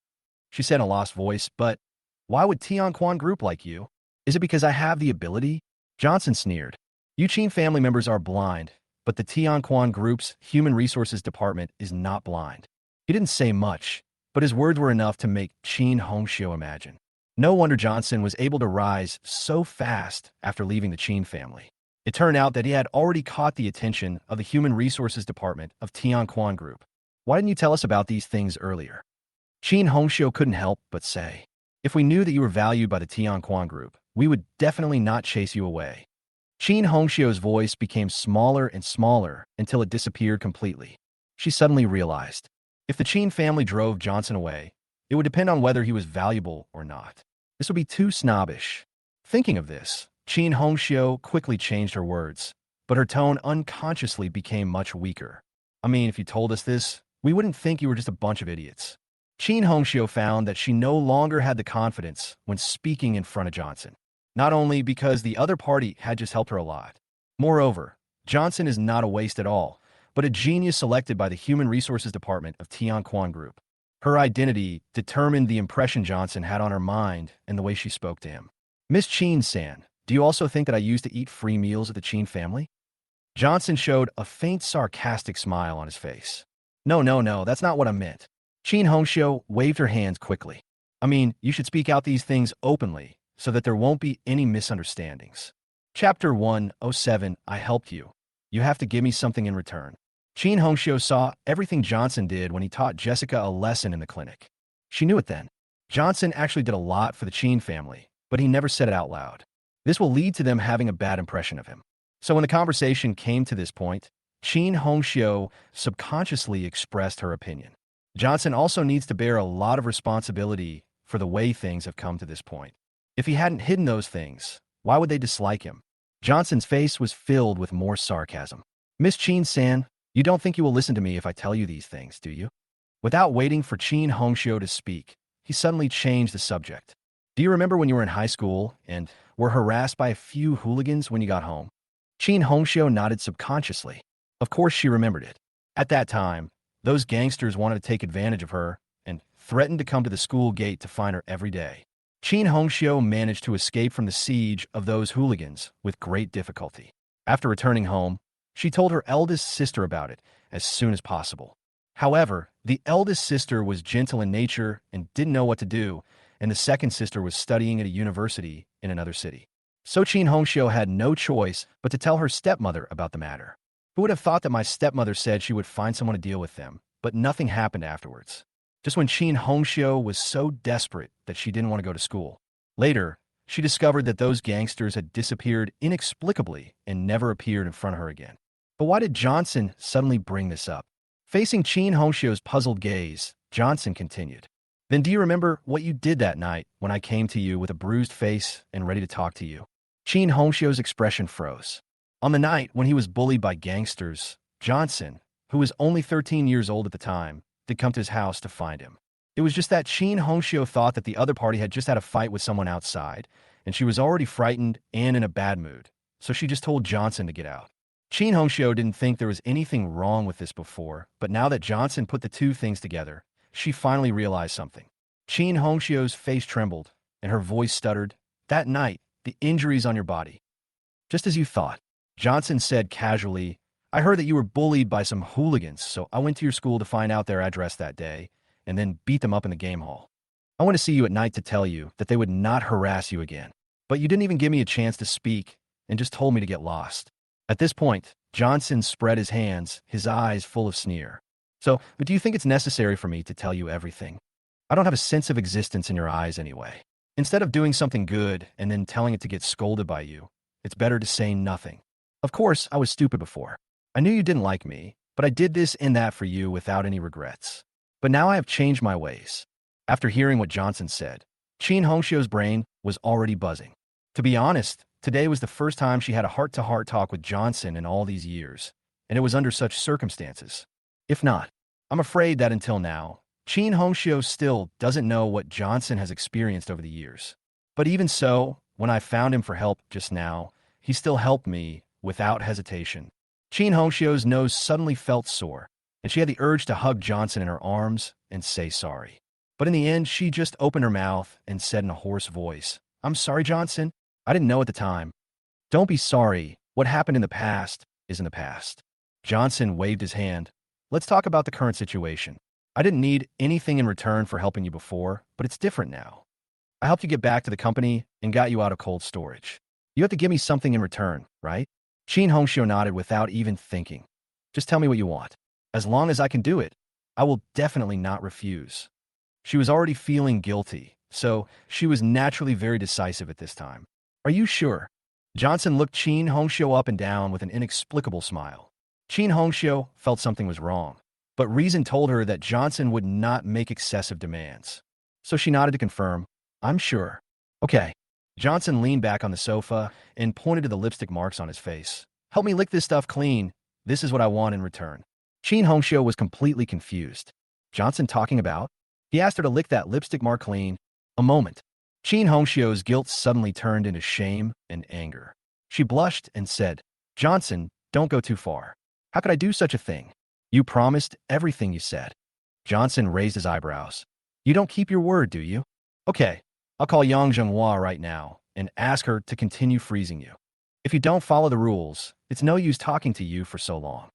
She said in a lost voice, "But why would Tianquan Group like you? Is it because I have the ability?" Johnson sneered. "You Chen family members are blind, but the Tianquan Group's Human Resources Department is not blind." He didn't say much, but his words were enough to make Chen Hongxiu imagine. No wonder Johnson was able to rise so fast after leaving the Chen family. It turned out that he had already caught the attention of the Human Resources Department of Tianquan Group. "Why didn't you tell us about these things earlier?" Chen Hongxiu couldn't help but say, "If we knew that you were valued by the Tianquan Group, we would definitely not chase you away." Chen Hongxiu's voice became smaller and smaller until it disappeared completely. She suddenly realized, if the Chen family drove Johnson away, it would depend on whether he was valuable or not. This would be too snobbish. Thinking of this, Chen Hongxiu quickly changed her words, but her tone unconsciously became much weaker. "I mean, if you told us this, we wouldn't think you were just a bunch of idiots." Chen Hongxiu found that she no longer had the confidence when speaking in front of Johnson. Not only because the other party had just helped her a lot. Moreover, Johnson is not a waste at all, but a genius selected by the Human Resources Department of Tianquan Group. Her identity determined the impression Johnson had on her mind and the way she spoke to him. "Miss Chen-san, do you also think that I used to eat free meals at the Chen family?" Johnson showed a faint sarcastic smile on his face. No, that's not what I meant." Chen Hongxiu waved her hands quickly. "I mean, you should speak out these things openly so that there won't be any misunderstandings." Chapter 107, I helped you. You have to give me something in return. Chen Hongxiu saw everything Johnson did when he taught Jessica a lesson in the clinic. She knew it then. Johnson actually did a lot for the Chen family, but he never said it out loud. This will lead to them having a bad impression of him. So when the conversation came to this point, Chen Hongxiu subconsciously expressed her opinion. Johnson also needs to bear a lot of responsibility for the way things have come to this point. If he hadn't hidden those things, why would they dislike him? Johnson's face was filled with more sarcasm. "Miss Chen-san, you don't think you will listen to me if I tell you these things, do you?" Without waiting for Chen Hongxiu to speak, he suddenly changed the subject. "Do you remember when you were in high school and were harassed by a few hooligans when you got home?" Chen Hongxiu nodded subconsciously. Of course she remembered it. At that time, those gangsters wanted to take advantage of her and threatened to come to the school gate to find her every day. Chen Hongxiu managed to escape from the siege of those hooligans with great difficulty. After returning home, she told her eldest sister about it as soon as possible. However, the eldest sister was gentle in nature and didn't know what to do, and the second sister was studying at a university in another city. So Chen Hongxiu had no choice but to tell her stepmother about the matter. Who would have thought that my stepmother said she would find someone to deal with them, but nothing happened afterwards. Just when Chen Hongxiu was so desperate that she didn't want to go to school. Later, she discovered that those gangsters had disappeared inexplicably and never appeared in front of her again. But why did Johnson suddenly bring this up? Facing Chen Hongxiu's puzzled gaze, Johnson continued. Then do you remember what you did that night when I came to you with a bruised face and ready to talk to you? Chen Hongxiu's expression froze. On the night when he was bullied by gangsters, Johnson, who was only 13 years old at the time, did come to his house to find him. It was just that Chen Hongxiu thought that the other party had just had a fight with someone outside, and she was already frightened and in a bad mood, so she just told Johnson to get out. Chen Hongxiu didn't think there was anything wrong with this before, but now that Johnson put the two things together, she finally realized something. Chen Hongxiu's face trembled, and her voice stuttered. That night, the injuries on your body. Just as you thought. Johnson said casually, I heard that you were bullied by some hooligans, so I went to your school to find out their address that day, and then beat them up in the game hall. I went to see you at night to tell you that they would not harass you again. But you didn't even give me a chance to speak, and just told me to get lost. At this point, Johnson spread his hands, his eyes full of sneer. But do you think it's necessary for me to tell you everything? I don't have a sense of existence in your eyes anyway. Instead of doing something good and then telling it to get scolded by you, it's better to say nothing. Of course, I was stupid before. I knew you didn't like me, but I did this and that for you without any regrets. But now I have changed my ways. After hearing what Johnson said, Chen Hongxiu's brain was already buzzing. To be honest, today was the first time she had a heart-to-heart talk with Johnson in all these years, and it was under such circumstances. If not, I'm afraid that until now, Chen Hongxiu still doesn't know what Johnson has experienced over the years. But even so, when I found him for help just now, he still helped me without hesitation. Chen Hongxiu's nose suddenly felt sore, and she had the urge to hug Johnson in her arms and say sorry. But in the end, she just opened her mouth and said in a hoarse voice, I'm sorry, Johnson. I didn't know at the time. Don't be sorry. What happened in the past is in the past. Johnson waved his hand. Let's talk about the current situation. I didn't need anything in return for helping you before, but it's different now. I helped you get back to the company and got you out of cold storage. You have to give me something in return, right? Chen Hongxiu nodded without even thinking. Just tell me what you want. As long as I can do it, I will definitely not refuse. She was already feeling guilty, so she was naturally very decisive at this time. Are you sure? Johnson looked Chen Hongxiu up and down with an inexplicable smile. Chen Hongxiu felt something was wrong, but reason told her that Johnson would not make excessive demands. So she nodded to confirm, I'm sure. Okay. Johnson leaned back on the sofa and pointed to the lipstick marks on his face. Help me lick this stuff clean. This is what I want in return. Chen Hongxiu was completely confused. Johnson talking about? He asked her to lick that lipstick mark clean. A moment. Chen Hongxiu's guilt suddenly turned into shame and anger. She blushed and said, Johnson, don't go too far. How could I do such a thing? You promised everything you said. Johnson raised his eyebrows. You don't keep your word, do you? Okay, I'll call Yang Zhenghua right now and ask her to continue freezing you. If you don't follow the rules, it's no use talking to you for so long.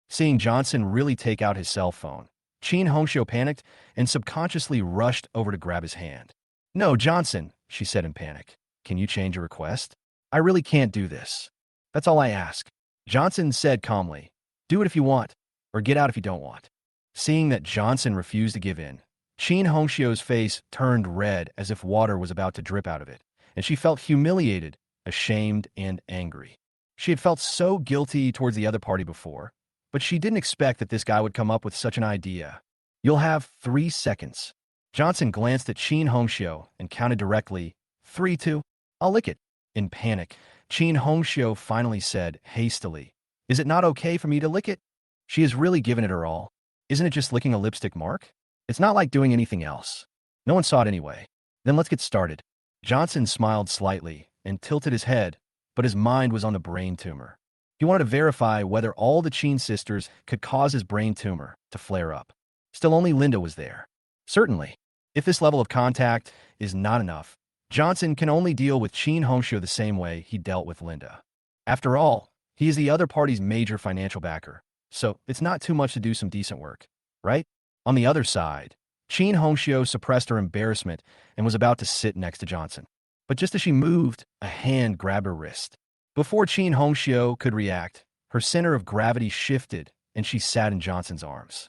Seeing Johnson really take out his cell phone, Chen Hongxiu panicked and subconsciously rushed over to grab his hand. No, Johnson, she said in panic. Can you change your request? I really can't do this. That's all I ask. Johnson said calmly. Do it if you want, or get out if you don't want. Seeing that Johnson refused to give in, Chen Hongxiu's face turned red as if water was about to drip out of it, and she felt humiliated, ashamed, and angry. She had felt so guilty towards the other party before, but she didn't expect that this guy would come up with such an idea. You'll have 3 seconds. Johnson glanced at Chen Hongxiu and counted directly, 3, 2. I'll lick it. In panic, Chen Hongxiu finally said hastily, Is it not okay for me to lick it? She has really given it her all. Isn't it just licking a lipstick mark? It's not like doing anything else. No one saw it anyway. Then let's get started. Johnson smiled slightly and tilted his head, but his mind was on the brain tumor. He wanted to verify whether all the Chen sisters could cause his brain tumor to flare up. Still only Linda was there. Certainly. If this level of contact is not enough, Johnson can only deal with Chen Hongxiu the same way he dealt with Linda. After all, he is the other party's major financial backer, so it's not too much to do some decent work, right? On the other side, Chen Hong suppressed her embarrassment and was about to sit next to Johnson. But just as she moved, a hand grabbed her wrist. Before Chen Hong could react, her center of gravity shifted and she sat in Johnson's arms.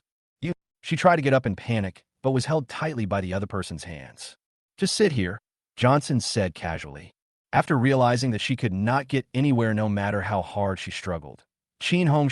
She tried to get up in panic, but was held tightly by the other person's hands. Just sit here, Johnson said casually. After realizing that she could not get anywhere no matter how hard she struggled, Chen Hong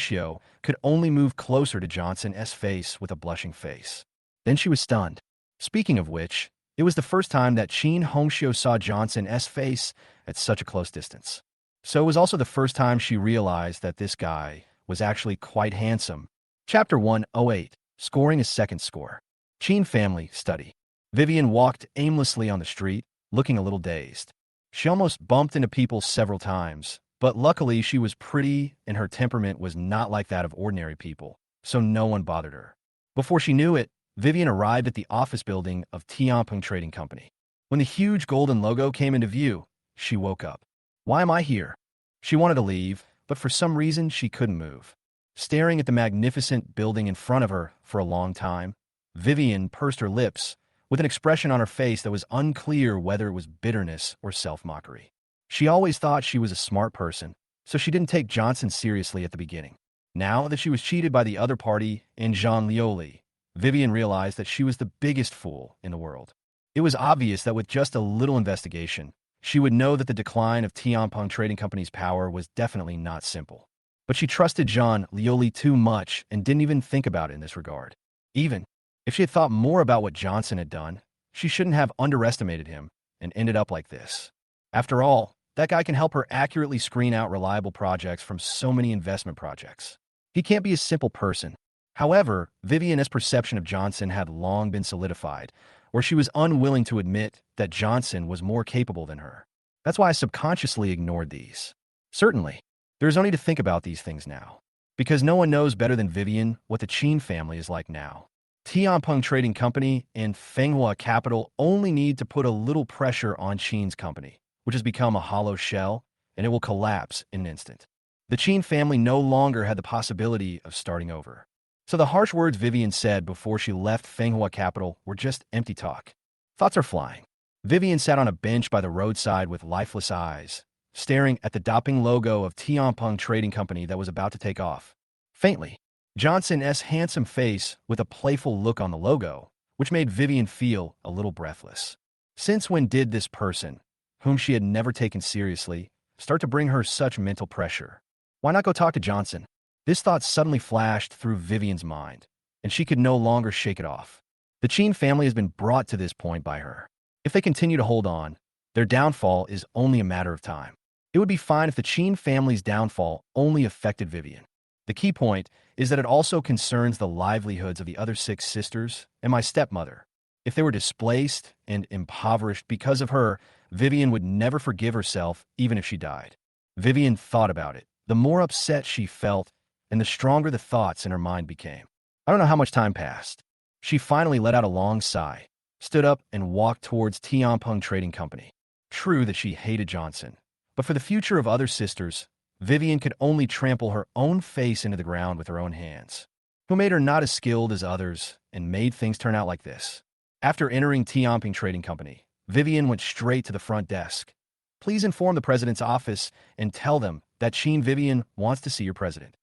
could only move closer to Johnson's face with a blushing face. Then she was stunned. Speaking of which, it was the first time that Chen Hong saw Johnson's face at such a close distance. So it was also the first time she realized that this guy was actually quite handsome. Chapter 108, Scoring a Second Score. Chen family study. Vivien walked aimlessly on the street, looking a little dazed. She almost bumped into people several times, but luckily she was pretty and her temperament was not like that of ordinary people, so no one bothered her. Before she knew it, Vivien arrived at the office building of Tianpeng Trading Company. When the huge golden logo came into view, she woke up. Why am I here? She wanted to leave, but for some reason she couldn't move. Staring at the magnificent building in front of her for a long time, Vivien pursed her lips with an expression on her face that was unclear whether it was bitterness or self-mockery. She always thought she was a smart person, so she didn't take Johnson seriously at the beginning. Now that she was cheated by the other party and Jean Lioli, Vivien realized that she was the biggest fool in the world. It was obvious that with just a little investigation, she would know that the decline of Tianpeng Trading Company's power was definitely not simple. But she trusted Jean Lioli too much and didn't even think about it in this regard. Even if she had thought more about what Johnson had done, she shouldn't have underestimated him and ended up like this. After all, that guy can help her accurately screen out reliable projects from so many investment projects. He can't be a simple person. However, Vivien's perception of Johnson had long been solidified, or she was unwilling to admit that Johnson was more capable than her. That's why I subconsciously ignored these. Certainly, there's only to think about these things now, because no one knows better than Vivien what the Chen family is like now. Tianpeng Trading Company and Manhwa Capital only need to put a little pressure on Chen's company, which has become a hollow shell, and it will collapse in an instant. The Chen family no longer had the possibility of starting over. So the harsh words Vivien said before she left Manhwa Capital were just empty talk. Thoughts are flying. Vivien sat on a bench by the roadside with lifeless eyes, staring at the doping logo of Tianpeng Trading Company that was about to take off. Faintly, Johnson's handsome face with a playful look on the logo, which made Vivien feel a little breathless. Since when did this person, whom she had never taken seriously, start to bring her such mental pressure? Why not go talk to Johnson? This thought suddenly flashed through Vivien's mind, and she could no longer shake it off. The Chen family has been brought to this point by her. If they continue to hold on, their downfall is only a matter of time. It would be fine if the Chen family's downfall only affected Vivien. The key point is that it also concerns the livelihoods of the other 6 sisters and my stepmother. If they were displaced and impoverished because of her, Vivien would never forgive herself even if she died. Vivien thought about it. The more upset she felt, and the stronger the thoughts in her mind became. I don't know how much time passed. She finally let out a long sigh, stood up, and walked towards Tianpeng Trading Company. True that she hated Johnson, but for the future of other sisters, Vivien could only trample her own face into the ground with her own hands. Who made her not as skilled as others and made things turn out like this? After entering Tianpeng Trading Company, Vivien went straight to the front desk. Please inform the president's office and tell them that Chen Vivien wants to see your president.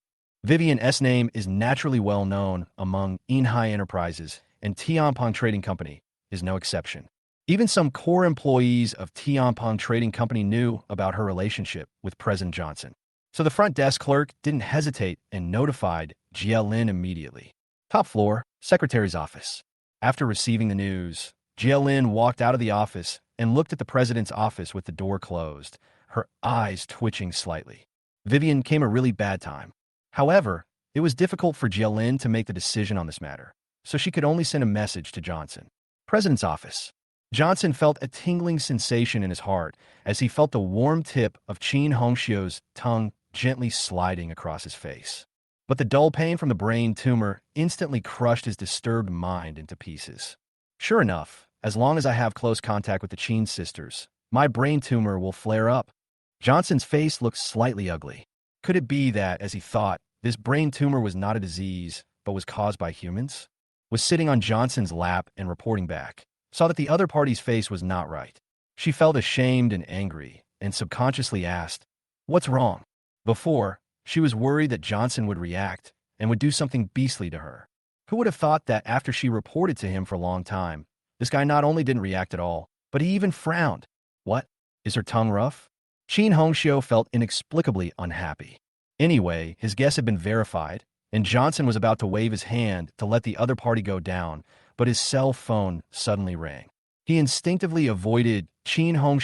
Vivien's name is naturally well known among Inhai Enterprises, and Tianpeng Trading Company is no exception. Even some core employees of Tianpeng Trading Company knew about her relationship with President Johnson. So the front desk clerk didn't hesitate and notified Jia Lin immediately. Top floor, secretary's office. After receiving the news, Jia Lin walked out of the office and looked at the president's office with the door closed, her eyes twitching slightly. Vivien came a really bad time. However, it was difficult for Jia Lin to make the decision on this matter, so she could only send a message to Johnson. President's office. Johnson felt a tingling sensation in his heart as he felt the warm tip of Chen Hong's tongue gently sliding across his face. But the dull pain from the brain tumor instantly crushed his disturbed mind into pieces. Sure enough, as long as I have close contact with the Chen sisters, my brain tumor will flare up. Johnson's face looked slightly ugly. Could it be that, as he thought, this brain tumor was not a disease, but was caused by humans? was sitting on Johnson's lap and reporting back, saw that the other party's face was not right. She felt ashamed and angry, and subconsciously asked, "What's wrong?" Before, she was worried that Johnson would react and would do something beastly to her. Who would have thought that after she reported to him for a long time, this guy not only didn't react at all, but he even frowned. What? Is her tongue rough? Chen Hong felt inexplicably unhappy. Anyway, his guess had been verified, and Johnson was about to wave his hand to let the other party go down, but his cell phone suddenly rang. He instinctively avoided Chen Hong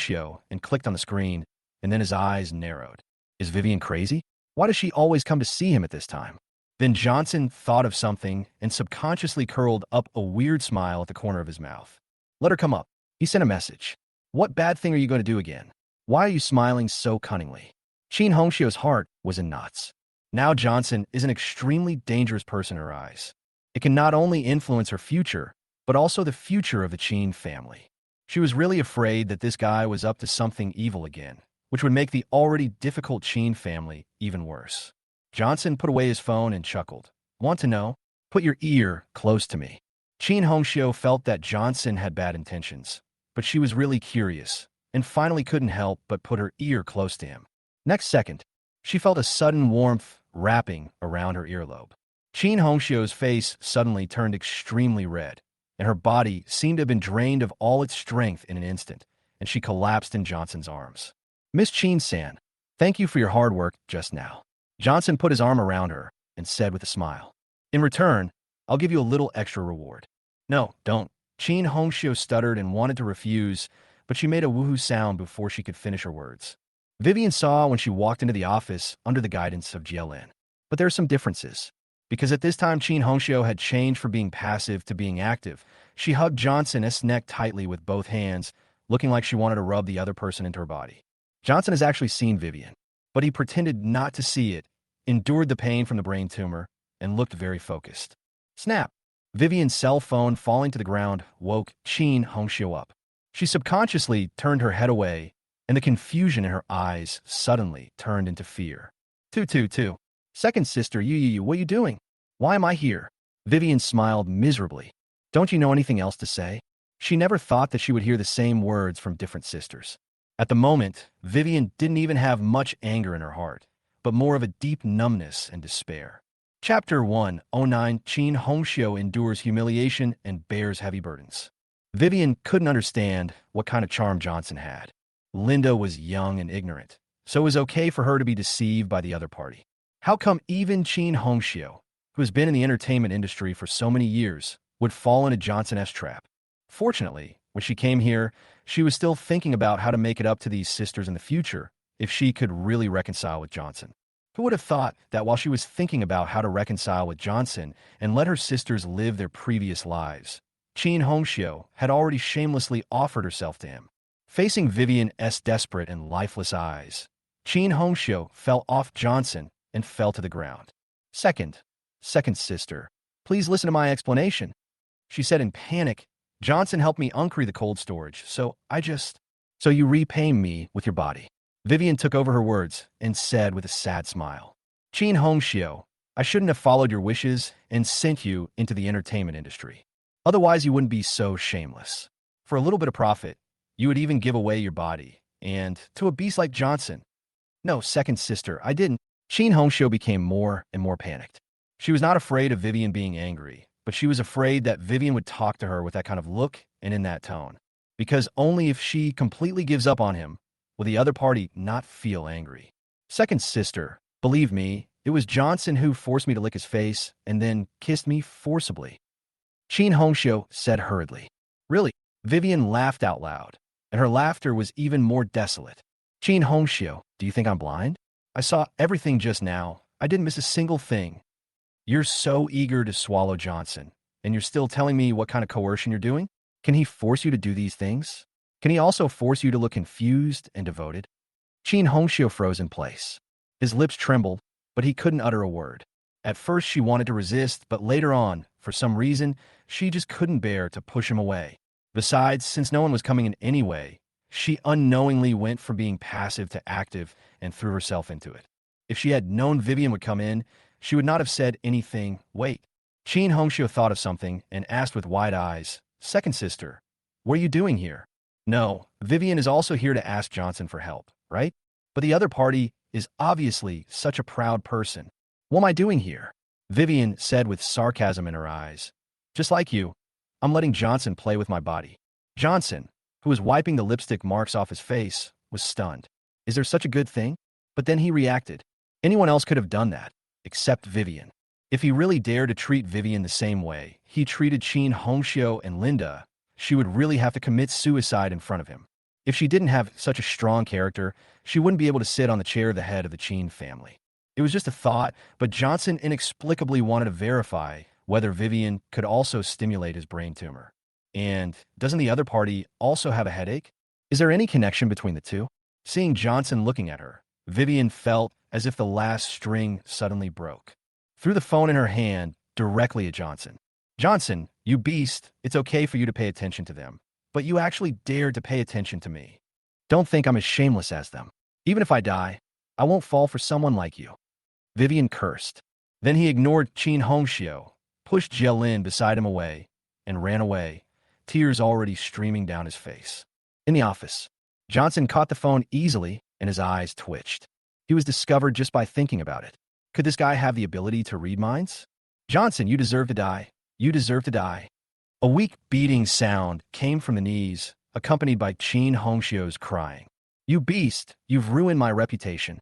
and clicked on the screen, and then his eyes narrowed. Is Vivien crazy? Why does she always come to see him at this time? Then Johnson thought of something and subconsciously curled up a weird smile at the corner of his mouth. Let her come up. He sent a message. What bad thing are you going to do again? Why are you smiling so cunningly? Chen Hongxiu's heart was in knots. Now Johnson is an extremely dangerous person in her eyes. It can not only influence her future, but also the future of the Chen family. She was really afraid that this guy was up to something evil again, which would make the already difficult Chen family even worse. Johnson put away his phone and chuckled. Want to know? Put your ear close to me. Chen Hongxiu felt that Johnson had bad intentions, but she was really curious, and finally couldn't help but put her ear close to him. Next second, she felt a sudden warmth wrapping around her earlobe. Chen Hongxiu's face suddenly turned extremely red, and her body seemed to have been drained of all its strength in an instant, and she collapsed in Johnson's arms. Miss Chen-san, thank you for your hard work just now. Johnson put his arm around her and said with a smile, in return, I'll give you a little extra reward. No, don't. Chen Hongxiu stuttered and wanted to refuse, but she made a woohoo sound before she could finish her words. Vivien saw when she walked into the office under the guidance of Jielin. But there are some differences. Because at this time Chen Hongxiu had changed from being passive to being active, she hugged Johnson's neck tightly with both hands, looking like she wanted to rub the other person into her body. Johnson has actually seen Vivien, but he pretended not to see it, endured the pain from the brain tumor, and looked very focused. Snap! Vivien's cell phone falling to the ground woke Chen Hongxiu up. She subconsciously turned her head away, and the confusion in her eyes suddenly turned into fear. Two. Second sister, you, what are you doing? Why am I here? Vivien smiled miserably. Don't you know anything else to say? She never thought that she would hear the same words from different sisters. At the moment, Vivien didn't even have much anger in her heart, but more of a deep numbness and despair. Chapter 109 Chen Hongxiu endures humiliation and bears heavy burdens. Vivien couldn't understand what kind of charm Johnson had. Linda was young and ignorant, so it was okay for her to be deceived by the other party. How come even Chen Hongxiu, who has been in the entertainment industry for so many years, would fall into Johnson's trap? Fortunately, when she came here, she was still thinking about how to make it up to these sisters in the future if she could really reconcile with Johnson. Who would have thought that while she was thinking about how to reconcile with Johnson and let her sisters live their previous lives, Chen Hongxiu had already shamelessly offered herself to him. Facing Vivien's desperate and lifeless eyes, Chen Hongxiu fell off Johnson and fell to the ground. Second sister, please listen to my explanation, she said in panic. Johnson helped me uncree the cold storage, so you repay me with your body. Vivien took over her words and said with a sad smile, Chen Hongxiu, I shouldn't have followed your wishes and sent you into the entertainment industry. Otherwise, you wouldn't be so shameless. For a little bit of profit, you would even give away your body, and to a beast like Johnson. No, second sister, I didn't. Chen Hongxiu became more and more panicked. She was not afraid of Vivien being angry, but she was afraid that Vivien would talk to her with that kind of look and in that tone. Because only if she completely gives up on him will the other party not feel angry. Second sister, believe me, it was Johnson who forced me to lick his face and then kissed me forcibly. Chen Hongxiu said hurriedly. Really? Vivien laughed out loud, and her laughter was even more desolate. Chen Hongxiu, do you think I'm blind? I saw everything just now. I didn't miss a single thing. You're so eager to swallow Johnson, and you're still telling me what kind of coercion you're doing? Can he force you to do these things? Can he also force you to look confused and devoted? Chen Hongxiu froze in place. His lips trembled, but he couldn't utter a word. At first she wanted to resist, but later on, for some reason, she just couldn't bear to push him away. Besides, since no one was coming in anyway, she unknowingly went from being passive to active and threw herself into it. If she had known Vivien would come in, she would not have said anything. Wait, Chen Hongxiu thought of something and asked with wide eyes, "Second sister, what are you doing here?" "No, Vivien is also here to ask Johnson for help, right? But the other party is obviously such a proud person. What am I doing here?" Vivien said with sarcasm in her eyes. "Just like you, I'm letting Johnson play with my body." Johnson, who was wiping the lipstick marks off his face, was stunned. Is there such a good thing? But then he reacted. Anyone else could have done that, except Vivien. If he really dared to treat Vivien the same way he treated Chen Hongxiu and Linda, she would really have to commit suicide in front of him. If she didn't have such a strong character, she wouldn't be able to sit on the chair of the head of the Chen family. It was just a thought, but Johnson inexplicably wanted to verify whether Vivien could also stimulate his brain tumor. And doesn't the other party also have a headache? Is there any connection between the two? Seeing Johnson looking at her, Vivien felt as if the last string suddenly broke. Threw the phone in her hand directly at Johnson. "Johnson, you beast, it's okay for you to pay attention to them, but you actually dared to pay attention to me. Don't think I'm as shameless as them. Even if I die, I won't fall for someone like you." Vivien cursed. Then he ignored Chen Hongxiu, pushed Jielin beside him away, and ran away, tears already streaming down his face. In the office, Johnson caught the phone easily and his eyes twitched. He was discovered just by thinking about it. Could this guy have the ability to read minds? "Johnson, you deserve to die. You deserve to die." A weak beating sound came from the knees, accompanied by Chen Hongxiu's crying. "You beast, you've ruined my reputation.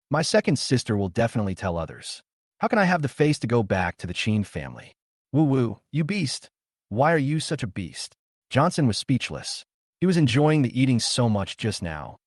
My second sister will definitely tell others. How can I have the face to go back to the Chen family? Woo-woo, you beast. Why are you such a beast?" Johnson was speechless. He was enjoying the eating so much just now.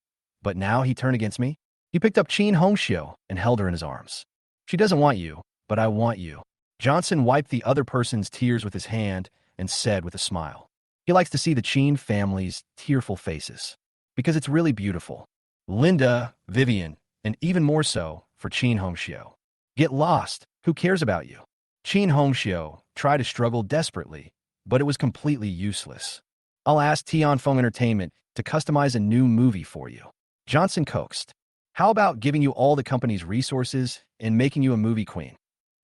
But now he turned against me? He picked up Chen Hongxiu and held her in his arms. "She doesn't want you, but I want you." Johnson wiped the other person's tears with his hand and said with a smile. He likes to see the Chen family's tearful faces, because it's really beautiful. Linda, Vivien, and even more so for Chen Hongxiu. "Get lost. Who cares about you?" Chen Hongxiu tried to struggle desperately, but it was completely useless. "I'll ask Tianfeng Entertainment to customize a new movie for you." Johnson coaxed. "How about giving you all the company's resources and making you a movie queen?"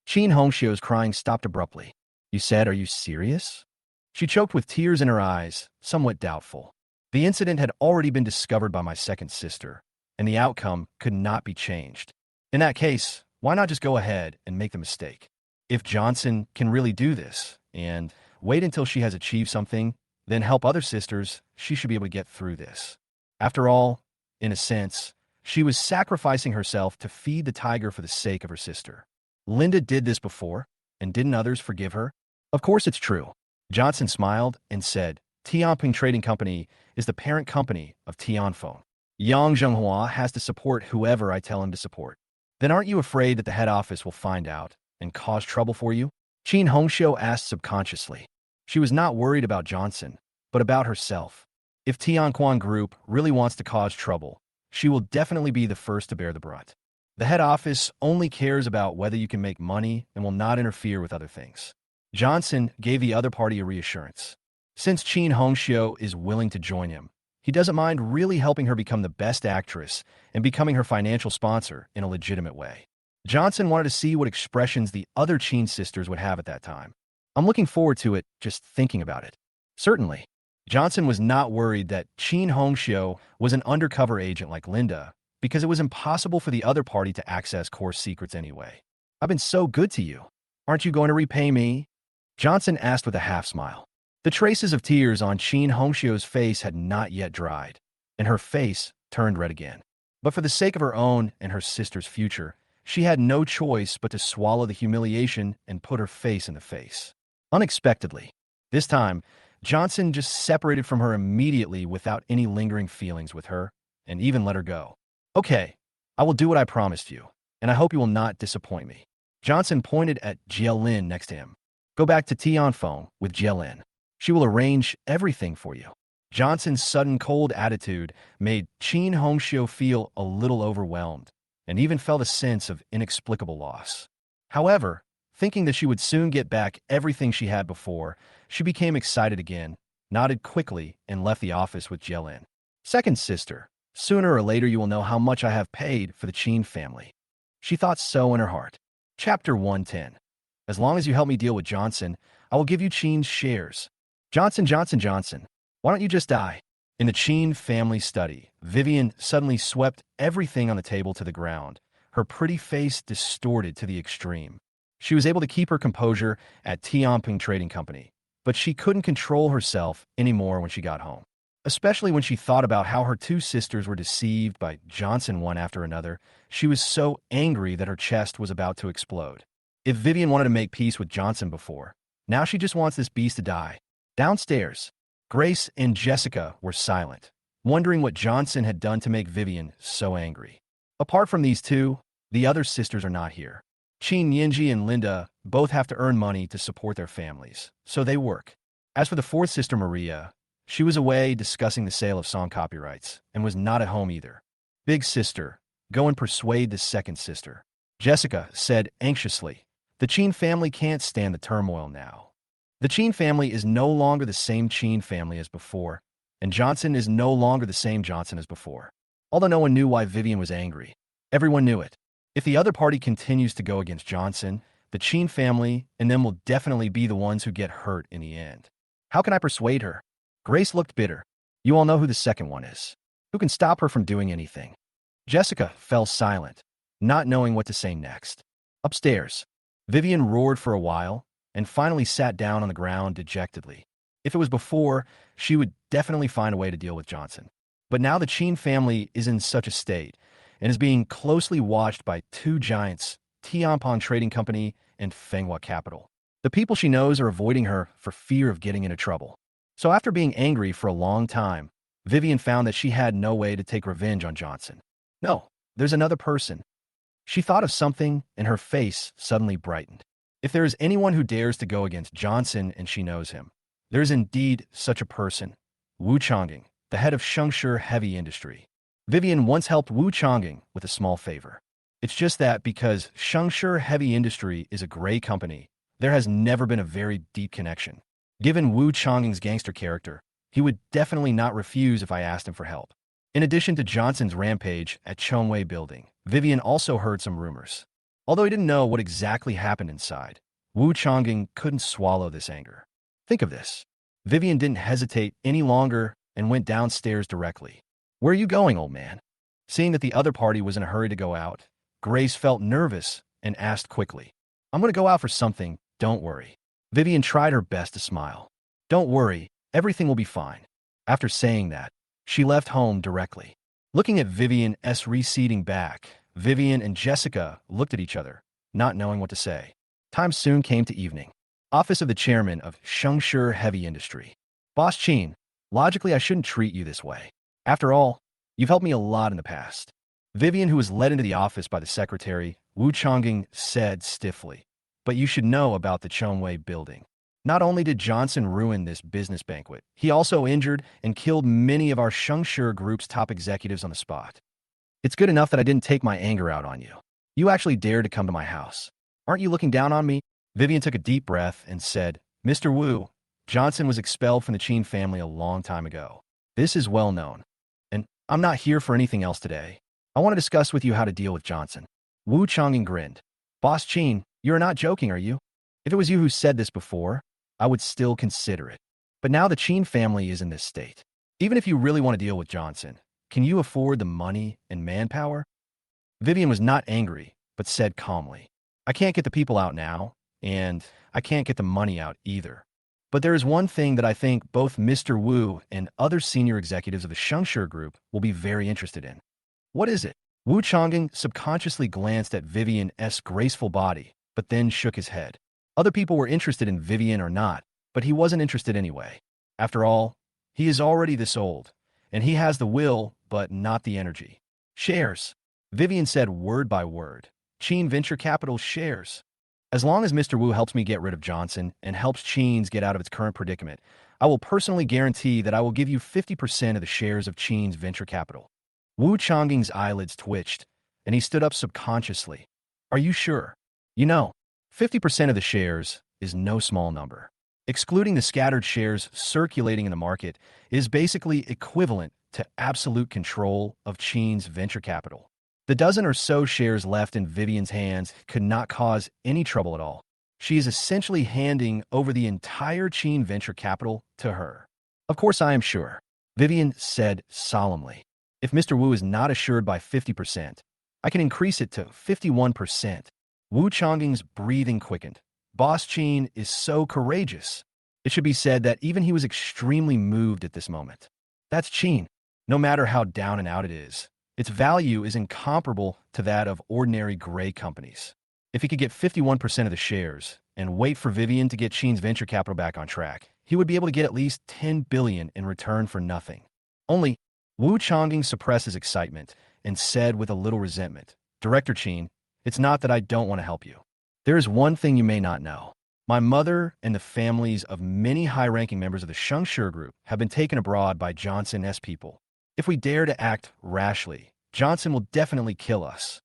Chen Hongxiu's crying stopped abruptly. "You said, are you serious?" She choked with tears in her eyes, somewhat doubtful. The incident had already been discovered by my second sister, and the outcome could not be changed. In that case, why not just go ahead and make the mistake? If Johnson can really do this, and wait until she has achieved something, then help other sisters, she should be able to get through this. After all, in a sense, she was sacrificing herself to feed the tiger for the sake of her sister. Linda did this before, and didn't others forgive her? Of course it's true. Johnson smiled and said, "Tianping Trading Company is the parent company of Tianfeng. Yang Zhenghua has to support whoever I tell him to support." "Then aren't you afraid that the head office will find out and cause trouble for you?" Chen Hongxiu asked subconsciously. She was not worried about Johnson, but about herself. If Tianquan Group really wants to cause trouble, she will definitely be the first to bear the brunt. The head office only cares about whether you can make money and will not interfere with other things. Johnson gave the other party a reassurance. Since Chen Hongxiu is willing to join him, he doesn't mind really helping her become the best actress and becoming her financial sponsor in a legitimate way. Johnson wanted to see what expressions the other Chen sisters would have at that time. "I'm looking forward to it just thinking about it." Certainly. Johnson was not worried that Chen Hongxiu was an undercover agent like Linda, because it was impossible for the other party to access core secrets anyway. "I've been so good to you. Aren't you going to repay me?" Johnson asked with a half-smile. The traces of tears on Chen Hongxiu's face had not yet dried, and her face turned red again. But for the sake of her own and her sister's future, she had no choice but to swallow the humiliation and put her face in the face. Unexpectedly, this time, Johnson just separated from her immediately without any lingering feelings with her, and even let her go. "Okay, I will do what I promised you, and I hope you will not disappoint me." Johnson pointed at Jielin next to him. "Go back to Tianfeng with Jielin. She will arrange everything for you." Johnson's sudden cold attitude made Chen Hongxiu feel a little overwhelmed, and even felt a sense of inexplicable loss. However, thinking that she would soon get back everything she had before, she became excited again, nodded quickly, and left the office with Jielin. "Second sister, sooner or later you will know how much I have paid for the Chen family." She thought so in her heart. Chapter 110. As long as you help me deal with Johnson, I will give you Chen's shares. Johnson. Why don't you just die? In the Chen family study, Vivien suddenly swept everything on the table to the ground, her pretty face distorted to the extreme. She was able to keep her composure at Tianping Trading Company, but she couldn't control herself anymore when she got home. Especially when she thought about how her two sisters were deceived by Johnson one after another, she was so angry that her chest was about to explode. If Vivien wanted to make peace with Johnson before, now she just wants this beast to die. Downstairs, Grace and Jessica were silent, wondering what Johnson had done to make Vivien so angry. Apart from these two, the other sisters are not here. Chen Yinji and Linda both have to earn money to support their families, so they work. As for the fourth sister, Maria, she was away discussing the sale of song copyrights and was not at home either. Big sister, go and persuade the second sister. Jessica said anxiously, the Chen family can't stand the turmoil now. The Chen family is no longer the same Chen family as before, and Johnson is no longer the same Johnson as before. Although no one knew why Vivien was angry, everyone knew it. If the other party continues to go against Johnson, the Chen family and them will definitely be the ones who get hurt in the end. How can I persuade her? Grace looked bitter. You all know who the second one is. Who can stop her from doing anything? Jessica fell silent, not knowing what to say next. Upstairs, Vivien roared for a while and finally sat down on the ground dejectedly. If it was before, she would definitely find a way to deal with Johnson. But now the Chen family is in such a state and is being closely watched by two giants, Tianping Trading Company and Fenghua Capital. The people she knows are avoiding her for fear of getting into trouble. So after being angry for a long time, Vivien found that she had no way to take revenge on Johnson. No, there's another person. She thought of something and her face suddenly brightened. If there is anyone who dares to go against Johnson and she knows him, there is indeed such a person, Wu Changing, the head of Shengshi Heavy Industry. Vivien once helped Wu Changing with a small favor. It's just that because Shengshi Heavy Industry is a gray company, there has never been a very deep connection. Given Wu Changing's gangster character, he would definitely not refuse if I asked him for help. In addition to Johnson's rampage at Chongwei Building, Vivien also heard some rumors. Although he didn't know what exactly happened inside, Wu Changing couldn't swallow this anger. Think of this. Vivien didn't hesitate any longer and went downstairs directly. Where are you going, old man? Seeing that the other party was in a hurry to go out, Grace felt nervous and asked quickly, I'm going to go out for something, don't worry. Vivien tried her best to smile. Don't worry, everything will be fine. After saying that, she left home directly. Looking at Vivien's receding back, Vivien and Jessica looked at each other, not knowing what to say. Time soon came to evening. Office of the chairman of Shengshi Heavy Industry. Boss Chen, logically I shouldn't treat you this way. After all, you've helped me a lot in the past. Vivien, who was led into the office by the secretary, Wu Changing, said stiffly, but you should know about the Chongwei Building. Not only did Johnson ruin this business banquet, he also injured and killed many of our Shengshi Group's top executives on the spot. It's good enough that I didn't take my anger out on you. You actually dared to come to my house. Aren't you looking down on me? Vivien took a deep breath and said, Mr. Wu, Johnson was expelled from the Chen family a long time ago. This is well known. And I'm not here for anything else today. I want to discuss with you how to deal with Johnson. Wu Changing grinned. Boss Chen, you're not joking, are you? If it was you who said this before, I would still consider it. But now the Chen family is in this state. Even if you really want to deal with Johnson, can you afford the money and manpower? Vivien was not angry, but said calmly, I can't get the people out now, and I can't get the money out either. But there is one thing that I think both Mr. Wu and other senior executives of the Shengshi Group will be very interested in. What is it? Wu Changing subconsciously glanced at Vivien's graceful body, but then shook his head. Other people were interested in Vivien or not, but he wasn't interested anyway. After all, he is already this old, and he has the will, but not the energy. Shares. Vivien said word by word. Chen Venture Capital shares. As long as Mr. Wu helps me get rid of Johnson and helps Chen's get out of its current predicament, I will personally guarantee that I will give you 50% of the shares of Chen's Venture Capital. Wu Changing's eyelids twitched, and he stood up subconsciously. Are you sure? You know, 50% of the shares is no small number. Excluding the scattered shares circulating in the market is basically equivalent to absolute control of Chen's venture capital. The dozen or so shares left in Vivien's hands could not cause any trouble at all. She is essentially handing over the entire Chen venture capital to her. Of course I am sure, Vivien said solemnly. If Mr. Wu is not assured by 50%, I can increase it to 51%. Wu Chongying's breathing quickened. Boss Chen is so courageous. It should be said that even he was extremely moved at this moment. That's Chen. No matter how down and out it is, its value is incomparable to that of ordinary gray companies. If he could get 51% of the shares and wait for Vivien to get Chen's venture capital back on track, he would be able to get at least 10 billion in return for nothing. Only, Wu Chongying suppressed his excitement and said with a little resentment, Director Chen, it's not that I don't want to help you. There is one thing you may not know. My mother and the families of many high-ranking members of the Shengshi group have been taken abroad by Johnson's people. If we dare to act rashly, Johnson will definitely kill us.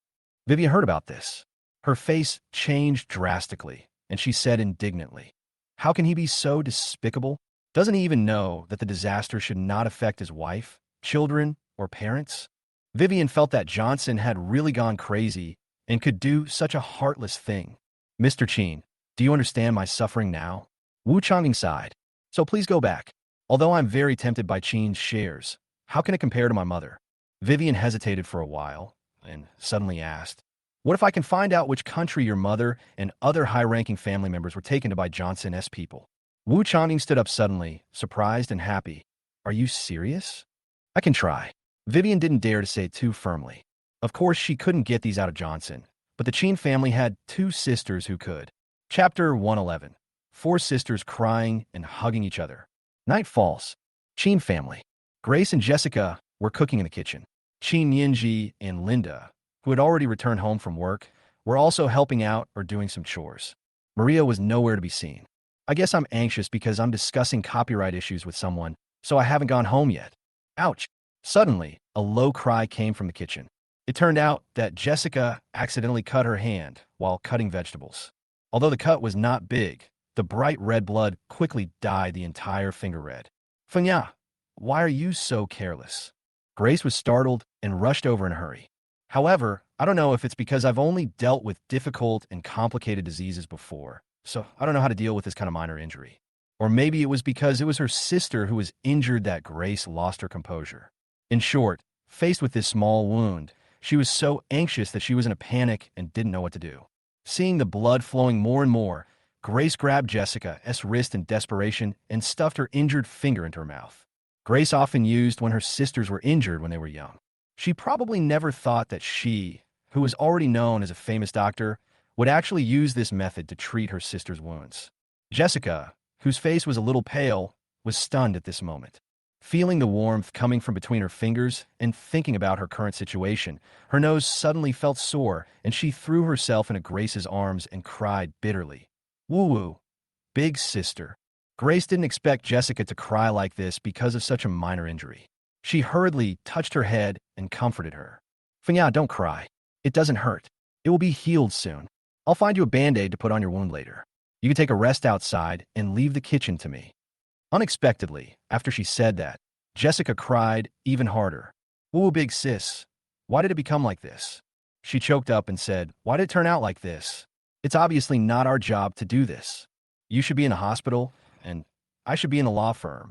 Vivien heard about this. Her face changed drastically, and she said indignantly, how can he be so despicable? Doesn't he even know that the disaster should not affect his wife, children, or parents? Vivien felt that Johnson had really gone crazy and could do such a heartless thing. Mr. Chen, do you understand my suffering now? Wu Chongying sighed. So please go back. Although I'm very tempted by Chen's shares, how can it compare to my mother? Vivien hesitated for a while and suddenly asked, what if I can find out which country your mother and other high-ranking family members were taken to by Johnson's people? Wu Chongying stood up suddenly, surprised and happy. Are you serious? I can try. Vivien didn't dare to say it too firmly. Of course, she couldn't get these out of Johnson, but the Chen family had two sisters who could. Chapter 111. Four sisters crying and hugging each other. Night falls. Chen family. Grace and Jessica were cooking in the kitchen. Chen Yinji and Linda, who had already returned home from work, were also helping out or doing some chores. Maria was nowhere to be seen. I guess I'm anxious because I'm discussing copyright issues with someone, so I haven't gone home yet. Ouch. Suddenly, a low cry came from the kitchen. It turned out that Jessica accidentally cut her hand while cutting vegetables. Although the cut was not big, the bright red blood quickly dyed the entire finger red. Fenya, why are you so careless? Grace was startled and rushed over in a hurry. However, I don't know if it's because I've only dealt with difficult and complicated diseases before, so I don't know how to deal with this kind of minor injury. Or maybe it was because it was her sister who was injured that Grace lost her composure. In short, faced with this small wound, she was so anxious that she was in a panic and didn't know what to do. Seeing the blood flowing more and more, Grace grabbed Jessica's wrist in desperation and stuffed her injured finger into her mouth. Grace often used when her sisters were injured when they were young. She probably never thought that she, who was already known as a famous doctor, would actually use this method to treat her sister's wounds. Jessica, whose face was a little pale, was stunned at this moment. Feeling the warmth coming from between her fingers and thinking about her current situation, her nose suddenly felt sore and she threw herself into Grace's arms and cried bitterly. Woo-woo, big sister. Grace didn't expect Jessica to cry like this because of such a minor injury. She hurriedly touched her head and comforted her. Fenya, don't cry. It doesn't hurt. It will be healed soon. I'll find you a Band-Aid to put on your wound later. You can take a rest outside and leave the kitchen to me. Unexpectedly, after she said that, Jessica cried even harder. Woo, big sis. Why did it become like this? She choked up and said, why did it turn out like this? It's obviously not our job to do this. You should be in a hospital, and I should be in a law firm.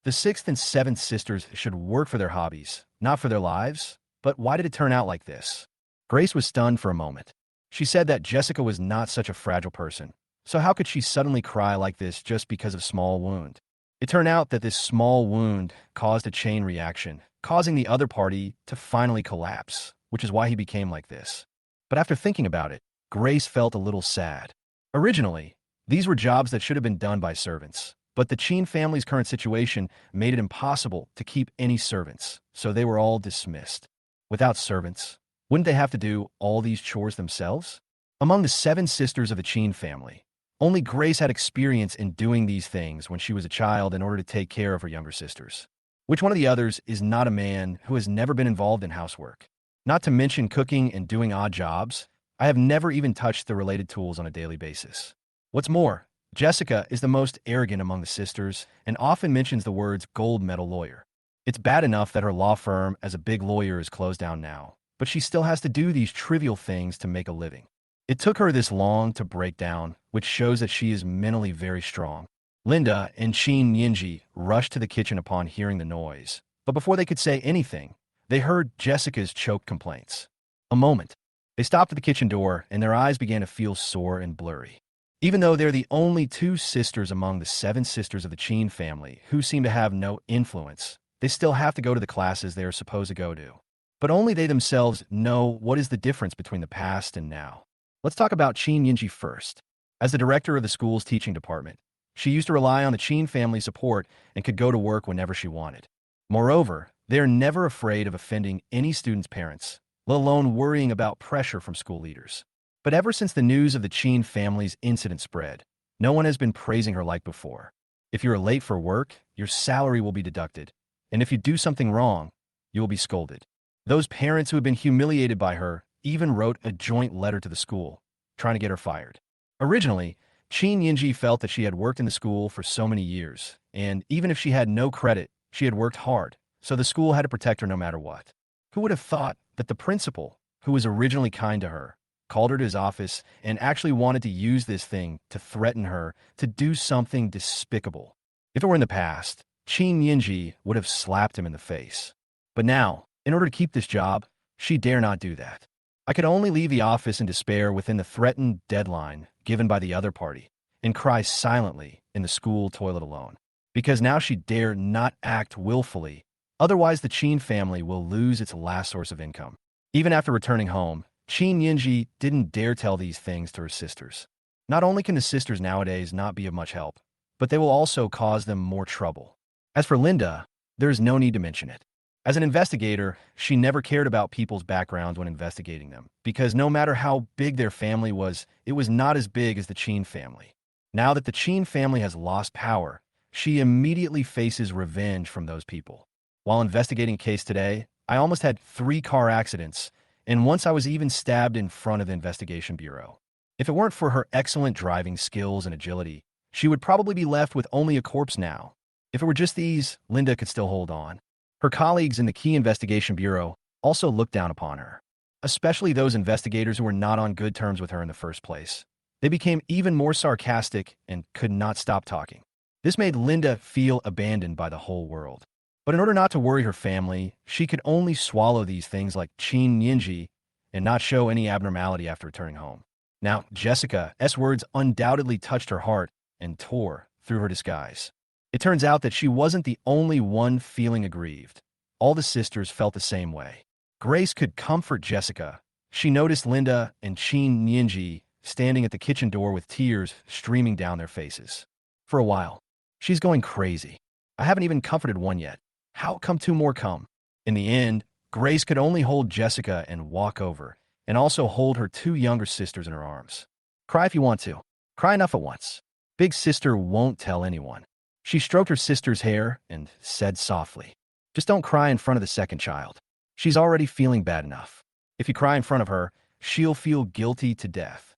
The sixth and seventh sisters should work for their hobbies, not for their lives. But why did it turn out like this? Grace was stunned for a moment. She said that Jessica was not such a fragile person. So how could she suddenly cry like this just because of a small wound? It turned out that this small wound caused a chain reaction, causing the other party to finally collapse, which is why he became like this. But after thinking about it, Grace felt a little sad. Originally, these were jobs that should have been done by servants. But the Chen family's current situation made it impossible to keep any servants, so they were all dismissed. Without servants, wouldn't they have to do all these chores themselves? Among the 7 sisters of the Chen family, only Grace had experience in doing these things when she was a child in order to take care of her younger sisters. Which one of the others is not a man who has never been involved in housework? Not to mention cooking and doing odd jobs, I have never even touched the related tools on a daily basis. What's more, Jessica is the most arrogant among the sisters and often mentions the words gold medal lawyer. It's bad enough that her law firm as a big lawyer is closed down now, but she still has to do these trivial things to make a living. It took her this long to break down, which shows that she is mentally very strong. Linda and Qin Yinji rushed to the kitchen upon hearing the noise, but before they could say anything, they heard Jessica's choked complaints. A moment. They stopped at the kitchen door, and their eyes began to feel sore and blurry. Even though they're the only two sisters among the 7 sisters of the Qin family who seem to have no influence, they still have to go to the classes they are supposed to go to. But only they themselves know what is the difference between the past and now. Let's talk about Qin Yinji first. As the director of the school's teaching department, she used to rely on the Qin family support and could go to work whenever she wanted. Moreover, they are never afraid of offending any student's parents, let alone worrying about pressure from school leaders. But ever since the news of the Qin family's incident spread, no one has been praising her like before. If you are late for work, your salary will be deducted, and if you do something wrong, you will be scolded. Those parents who have been humiliated by her even wrote a joint letter to the school, trying to get her fired. Originally, Qin Yinji felt that she had worked in the school for so many years, and even if she had no credit, she had worked hard, so the school had to protect her no matter what. Who would have thought that the principal, who was originally kind to her, called her to his office and actually wanted to use this thing to threaten her to do something despicable? If it were in the past, Qin Yinji would have slapped him in the face. But now, in order to keep this job, she dare not do that. I could only leave the office in despair within the threatened deadline given by the other party and cry silently in the school toilet alone. Because now she dare not act willfully, otherwise the Qin family will lose its last source of income. Even after returning home, Qin Yinji didn't dare tell these things to her sisters. Not only can the sisters nowadays not be of much help, but they will also cause them more trouble. As for Linda, there is no need to mention it. As an investigator, she never cared about people's backgrounds when investigating them, because no matter how big their family was, it was not as big as the Qin family. Now that the Qin family has lost power, she immediately faces revenge from those people. While investigating a case today, I almost had 3 car accidents, and once I was even stabbed in front of the investigation bureau. If it weren't for her excellent driving skills and agility, she would probably be left with only a corpse now. If it were just these, Linda could still hold on. Her colleagues in the Key Investigation Bureau also looked down upon her, especially those investigators who were not on good terms with her in the first place. They became even more sarcastic and could not stop talking. This made Linda feel abandoned by the whole world. But in order not to worry her family, she could only swallow these things like Qin Yinji and not show any abnormality after returning home. Now, Jessica's words undoubtedly touched her heart and tore through her disguise. It turns out that she wasn't the only one feeling aggrieved. All the sisters felt the same way. Grace could comfort Jessica. She noticed Linda and Qin Yinji standing at the kitchen door with tears streaming down their faces. For a while, she's going crazy. I haven't even comforted one yet. How come 2 more come? In the end, Grace could only hold Jessica and walk over, and also hold her 2 younger sisters in her arms. Cry if you want to. Cry enough at once. Big sister won't tell anyone. She stroked her sister's hair and said softly, "Just don't cry in front of the second child. She's already feeling bad enough. If you cry in front of her, she'll feel guilty to death."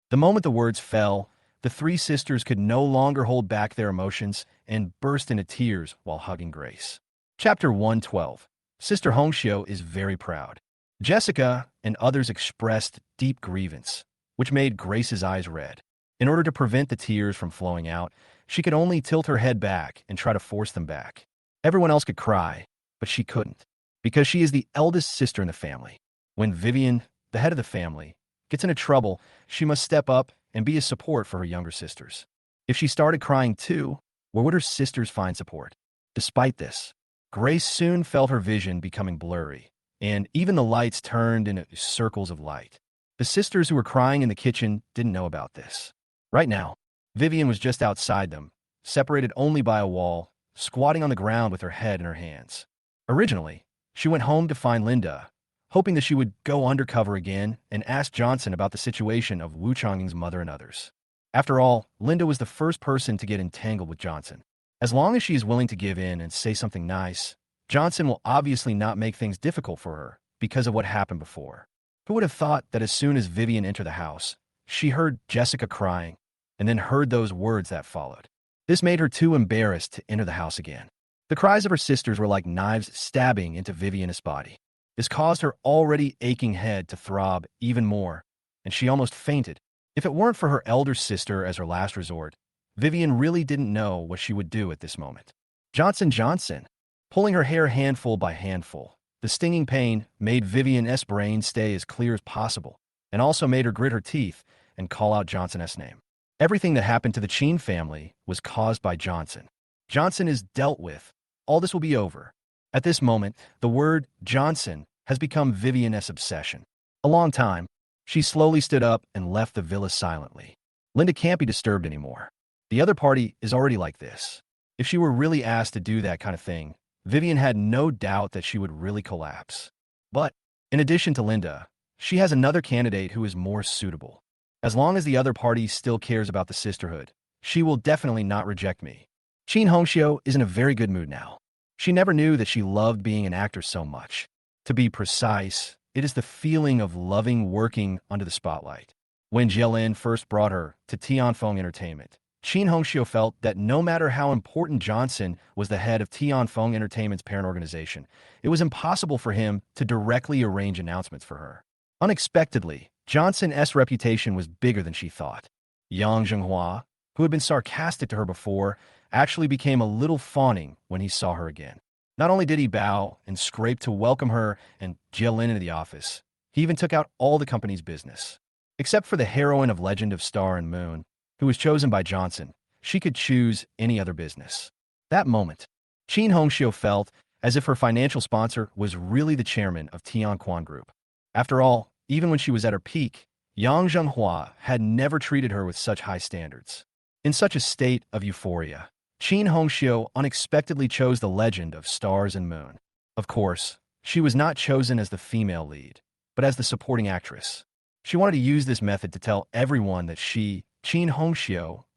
The moment the words fell, the 3 sisters could no longer hold back their emotions and burst into tears while hugging Grace. Chapter 112. Sister Hongxiu is very proud. Jessica and others expressed deep grievance, which made Grace's eyes red. In order to prevent the tears from flowing out, she could only tilt her head back and try to force them back. Everyone else could cry, but she couldn't, because she is the eldest sister in the family. When Vivien, the head of the family, gets into trouble, she must step up and be a support for her younger sisters. If she started crying too, where would her sisters find support? Despite this, Grace soon felt her vision becoming blurry, and even the lights turned into circles of light. The sisters who were crying in the kitchen didn't know about this. Right now, Vivien was just outside them, separated only by a wall, squatting on the ground with her head in her hands. Originally, she went home to find Linda, hoping that she would go undercover again and ask Johnson about the situation of Wu Chongying's mother and others. After all, Linda was the first person to get entangled with Johnson. As long as she is willing to give in and say something nice, Johnson will obviously not make things difficult for her because of what happened before. Who would have thought that as soon as Vivien entered the house, she heard Jessica crying, and then heard those words that followed. This made her too embarrassed to enter the house again. The cries of her sisters were like knives stabbing into Vivien's body. This caused her already aching head to throb even more, and she almost fainted. If it weren't for her elder sister as her last resort, Vivien really didn't know what she would do at this moment. Johnson, pulling her hair handful by handful. The stinging pain made Vivien's brain stay as clear as possible, and also made her grit her teeth and call out Johnson's name. Everything that happened to the Chen family was caused by Johnson. Johnson is dealt with. All this will be over. At this moment, the word Johnson has become Vivien's obsession. A long time, she slowly stood up and left the villa silently. Linda can't be disturbed anymore. The other party is already like this. If she were really asked to do that kind of thing, Vivien had no doubt that she would really collapse. But, in addition to Linda, she has another candidate who is more suitable. As long as the other party still cares about the sisterhood, she will definitely not reject me. Chen Hong is in a very good mood now. She never knew that she loved being an actor so much. To be precise, it is the feeling of loving working under the spotlight. When Jielin first brought her to Tianfeng Entertainment, Chen Hong felt that no matter how important Johnson was the head of Tianfeng Entertainment's parent organization, it was impossible for him to directly arrange announcements for her. Unexpectedly, Johnson's reputation was bigger than she thought. Yang Zhenghua, who had been sarcastic to her before, actually became a little fawning when he saw her again. Not only did he bow and scrape to welcome her and Jielin into the office, he even took out all the company's business. Except for the heroine of Legend of Star and Moon, who was chosen by Johnson, she could choose any other business. That moment, Chen Hong felt as if her financial sponsor was really the chairman of Tianquan Group. After all, even when she was at her peak, Yang Zhenghua had never treated her with such high standards. In such a state of euphoria, Chen Hong unexpectedly chose the Legend of Stars and Moon. Of course, she was not chosen as the female lead, but as the supporting actress. She wanted to use this method to tell everyone that she, Chen Hong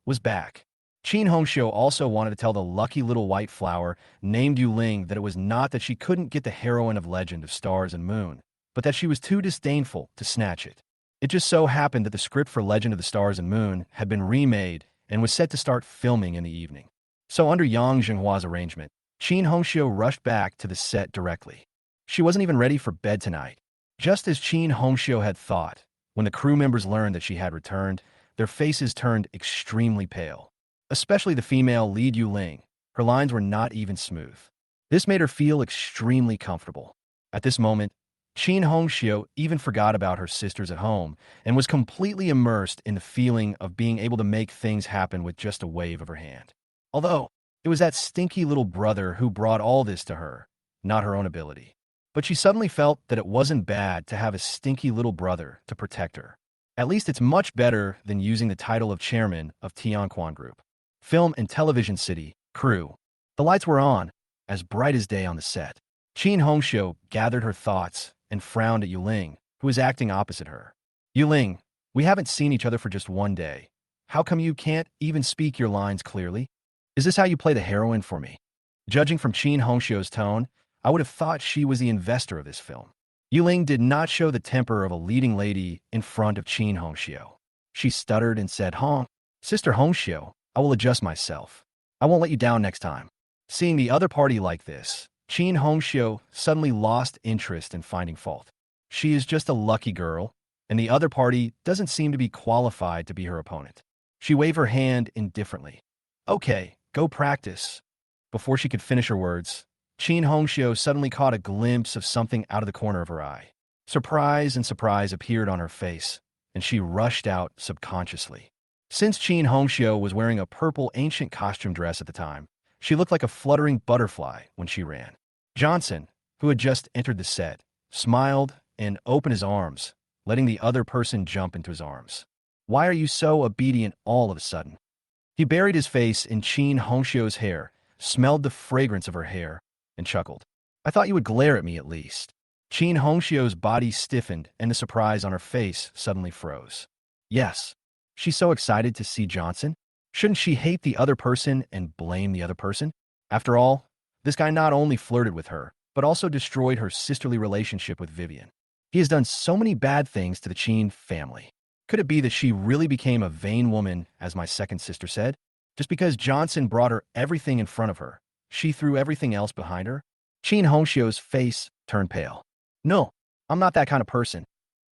was back. Chen Hong also wanted to tell the lucky little white flower named Yuling that it was not that she couldn't get the heroine of Legend of Stars and Moon, but that she was too disdainful to snatch it. It just so happened that the script for Legend of the Stars and Moon had been remade and was set to start filming in the evening. So under Yang Zhenghua's arrangement, Chen Hong rushed back to the set directly. She wasn't even ready for bed tonight. Just as Chen Hong had thought, when the crew members learned that she had returned, their faces turned extremely pale. Especially the female lead Yuling. Her lines were not even smooth. This made her feel extremely comfortable. At this moment, Chen Hong even forgot about her sisters at home and was completely immersed in the feeling of being able to make things happen with just a wave of her hand. Although, it was that stinky little brother who brought all this to her, not her own ability. But she suddenly felt that it wasn't bad to have a stinky little brother to protect her. At least it's much better than using the title of chairman of Tianquan Group. Film and Television City, crew. The lights were on, as bright as day on the set. Chen Hong gathered her thoughts and frowned at Yuling, who was acting opposite her. Yuling, we haven't seen each other for just one day. How come you can't even speak your lines clearly? Is this how you play the heroine for me? Judging from Chen Hong tone, I would have thought she was the investor of this film. Yuling did not show the temper of a leading lady in front of Chen Hong. She stuttered and said, Sister Hong, I will adjust myself. I won't let you down next time. Seeing the other party like this, Chen Hong suddenly lost interest in finding fault. She is just a lucky girl, and the other party doesn't seem to be qualified to be her opponent. She waved her hand indifferently. Okay, go practice. Before she could finish her words, Chen Hong suddenly caught a glimpse of something out of the corner of her eye. Surprise appeared on her face, and she rushed out subconsciously. Since Chen Hong was wearing a purple ancient costume dress at the time, she looked like a fluttering butterfly when she ran. Johnson, who had just entered the set, smiled and opened his arms, letting the other person jump into his arms. Why are you so obedient all of a sudden? He buried his face in Chen Hong hair, smelled the fragrance of her hair, and chuckled. I thought you would glare at me at least. Chen Hong body stiffened and the surprise on her face suddenly froze. Yes. She's so excited to see Johnson. Shouldn't she hate the other person and blame the other person? After all, this guy not only flirted with her, but also destroyed her sisterly relationship with Vivien. He has done so many bad things to the Chen family. Could it be that she really became a vain woman, as my second sister said? Just because Johnson brought her everything in front of her, she threw everything else behind her? Chen Hong's face turned pale. No, I'm not that kind of person.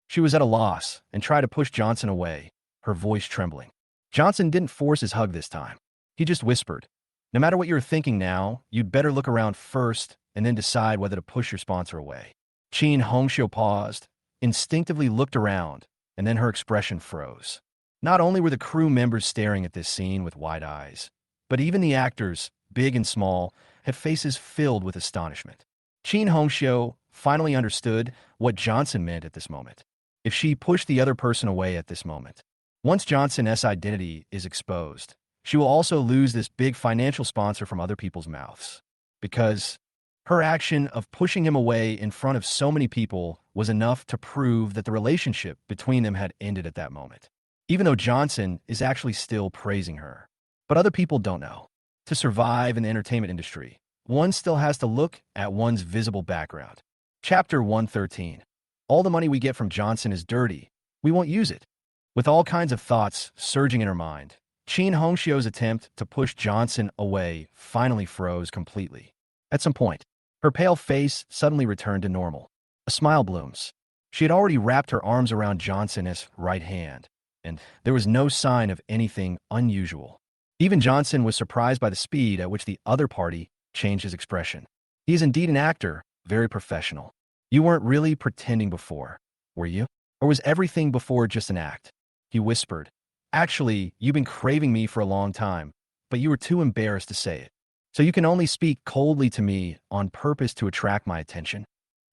She was at a loss and tried to push Johnson away, her voice trembling. Johnson didn't force his hug this time. He just whispered, "No matter what you're thinking now, you'd better look around first and then decide whether to push your sponsor away." Chen Hong paused, instinctively looked around, and then her expression froze. Not only were the crew members staring at this scene with wide eyes, but even the actors, big and small, had faces filled with astonishment. Chen Hong finally understood what Johnson meant at this moment. If she pushed the other person away at this moment, once Johnson's identity is exposed, she will also lose this big financial sponsor from other people's mouths. Because her action of pushing him away in front of so many people was enough to prove that the relationship between them had ended at that moment. Even though Johnson is actually still praising her. But other people don't know. To survive in the entertainment industry, one still has to look at one's visible background. Chapter 113. All the money we get from Johnson is dirty. We won't use it. With all kinds of thoughts surging in her mind, Chen Hongxiu's attempt to push Johnson away finally froze completely. At some point, her pale face suddenly returned to normal. A smile blooms. She had already wrapped her arms around Johnson's right hand, and there was no sign of anything unusual. Even Johnson was surprised by the speed at which the other party changed his expression. He is indeed an actor, very professional. You weren't really pretending before, were you? Or was everything before just an act? He whispered. Actually, you've been craving me for a long time, but you were too embarrassed to say it. So you can only speak coldly to me on purpose to attract my attention?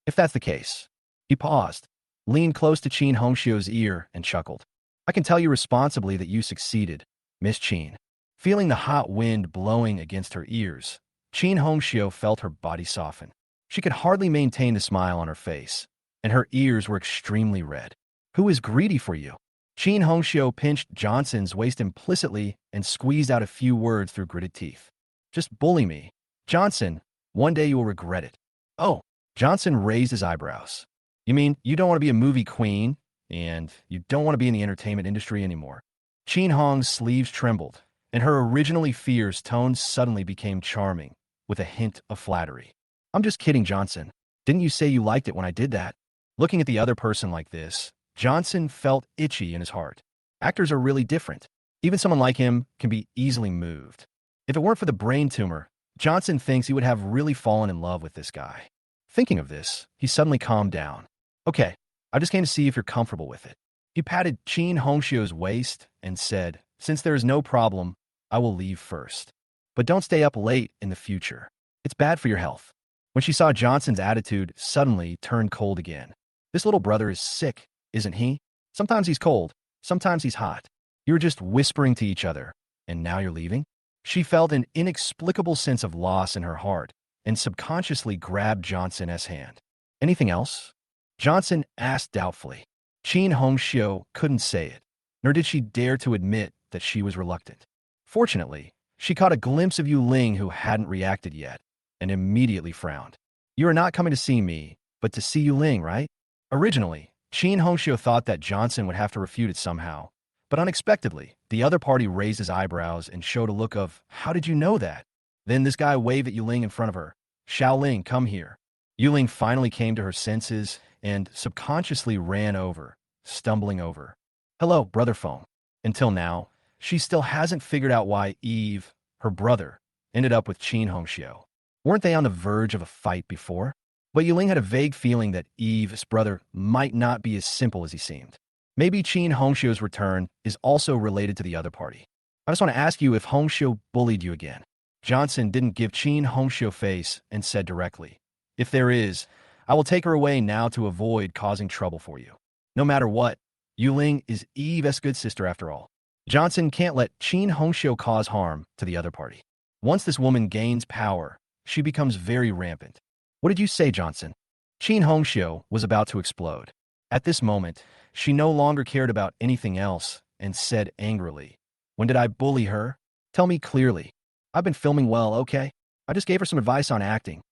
If that's the case. He paused, leaned close to Chen Hongxiu's ear, and chuckled. I can tell you responsibly that you succeeded, Miss Chen. Feeling the hot wind blowing against her ears, Chen Hongxiu felt her body soften. She could hardly maintain the smile on her face, and her ears were extremely red. Who is greedy for you? Chen Hongxiu pinched Johnson's waist implicitly and squeezed out a few words through gritted teeth. Just bully me. Johnson, one day you will regret it. Oh, Johnson raised his eyebrows. You mean you don't want to be a movie queen, and you don't want to be in the entertainment industry anymore? Chen Hong's sleeves trembled, and her originally fierce tone suddenly became charming, with a hint of flattery. I'm just kidding, Johnson. Didn't you say you liked it when I did that? Looking at the other person like this, Johnson felt itchy in his heart. Actors are really different. Even someone like him can be easily moved. If it weren't for the brain tumor, Johnson thinks he would have really fallen in love with this guy. Thinking of this, he suddenly calmed down. Okay, I just came to see if you're comfortable with it. He patted Chen Hongxiu's waist and said, since there is no problem, I will leave first. But don't stay up late in the future. It's bad for your health. When she saw Johnson's attitude suddenly turn cold again. This little brother is sick, isn't he? Sometimes he's cold, sometimes he's hot. You're just whispering to each other, and now you're leaving? She felt an inexplicable sense of loss in her heart and subconsciously grabbed Johnson's hand. Anything else? Johnson asked doubtfully. Chen Hongxiu couldn't say it, nor did she dare to admit that she was reluctant. Fortunately, she caught a glimpse of Yu Ling, who hadn't reacted yet, and immediately frowned. You are not coming to see me, but to see Yu Ling, right? Originally, Chen Hongxiu thought that Johnson would have to refute it somehow, but unexpectedly, the other party raised his eyebrows and showed a look of, how did you know that? Then this guy waved at Yu Ling in front of her. Xiaoling, come here. Yu Ling finally came to her senses and subconsciously ran over, stumbling over. Hello, brother phone. Until now, she still hasn't figured out why Eve, her brother, ended up with Chen Hongxiu. Weren't they on the verge of a fight before? But Yu Ling had a vague feeling that Eve's brother might not be as simple as he seemed. Maybe Chen Hongxiu's return is also related to the other party. I just want to ask you if Hongxiu bullied you again. Johnson didn't give Chen Hongxiu face and said directly, if there is, I will take her away now to avoid causing trouble for you. No matter what, Yu Ling is Eve's good sister after all. Johnson can't let Chen Hongxiu cause harm to the other party. Once this woman gains power, she becomes very rampant. What did you say, Johnson? Chen Hongxiu was about to explode. At this moment, she no longer cared about anything else and said angrily, when did I bully her? Tell me clearly. I've been filming well, okay? I just gave her some advice on acting.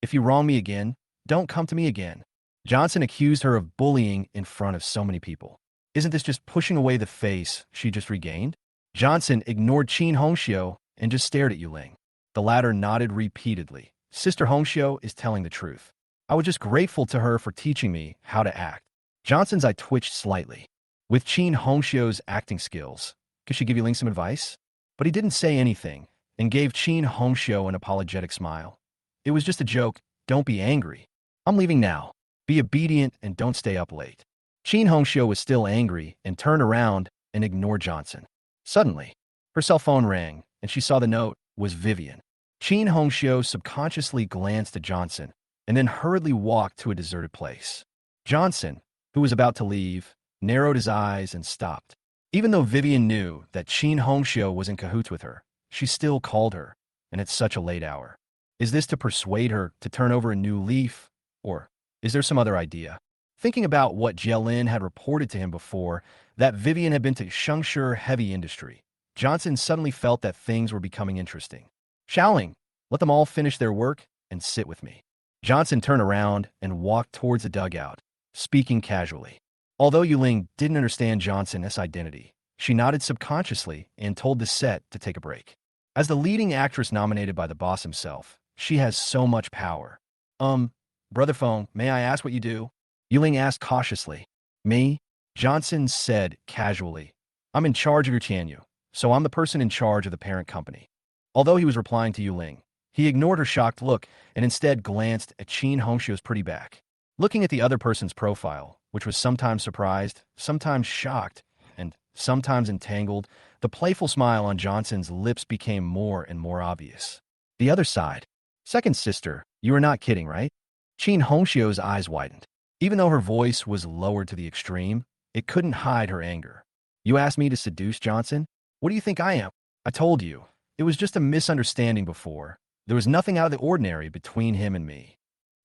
If you wrong me again, don't come to me again. Johnson accused her of bullying in front of so many people. Isn't this just pushing away the face she just regained? Johnson ignored Chen Hongxiu and just stared at Yu Ling. The latter nodded repeatedly. Sister Hongxiu is telling the truth. I was just grateful to her for teaching me how to act. Johnson's eye twitched slightly. With Chen Hongxiu's acting skills, could she give Yuling some advice? But he didn't say anything and gave Chen Hongxiu an apologetic smile. It was just a joke. Don't be angry. I'm leaving now. Be obedient and don't stay up late. Chen Hongxiu was still angry and turned around and ignored Johnson. Suddenly, her cell phone rang and she saw the note was Vivien. Chen Hongxiu subconsciously glanced at Johnson and then hurriedly walked to a deserted place. Johnson, who was about to leave, narrowed his eyes and stopped. Even though Vivien knew that Chen Hongxiu was in cahoots with her, she still called her, and at such a late hour. Is this to persuade her to turn over a new leaf, or is there some other idea? Thinking about what Jielin had reported to him before, that Vivien had been to Shengshi heavy industry, Johnson suddenly felt that things were becoming interesting. Shaoling, let them all finish their work and sit with me. Johnson turned around and walked towards the dugout, speaking casually. Although Yuling didn't understand Johnson's identity, she nodded subconsciously and told the set to take a break. As the leading actress nominated by the boss himself, she has so much power. Brother Feng, may I ask what you do? Yuling asked cautiously. Me? Johnson said casually. I'm in charge of your Tianyu, so I'm the person in charge of the parent company. Although he was replying to Yuling, he ignored her shocked look and instead glanced at Chen Hongxiu's pretty back. Looking at the other person's profile, which was sometimes surprised, sometimes shocked, and sometimes entangled, the playful smile on Johnson's lips became more and more obvious. The other side. Second sister, you are not kidding, right? Chen Hongxiu's eyes widened. Even though her voice was lowered to the extreme, it couldn't hide her anger. You asked me to seduce Johnson? What do you think I am? I told you. It was just a misunderstanding before. There was nothing out of the ordinary between him and me.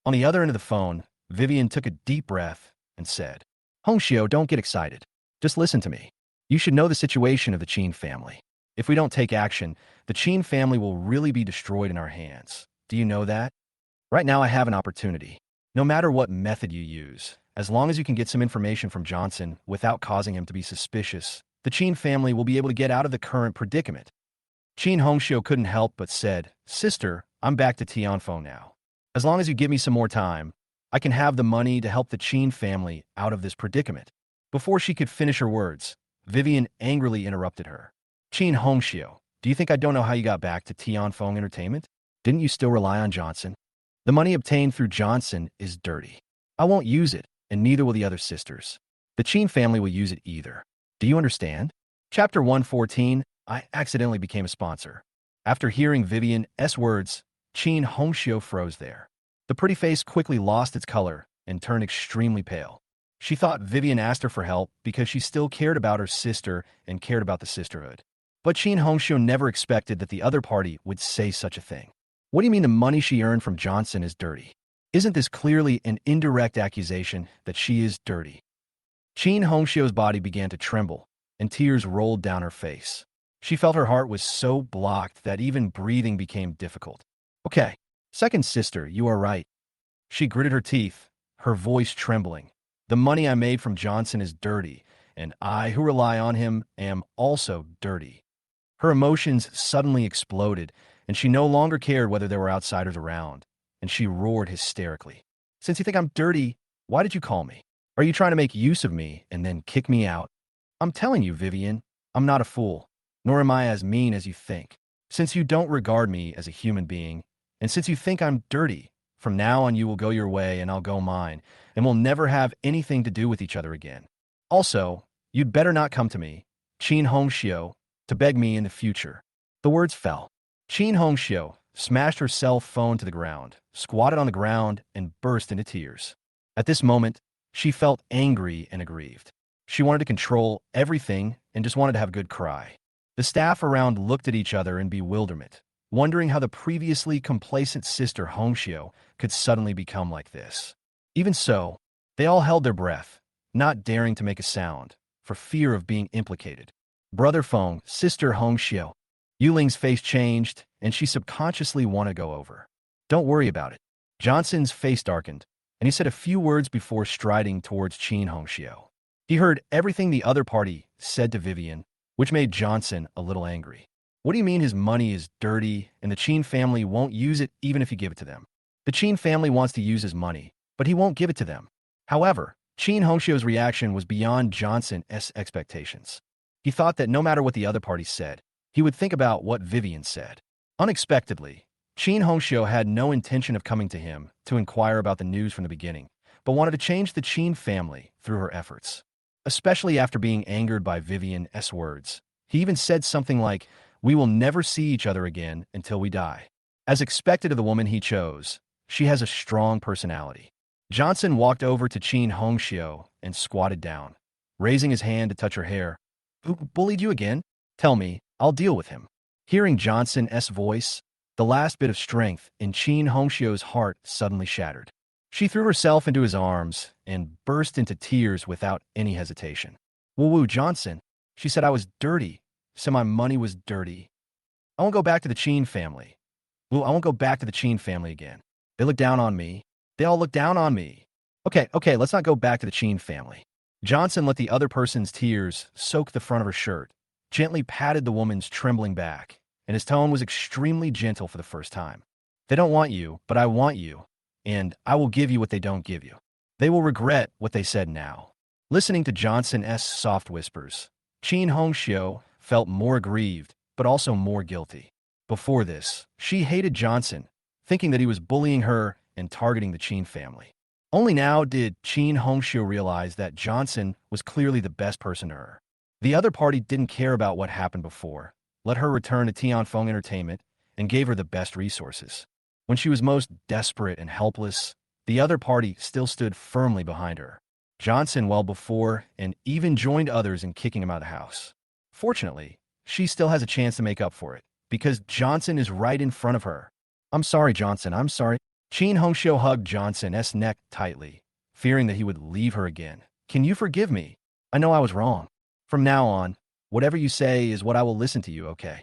On the other end of the phone, Vivien took a deep breath and said, Hongxiu, don't get excited. Just listen to me. You should know the situation of the Chen family. If we don't take action, the Chen family will really be destroyed in our hands. Do you know that? Right now I have an opportunity. No matter what method you use, as long as you can get some information from Johnson without causing him to be suspicious, the Chen family will be able to get out of the current predicament. Chen Hongxiu couldn't help but said, Sister, I'm back to Tianfeng now. As long as you give me some more time, I can have the money to help the Chen family out of this predicament. Before she could finish her words, Vivien angrily interrupted her. Chen Hongxiu, do you think I don't know how you got back to Tianfeng Entertainment? Didn't you still rely on Johnson? The money obtained through Johnson is dirty. I won't use it, and neither will the other sisters. The Chen family will use it either. Do you understand? Chapter 114, I accidentally became a sponsor. After hearing Vivien's words, Chen Hongxiu froze there. The pretty face quickly lost its color and turned extremely pale. She thought Vivien asked her for help because she still cared about her sister and cared about the sisterhood. But Chen Hongxiu never expected that the other party would say such a thing. What do you mean the money she earned from Johnson is dirty? Isn't this clearly an indirect accusation that she is dirty? Chen Hongxiu's body began to tremble, and tears rolled down her face. She felt her heart was so blocked that even breathing became difficult. Okay, second sister, you are right. She gritted her teeth, her voice trembling. The money I made from Johnson is dirty, and I, who rely on him, am also dirty. Her emotions suddenly exploded, and she no longer cared whether there were outsiders around, and she roared hysterically. Since you think I'm dirty, why did you call me? Are you trying to make use of me and then kick me out? I'm telling you, Vivien, I'm not a fool, nor am I as mean as you think. Since you don't regard me as a human being, and since you think I'm dirty, from now on you will go your way and I'll go mine, and we'll never have anything to do with each other again. Also, you'd better not come to me, Chen Hongxiu, to beg me in the future. The words fell. Chen Hongxiu smashed her cell phone to the ground, squatted on the ground, and burst into tears. At this moment, she felt angry and aggrieved. She wanted to control everything and just wanted to have a good cry. The staff around looked at each other in bewilderment, wondering how the previously complacent sister Hongxiu could suddenly become like this. Even so, they all held their breath, not daring to make a sound, for fear of being implicated. Brother Feng, sister Hongxiu. Yuling's face changed, and she subconsciously wanted to go over. Don't worry about it. Johnson's face darkened, and he said a few words before striding towards Chen Hongxiu. He heard everything the other party said to Vivien, which made Johnson a little angry. What do you mean his money is dirty and the Chen family won't use it even if you give it to them? The Chen family wants to use his money, but he won't give it to them. However, Chen Hongxiu's reaction was beyond Johnson's expectations. He thought that no matter what the other party said, he would think about what Vivien said. Unexpectedly, Chen Hongxiu had no intention of coming to him to inquire about the news from the beginning, but wanted to change the Chen family through her efforts. Especially after being angered by Vivien's words, he even said something like, "We will never see each other again until we die." As expected of the woman he chose, she has a strong personality. Johnson walked over to Chen Hongxiu and squatted down, raising his hand to touch her hair. "Who bullied you again? Tell me, I'll deal with him." Hearing Johnson's voice, the last bit of strength in Chen Hongxiu's heart suddenly shattered. She threw herself into his arms and burst into tears without any hesitation. "Woo-woo, Johnson," she said, "I was dirty. Said my money was dirty. I won't go back to the Chen family. Woo, I won't go back to the Chen family again. They look down on me. They all look down on me. Okay, let's not go back to the Chen family." Johnson let the other person's tears soak the front of her shirt, gently patted the woman's trembling back, and his tone was extremely gentle for the first time. "They don't want you, but I want you, and I will give you what they don't give you. They will regret what they said now." Listening to Johnson's soft whispers, Chen Hongxiu felt more aggrieved, but also more guilty. Before this, she hated Johnson, thinking that he was bullying her and targeting the Chen family. Only now did Chen Hongxiu realize that Johnson was clearly the best person to her. The other party didn't care about what happened before, let her return to Tianfeng Entertainment, and gave her the best resources. When she was most desperate and helpless, the other party still stood firmly behind her. Johnson well before and even joined others in kicking him out of the house. Fortunately, she still has a chance to make up for it, because Johnson is right in front of her. "I'm sorry, Johnson, I'm sorry." Chen Hongxiu hugged Johnson's neck tightly, fearing that he would leave her again. "Can you forgive me? I know I was wrong. From now on, whatever you say is what I will listen to you, okay?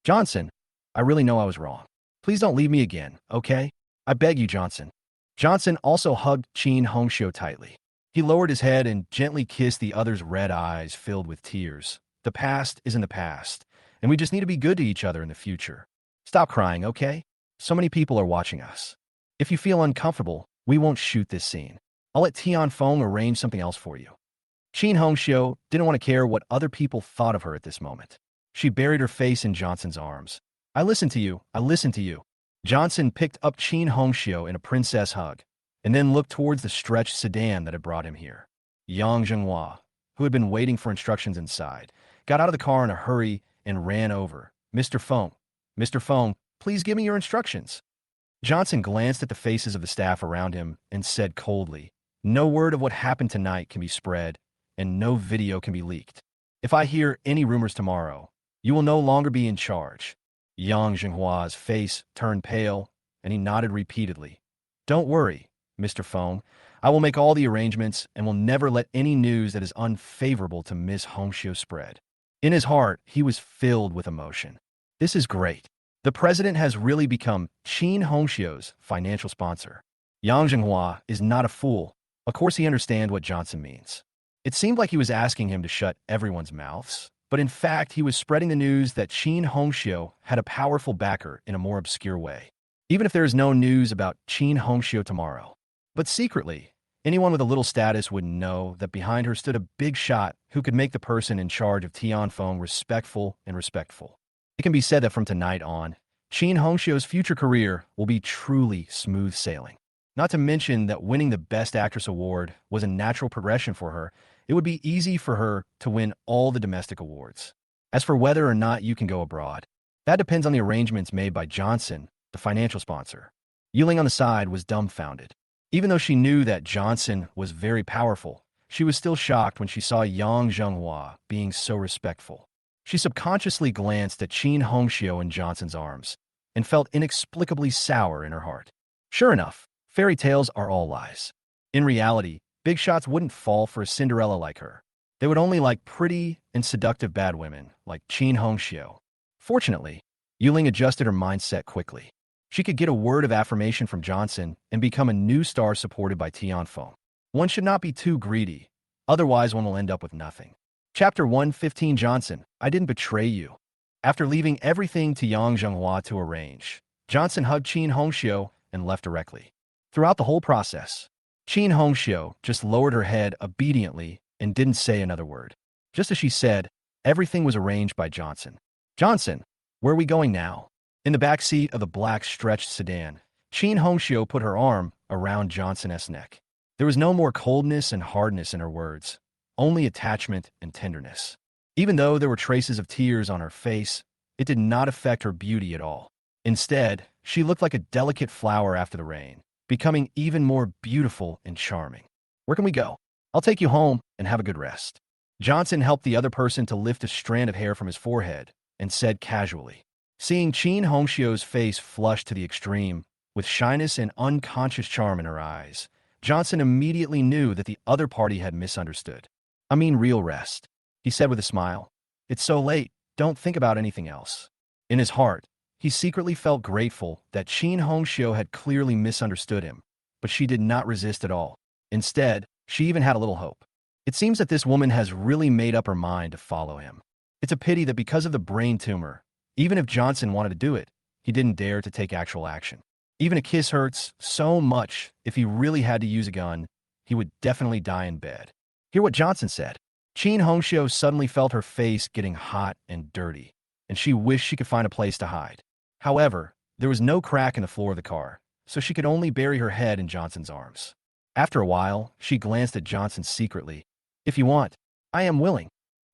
Johnson, I really know I was wrong. Please don't leave me again, okay? I beg you, Johnson." Johnson also hugged Chen Hongxiu tightly. He lowered his head and gently kissed the other's red eyes filled with tears. "The past is in the past, and we just need to be good to each other in the future. Stop crying, okay? So many people are watching us. If you feel uncomfortable, we won't shoot this scene. I'll let Tianfeng arrange something else for you." Chen Hongxiu didn't want to care what other people thought of her at this moment. She buried her face in Johnson's arms. I listen to you. I listen to you." Johnson picked up Chen Hongxiu in a princess hug, and then looked towards the stretched sedan that had brought him here. Yang Zhenghua, who had been waiting for instructions inside, got out of the car in a hurry and ran over. Mr. Feng, please give me your instructions." Johnson glanced at the faces of the staff around him and said coldly, "No word of what happened tonight can be spread, and no video can be leaked. If I hear any rumors tomorrow, you will no longer be in charge." Yang Zhenghua's face turned pale, and he nodded repeatedly. "Don't worry, Mr. Feng. I will make all the arrangements and will never let any news that is unfavorable to Miss Hongxiu spread." In his heart, he was filled with emotion. This is great. The president has really become Chen Hongxiu's financial sponsor. Yang Zhenghua is not a fool. Of course he understands what Johnson means. It seemed like he was asking him to shut everyone's mouths, but in fact he was spreading the news that Chen Hongxiu had a powerful backer in a more obscure way. Even if there is no news about Chen Hongxiu tomorrow. But secretly, anyone with a little status would know that behind her stood a big shot who could make the person in charge of Tianfeng respectful and respectful. It can be said that from tonight on, Chen Hongxiu's future career will be truly smooth sailing. Not to mention that winning the Best Actress award was a natural progression for her. It would be easy for her to win all the domestic awards. As for whether or not you can go abroad, that depends on the arrangements made by Johnson, the financial sponsor. Yuling on the side was dumbfounded. Even though she knew that Johnson was very powerful, she was still shocked when she saw Yang Zhenghua being so respectful. She subconsciously glanced at Chen Hongxiu in Johnson's arms and felt inexplicably sour in her heart. Sure enough, fairy tales are all lies. In reality, big shots wouldn't fall for a Cinderella like her. They would only like pretty and seductive bad women like Chen Hongxiu. Fortunately, Yuling adjusted her mindset quickly. She could get a word of affirmation from Johnson and become a new star supported by Tianfeng. One should not be too greedy, otherwise one will end up with nothing. Chapter 115 Johnson, I didn't betray you. After leaving everything to Yang Zhenghua to arrange, Johnson hugged Chen Hongxiu and left directly. Throughout the whole process, Chen Hong just lowered her head obediently and didn't say another word. Just as she said, everything was arranged by Johnson. Johnson, where are we going now? In the back seat of the black stretched sedan, Chen Hong put her arm around Johnson's neck. There was no more coldness and hardness in her words, only attachment and tenderness. Even though there were traces of tears on her face, it did not affect her beauty at all. Instead, she looked like a delicate flower after the rain, becoming even more beautiful and charming. Where can we go? I'll take you home and have a good rest. Johnson helped the other person to lift a strand of hair from his forehead and said casually. Seeing Chen Hongxiu's face flush to the extreme, with shyness and unconscious charm in her eyes, Johnson immediately knew that the other party had misunderstood. I mean real rest, he said with a smile. It's so late, don't think about anything else. In his heart, he secretly felt grateful that Chen Hongxiu had clearly misunderstood him, but she did not resist at all. Instead, she even had a little hope. It seems that this woman has really made up her mind to follow him. It's a pity that because of the brain tumor, even if Johnson wanted to do it, he didn't dare to take actual action. Even a kiss hurts so much. If he really had to use a gun, he would definitely die in bed. Hear what Johnson said. Chen Hongxiu suddenly felt her face getting hot and dirty, and she wished she could find a place to hide. However, there was no crack in the floor of the car, so she could only bury her head in Johnson's arms. After a while, she glanced at Johnson secretly. If you want, I am willing.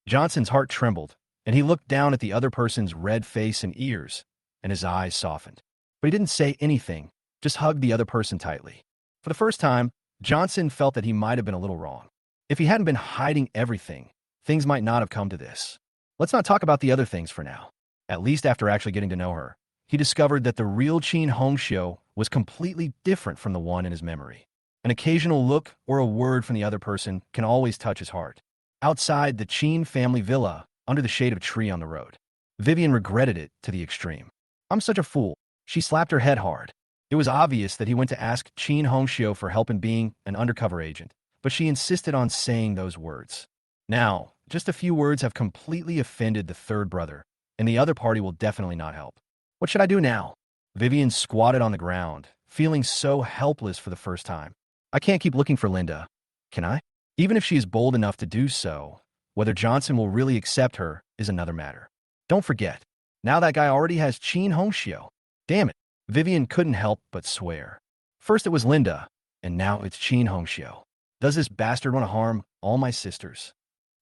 Johnson's heart trembled, and he looked down at the other person's red face and ears, and his eyes softened. But he didn't say anything, just hugged the other person tightly. For the first time, Johnson felt that he might have been a little wrong. If he hadn't been hiding everything, things might not have come to this. Let's not talk about the other things for now. At least after actually getting to know her, he discovered that the real Chen Hongxiu was completely different from the one in his memory. An occasional look or a word from the other person can always touch his heart. Outside the Chen family villa, under the shade of a tree on the road, Vivien regretted it to the extreme. I'm such a fool. She slapped her head hard. It was obvious that he went to ask Chen Hongxiu for help in being an undercover agent, but she insisted on saying those words. Now, just a few words have completely offended the third brother, and the other party will definitely not help. What should I do now? Vivien squatted on the ground, feeling so helpless for the first time. I can't keep looking for Linda, can I? Even if she is bold enough to do so, whether Johnson will really accept her is another matter. Don't forget, now that guy already has Chen Hongxiu. Damn it, Vivien couldn't help but swear. First it was Linda, and now it's Chen Hongxiu. Does this bastard want to harm all my sisters?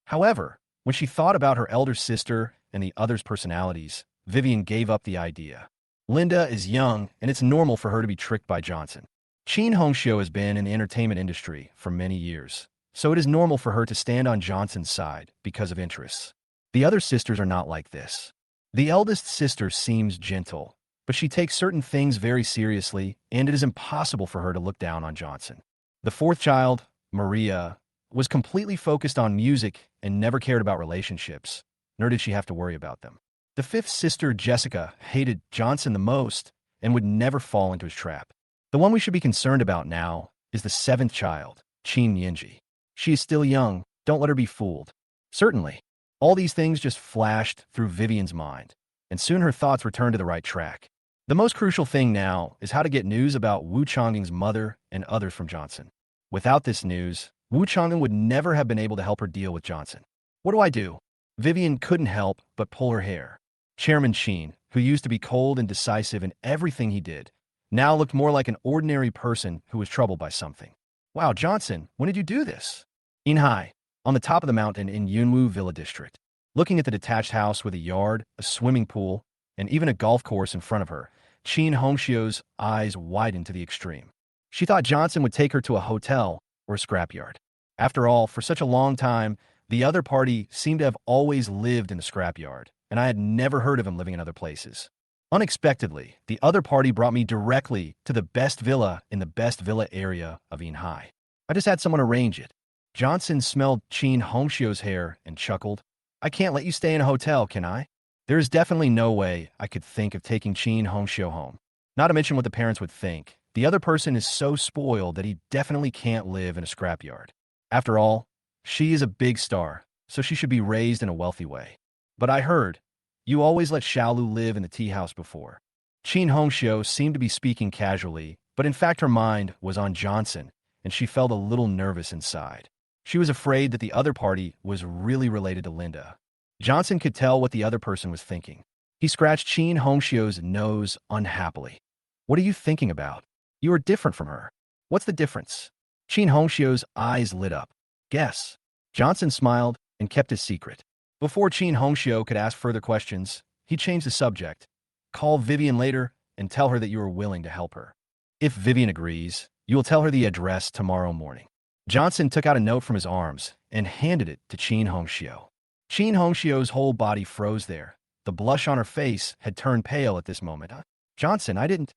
However, when she thought about her elder sister and the others' personalities, Vivien gave up the idea. Linda is young, and it's normal for her to be tricked by Johnson. Chen Hongxiu has been in the entertainment industry for many years, so it is normal for her to stand on Johnson's side because of interests. The other sisters are not like this. The eldest sister seems gentle, but she takes certain things very seriously, and it is impossible for her to look down on Johnson. The fourth child, Maria, was completely focused on music and never cared about relationships, nor did she have to worry about them. The fifth sister, Jessica, hated Johnson the most and would never fall into his trap. The one we should be concerned about now is the seventh child, Chen Yinji. She is still young, don't let her be fooled. Certainly, all these things just flashed through Vivien's mind, and soon her thoughts returned to the right track. The most crucial thing now is how to get news about Wu Chongying's mother and others from Johnson. Without this news, Wu Chongying would never have been able to help her deal with Johnson. What do I do? Vivien couldn't help but pull her hair. Chairman Chen, who used to be cold and decisive in everything he did, now looked more like an ordinary person who was troubled by something. Wow, Johnson, when did you do this? In Hai, on the top of the mountain in Yunwu Villa District, looking at the detached house with a yard, a swimming pool, and even a golf course in front of her, Chen Hongxiu's eyes widened to the extreme. She thought Johnson would take her to a hotel or a scrapyard. After all, for such a long time, the other party seemed to have always lived in the scrapyard, and I had never heard of him living in other places. Unexpectedly, the other party brought me directly to the best villa in the best villa area of Inhai. I just had someone arrange it. Johnson smelled Chen Hongxiu's hair and chuckled. I can't let you stay in a hotel, can I? There is definitely no way I could think of taking Chen Hongxiu home. Not to mention what the parents would think. The other person is so spoiled that he definitely can't live in a scrapyard. After all, she is a big star, so she should be raised in a wealthy way. But I heard, you always let Xiaolu live in the tea house before. Chen Hongxiu seemed to be speaking casually, but in fact her mind was on Johnson, and she felt a little nervous inside. She was afraid that the other party was really related to Linda. Johnson could tell what the other person was thinking. He scratched Chen Hongxiu's nose unhappily. What are you thinking about? You are different from her. What's the difference? Chen Hongxiu's eyes lit up. Guess. Johnson smiled and kept his secret. Before Chen Hongxiu could ask further questions, he changed the subject. Call Vivien later and tell her that you are willing to help her. If Vivien agrees, you will tell her the address tomorrow morning. Johnson took out a note from his arms and handed it to Chen Hongxiu. Chen Hongxiu's whole body froze there. The blush on her face had turned pale at this moment. Johnson, I didn't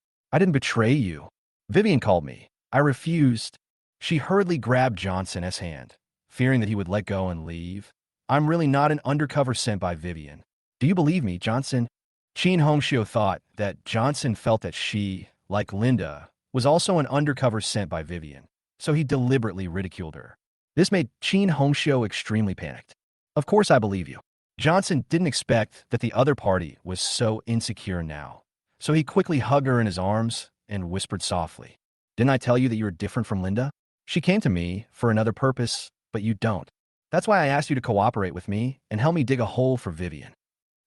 betray you. Vivien called me. I refused. She hurriedly grabbed Johnson's hand, fearing that he would let go and leave. I'm really not an undercover sent by Vivien. Do you believe me, Johnson? Chen Hongxiu thought that Johnson felt that she, like Linda, was also an undercover sent by Vivien, so he deliberately ridiculed her. This made Chen Hongxiu extremely panicked. Of course I believe you. Johnson didn't expect that the other party was so insecure now, so he quickly hugged her in his arms and whispered softly, Didn't I tell you that you were different from Linda? She came to me for another purpose, but you don't. That's why I asked you to cooperate with me and help me dig a hole for Vivien.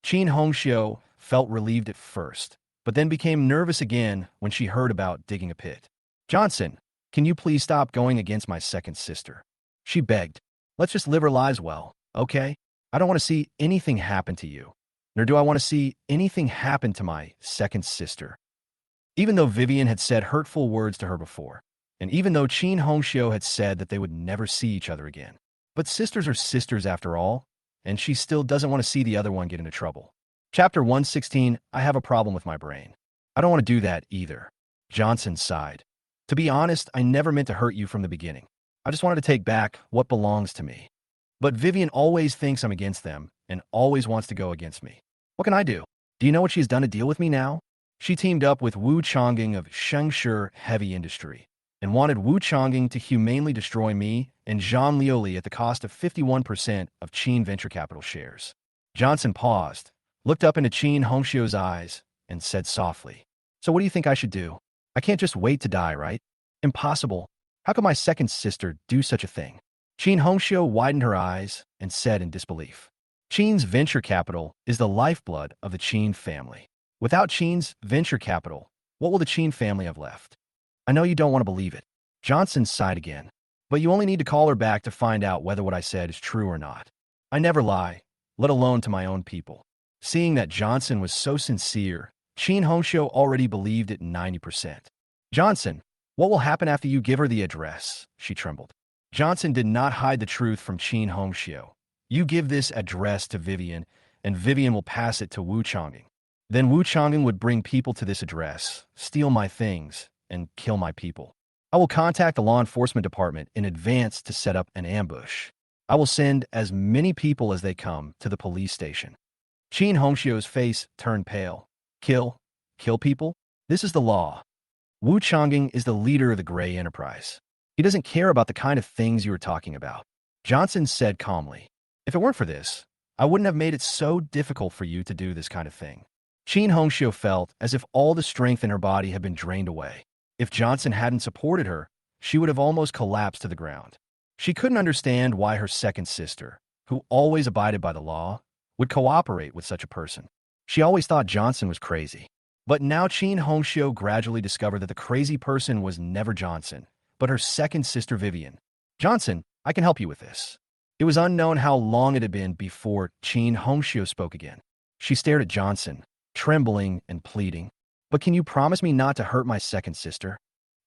Chen Hongxiu felt relieved at first, but then became nervous again when she heard about digging a pit. Johnson, can you please stop going against my second sister? She begged. Let's just live our lives well, okay? I don't want to see anything happen to you, nor do I want to see anything happen to my second sister. Even though Vivien had said hurtful words to her before, and even though Chen Hongxiu had said that they would never see each other again, but sisters are sisters after all, and she still doesn't want to see the other one get into trouble. Chapter 116, I have a problem with my brain. I don't want to do that either. Johnson sighed. To be honest, I never meant to hurt you from the beginning. I just wanted to take back what belongs to me. But Vivien always thinks I'm against them and always wants to go against me. What can I do? Do you know what she's done to deal with me now? She teamed up with Wu Chongqing of Shengshi Heavy Industry and wanted Wu Chongqing to humanely destroy me and Zhang Liuli at the cost of 51% of Qin Venture Capital shares. Johnson paused, looked up into Chen Hongxiu's eyes, and said softly, So what do you think I should do? I can't just wait to die, right? Impossible. How could my second sister do such a thing? Chen Hongxiu widened her eyes and said in disbelief, Qin's venture capital is the lifeblood of the Qin family. Without Qin's venture capital, what will the Qin family have left? I know you don't want to believe it. Johnson sighed again. But you only need to call her back to find out whether what I said is true or not. I never lie, let alone to my own people. Seeing that Johnson was so sincere, Chen Hongxiu already believed it 90%. Johnson, what will happen after you give her the address? She trembled. Johnson did not hide the truth from Chen Hongxiu. You give this address to Vivien, and Vivien will pass it to Wu Chongqing. Then Wu Chongqing would bring people to this address, steal my things, and kill my people. I will contact the law enforcement department in advance to set up an ambush. I will send as many people as they come to the police station. Chen Hongxiu's face turned pale. Kill people? This is the law. Wu Chongqing is the leader of the Gray Enterprise. He doesn't care about the kind of things you are talking about. Johnson said calmly, If it weren't for this, I wouldn't have made it so difficult for you to do this kind of thing. Chen Hongxiu felt as if all the strength in her body had been drained away. If Johnson hadn't supported her, she would have almost collapsed to the ground. She couldn't understand why her second sister, who always abided by the law, would cooperate with such a person. She always thought Johnson was crazy. But now Chen Hongxiu gradually discovered that the crazy person was never Johnson, but her second sister Vivien. Johnson, I can help you with this. It was unknown how long it had been before Chen Hongxiu spoke again. She stared at Johnson, trembling and pleading. But can you promise me not to hurt my second sister?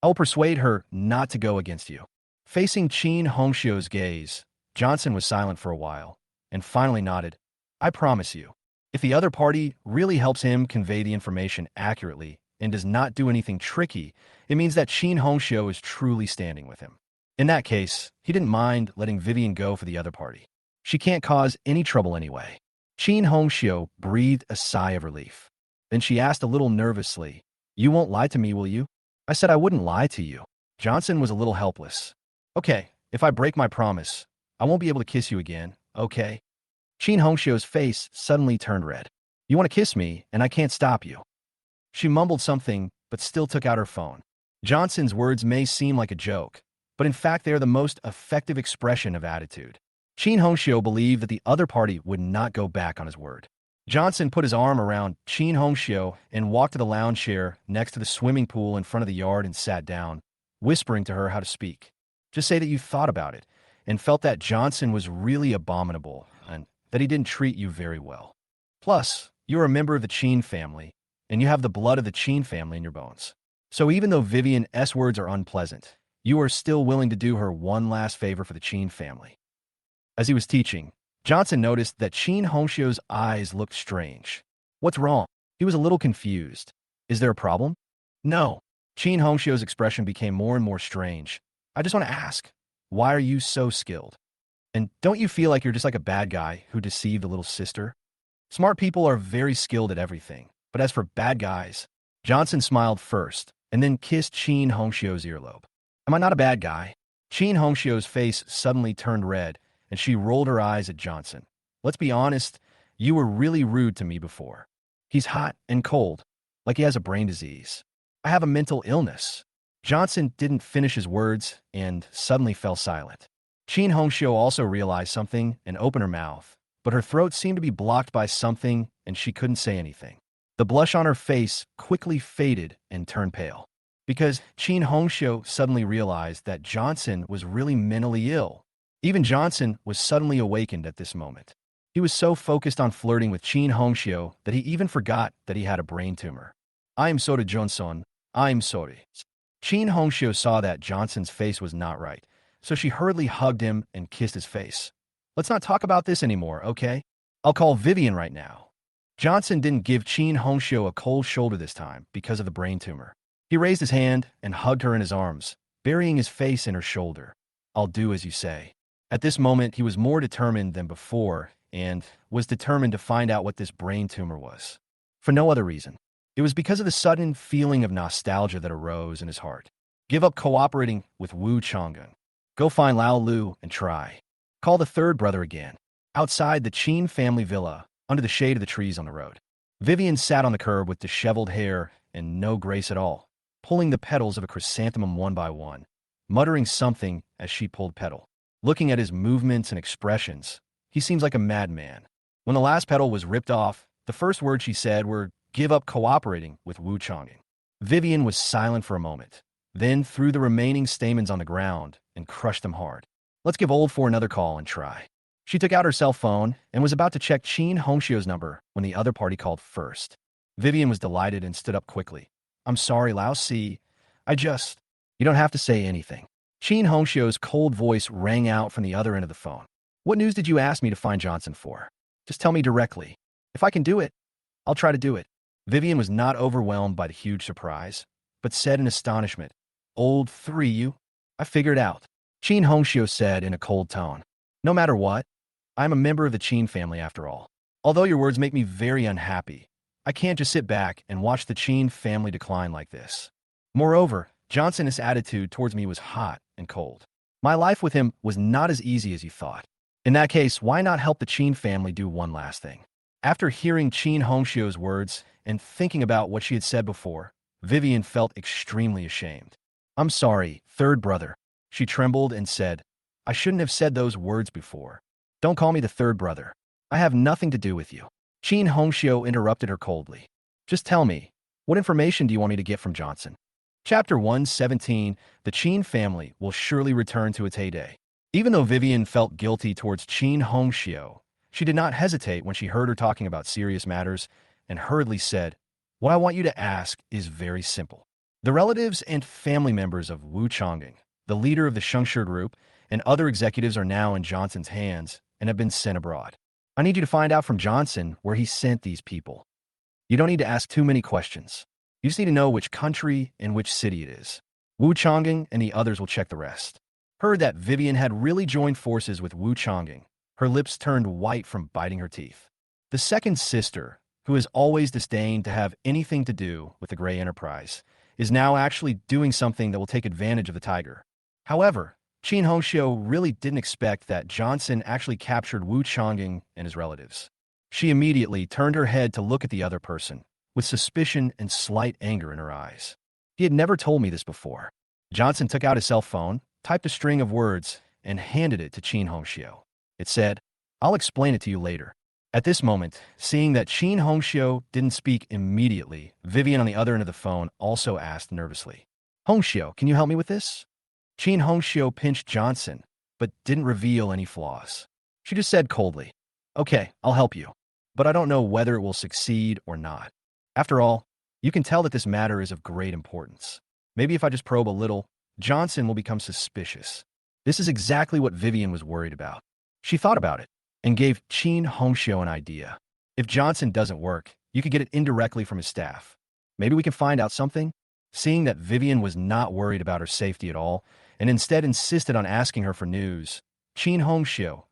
I will persuade her not to go against you. Facing Chen Hongxiu's gaze, Johnson was silent for a while, and finally nodded. I promise you. If the other party really helps him convey the information accurately and does not do anything tricky, it means that Chen Hongxiu is truly standing with him. In that case, he didn't mind letting Vivien go for the other party. She can't cause any trouble anyway. Chen Hongxiu breathed a sigh of relief. Then she asked a little nervously, You won't lie to me, will you? I said I wouldn't lie to you. Johnson was a little helpless. Okay, if I break my promise, I won't be able to kiss you again, okay? Chen Hongxiu's face suddenly turned red. You want to kiss me, and I can't stop you. She mumbled something, but still took out her phone. Johnson's words may seem like a joke, but in fact they are the most effective expression of attitude. Chen Hongxiu believed that the other party would not go back on his word. Johnson put his arm around Chen Hongxiu and walked to the lounge chair next to the swimming pool in front of the yard and sat down, whispering to her how to speak. Just say that you thought about it and felt that Johnson was really abominable and that he didn't treat you very well. Plus, you're a member of the Chen family, and you have the blood of the Chen family in your bones. So even though Vivien's words are unpleasant, you are still willing to do her one last favor for the Chen family. As he was teaching, Johnson noticed that Chen Hongxiu's eyes looked strange. What's wrong? He was a little confused. Is there a problem? No. Chen Hongxiu's expression became more and more strange. I just want to ask, why are you so skilled? And don't you feel like you're just like a bad guy who deceived a little sister? Smart people are very skilled at everything, but as for bad guys, Johnson smiled first and then kissed Chen Hongxiu's earlobe. Am I not a bad guy? Chen Hongxiu's face suddenly turned red, and she rolled her eyes at Johnson. Let's be honest, you were really rude to me before. He's hot and cold, like he has a brain disease. I have a mental illness. Johnson didn't finish his words and suddenly fell silent. Chen Hongxiu also realized something and opened her mouth, but her throat seemed to be blocked by something and she couldn't say anything. The blush on her face quickly faded and turned pale, because Chen Hongxiu suddenly realized that Johnson was really mentally ill. Even Johnson was suddenly awakened at this moment. He was so focused on flirting with Chen Hongxiu that he even forgot that he had a brain tumor. I'm sorry, Johnson. I'm sorry. Chen Hongxiu saw that Johnson's face was not right, so she hurriedly hugged him and kissed his face. Let's not talk about this anymore, okay? I'll call Vivien right now. Johnson didn't give Chen Hongxiu a cold shoulder this time because of the brain tumor. He raised his hand and hugged her in his arms, burying his face in her shoulder. I'll do as you say. At this moment, he was more determined than before and was determined to find out what this brain tumor was. For no other reason. It was because of the sudden feeling of nostalgia that arose in his heart. Give up cooperating with Wu Chang'an. Go find Lao Lu and try. Call the third brother again. Outside the Chen family villa, under the shade of the trees on the road. Vivien sat on the curb with disheveled hair and no grace at all, pulling the petals of a chrysanthemum one by one, muttering something as she pulled petal. Looking at his movements and expressions, he seems like a madman. When the last petal was ripped off, the first words she said were, "Give up cooperating with Wu Chang'an." Vivien was silent for a moment, then threw the remaining stamens on the ground and crushed them hard. Let's give old for another call and try. She took out her cell phone and was about to check Chen Hongxiu's number when the other party called first. Vivien was delighted and stood up quickly. I'm sorry, Lao Si. You don't have to say anything. Chen Hongxiu's cold voice rang out from the other end of the phone. What news did you ask me to find Johnson for? Just tell me directly. If I can do it, I'll try to do it. Vivien was not overwhelmed by the huge surprise, but said in astonishment, Old 3 you? I figured out. Chen Hongxiu said in a cold tone. No matter what, I'm a member of the Chen family after all. Although your words make me very unhappy, I can't just sit back and watch the Chen family decline like this. Moreover, Johnson's attitude towards me was hot and cold. My life with him was not as easy as you thought. In that case, why not help the Chen family do one last thing? After hearing Chen Hongxiu's words and thinking about what she had said before, Vivien felt extremely ashamed. I'm sorry, third brother. She trembled and said, I shouldn't have said those words before. Don't call me the third brother. I have nothing to do with you. Chen Hongxiu interrupted her coldly. Just tell me, what information do you want me to get from Johnson? Chapter 117, The Chen family will surely return to its heyday. Even though Vivien felt guilty towards Chen Hongxiu, she did not hesitate when she heard her talking about serious matters and hurriedly said, What I want you to ask is very simple. The relatives and family members of Wu Chang'an, the leader of the Shengshi group, and other executives are now in Johnson's hands and have been sent abroad. I need you to find out from Johnson where he sent these people. You don't need to ask too many questions. You just need to know which country and which city it is. Wu Chang'an and the others will check the rest. Heard that Vivien had really joined forces with Wu Chang'an. Her lips turned white from biting her teeth. The second sister, who has always disdained to have anything to do with the Grey Enterprise, is now actually doing something that will take advantage of the tiger. However, Chen Hongxiu really didn't expect that Johnson actually captured Wu Chang'an and his relatives. She immediately turned her head to look at the other person, with suspicion and slight anger in her eyes. He had never told me this before. Johnson took out his cell phone typed a string of words, and handed it to Chen Hong. It said, "I'll explain it to you later." At this moment, seeing that Chen Hong didn't speak immediately, Vivien on the other end of the phone also asked nervously, "Hong, can you help me with this?" Chen Hong pinched Johnson, but didn't reveal any flaws. She just said coldly, "Okay, I'll help you, but I don't know whether it will succeed or not. After all, you can tell that this matter is of great importance. Maybe if I just probe a little, Johnson will become suspicious." This is exactly what Vivien was worried about. She thought about it and gave Chen Hong an idea. If Johnson doesn't work, you could get it indirectly from his staff. Maybe we can find out something? Seeing that Vivien was not worried about her safety at all, and instead insisted on asking her for news, Chen Hong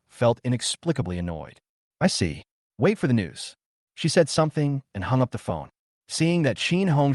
felt inexplicably annoyed. "I see. Wait for the news." She said something and hung up the phone. Seeing that Chen Hong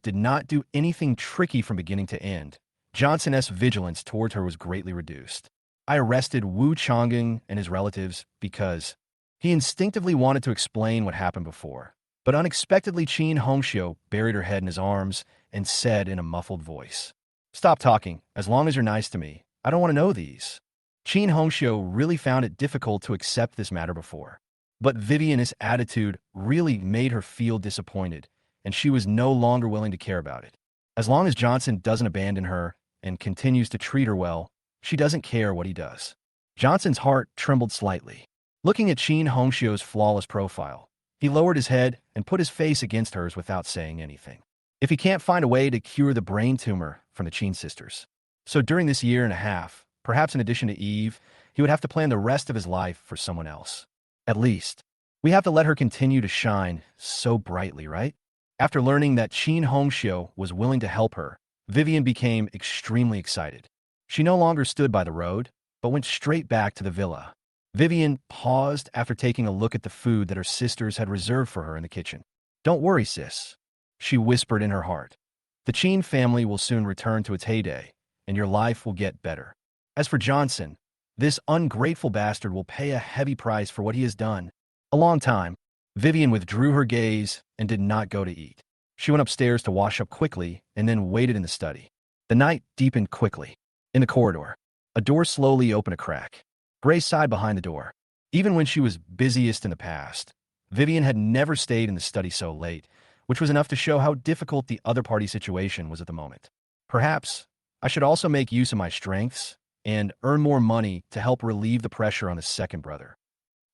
did not do anything tricky from beginning to end, Johnson's vigilance towards her was greatly reduced. "I arrested Wu Changing and his relatives because..." He instinctively wanted to explain what happened before, but unexpectedly Chen Hong buried her head in his arms and said in a muffled voice, "Stop talking. As long as you're nice to me, I don't want to know these." Chen Hong really found it difficult to accept this matter before, but Vivien's attitude really made her feel disappointed, and she was no longer willing to care about it. As long as Johnson doesn't abandon her and continues to treat her well, she doesn't care what he does. Johnson's heart trembled slightly. Looking at Chen Hong flawless profile, he lowered his head and put his face against hers without saying anything. If he can't find a way to cure the brain tumor from the Chen sisters, so during this year and a half, perhaps in addition to Eve, he would have to plan the rest of his life for someone else. At least, we have to let her continue to shine so brightly, right? After learning that Chen Hong was willing to help her, Vivien became extremely excited. She no longer stood by the road, but went straight back to the villa. Vivien paused after taking a look at the food that her sisters had reserved for her in the kitchen. "Don't worry, sis," she whispered in her heart. "The Chen family will soon return to its heyday, and your life will get better. As for Johnson, this ungrateful bastard will pay a heavy price for what he has done." A long time, Vivien withdrew her gaze and did not go to eat. She went upstairs to wash up quickly and then waited in the study. The night deepened quickly. In the corridor, a door slowly opened a crack. Grace sighed behind the door. Even when she was busiest in the past, Vivien had never stayed in the study so late, which was enough to show how difficult the other party situation was at the moment. "Perhaps I should also make use of my strengths and earn more money to help relieve the pressure on the second brother,"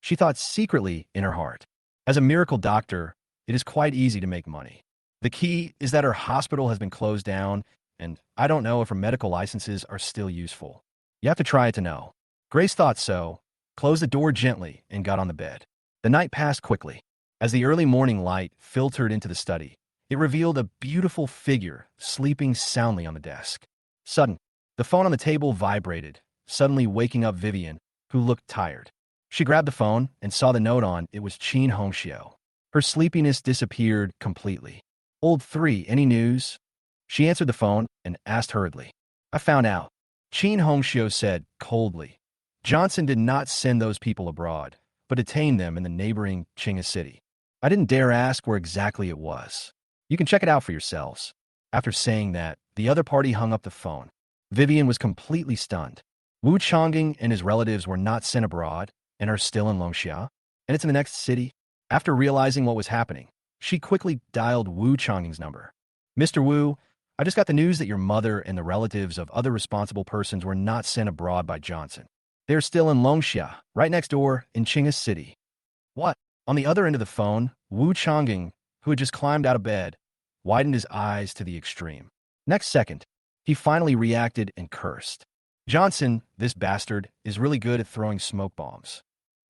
she thought secretly in her heart. As a miracle doctor, it is quite easy to make money. The key is that her hospital has been closed down, and I don't know if her medical licenses are still useful. You have to try it to know. Grace thought so, closed the door gently, and got on the bed. The night passed quickly. As the early morning light filtered into the study, it revealed a beautiful figure sleeping soundly on the desk. The phone on the table vibrated, suddenly waking up Vivien, who looked tired. She grabbed the phone and saw the note on it was Chen Hong. Her sleepiness disappeared completely. "Old 3, any news?" She answered the phone and asked hurriedly. "I found out," Chen Hong said coldly. "Johnson did not send those people abroad, but detained them in the neighboring Qinghe city. I didn't dare ask where exactly it was. You can check it out for yourselves." After saying that, the other party hung up the phone. Vivien was completely stunned. Wu Changing and his relatives were not sent abroad and are still in Longxia, and it's in the next city. After realizing what was happening, she quickly dialed Wu Changing's number. "Mr. Wu, I just got the news that your mother and the relatives of other responsible persons were not sent abroad by Johnson. They're still in Longxia, right next door in Qinghe City." "What?" On the other end of the phone, Wu Changing, who had just climbed out of bed, widened his eyes to the extreme. Next second, he finally reacted and cursed. "Johnson, this bastard, is really good at throwing smoke bombs.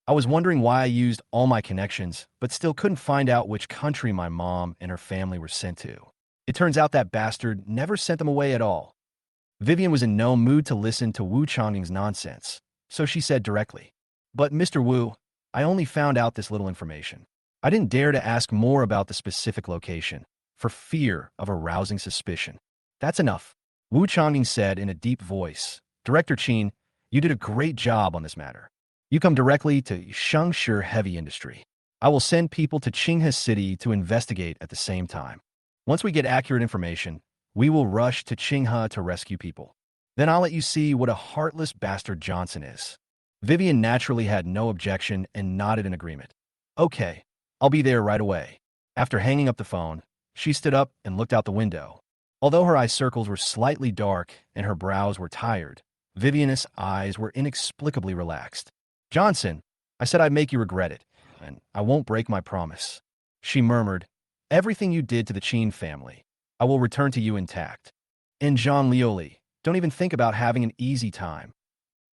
I was wondering why I used all my connections, but still couldn't find out which country my mom and her family were sent to. It turns out that bastard never sent them away at all." Vivien was in no mood to listen to Wu Changing's nonsense, so she said directly, "But Mr. Wu, I only found out this little information. I didn't dare to ask more about the specific location, for fear of arousing suspicion." "That's enough," Wu Changing said in a deep voice. "Director Chen, you did a great job on this matter. You come directly to Shangshi Heavy Industry. I will send people to Qinghe City to investigate at the same time. Once we get accurate information, we will rush to Qinghe to rescue people." Then I'll let you see what a heartless bastard Johnson is. Vivien naturally had no objection and nodded in agreement. Okay, I'll be there right away. After hanging up the phone, she stood up and looked out the window. Although her eye circles were slightly dark and her brows were tired, Vivian's eyes were inexplicably relaxed. Johnson, I said I'd make you regret it, and I won't break my promise. She murmured, everything you did to the Chen family, I will return to you intact. And Jean Lioli, don't even think about having an easy time.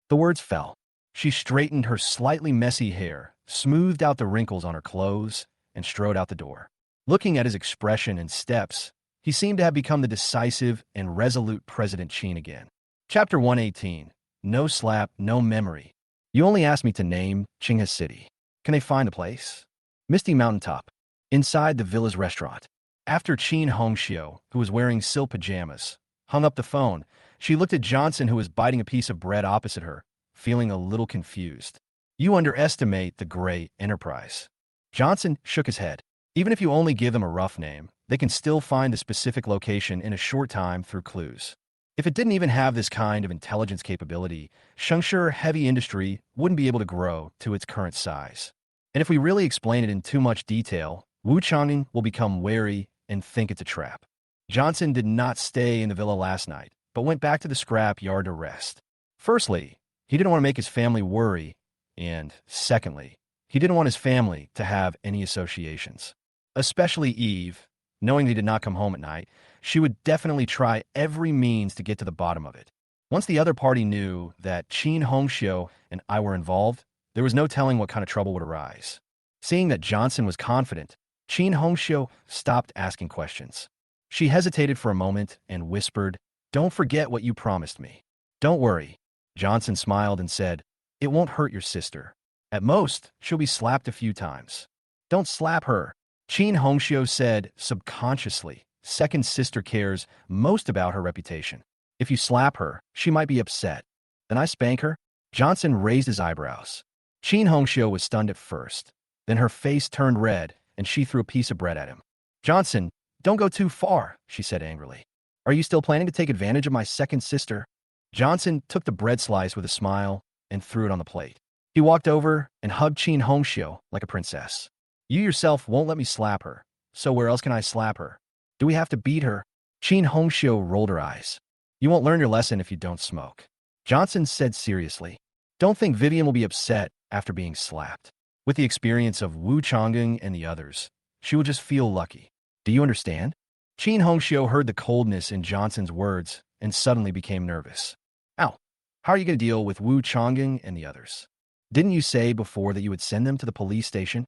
The words fell. She straightened her slightly messy hair, smoothed out the wrinkles on her clothes, and strode out the door. Looking at his expression and steps, he seemed to have become the decisive and resolute President Chen again. Chapter 118. No slap, no memory. You only asked me to name Qinghe City. Can they find a place? Misty Mountaintop. Inside the villa's restaurant. After Chen Hong, who was wearing silk pajamas, hung up the phone, she looked at Johnson, who was biting a piece of bread opposite her, feeling a little confused. You underestimate the Grey Enterprise. Johnson shook his head. Even if you only give them a rough name, they can still find the specific location in a short time through clues. If it didn't even have this kind of intelligence capability, Shengshi heavy industry wouldn't be able to grow to its current size. And if we really explain it in too much detail, Wu Chang'an will become wary and think it's a trap. Johnson did not stay in the villa last night, but went back to the scrap yard to rest. Firstly, he didn't want to make his family worry, and secondly, he didn't want his family to have any associations. Especially Eve, knowing he did not come home at night, she would definitely try every means to get to the bottom of it. Once the other party knew that Chen Hong and I were involved, there was no telling what kind of trouble would arise. Seeing that Johnson was confident, Chen Hong stopped asking questions. She hesitated for a moment and whispered, "Don't forget what you promised me." "Don't worry." Johnson smiled and said, "It won't hurt your sister. At most, she'll be slapped a few times." "Don't slap her," Chen Hong said subconsciously. Second sister cares most about her reputation. If you slap her, she might be upset. "Then I spank her?" Johnson raised his eyebrows. Chen Hong was stunned at first. Then her face turned red, and she threw a piece of bread at him. "Johnson, don't go too far," she said angrily. "Are you still planning to take advantage of my second sister?" Johnson took the bread slice with a smile and threw it on the plate. He walked over and hugged Chen Hong like a princess. "You yourself won't let me slap her, so where else can I slap her? Do we have to beat her?" Chen Hong rolled her eyes. "You won't learn your lesson if you don't smoke." Johnson said seriously, "Don't think Vivien will be upset after being slapped. With the experience of Wu Chang'an and the others, she will just feel lucky. Do you understand?" Chen Hong heard the coldness in Johnson's words and suddenly became nervous. "Ow, how are you going to deal with Wu Chang'an and the others? Didn't you say before that you would send them to the police station?"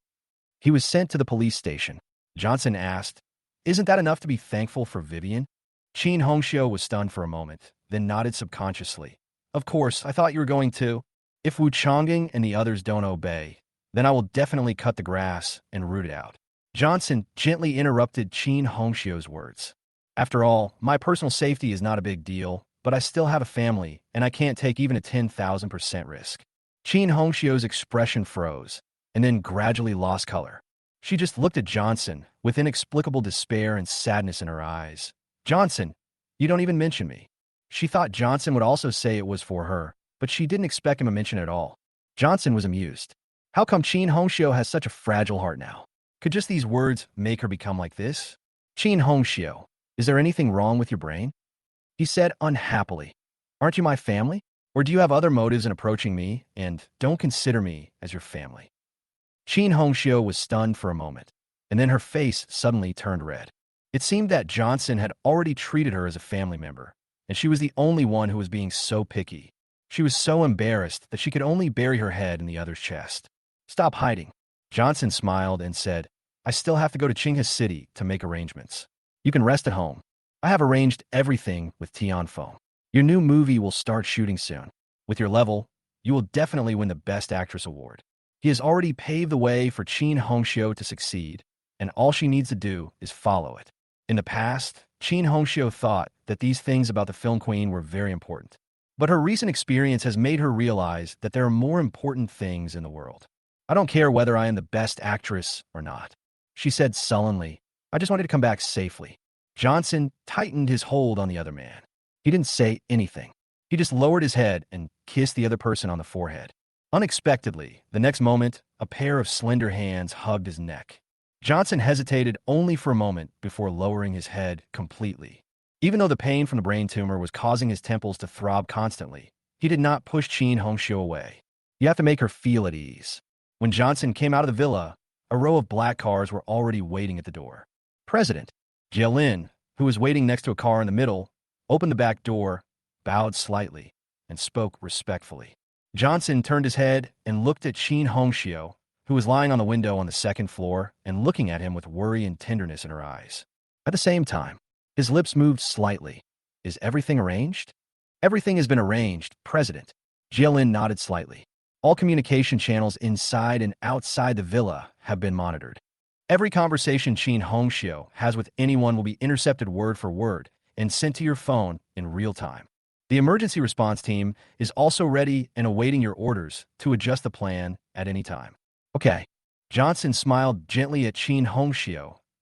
"He was sent to the police station," Johnson asked. "Isn't that enough to be thankful for Vivien?" Chen Hong was stunned for a moment, then nodded subconsciously. "Of course, I thought you were going to. If Wu Chang'an and the others don't obey, then I will definitely cut the grass and root it out." Johnson gently interrupted Chen Hong words. "After all, my personal safety is not a big deal, but I still have a family, and I can't take even a 10,000% risk." Chen Hong expression froze, and then gradually lost color. She just looked at Johnson with inexplicable despair and sadness in her eyes. "Johnson, you don't even mention me." She thought Johnson would also say it was for her, but she didn't expect him to mention it at all. Johnson was amused. How come Chen Hong has such a fragile heart now? Could just these words make her become like this? "Chen Hong, is there anything wrong with your brain?" He said unhappily. "Aren't you my family? Or do you have other motives in approaching me and don't consider me as your family?" Chen Hong was stunned for a moment, and then her face suddenly turned red. It seemed that Johnson had already treated her as a family member, and she was the only one who was being so picky. She was so embarrassed that she could only bury her head in the other's chest. "Stop hiding." Johnson smiled and said, "I still have to go to Qinghe City to make arrangements. You can rest at home. I have arranged everything with Tianfeng. Your new movie will start shooting soon. With your level, you will definitely win the Best Actress award." He has already paved the way for Chen Hong to succeed, and all she needs to do is follow it. In the past, Chen Hong thought that these things about the film queen were very important. But her recent experience has made her realize that there are more important things in the world. "I don't care whether I am the best actress or not," she said sullenly. "I just wanted to come back safely." Johnson tightened his hold on the other man. He didn't say anything. He just lowered his head and kissed the other person on the forehead. Unexpectedly, the next moment, a pair of slender hands hugged his neck. Johnson hesitated only for a moment before lowering his head completely. Even though the pain from the brain tumor was causing his temples to throb constantly, he did not push Chen Hong away. You have to make her feel at ease. When Johnson came out of the villa, a row of black cars were already waiting at the door. President Jialin, who was waiting next to a car in the middle, opened the back door, bowed slightly, and spoke respectfully. Johnson turned his head and looked at Chen Hong, who was lying on the window on the second floor and looking at him with worry and tenderness in her eyes. At the same time, his lips moved slightly. Is everything arranged? Everything has been arranged, President. Jialin nodded slightly. All communication channels inside and outside the villa have been monitored. Every conversation Chen Hong has with anyone will be intercepted word for word and sent to your phone in real time. The emergency response team is also ready and awaiting your orders to adjust the plan at any time. Okay. Johnson smiled gently at Chen Hong,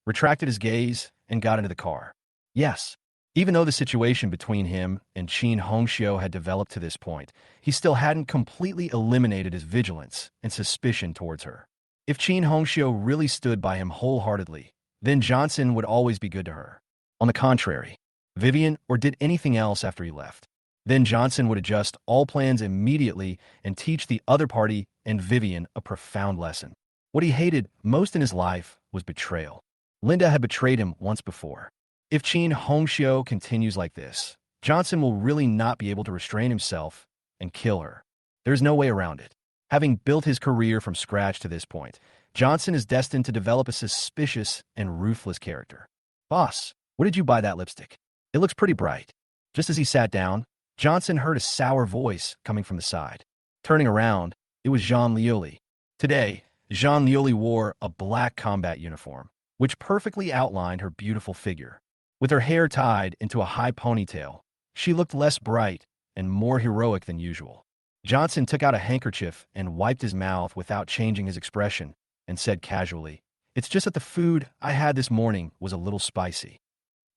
retracted his gaze, and got into the car. Yes. Even though the situation between him and Chen Hong had developed to this point, he still hadn't completely eliminated his vigilance and suspicion towards her. If Chen Hong really stood by him wholeheartedly, then Johnson would always be good to her. On the contrary, Vivien or did anything else after he left, then Johnson would adjust all plans immediately and teach the other party and Vivien a profound lesson. What he hated most in his life was betrayal. Linda had betrayed him once before. If Chen Hong continues like this, Johnson will really not be able to restrain himself and kill her. There's no way around it. Having built his career from scratch to this point, Johnson is destined to develop a suspicious and ruthless character. Boss, what did you buy that lipstick? It looks pretty bright. Just as he sat down, Johnson heard a sour voice coming from the side. Turning around, it was Jean Lioli. Today, Jean Lioli wore a black combat uniform, which perfectly outlined her beautiful figure. With her hair tied into a high ponytail, she looked less bright and more heroic than usual. Johnson took out a handkerchief and wiped his mouth without changing his expression and said casually, "It's just that the food I had this morning was a little spicy."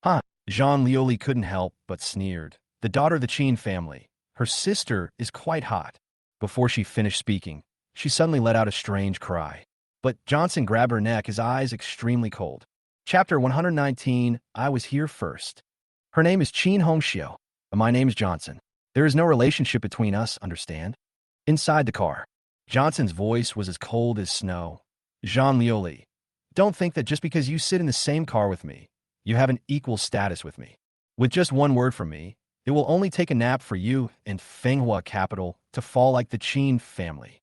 Huh? Jean Lioli couldn't help but sneered. The daughter of the Chen family, her sister, is quite hot. Before she finished speaking, she suddenly let out a strange cry. But Johnson grabbed her neck, his eyes extremely cold. Chapter 119, I was here first. Her name is Chen Hong, and my name is Johnson. There is no relationship between us, understand? Inside the car, Johnson's voice was as cold as snow. Jean Lioli, don't think that just because you sit in the same car with me, you have an equal status with me. With just one word from me, it will only take a nap for you and Manhwa capital to fall like the Chen family.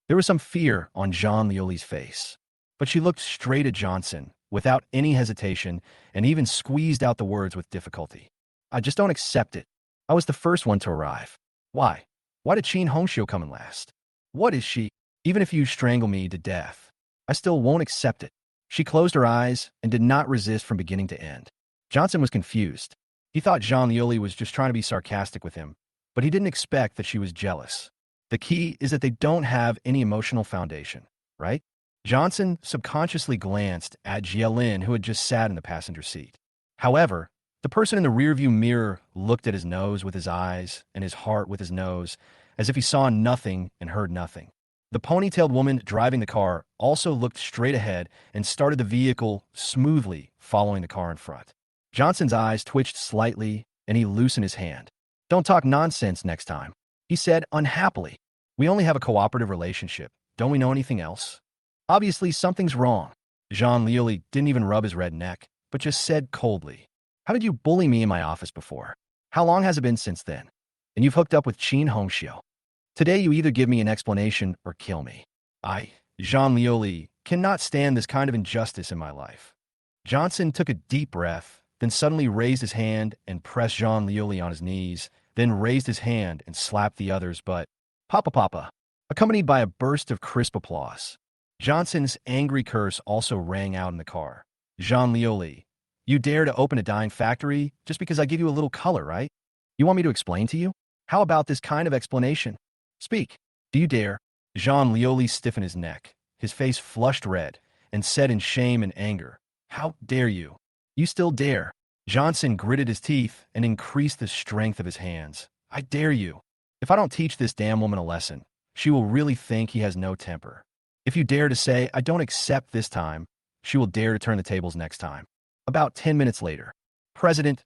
There was some fear on Jean Lioli's face, but she looked straight at Johnson without any hesitation and even squeezed out the words with difficulty. I just don't accept it. I was the first one to arrive. Why? Why did Chen Hong come in last? What is she? Even if you strangle me to death, I still won't accept it. She closed her eyes and did not resist from beginning to end. Johnson was confused. He thought Jean Lioli was just trying to be sarcastic with him, but he didn't expect that she was jealous. The key is that they don't have any emotional foundation, right? Johnson subconsciously glanced at Jialin, who had just sat in the passenger seat. However, the person in the rearview mirror looked at his nose with his eyes and his heart with his nose, as if he saw nothing and heard nothing. The ponytailed woman driving the car also looked straight ahead and started the vehicle smoothly, following the car in front. Johnson's eyes twitched slightly, and he loosened his hand. Don't talk nonsense next time, he said unhappily. We only have a cooperative relationship. Don't we know anything else? Obviously, something's wrong. Jean Lioli didn't even rub his red neck, but just said coldly, how did you bully me in my office before? How long has it been since then? And you've hooked up with Chen Hong. Today you either give me an explanation or kill me. I, Jean Lioli, cannot stand this kind of injustice in my life. Johnson took a deep breath, then suddenly raised his hand and pressed Jean Lioli on his knees, then raised his hand and slapped the other's butt. Papa Papa, accompanied by a burst of crisp applause. Johnson's angry curse also rang out in the car. Jean Lioli, you dare to open a dyeing factory just because I give you a little color, right? You want me to explain to you? How about this kind of explanation? Speak. Do you dare? Jean Lioli stiffened his neck, his face flushed red, and said in shame and anger, how dare you? You still dare? Johnson gritted his teeth and increased the strength of his hands. I dare you. If I don't teach this damn woman a lesson, she will really think he has no temper. If you dare to say, I don't accept this time, she will dare to turn the tables next time. About 10 minutes later. President,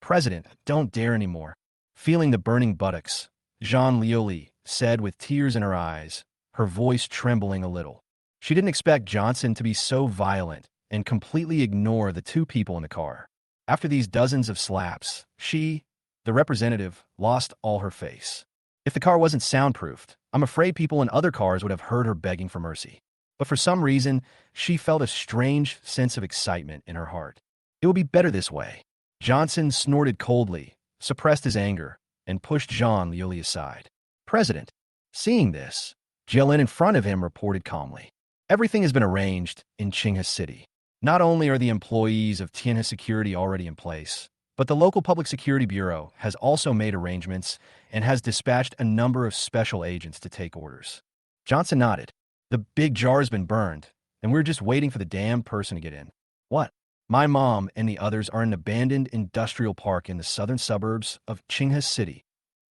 President, don't dare anymore. Feeling the burning buttocks, Jean Lioli said with tears in her eyes, her voice trembling a little. She didn't expect Johnson to be so violent and completely ignore the two people in the car. After these dozens of slaps, she, the representative, lost all her face. If the car wasn't soundproofed, I'm afraid people in other cars would have heard her begging for mercy. But for some reason, she felt a strange sense of excitement in her heart. It would be better this way. Johnson snorted coldly, suppressed his anger, and pushed Jean Lioli aside. President, seeing this, Jelen in front of him reported calmly. Everything has been arranged in Qinghe City. Not only are the employees of Tianhe Security already in place, but the local Public Security Bureau has also made arrangements and has dispatched a number of special agents to take orders. Johnson nodded. The big jar's been burned, and we're just waiting for the damn person to get in. What? My mom and the others are in an abandoned industrial park in the southern suburbs of Qinghe City.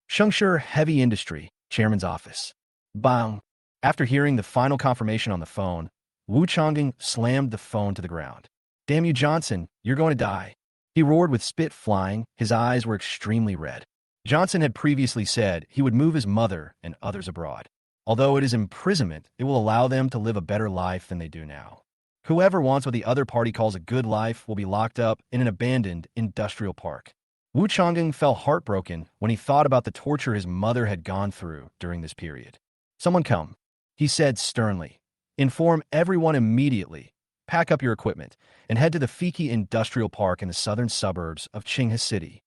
Shengshi Heavy Industry, chairman's office. Bang! After hearing the final confirmation on the phone, Wu Changing slammed the phone to the ground. Damn you, Johnson, you're going to die. He roared with spit flying, his eyes were extremely red. Johnson had previously said he would move his mother and others abroad. Although it is imprisonment, it will allow them to live a better life than they do now. Whoever wants what the other party calls a good life will be locked up in an abandoned industrial park. Wu Changing felt heartbroken when he thought about the torture his mother had gone through during this period. Someone come, he said sternly. Inform everyone immediately. Pack up your equipment and head to the Fiki Industrial Park in the southern suburbs of Qinghe City.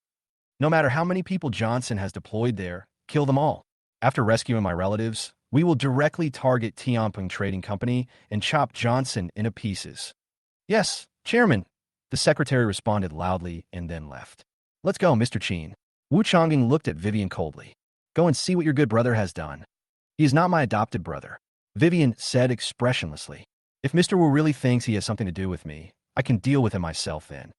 No matter how many people Johnson has deployed there, kill them all. After rescuing my relatives, we will directly target Tianping Trading Company and chop Johnson into pieces. Yes, Chairman, the secretary responded loudly and then left. Let's go, Mr. Qin. Wu Changing looked at Vivien coldly. Go and see what your good brother has done. He is not my adopted brother, Vivien said expressionlessly. If Mr. Wu really thinks he has something to do with me, I can deal with him myself then.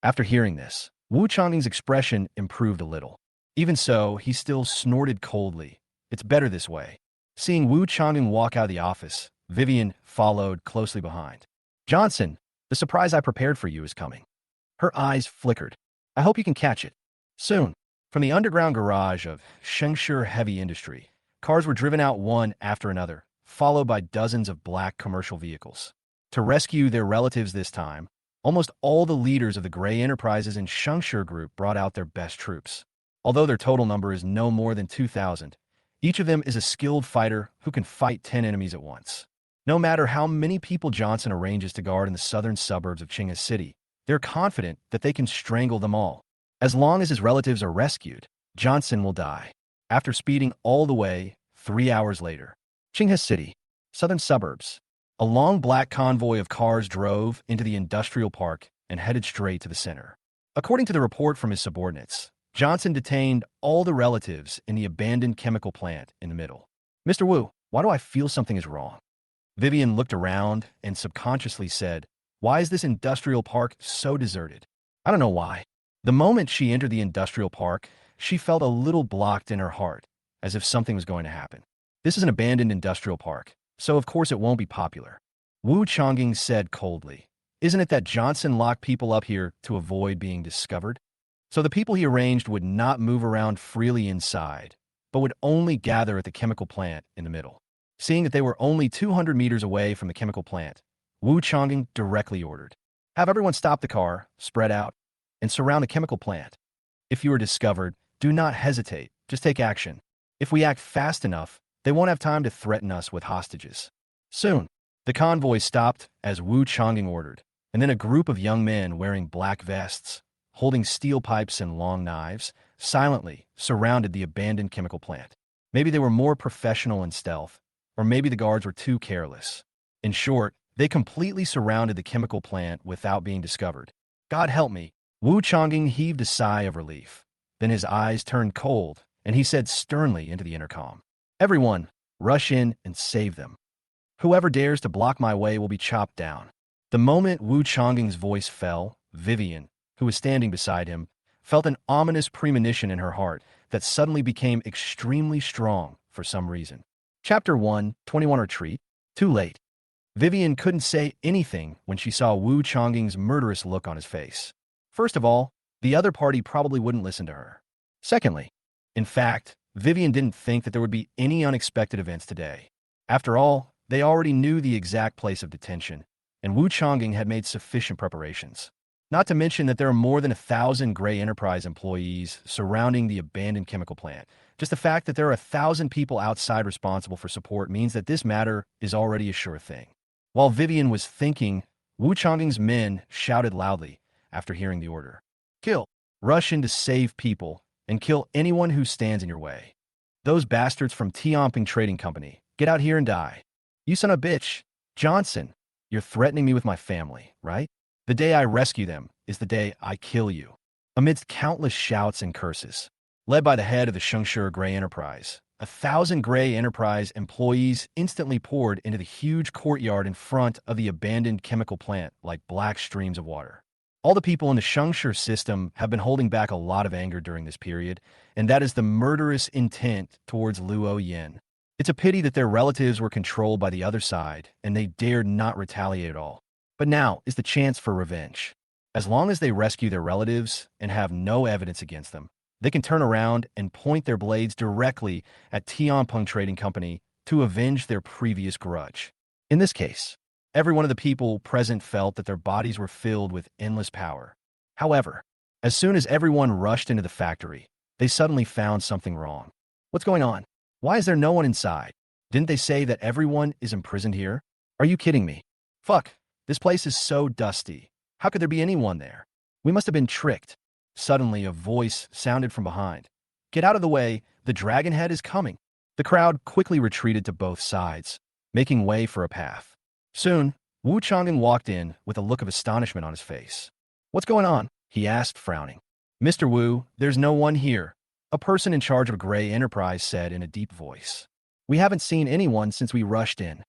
After hearing this, Wu Changing's expression improved a little. Even so, he still snorted coldly. It's better this way. Seeing Wu Changing walk out of the office, Vivien followed closely behind. Johnson, the surprise I prepared for you is coming. Her eyes flickered. I hope you can catch it. Soon. From the underground garage of Shengshi Heavy Industry, cars were driven out one after another, followed by dozens of black commercial vehicles. To rescue their relatives this time, almost all the leaders of the Gray Enterprises and Shengshi Group brought out their best troops. Although their total number is no more than 2,000, each of them is a skilled fighter who can fight 10 enemies at once. No matter how many people Johnson arranges to guard in the southern suburbs of Qinghe City, they're confident that they can strangle them all. As long as his relatives are rescued, Johnson will die. After speeding all the way, 3 hours later, Qinghe City, southern suburbs. A long black convoy of cars drove into the industrial park and headed straight to the center. According to the report from his subordinates, Johnson detained all the relatives in the abandoned chemical plant in the middle. Mr. Wu, why do I feel something is wrong? Vivien looked around and subconsciously said, why is this industrial park so deserted? I don't know why. The moment she entered the industrial park, she felt a little blocked in her heart, as if something was going to happen. This is an abandoned industrial park, so of course it won't be popular. Wu Changing said coldly, isn't it that Johnson locked people up here to avoid being discovered? So the people he arranged would not move around freely inside, but would only gather at the chemical plant in the middle. Seeing that they were only 200 meters away from the chemical plant, Wu Changing directly ordered, have everyone stop the car, spread out, and surround the chemical plant. If you are discovered, do not hesitate, just take action. If we act fast enough, they won't have time to threaten us with hostages. Soon, the convoy stopped as Wu Changing ordered, and then a group of young men wearing black vests, holding steel pipes and long knives, silently surrounded the abandoned chemical plant. Maybe they were more professional in stealth, or maybe the guards were too careless. In short, they completely surrounded the chemical plant without being discovered. God help me. Wu Changing heaved a sigh of relief. Then his eyes turned cold, and he said sternly into the intercom, everyone, rush in and save them. Whoever dares to block my way will be chopped down. The moment Wu Changing's voice fell, Vivien, who was standing beside him, felt an ominous premonition in her heart that suddenly became extremely strong for some reason. Chapter 1, 21 Retreat. Too late. Vivien couldn't say anything when she saw Wu Chongying's murderous look on his face. First of all, the other party probably wouldn't listen to her. Secondly, in fact, Vivien didn't think that there would be any unexpected events today. After all, they already knew the exact place of detention, and Wu Chongying had made sufficient preparations. Not to mention that there are more than 1,000 Gray Enterprise employees surrounding the abandoned chemical plant. Just the fact that there are 1,000 people outside responsible for support means that this matter is already a sure thing. While Vivien was thinking, Wu Chongying's men shouted loudly after hearing the order. Kill! Rush in to save people, and kill anyone who stands in your way. Those bastards from Tianping Trading Company, get out here and die. You son of a bitch! Johnson, you're threatening me with my family, right? The day I rescue them is the day I kill you. Amidst countless shouts and curses, led by the head of the Shengshi Gray Enterprise, 1,000 Gray Enterprise employees instantly poured into the huge courtyard in front of the abandoned chemical plant like black streams of water. All the people in the Shengshi system have been holding back a lot of anger during this period, and that is the murderous intent towards Luo Yin. It's a pity that their relatives were controlled by the other side, and they dared not retaliate at all. But now is the chance for revenge. As long as they rescue their relatives and have no evidence against them, they can turn around and point their blades directly at Tianpeng Trading Company to avenge their previous grudge. In this case, every one of the people present felt that their bodies were filled with endless power. However, as soon as everyone rushed into the factory, they suddenly found something wrong. What's going on? Why is there no one inside? Didn't they say that everyone is imprisoned here? Are you kidding me? Fuck, this place is so dusty. How could there be anyone there? We must have been tricked. Suddenly, a voice sounded from behind. Get out of the way, the dragonhead is coming. The crowd quickly retreated to both sides, making way for a path. Soon, Wu Chongying walked in with a look of astonishment on his face. What's going on? He asked, frowning. Mr. Wu, there's no one here, a person in charge of a Gray Enterprise said in a deep voice. We haven't seen anyone since we rushed in.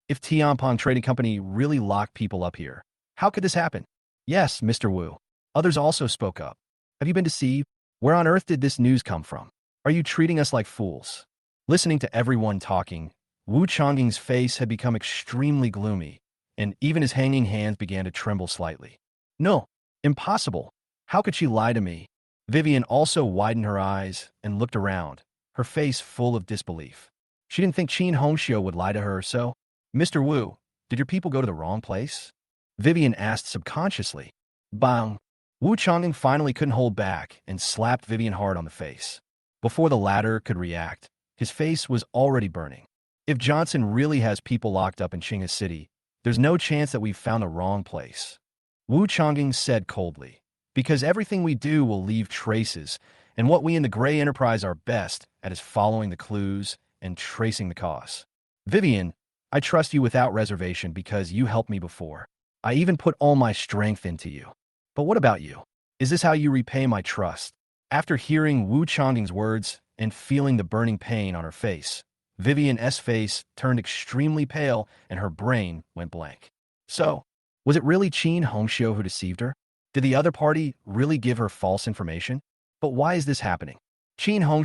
If Tianpeng Trading Company really locked people up here, how could this happen? Yes, Mr. Wu. Others also spoke up. Have you been deceived? Where on earth did this news come from? Are you treating us like fools? Listening to everyone talking, Wu Chongying's face had become extremely gloomy, and even his hanging hands began to tremble slightly. No, impossible. How could she lie to me? Vivien also widened her eyes and looked around, her face full of disbelief. She didn't think Chen Hong would lie to her, so... Mr. Wu, did your people go to the wrong place? Vivien asked subconsciously. Bang! Wu Chongying finally couldn't hold back and slapped Vivien hard on the face. Before the latter could react, his face was already burning. If Johnson really has people locked up in Qinghe City, there's no chance that we've found the wrong place. Wu Chongying said coldly, because everything we do will leave traces, and what we in the Gray Enterprise are best at is following the clues and tracing the cause. Vivien, I trust you without reservation because you helped me before. I even put all my strength into you. But what about you? Is this how you repay my trust? After hearing Wu Chongying's words and feeling the burning pain on her face, Vivien's face turned extremely pale and her brain went blank. So, was it really Chen Hong who deceived her? Did the other party really give her false information? But why is this happening? Chen Hong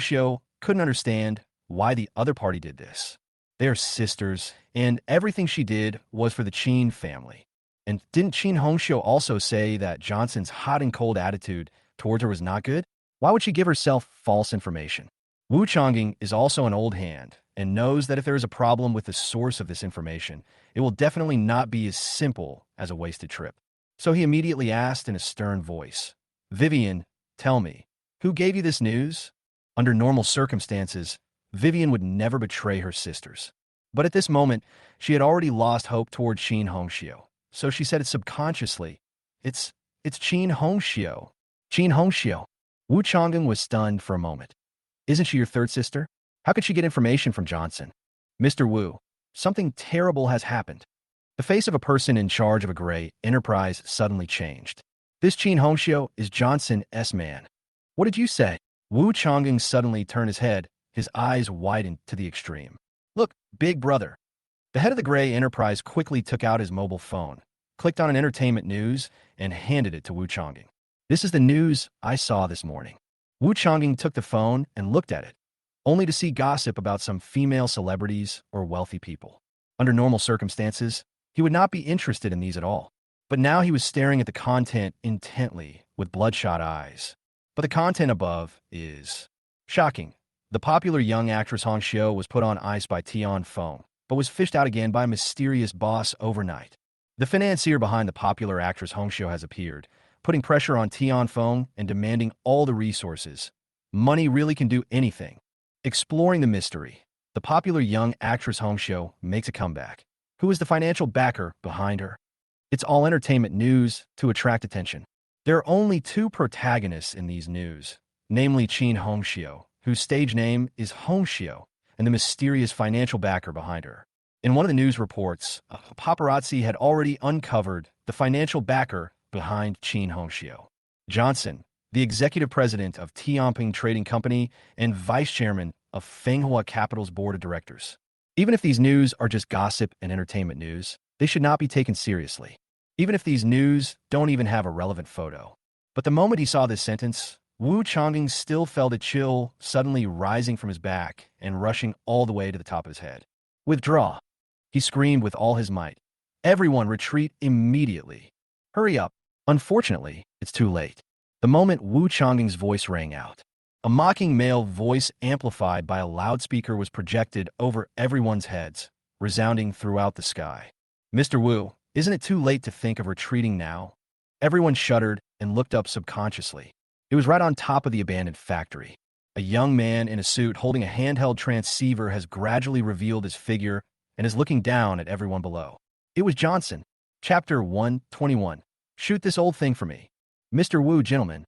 couldn't understand why the other party did this. They are sisters, and everything she did was for the Chen family. And didn't Chen Hong also say that Johnson's hot and cold attitude towards her was not good? Why would she give herself false information? Wu Chongying is also an old hand and knows that if there is a problem with the source of this information, it will definitely not be as simple as a wasted trip. So he immediately asked in a stern voice, Vivien, tell me, who gave you this news? Under normal circumstances, Vivien would never betray her sisters. But at this moment, she had already lost hope toward Chen Hong so she said it subconsciously. It's Chen Hong Chen Hong Wu Chongying was stunned for a moment. Isn't she your third sister? How could she get information from Johnson? Mr. Wu, something terrible has happened. The face of a person in charge of a Gray Enterprise suddenly changed. This Chen Hong is Johnson's man. What did you say? Wu Chongying suddenly turned his head, his eyes widened to the extreme. Look, big brother. The head of the Gray Enterprise quickly took out his mobile phone, clicked on an entertainment news, and handed it to Wu Chongying. This is the news I saw this morning. Wu Changing took the phone and looked at it, only to see gossip about some female celebrities or wealthy people. Under normal circumstances, he would not be interested in these at all. But now he was staring at the content intently with bloodshot eyes. But the content above is shocking. The popular young actress Hong Xiu was put on ice by Tian Feng, but was fished out again by a mysterious boss overnight. The financier behind the popular actress Hong Xiu has appeared, putting pressure on Tian Feng and demanding all the resources. Money really can do anything. Exploring the mystery, the popular young actress Hong Xiu makes a comeback. Who is the financial backer behind her? It's all entertainment news to attract attention. There are only two protagonists in these news, namely Chen Hong Xiu, whose stage name is Hong Xiu, and the mysterious financial backer behind her. In one of the news reports, a paparazzi had already uncovered the financial backer behind Chen Hong Xiu. Johnson, the executive president of Tianping Trading Company and vice chairman of Manhwa Capital's board of directors. Even if these news are just gossip and entertainment news, they should not be taken seriously. Even if these news don't even have a relevant photo. But the moment he saw this sentence, Wu Changing still felt a chill suddenly rising from his back and rushing all the way to the top of his head. Withdraw! He screamed with all his might. Everyone retreat immediately. Hurry up! Unfortunately, it's too late. The moment Wu Changing's voice rang out, a mocking male voice amplified by a loudspeaker was projected over everyone's heads, resounding throughout the sky. Mr. Wu, isn't it too late to think of retreating now? Everyone shuddered and looked up subconsciously. It was right on top of the abandoned factory. A young man in a suit holding a handheld transceiver has gradually revealed his figure and is looking down at everyone below. It was Johnson. Chapter 121. Shoot this old thing for me. Mr. Wu, gentlemen.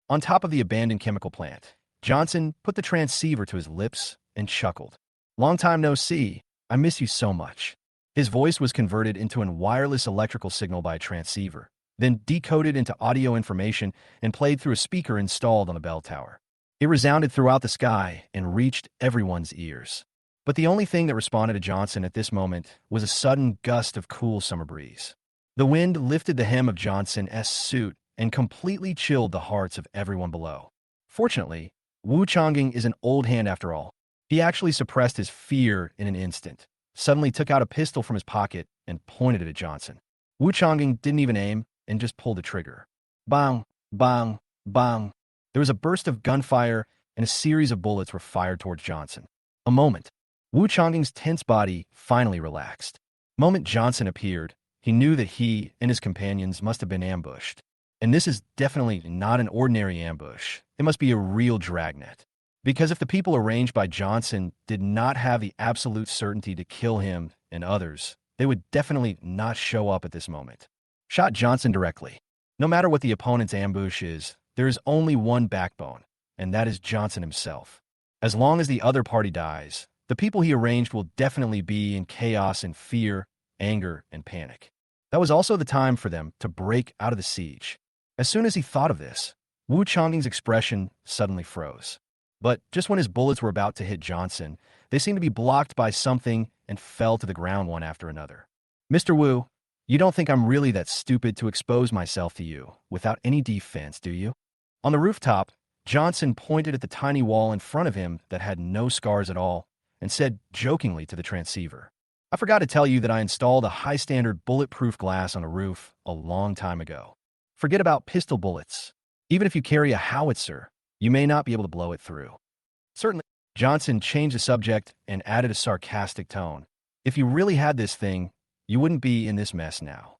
On top of the abandoned chemical plant, Johnson put the transceiver to his lips and chuckled. Long time no see. I miss you so much. His voice was converted into a wireless electrical signal by a transceiver, then decoded into audio information and played through a speaker installed on the bell tower. It resounded throughout the sky and reached everyone's ears. But the only thing that responded to Johnson at this moment was a sudden gust of cool summer breeze. The wind lifted the hem of Johnson's suit and completely chilled the hearts of everyone below. Fortunately, Wu Changing is an old hand after all. He actually suppressed his fear in an instant, suddenly took out a pistol from his pocket and pointed it at Johnson. Wu Changing didn't even aim and just pulled the trigger. Bang, bang, bang. There was a burst of gunfire and a series of bullets were fired towards Johnson. A moment. Wu Changing's tense body finally relaxed. The moment Johnson appeared, he knew that he and his companions must have been ambushed. And this is definitely not an ordinary ambush. It must be a real dragnet. Because if the people arranged by Johnson did not have the absolute certainty to kill him and others, they would definitely not show up at this moment. Shot Johnson directly. No matter what the opponent's ambush is, there is only one backbone, and that is Johnson himself. As long as the other party dies, the people he arranged will definitely be in chaos and fear, anger, and panic. That was also the time for them to break out of the siege. As soon as he thought of this, Wu Changing's expression suddenly froze. But just when his bullets were about to hit Johnson, they seemed to be blocked by something and fell to the ground one after another. Mr. Wu, you don't think I'm really that stupid to expose myself to you without any defense, do you? On the rooftop, Johnson pointed at the tiny wall in front of him that had no scars at all and said jokingly to the transceiver, I forgot to tell you that I installed a high-standard bulletproof glass on a roof a long time ago. Forget about pistol bullets. Even if you carry a howitzer, you may not be able to blow it through. Certainly, Johnson changed the subject and added a sarcastic tone. If you really had this thing, you wouldn't be in this mess now.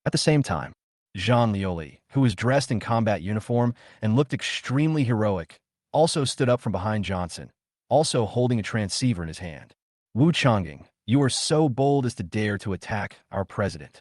At the same time, Jean Lioli, who was dressed in combat uniform and looked extremely heroic, also stood up from behind Johnson, also holding a transceiver in his hand. Wu Changing, you are so bold as to dare to attack our president.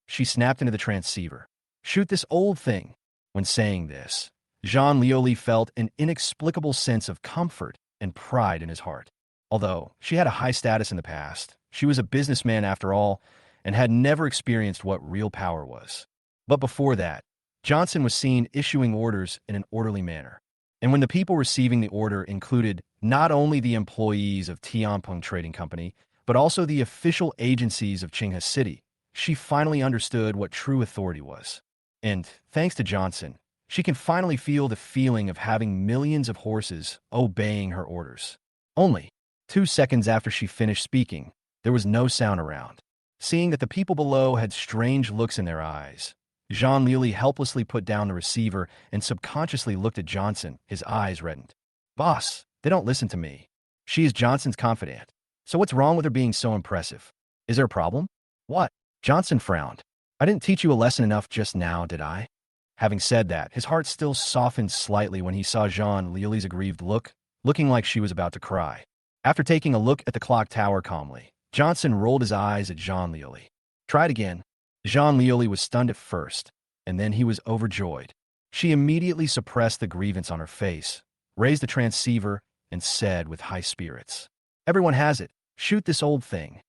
She snapped into the transceiver. Shoot this old thing. When saying this, Jean Lioli felt an inexplicable sense of comfort and pride in his heart. Although she had a high status in the past, she was a businessman after all and had never experienced what real power was. But before that, Johnson was seen issuing orders in an orderly manner. And when the people receiving the order included not only the employees of Tianping Trading Company, but also the official agencies of Qinghe City, she finally understood what true authority was. And, thanks to Johnson, She can finally feel the feeling of having millions of horses obeying her orders. Only 2 seconds after she finished speaking, there was no sound around. Seeing that the people below had strange looks in their eyes, Jean Lely helplessly put down the receiver and subconsciously looked at Johnson, his eyes reddened. Boss, they don't listen to me. She is Johnson's confidant. So what's wrong with her being so impressive? Is there a problem? What? Johnson frowned. I didn't teach you a lesson enough just now, did I? Having said that, his heart still softened slightly when he saw Jean Lely's aggrieved look, looking like she was about to cry. After taking a look at the clock tower calmly, Johnson rolled his eyes at Jean Lely. Try it again. Jean Lely was stunned at first, and then he was overjoyed. She immediately suppressed the grievance on her face, raised the transceiver, and said with high spirits, "Everyone has it. Shoot this old thing."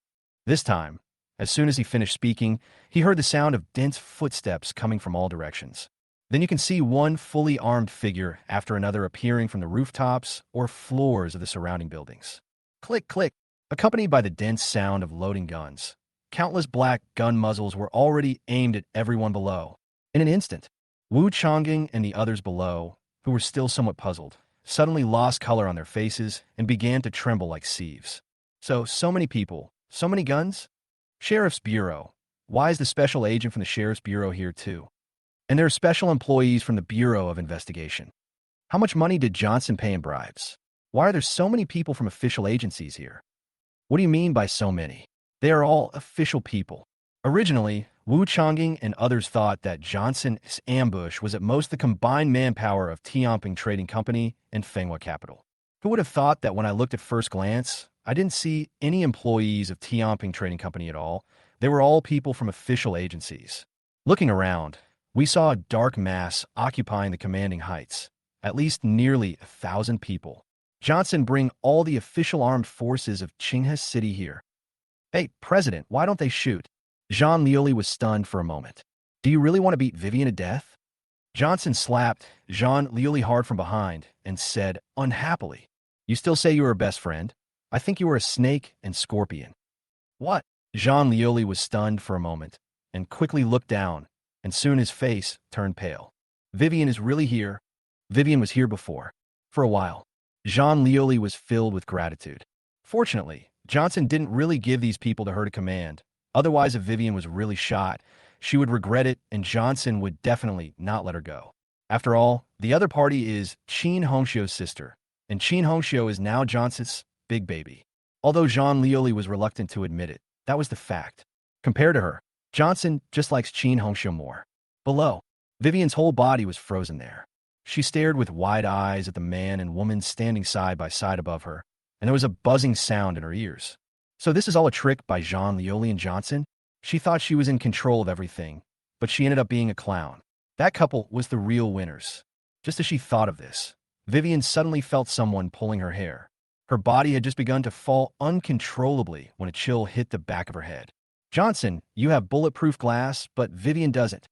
This time, as soon as he finished speaking, he heard the sound of dense footsteps coming from all directions. Then you can see one fully armed figure after another appearing from the rooftops or floors of the surrounding buildings. Click, click, accompanied by the dense sound of loading guns. Countless black gun muzzles were already aimed at everyone below. In an instant, Wu Changing and the others below, who were still somewhat puzzled, suddenly lost color on their faces and began to tremble like sieves. So many people, so many guns? Sheriff's Bureau. Why is the special agent from the Sheriff's Bureau here too? And there are special employees from the Bureau of Investigation. How much money did Johnson pay in bribes? Why are there so many people from official agencies here? What do you mean by so many? They are all official people. Originally, Wu Changing and others thought that Johnson's ambush was at most the combined manpower of Tianping Trading Company and Fenghua Capital. Who would have thought that when I looked at first glance, I didn't see any employees of Tianping Trading Company at all. They were all people from official agencies. Looking around, we saw a dark mass occupying the commanding heights, at least nearly 1,000 people. Johnson, bring all the official armed forces of Qinghe City here. Hey, President, why don't they shoot? Jean Lely was stunned for a moment. Do you really want to beat Vivien to death? Johnson slapped Jean Lely hard from behind and said, unhappily, "You still say you were her best friend? I think you were a snake and scorpion." What? Jean Lely was stunned for a moment and quickly looked down, and soon his face turned pale. Vivien is really here. Vivien was here before. For a while. Jean Lely was filled with gratitude. Fortunately, Johnson didn't really give these people to her to command. Otherwise, if Vivien was really shot, she would regret it and Johnson would definitely not let her go. After all, the other party is Chen Hong's sister, and Chen Hong is now Johnson's big baby. Although Jean Lely was reluctant to admit it, that was the fact. Compared to her, Johnson just likes Chen Hong more. Below, Vivien's whole body was frozen there. She stared with wide eyes at the man and woman standing side by side above her, and there was a buzzing sound in her ears. So this is all a trick by Jean Lely and Johnson? She thought she was in control of everything, but she ended up being a clown. That couple was the real winners. Just as she thought of this, Vivien suddenly felt someone pulling her hair. Her body had just begun to fall uncontrollably when a chill hit the back of her head. Johnson, you have bulletproof glass, but Vivien doesn't.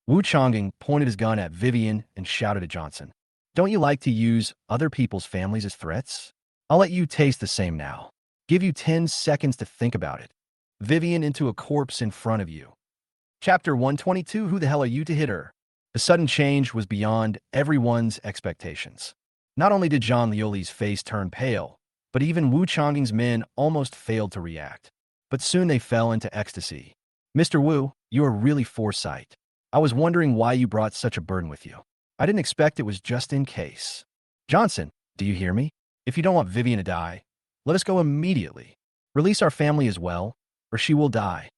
Wu Changing pointed his gun at Vivien and shouted at Johnson. Don't you like to use other people's families as threats? I'll let you taste the same now. Give you 10 seconds to think about it. Vivien into a corpse in front of you. Chapter 122, Who the hell are you to hit her? The sudden change was beyond everyone's expectations. Not only did Jean Lely's face turn pale, but even Wu Changing's men almost failed to react. But soon they fell into ecstasy. Mr. Wu, you are really foresight. I was wondering why you brought such a burden with you. I didn't expect it was just in case. Johnson, do you hear me? If you don't want Vivien to die, let us go immediately. Release our family as well, or she will die.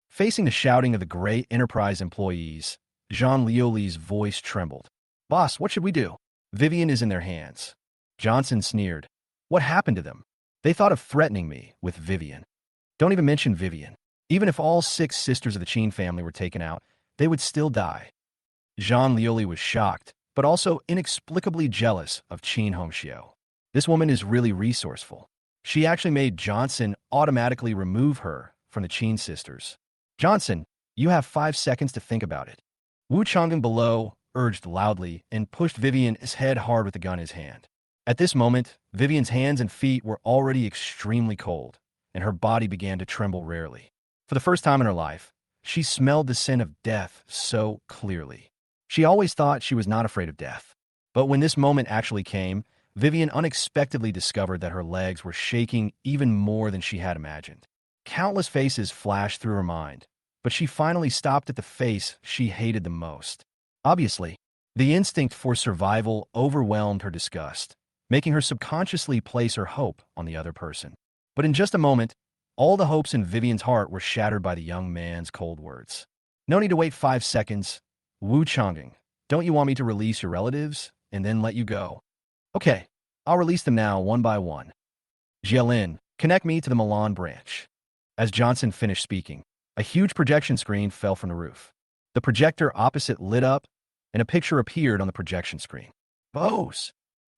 Facing the shouting of the Grey Enterprise employees, Jean Lely's voice trembled. Boss, what should we do? Vivien is in their hands. Johnson sneered. What happened to them? They thought of threatening me with Vivien. Don't even mention Vivien. Even if all 6 sisters of the Chen family were taken out, they would still die. Jean Lely was shocked, but also inexplicably jealous of Chen Hong. This woman is really resourceful. She actually made Johnson automatically remove her from the Chen sisters. Johnson, you have 5 seconds to think about it. Wu Chang'an below urged loudly and pushed Vivien's head hard with the gun in his hand. At this moment, Vivien's hands and feet were already extremely cold, and her body began to tremble rarely. For the first time in her life, she smelled the scent of death so clearly. She always thought she was not afraid of death. But when this moment actually came, Vivien unexpectedly discovered that her legs were shaking even more than she had imagined. Countless faces flashed through her mind, but she finally stopped at the face she hated the most. Obviously, the instinct for survival overwhelmed her disgust, making her subconsciously place her hope on the other person. But in just a moment, all the hopes in Vivien's heart were shattered by the young man's cold words. No need to wait 5 seconds. Wu Changing, don't you want me to release your relatives and then let you go? Okay, I'll release them now one by one. Jialin, connect me to the Milan branch. As Johnson finished speaking, a huge projection screen fell from the roof. The projector opposite lit up, and a picture appeared on the projection screen. Bose!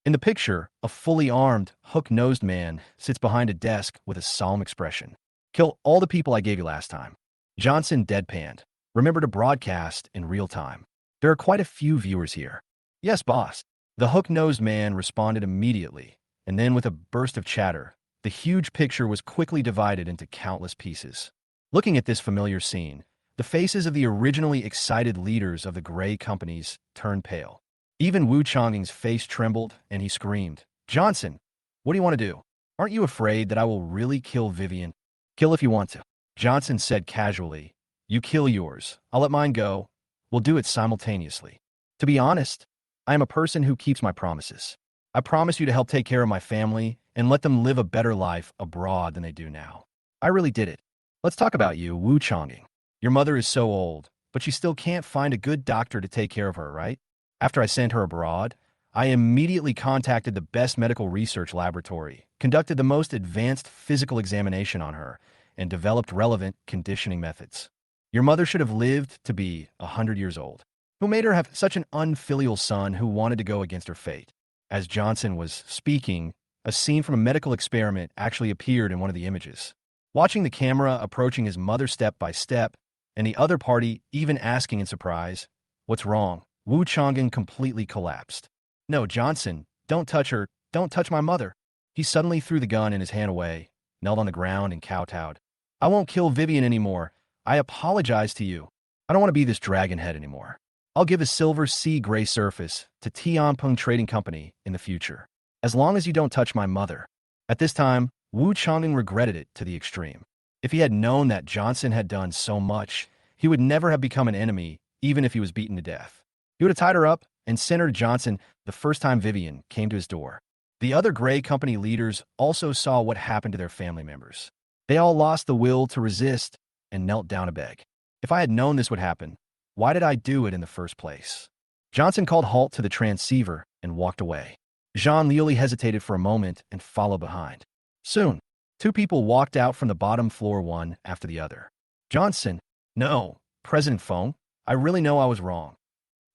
In the picture, a fully armed, hook-nosed man sits behind a desk with a solemn expression. Kill all the people I gave you last time. Johnson deadpanned. Remember to broadcast in real time. There are quite a few viewers here. Yes, boss. The hook-nosed man responded immediately, and then with a burst of chatter, the huge picture was quickly divided into countless pieces. Looking at this familiar scene, the faces of the originally excited leaders of the gray companies turned pale. Even Wu Changing's face trembled, and he screamed, Johnson, what do you want to do? Aren't you afraid that I will really kill Vivien? Kill if you want to. Johnson said casually, you kill yours, I'll let mine go. We'll do it simultaneously. To be honest, I am a person who keeps my promises. I promise you to help take care of my family and let them live a better life abroad than they do now. I really did it. Let's talk about you, Wu Changing. Your mother is so old, but she still can't find a good doctor to take care of her, right? After I sent her abroad, I immediately contacted the best medical research laboratory, conducted the most advanced physical examination on her, and developed relevant conditioning methods. Your mother should have lived to be 100 years old. Who made her have such an unfilial son who wanted to go against her fate? As Johnson was speaking, a scene from a medical experiment actually appeared in one of the images. Watching the camera approaching his mother step by step, and the other party even asking in surprise, what's wrong? Wu Changing completely collapsed. No, Johnson, don't touch her, don't touch my mother. He suddenly threw the gun in his hand away, knelt on the ground and kowtowed. I won't kill Vivien anymore. I apologize to you. I don't want to be this dragon head anymore. I'll give a silver sea gray surface to Tianpeng Trading Company in the future, as long as you don't touch my mother. At this time, Wu Changing regretted it to the extreme. If he had known that Johnson had done so much, he would never have become an enemy, even if he was beaten to death. He would have tied her up and sent her to Johnson the first time Vivien came to his door. The other gray company leaders also saw what happened to their family members. They all lost the will to resist and knelt down to beg. If I had known this would happen, why did I do it in the first place? Johnson called halt to the transceiver and walked away. Jean Lioli hesitated for a moment and followed behind. Soon, two people walked out from the bottom floor one after the other. Johnson, no, President Feng, I really know I was wrong.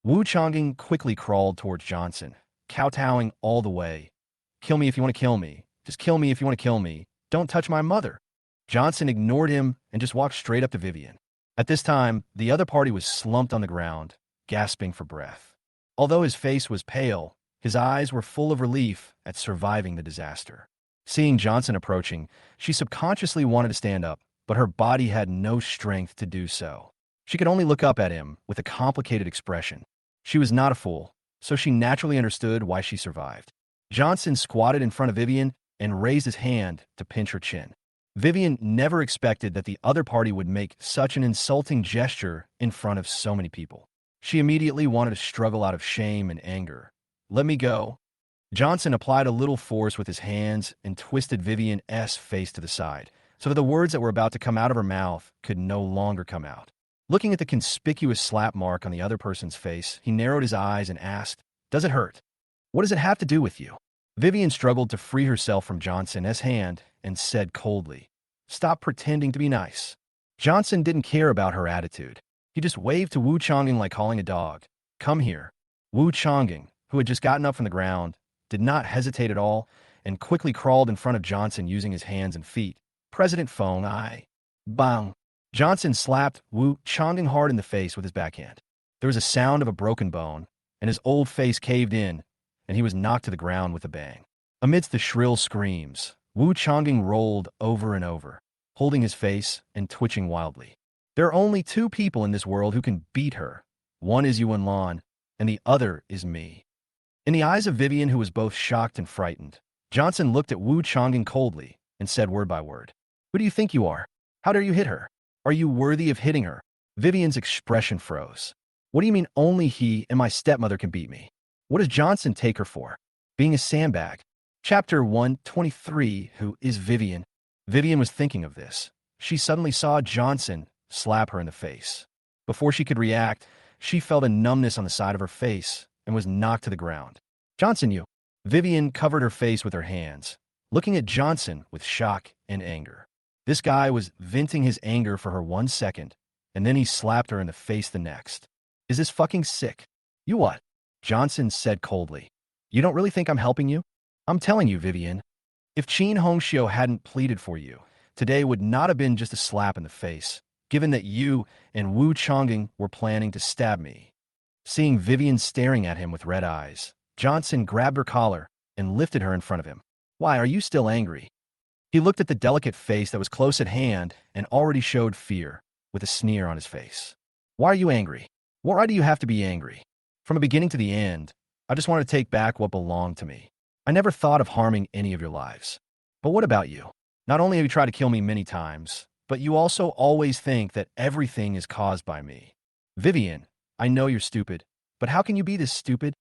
Wu Changing quickly crawled towards Johnson, kowtowing all the way. Kill me if you want to kill me. Just kill me if you want to kill me. Don't touch my mother. Johnson ignored him and just walked straight up to Vivien. At this time, the other party was slumped on the ground, gasping for breath. Although his face was pale, his eyes were full of relief at surviving the disaster. Seeing Johnson approaching, she subconsciously wanted to stand up, but her body had no strength to do so. She could only look up at him with a complicated expression. She was not a fool, so she naturally understood why she survived. Johnson squatted in front of Vivien and raised his hand to pinch her chin. Vivien never expected that the other party would make such an insulting gesture in front of so many people. She immediately wanted to struggle out of shame and anger. Let me go. Johnson applied a little force with his hands and twisted Vivien's face to the side, so that the words that were about to come out of her mouth could no longer come out. Looking at the conspicuous slap mark on the other person's face, he narrowed his eyes and asked, does it hurt? What does it have to do with you? Vivien struggled to free herself from Johnson's hand and said coldly, stop pretending to be nice. Johnson didn't care about her attitude. He just waved to Wu Changing like calling a dog. Come here. Wu Changing, who had just gotten up from the ground, did not hesitate at all and quickly crawled in front of Johnson using his hands and feet. President Feng, Bang. Johnson slapped Wu Changing hard in the face with his backhand. There was a sound of a broken bone, and his old face caved in, and he was knocked to the ground with a bang. Amidst the shrill screams, Wu Changing rolled over and over, holding his face and twitching wildly. There are only two people in this world who can beat her, One is Yuan Lan, and the other is me. In the eyes of Vivien, who was both shocked and frightened, Johnson looked at Wu Chang'an coldly and said word by word, "Who do you think you are? How dare you hit her? Are you worthy of hitting her?" Vivien's expression froze. "What do you mean only he and my stepmother can beat me? What does Johnson take her for? Being a sandbag?" Chapter 123. Who is Vivien? Vivien was thinking of this. She suddenly saw Johnson slap her in the face. Before she could react, she felt a numbness on the side of her face and was knocked to the ground. "Johnson, you!" Vivien covered her face with her hands, looking at Johnson with shock and anger. This guy was venting his anger for her 1 second, and then he slapped her in the face the next. "Is this fucking sick?" "You what?" Johnson said coldly. "You don't really think I'm helping you? I'm telling you, Vivien, if Chen Hong hadn't pleaded for you, today would not have been just a slap in the face, given that you and Wu Chang'an were planning to stab me." Seeing Vivien staring at him with red eyes, Johnson grabbed her collar and lifted her in front of him. "Why, are you still angry?" He looked at the delicate face that was close at hand and already showed fear, with a sneer on his face. "Why are you angry? Why do you have to be angry? From the beginning to the end, I just want to take back what belonged to me. I never thought of harming any of your lives. But what about you? Not only have you tried to kill me many times, but you also always think that everything is caused by me. Vivien, I know you're stupid, but how can you be this stupid?"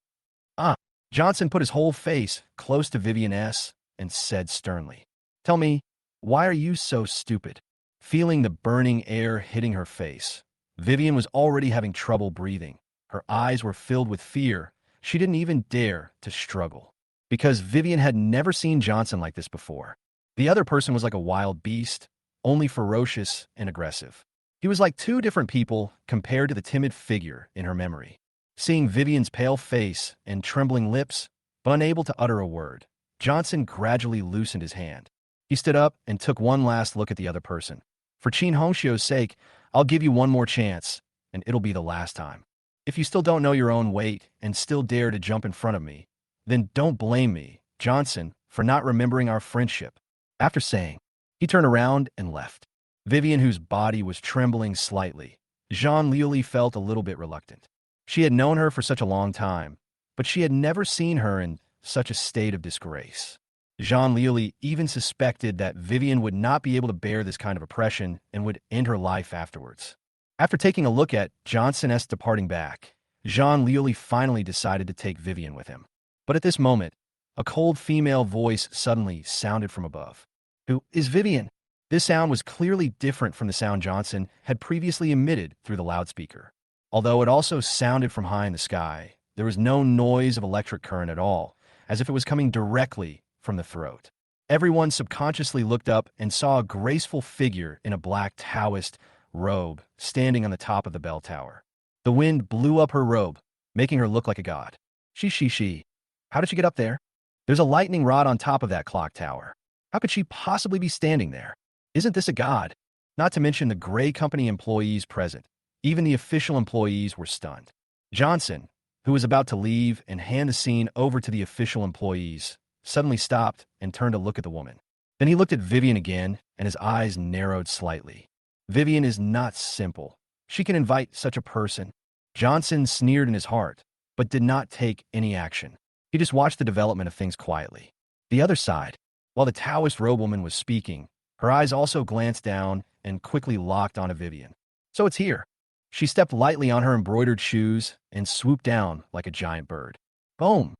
Johnson put his whole face close to Vivien's and said sternly, "Tell me, why are you so stupid?" Feeling the burning air hitting her face, Vivien was already having trouble breathing. Her eyes were filled with fear. She didn't even dare to struggle, because Vivien had never seen Johnson like this before. The other person was like a wild beast, only ferocious and aggressive. He was like two different people compared to the timid figure in her memory. Seeing Vivien's pale face and trembling lips, but unable to utter a word, Johnson gradually loosened his hand. He stood up and took one last look at the other person. "For Chen Hong's sake, I'll give you one more chance, and it'll be the last time. If you still don't know your own weight and still dare to jump in front of me, then don't blame me, Johnson, for not remembering our friendship." After saying, he turned around and left. Vivien, whose body was trembling slightly, Jean Liuli felt a little bit reluctant. She had known her for such a long time, but she had never seen her in such a state of disgrace. Jean Liuli even suspected that Vivien would not be able to bear this kind of oppression and would end her life afterwards. After taking a look at Johnson's departing back, Jean Liuli finally decided to take Vivien with him. But at this moment, a cold female voice suddenly sounded from above. "Who is Vivien?" This sound was clearly different from the sound Johnson had previously emitted through the loudspeaker. Although it also sounded from high in the sky, there was no noise of electric current at all, as if it was coming directly from the throat. Everyone subconsciously looked up and saw a graceful figure in a black Taoist robe standing on the top of the bell tower. The wind blew up her robe, making her look like a god. She. How did she get up there? There's a lightning rod on top of that clock tower. How could she possibly be standing there? Isn't this a god? Not to mention the Gray Company employees present. Even the official employees were stunned. Johnson, who was about to leave and hand the scene over to the official employees, suddenly stopped and turned to look at the woman. Then he looked at Vivien again, and his eyes narrowed slightly. Vivien is not simple. She can invite such a person. Johnson sneered in his heart, but did not take any action. He just watched the development of things quietly. The other side, while the Taoist robewoman was speaking, her eyes also glanced down and quickly locked onto Vivien. "So it's here." She stepped lightly on her embroidered shoes and swooped down like a giant bird. Boom!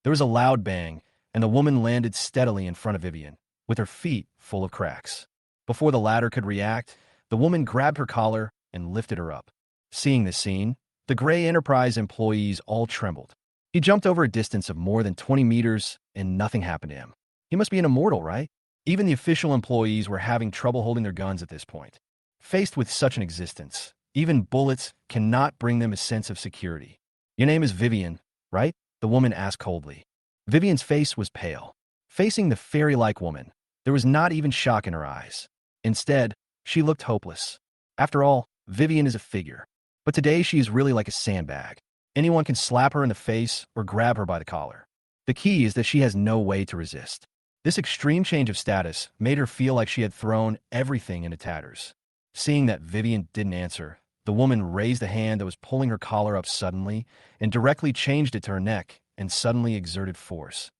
There was a loud bang, and the woman landed steadily in front of Vivien, with her feet full of cracks. Before the latter could react, the woman grabbed her collar and lifted her up. Seeing this scene, the Gray Enterprise employees all trembled. He jumped over a distance of more than 20 meters, and nothing happened to him. He must be an immortal, right? Even the official employees were having trouble holding their guns at this point. Faced with such an existence, even bullets cannot bring them a sense of security. "Your name is Vivien, right?" the woman asked coldly. Vivien's face was pale. Facing the fairy-like woman, there was not even shock in her eyes. Instead, she looked hopeless. After all, Vivien is a figure. But today she is really like a sandbag. Anyone can slap her in the face or grab her by the collar. The key is that she has no way to resist. This extreme change of status made her feel like she had thrown everything into tatters. Seeing that Vivien didn't answer, The woman raised a hand that was pulling her collar up suddenly and directly changed it to her neck and suddenly exerted force.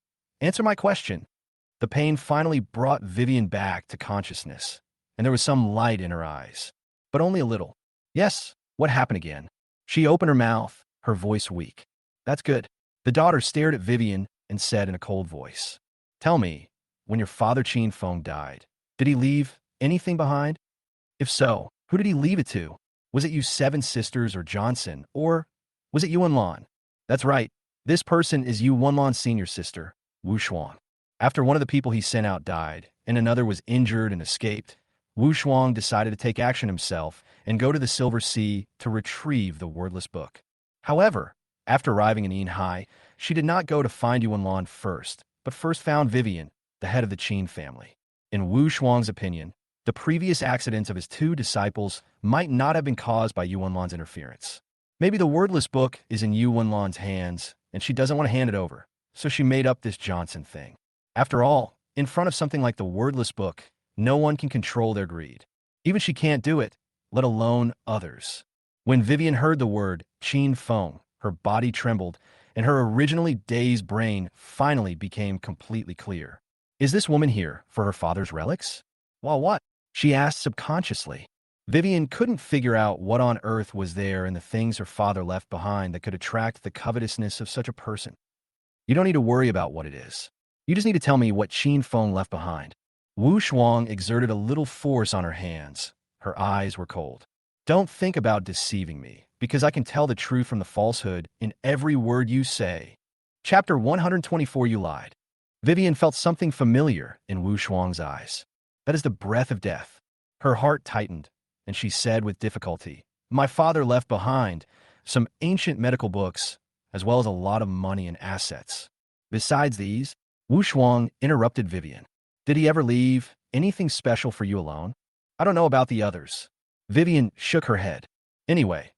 Answer my question. The pain finally brought Vivien back to consciousness, and there was some light in her eyes, but only a little. Yes, what happened again? She opened her mouth, her voice weak. That's good. The daughter stared at Vivien and said in a cold voice, Tell me, when your father Chen Hong died, did he leave anything behind? If so, who did he leave it to? Was it you seven sisters or Johnson, or was it Yuan Lan? That's right. This person is Yuan Lan's senior sister, Wu Shuang. After one of the people he sent out died, and another was injured and escaped, Wu Shuang decided to take action himself and go to the Silver Sea to retrieve the wordless book. However, after arriving in Yinhai, she did not go to find Yuan Lan first, but first found Vivien, the head of the Qin family. In Wu Shuang's opinion, the previous accidents of his two disciples might not have been caused by Yuan Lan's interference. Maybe the wordless book is in Yuan Lan's hands, and she doesn't want to hand it over, so she made up this Johnson thing. After all, in front of something like the wordless book, no one can control their greed. Even she can't do it, let alone others. When Vivien heard the word Chen Hong, her body trembled, and her originally dazed brain finally became completely clear. Is this woman here for her father's relics? Well, what? She asked subconsciously. Vivien couldn't figure out what on earth was there in the things her father left behind that could attract the covetousness of such a person. You don't need to worry about what it is. You just need to tell me what Chen Hong left behind. Wu Shuang exerted a little force on her hands. Her eyes were cold. Don't think about deceiving me, because I can tell the truth from the falsehood in every word you say. Chapter 124 You lied. Vivien felt something familiar in Wu Shuang's eyes. That is the breath of death. Her heart tightened, and she said with difficulty, My father left behind some ancient medical books, as well as a lot of money and assets. Besides these, Wu Shuang interrupted Vivien. Did he ever leave anything special for you alone? I don't know about the others. Vivien shook her head. Anyway,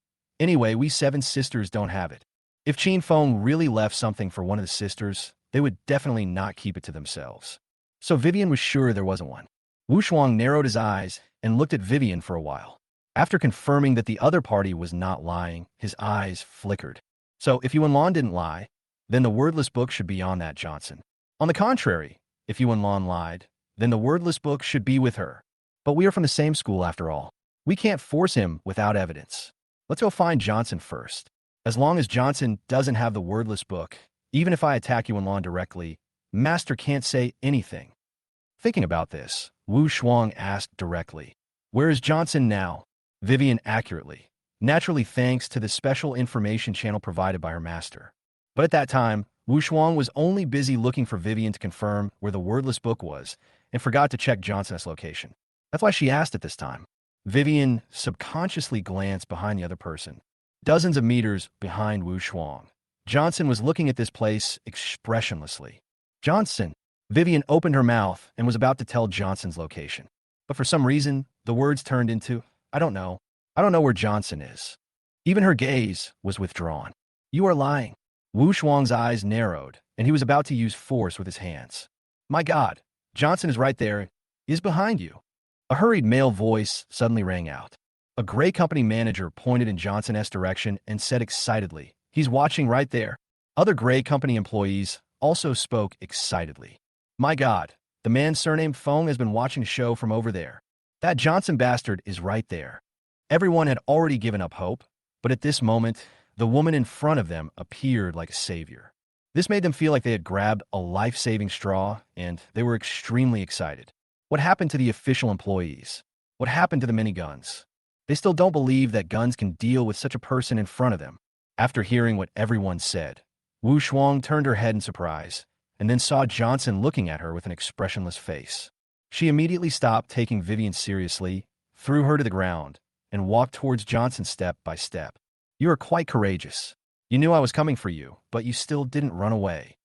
we seven sisters don't have it. If Chen Hong really left something for one of the sisters, they would definitely not keep it to themselves. So Vivien was sure there wasn't one. Wu Shuang narrowed his eyes and looked at Vivien for a while. After confirming that the other party was not lying, his eyes flickered. So if Yuan Lan didn't lie, then the wordless book should be on that Johnson. On the contrary, if Yuan Lan lied, then the wordless book should be with her. But we are from the same school after all. We can't force him without evidence. Let's go find Johnson first. As long as Johnson doesn't have the wordless book, even if I attack Yuan Lan directly, Master can't say anything. Thinking about this, Wu Shuang asked directly, Where is Johnson now? Vivien accurately, naturally thanks to the special information channel provided by her master. But at that time, Wu Shuang was only busy looking for Vivien to confirm where the wordless book was and forgot to check Johnson's location. That's why she asked it this time. Vivien subconsciously glanced behind the other person. Dozens of meters behind Wu Shuang, Johnson was looking at this place expressionlessly. Johnson! Vivien opened her mouth and was about to tell Johnson's location. But for some reason, the words turned into, I don't know. I don't know where Johnson is. Even her gaze was withdrawn. You are lying. Wu Shuang's eyes narrowed, and he was about to use force with his hands. My God, Johnson is right there. He is behind you. A hurried male voice suddenly rang out. A gray company manager pointed in Johnson's direction and said excitedly, He's watching right there. Other gray company employees also spoke excitedly. My God, the man surnamed Fong has been watching a show from over there. That Johnson bastard is right there. Everyone had already given up hope, but at this moment, the woman in front of them appeared like a savior. This made them feel like they had grabbed a life-saving straw, and they were extremely excited. What happened to the official employees? What happened to the many guns? They still don't believe that guns can deal with such a person in front of them. After hearing what everyone said, Wu Shuang turned her head in surprise, and then saw Johnson looking at her with an expressionless face. She immediately stopped taking Vivien seriously, threw her to the ground, and walked towards Johnson step by step. You are quite courageous. You knew I was coming for you, but you still didn't run away.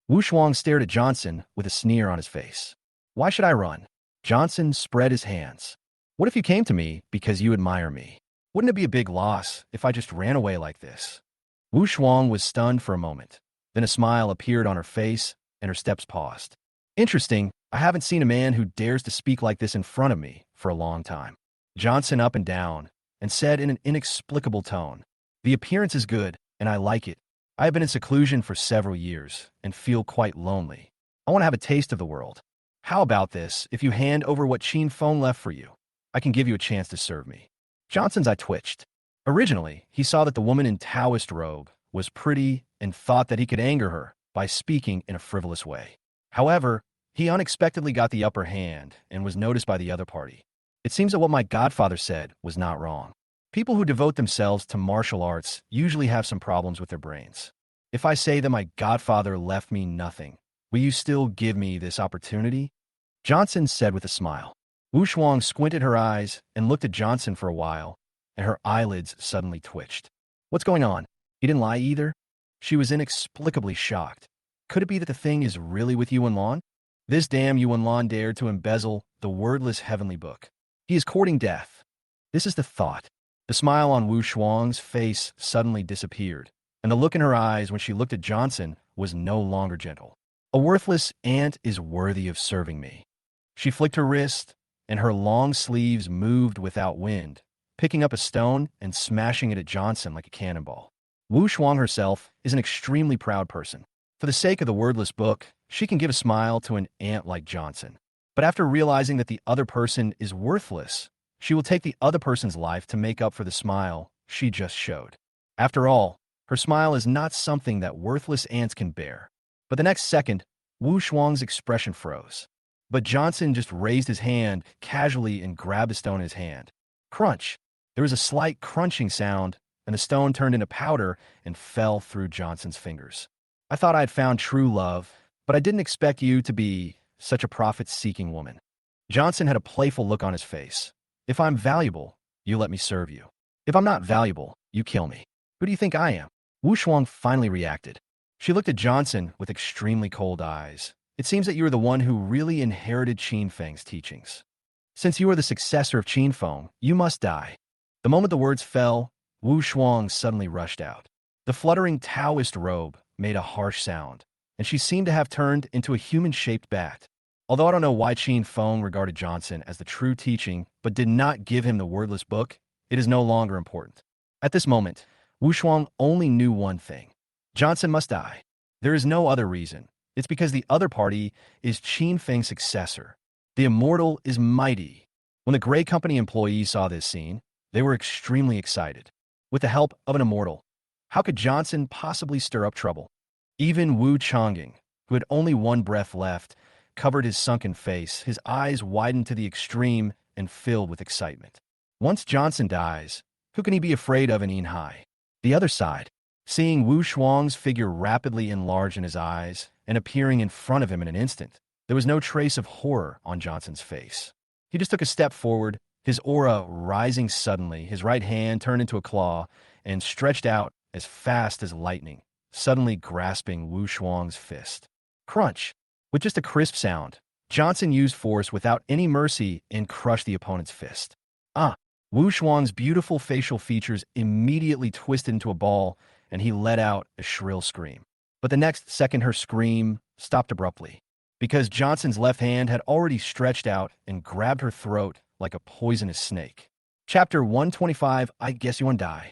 Wu Shuang stared at Johnson with a sneer on his face. Why should I run? Johnson spread his hands. What if you came to me because you admire me? Wouldn't it be a big loss if I just ran away like this? Wu Shuang was stunned for a moment. Then a smile appeared on her face, and her steps paused. Interesting, I haven't seen a man who dares to speak like this in front of me for a long time. Johnson up and down, and said in an inexplicable tone, "The appearance is good, and I like it. I have been in seclusion for several years and feel quite lonely. I want to have a taste of the world. How about this if you hand over what Chen Hong left for you? I can give you a chance to serve me." Johnson's eye twitched. Originally, he saw that the woman in Taoist robe was pretty and thought that he could anger her by speaking in a frivolous way. However, he unexpectedly got the upper hand and was noticed by the other party. It seems that what my godfather said was not wrong. People who devote themselves to martial arts usually have some problems with their brains. If I say that my godfather left me nothing, will you still give me this opportunity? Johnson said with a smile. Wu Shuang squinted her eyes and looked at Johnson for a while, and her eyelids suddenly twitched. What's going on? He didn't lie either? She was inexplicably shocked. Could it be that the thing is really with Yuan Lan? This damn Yuan Lan dared to embezzle the wordless heavenly book. He is courting death. This is the thought. The smile on Wu Shuang's face suddenly disappeared, and the look in her eyes when she looked at Johnson was no longer gentle. A worthless ant is worthy of serving me. She flicked her wrist, and her long sleeves moved without wind, picking up a stone and smashing it at Johnson like a cannonball. Wu Shuang herself is an extremely proud person. For the sake of the wordless book, she can give a smile to an ant like Johnson. But after realizing that the other person is worthless, she will take the other person's life to make up for the smile she just showed. After all, her smile is not something that worthless ants can bear. But the next second, Wu Shuang's expression froze. But Johnson just raised his hand casually and grabbed the stone in his hand. Crunch! There was a slight crunching sound, and the stone turned into powder and fell through Johnson's fingers. I thought I had found true love, but I didn't expect you to be such a profit-seeking woman. Johnson had a playful look on his face. If I'm valuable, you let me serve you. If I'm not valuable, you kill me. Who do you think I am? Wu Shuang finally reacted. She looked at Johnson with extremely cold eyes. It seems that you are the one who really inherited Qin Feng's teachings. Since you are the successor of Qin Feng, you must die. The moment the words fell, Wu Shuang suddenly rushed out. The fluttering Taoist robe made a harsh sound, and she seemed to have turned into a human-shaped bat. Although I don't know why Qin Feng regarded Johnson as the true teaching but did not give him the wordless book, it is no longer important. At this moment, Wu Shuang only knew one thing. Johnson must die. There is no other reason. It's because the other party is Qin Feng's successor. The immortal is mighty. When the Gray Company employees saw this scene, they were extremely excited. With the help of an immortal, how could Johnson possibly stir up trouble? Even Wu Chongying, who had only one breath left, covered his sunken face, his eyes widened to the extreme and filled with excitement. Once Johnson dies, who can he be afraid of in Yinhai? The other side, seeing Wu Shuang's figure rapidly enlarge in his eyes and appearing in front of him in an instant, there was no trace of horror on Johnson's face. He just took a step forward, his aura rising suddenly, his right hand turned into a claw and stretched out as fast as lightning, suddenly grasping Wu Shuang's fist. Crunch! With just a crisp sound, Johnson used force without any mercy and crushed the opponent's fist. Wu Shuang's beautiful facial features immediately twisted into a ball, and he let out a shrill scream. But the next second her scream stopped abruptly, because Johnson's left hand had already stretched out and grabbed her throat like a poisonous snake. Chapter 125, I Guess You Wanna Die.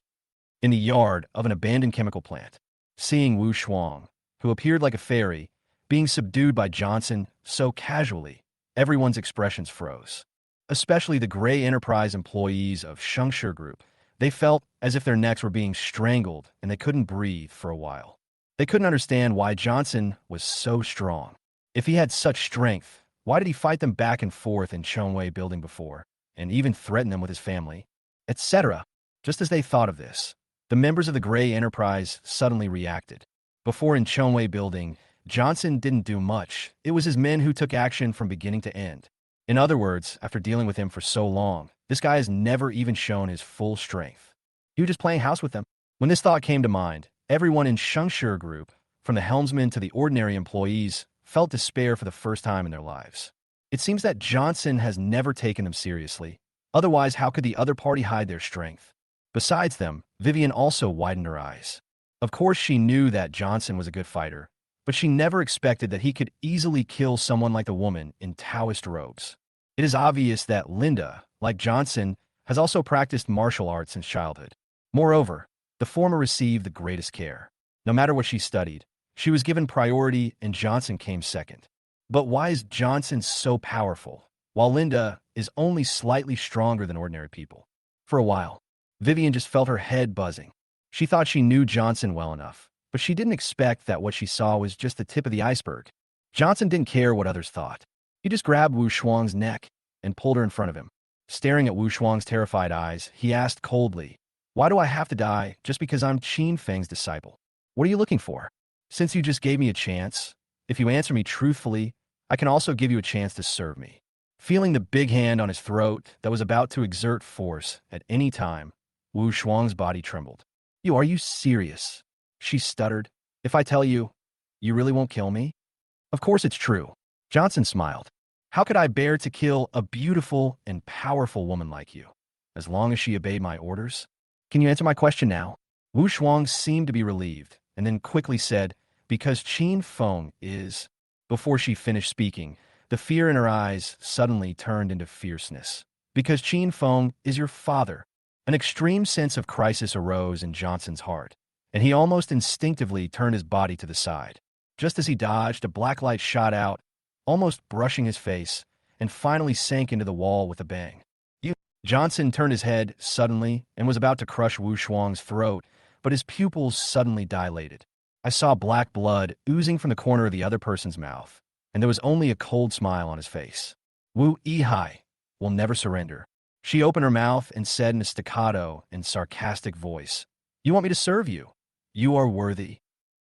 In the yard of an abandoned chemical plant, seeing Wu Shuang, who appeared like a fairy, being subdued by Johnson so casually, everyone's expressions froze. Especially the Gray Enterprise employees of Shengshi Group. They felt as if their necks were being strangled and they couldn't breathe for a while. They couldn't understand why Johnson was so strong. If he had such strength, why did he fight them back and forth in Chongwei Building before, and even threaten them with his family, etc.? Just as they thought of this, the members of the Gray Enterprise suddenly reacted. Before in Chongwei Building, Johnson didn't do much. It was his men who took action from beginning to end. In other words, after dealing with him for so long, this guy has never even shown his full strength. He was just playing house with them. When this thought came to mind, everyone in Shengshi Group, from the helmsman to the ordinary employees, felt despair for the first time in their lives. It seems that Johnson has never taken them seriously. Otherwise, how could the other party hide their strength? Besides them, Vivien also widened her eyes. Of course, she knew that Johnson was a good fighter, but she never expected that he could easily kill someone like the woman in Taoist robes. It is obvious that Linda, like Johnson, has also practiced martial arts since childhood. Moreover, the former received the greatest care. No matter what she studied, she was given priority and Johnson came second. But why is Johnson so powerful, while Linda is only slightly stronger than ordinary people? For a while, Vivien just felt her head buzzing. She thought she knew Johnson well enough, but she didn't expect that what she saw was just the tip of the iceberg. Johnson didn't care what others thought. He just grabbed Wu Shuang's neck and pulled her in front of him. Staring at Wu Shuang's terrified eyes, he asked coldly, "Why do I have to die just because I'm Qin Feng's disciple? What are you looking for? Since you just gave me a chance, if you answer me truthfully, I can also give you a chance to serve me." Feeling the big hand on his throat that was about to exert force at any time, Wu Shuang's body trembled. Are you serious?" She stuttered. "If I tell you, you really won't kill me?" "Of course it's true." Johnson smiled. "How could I bear to kill a beautiful and powerful woman like you, as long as she obeyed my orders? Can you answer my question now?" Wu Shuang seemed to be relieved, and then quickly said, "Because Qin Feng is—" Before she finished speaking, the fear in her eyes suddenly turned into fierceness. "Because Qin Feng is your father." An extreme sense of crisis arose in Johnson's heart, and he almost instinctively turned his body to the side. Just as he dodged, a black light shot out, almost brushing his face, and finally sank into the wall with a bang. Johnson turned his head suddenly and was about to crush Wu Shuang's throat, but his pupils suddenly dilated. I saw black blood oozing from the corner of the other person's mouth, and there was only a cold smile on his face. "Wu Yihai will never surrender." She opened her mouth and said in a staccato and sarcastic voice, "You want me to serve you? You are worthy.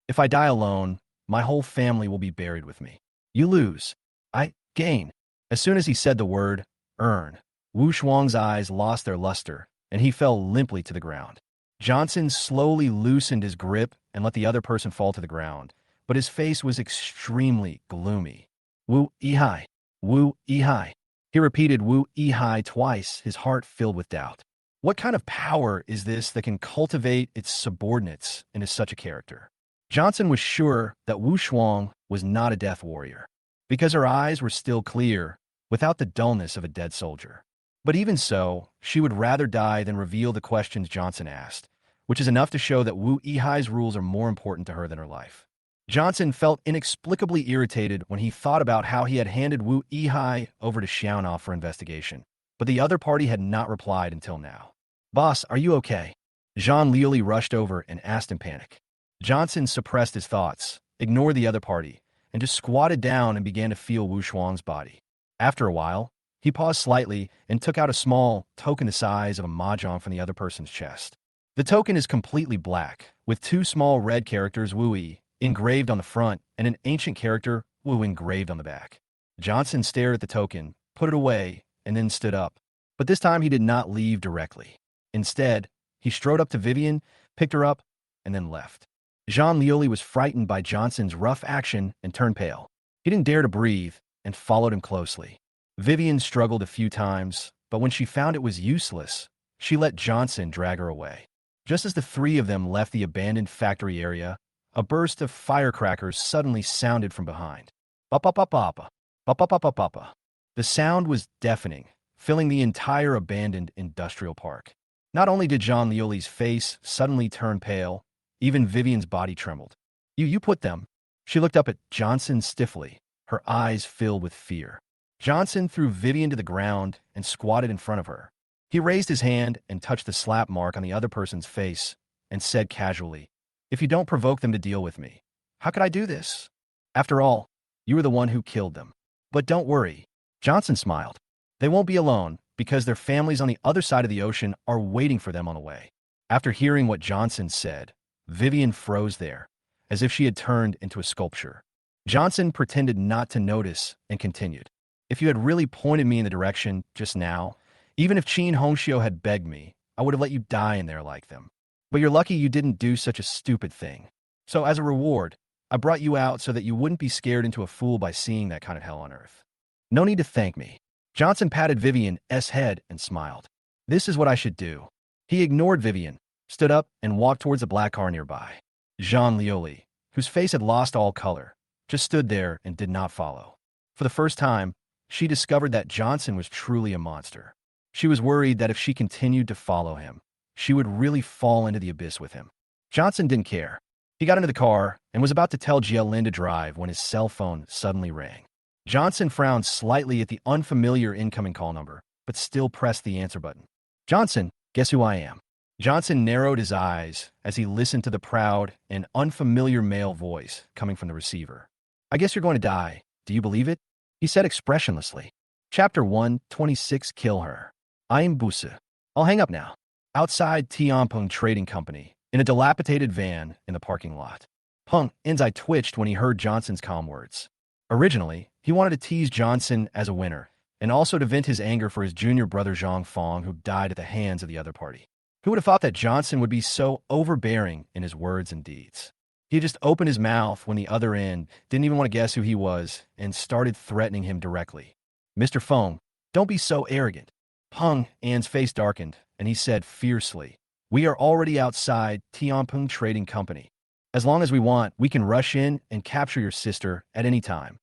If I die alone, my whole family will be buried with me. You lose. I gain." As soon as he said the word, earn, Wu Shuang's eyes lost their luster, and he fell limply to the ground. Johnson slowly loosened his grip and let the other person fall to the ground, but his face was extremely gloomy. "Wu Yihai, Wu Yihai." He repeated Wu Yihai twice, his heart filled with doubt. What kind of power is this that can cultivate its subordinates into such a character? Johnson was sure that Wu Shuang was not a death warrior, because her eyes were still clear, without the dullness of a dead soldier. But even so, she would rather die than reveal the questions Johnson asked, which is enough to show that Wu Yihai's rules are more important to her than her life. Johnson felt inexplicably irritated when he thought about how he had handed Wu Yihai over to Xiaono for investigation, but the other party had not replied until now. "Boss, are you okay?" Jean Lioli rushed over and asked in panic. Johnson suppressed his thoughts, ignored the other party, and just squatted down and began to feel Wu Shuang's body. After a while, he paused slightly and took out a small token the size of a mahjong from the other person's chest. The token is completely black, with two small red characters Wu Yi engraved on the front and an ancient character Wu engraved on the back. Johnson stared at the token, put it away, and then stood up. But this time he did not leave directly. Instead, he strode up to Vivien, picked her up, and then left. Jean Lioli was frightened by Johnson's rough action and turned pale. He didn't dare to breathe and followed him closely. Vivien struggled a few times, but when she found it was useless, she let Johnson drag her away. Just as the three of them left the abandoned factory area, a burst of firecrackers suddenly sounded from behind. Ba-ba-ba-ba-ba. Ba-ba-ba-ba-ba. The sound was deafening, filling the entire abandoned industrial park. Not only did Jean Lioli's face suddenly turn pale, even Vivien's body trembled. You put them." She looked up at Johnson stiffly, her eyes filled with fear. Johnson threw Vivien to the ground and squatted in front of her. He raised his hand and touched the slap mark on the other person's face and said casually, "If you don't provoke them to deal with me, how could I do this? After all, you were the one who killed them. But don't worry." Johnson smiled. "They won't be alone, because their families on the other side of the ocean are waiting for them on the way." After hearing what Johnson said, Vivien froze there, as if she had turned into a sculpture. Johnson pretended not to notice and continued. "If you had really pointed me in the direction just now, even if Chen Hong had begged me, I would have let you die in there like them. But you're lucky you didn't do such a stupid thing. So as a reward, I brought you out so that you wouldn't be scared into a fool by seeing that kind of hell on earth. No need to thank me." Johnson patted Vivien's head and smiled. "This is what I should do." He ignored Vivien, stood up, and walked towards a black car nearby. Jean Lioli, whose face had lost all color, just stood there and did not follow. For the first time, she discovered that Johnson was truly a monster. She was worried that if she continued to follow him, she would really fall into the abyss with him. Johnson didn't care. He got into the car and was about to tell Jialin to drive when his cell phone suddenly rang. Johnson frowned slightly at the unfamiliar incoming call number, but still pressed the answer button. Johnson, guess who I am? Johnson narrowed his eyes as he listened to the proud and unfamiliar male voice coming from the receiver. I guess you're going to die. Do you believe it? He said expressionlessly. Chapter 126 Kill Her. I am Busa. I'll hang up now. Outside Tianpeng Trading Company, in a dilapidated van in the parking lot. Peng's eye twitched when he heard Johnson's calm words. Originally, he wanted to tease Johnson as a winner, and also to vent his anger for his junior brother Zhang Fong, who died at the hands of the other party. Who would have thought that Johnson would be so overbearing in his words and deeds? He had just opened his mouth when the other end didn't even want to guess who he was and started threatening him directly. Mr. Fong, don't be so arrogant. Peng's face darkened, and he said fiercely, we are already outside Tianpeng Trading Company. As long as we want, we can rush in and capture your sister at any time.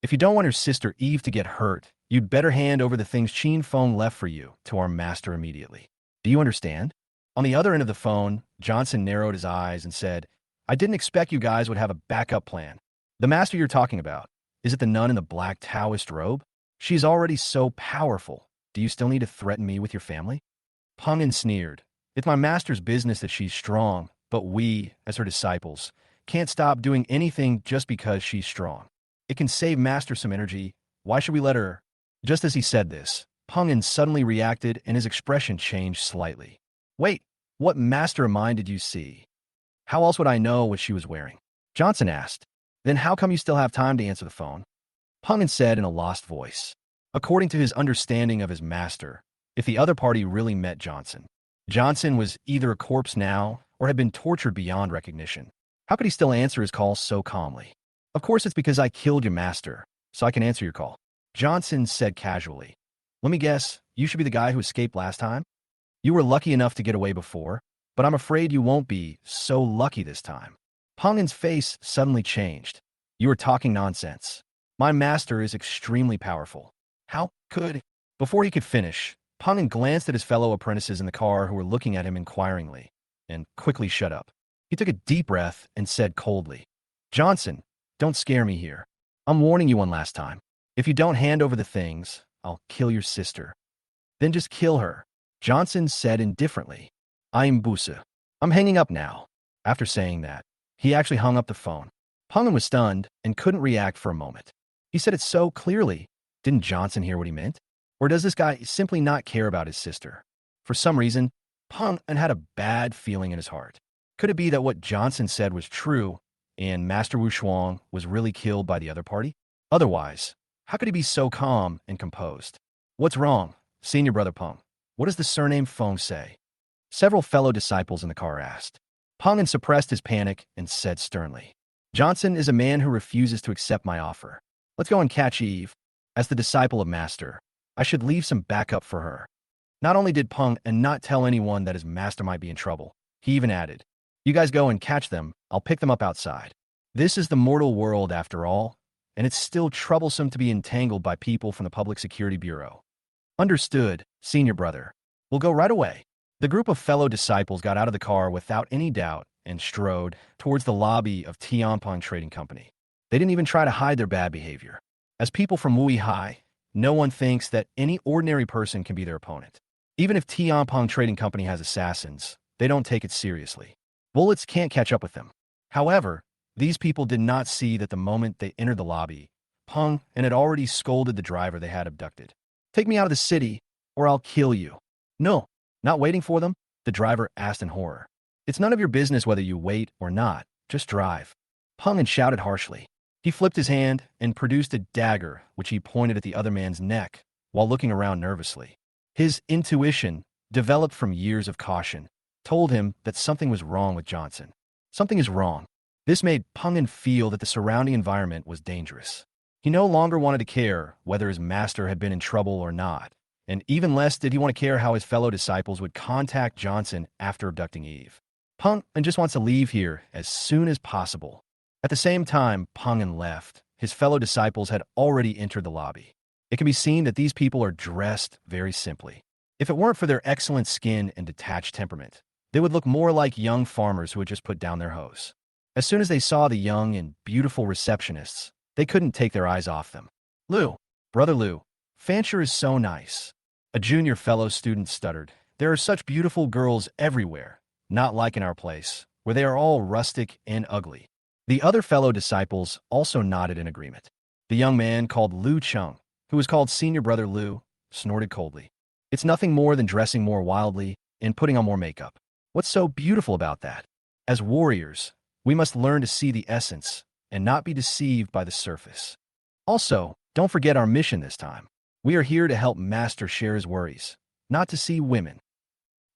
If you don't want your sister Eve to get hurt, you'd better hand over the things Qin Feng left for you to our master immediately. Do you understand? On the other end of the phone, Johnson narrowed his eyes and said, I didn't expect you guys would have a backup plan. The master you're talking about, is it the nun in the black Taoist robe? She's already so powerful. Do you still need to threaten me with your family? Peng sneered. It's my master's business that she's strong, but we, as her disciples, can't stop doing anything just because she's strong. It can save master some energy. Why should we let her? Just as he said this, Peng suddenly reacted and his expression changed slightly. Wait, what master of mine did you see? How else would I know what she was wearing? Johnson asked. Then how come you still have time to answer the phone? Peng said in a lost voice. According to his understanding of his master, if the other party really met Johnson, Johnson was either a corpse now or had been tortured beyond recognition. How could he still answer his call so calmly? Of course it's because I killed your master, so I can answer your call. Johnson said casually. Let me guess, you should be the guy who escaped last time? You were lucky enough to get away before, but I'm afraid you won't be so lucky this time. Peng's face suddenly changed. You are talking nonsense. My master is extremely powerful. How could... Before he could finish, Peng glanced at his fellow apprentices in the car who were looking at him inquiringly, and quickly shut up. He took a deep breath and said coldly, Johnson, don't scare me here. I'm warning you one last time. If you don't hand over the things, I'll kill your sister. Then just kill her. Johnson said indifferently, I'm Busa. I'm hanging up now. After saying that, he actually hung up the phone. Peng was stunned and couldn't react for a moment. He said it so clearly. Didn't Johnson hear what he meant? Or does this guy simply not care about his sister? For some reason, Peng had a bad feeling in his heart. Could it be that what Johnson said was true, and Master Wu Shuang was really killed by the other party? Otherwise, how could he be so calm and composed? What's wrong, senior brother Peng? What does the surname Feng say? Several fellow disciples in the car asked. Peng suppressed his panic and said sternly, Johnson is a man who refuses to accept my offer. Let's go and catch Eve. As the disciple of Master, I should leave some backup for her. Not only did Peng not tell anyone that his master might be in trouble, he even added, you guys go and catch them, I'll pick them up outside. This is the mortal world after all, and it's still troublesome to be entangled by people from the Public Security Bureau. Understood, senior brother. We'll go right away. The group of fellow disciples got out of the car without any doubt and strode towards the lobby of Tianpeng Trading Company. They didn't even try to hide their bad behavior. As people from Wuyi Hai, no one thinks that any ordinary person can be their opponent. Even if Tianpeng Trading Company has assassins, they don't take it seriously. Bullets can't catch up with them. However, these people did not see that the moment they entered the lobby, Peng had already scolded the driver they had abducted. Take me out of the city, or I'll kill you. No, not waiting for them, the driver asked in horror. It's none of your business whether you wait or not, just drive. Peng shouted harshly. He flipped his hand and produced a dagger which he pointed at the other man's neck while looking around nervously. His intuition, developed from years of caution, told him that something was wrong with Johnson. Something is wrong. This made Peng feel that the surrounding environment was dangerous. He no longer wanted to care whether his master had been in trouble or not, and even less did he want to care how his fellow disciples would contact Johnson after abducting Eve. Peng just wants to leave here as soon as possible. At the same time Peng left, his fellow disciples had already entered the lobby. It can be seen that these people are dressed very simply. If it weren't for their excellent skin and detached temperament, they would look more like young farmers who had just put down their hoes. As soon as they saw the young and beautiful receptionists, they couldn't take their eyes off them. Lou, brother Lou, Fancher is so nice. A junior fellow student stuttered. There are such beautiful girls everywhere, not like in our place, where they are all rustic and ugly. The other fellow disciples also nodded in agreement. The young man called Lu Chung, who was called Senior Brother Lu, snorted coldly. It's nothing more than dressing more wildly and putting on more makeup. What's so beautiful about that? As warriors, we must learn to see the essence and not be deceived by the surface. Also, don't forget our mission this time. We are here to help Master share his worries, not to see women.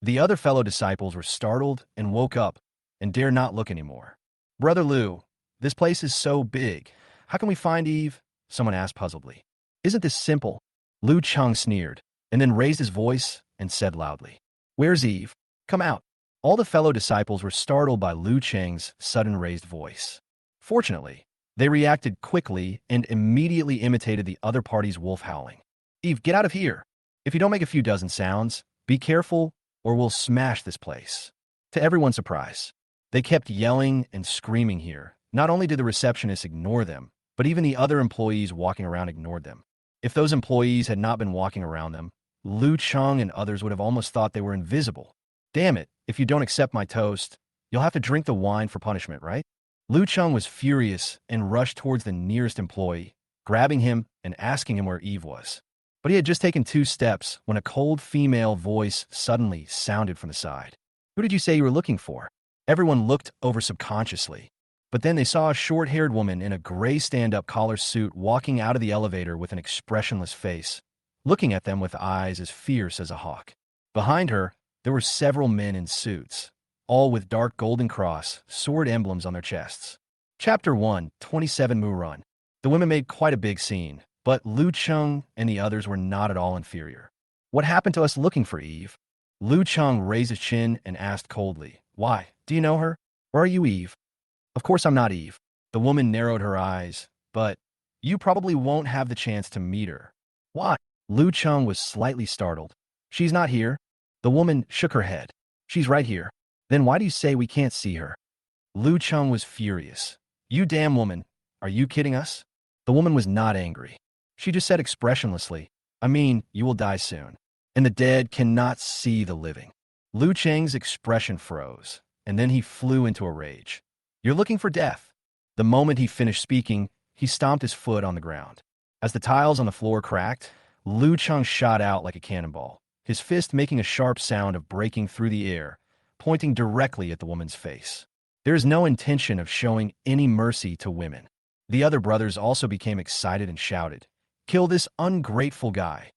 The other fellow disciples were startled and woke up and dare not look anymore. Brother Lu, this place is so big. How can we find Eve? Someone asked puzzledly. Isn't this simple? Lu Chung sneered, and then raised his voice and said loudly, Where's Eve? Come out. All the fellow disciples were startled by Lu Cheng's sudden raised voice. Fortunately, they reacted quickly and immediately imitated the other party's wolf howling. Eve, get out of here. If you don't make a few dozen sounds, be careful or we'll smash this place. To everyone's surprise, they kept yelling and screaming here. Not only did the receptionists ignore them, but even the other employees walking around ignored them. If those employees had not been walking around them, Lu Chung and others would have almost thought they were invisible. Damn it, if you don't accept my toast, you'll have to drink the wine for punishment, right? Lu Chung was furious and rushed towards the nearest employee, grabbing him and asking him where Eve was. But he had just taken 2 steps when a cold female voice suddenly sounded from the side. Who did you say you were looking for? Everyone looked over subconsciously, but then they saw a short-haired woman in a gray stand-up collar suit walking out of the elevator with an expressionless face, looking at them with eyes as fierce as a hawk. Behind her, there were several men in suits, all with dark golden cross, sword emblems on their chests. Chapter 1, 27 Mu Run. The women made quite a big scene, but Lu Chung and the others were not at all inferior. What happened to us looking for Eve? Lu Chung raised his chin and asked coldly, Why? Do you know her? Or are you Eve? Of course I'm not Eve. The woman narrowed her eyes, but you probably won't have the chance to meet her. Why? Lu Chung was slightly startled. She's not here. The woman shook her head. She's right here. Then why do you say we can't see her? Lu Chung was furious. You damn woman, are you kidding us? The woman was not angry. She just said expressionlessly, I mean, you will die soon, and the dead cannot see the living. Lu Cheng's expression froze, and then he flew into a rage. You're looking for death. The moment he finished speaking, he stomped his foot on the ground. As the tiles on the floor cracked, Lu Chung shot out like a cannonball, his fist making a sharp sound of breaking through the air, pointing directly at the woman's face. There is no intention of showing any mercy to women. The other brothers also became excited and shouted, Kill this ungrateful guy.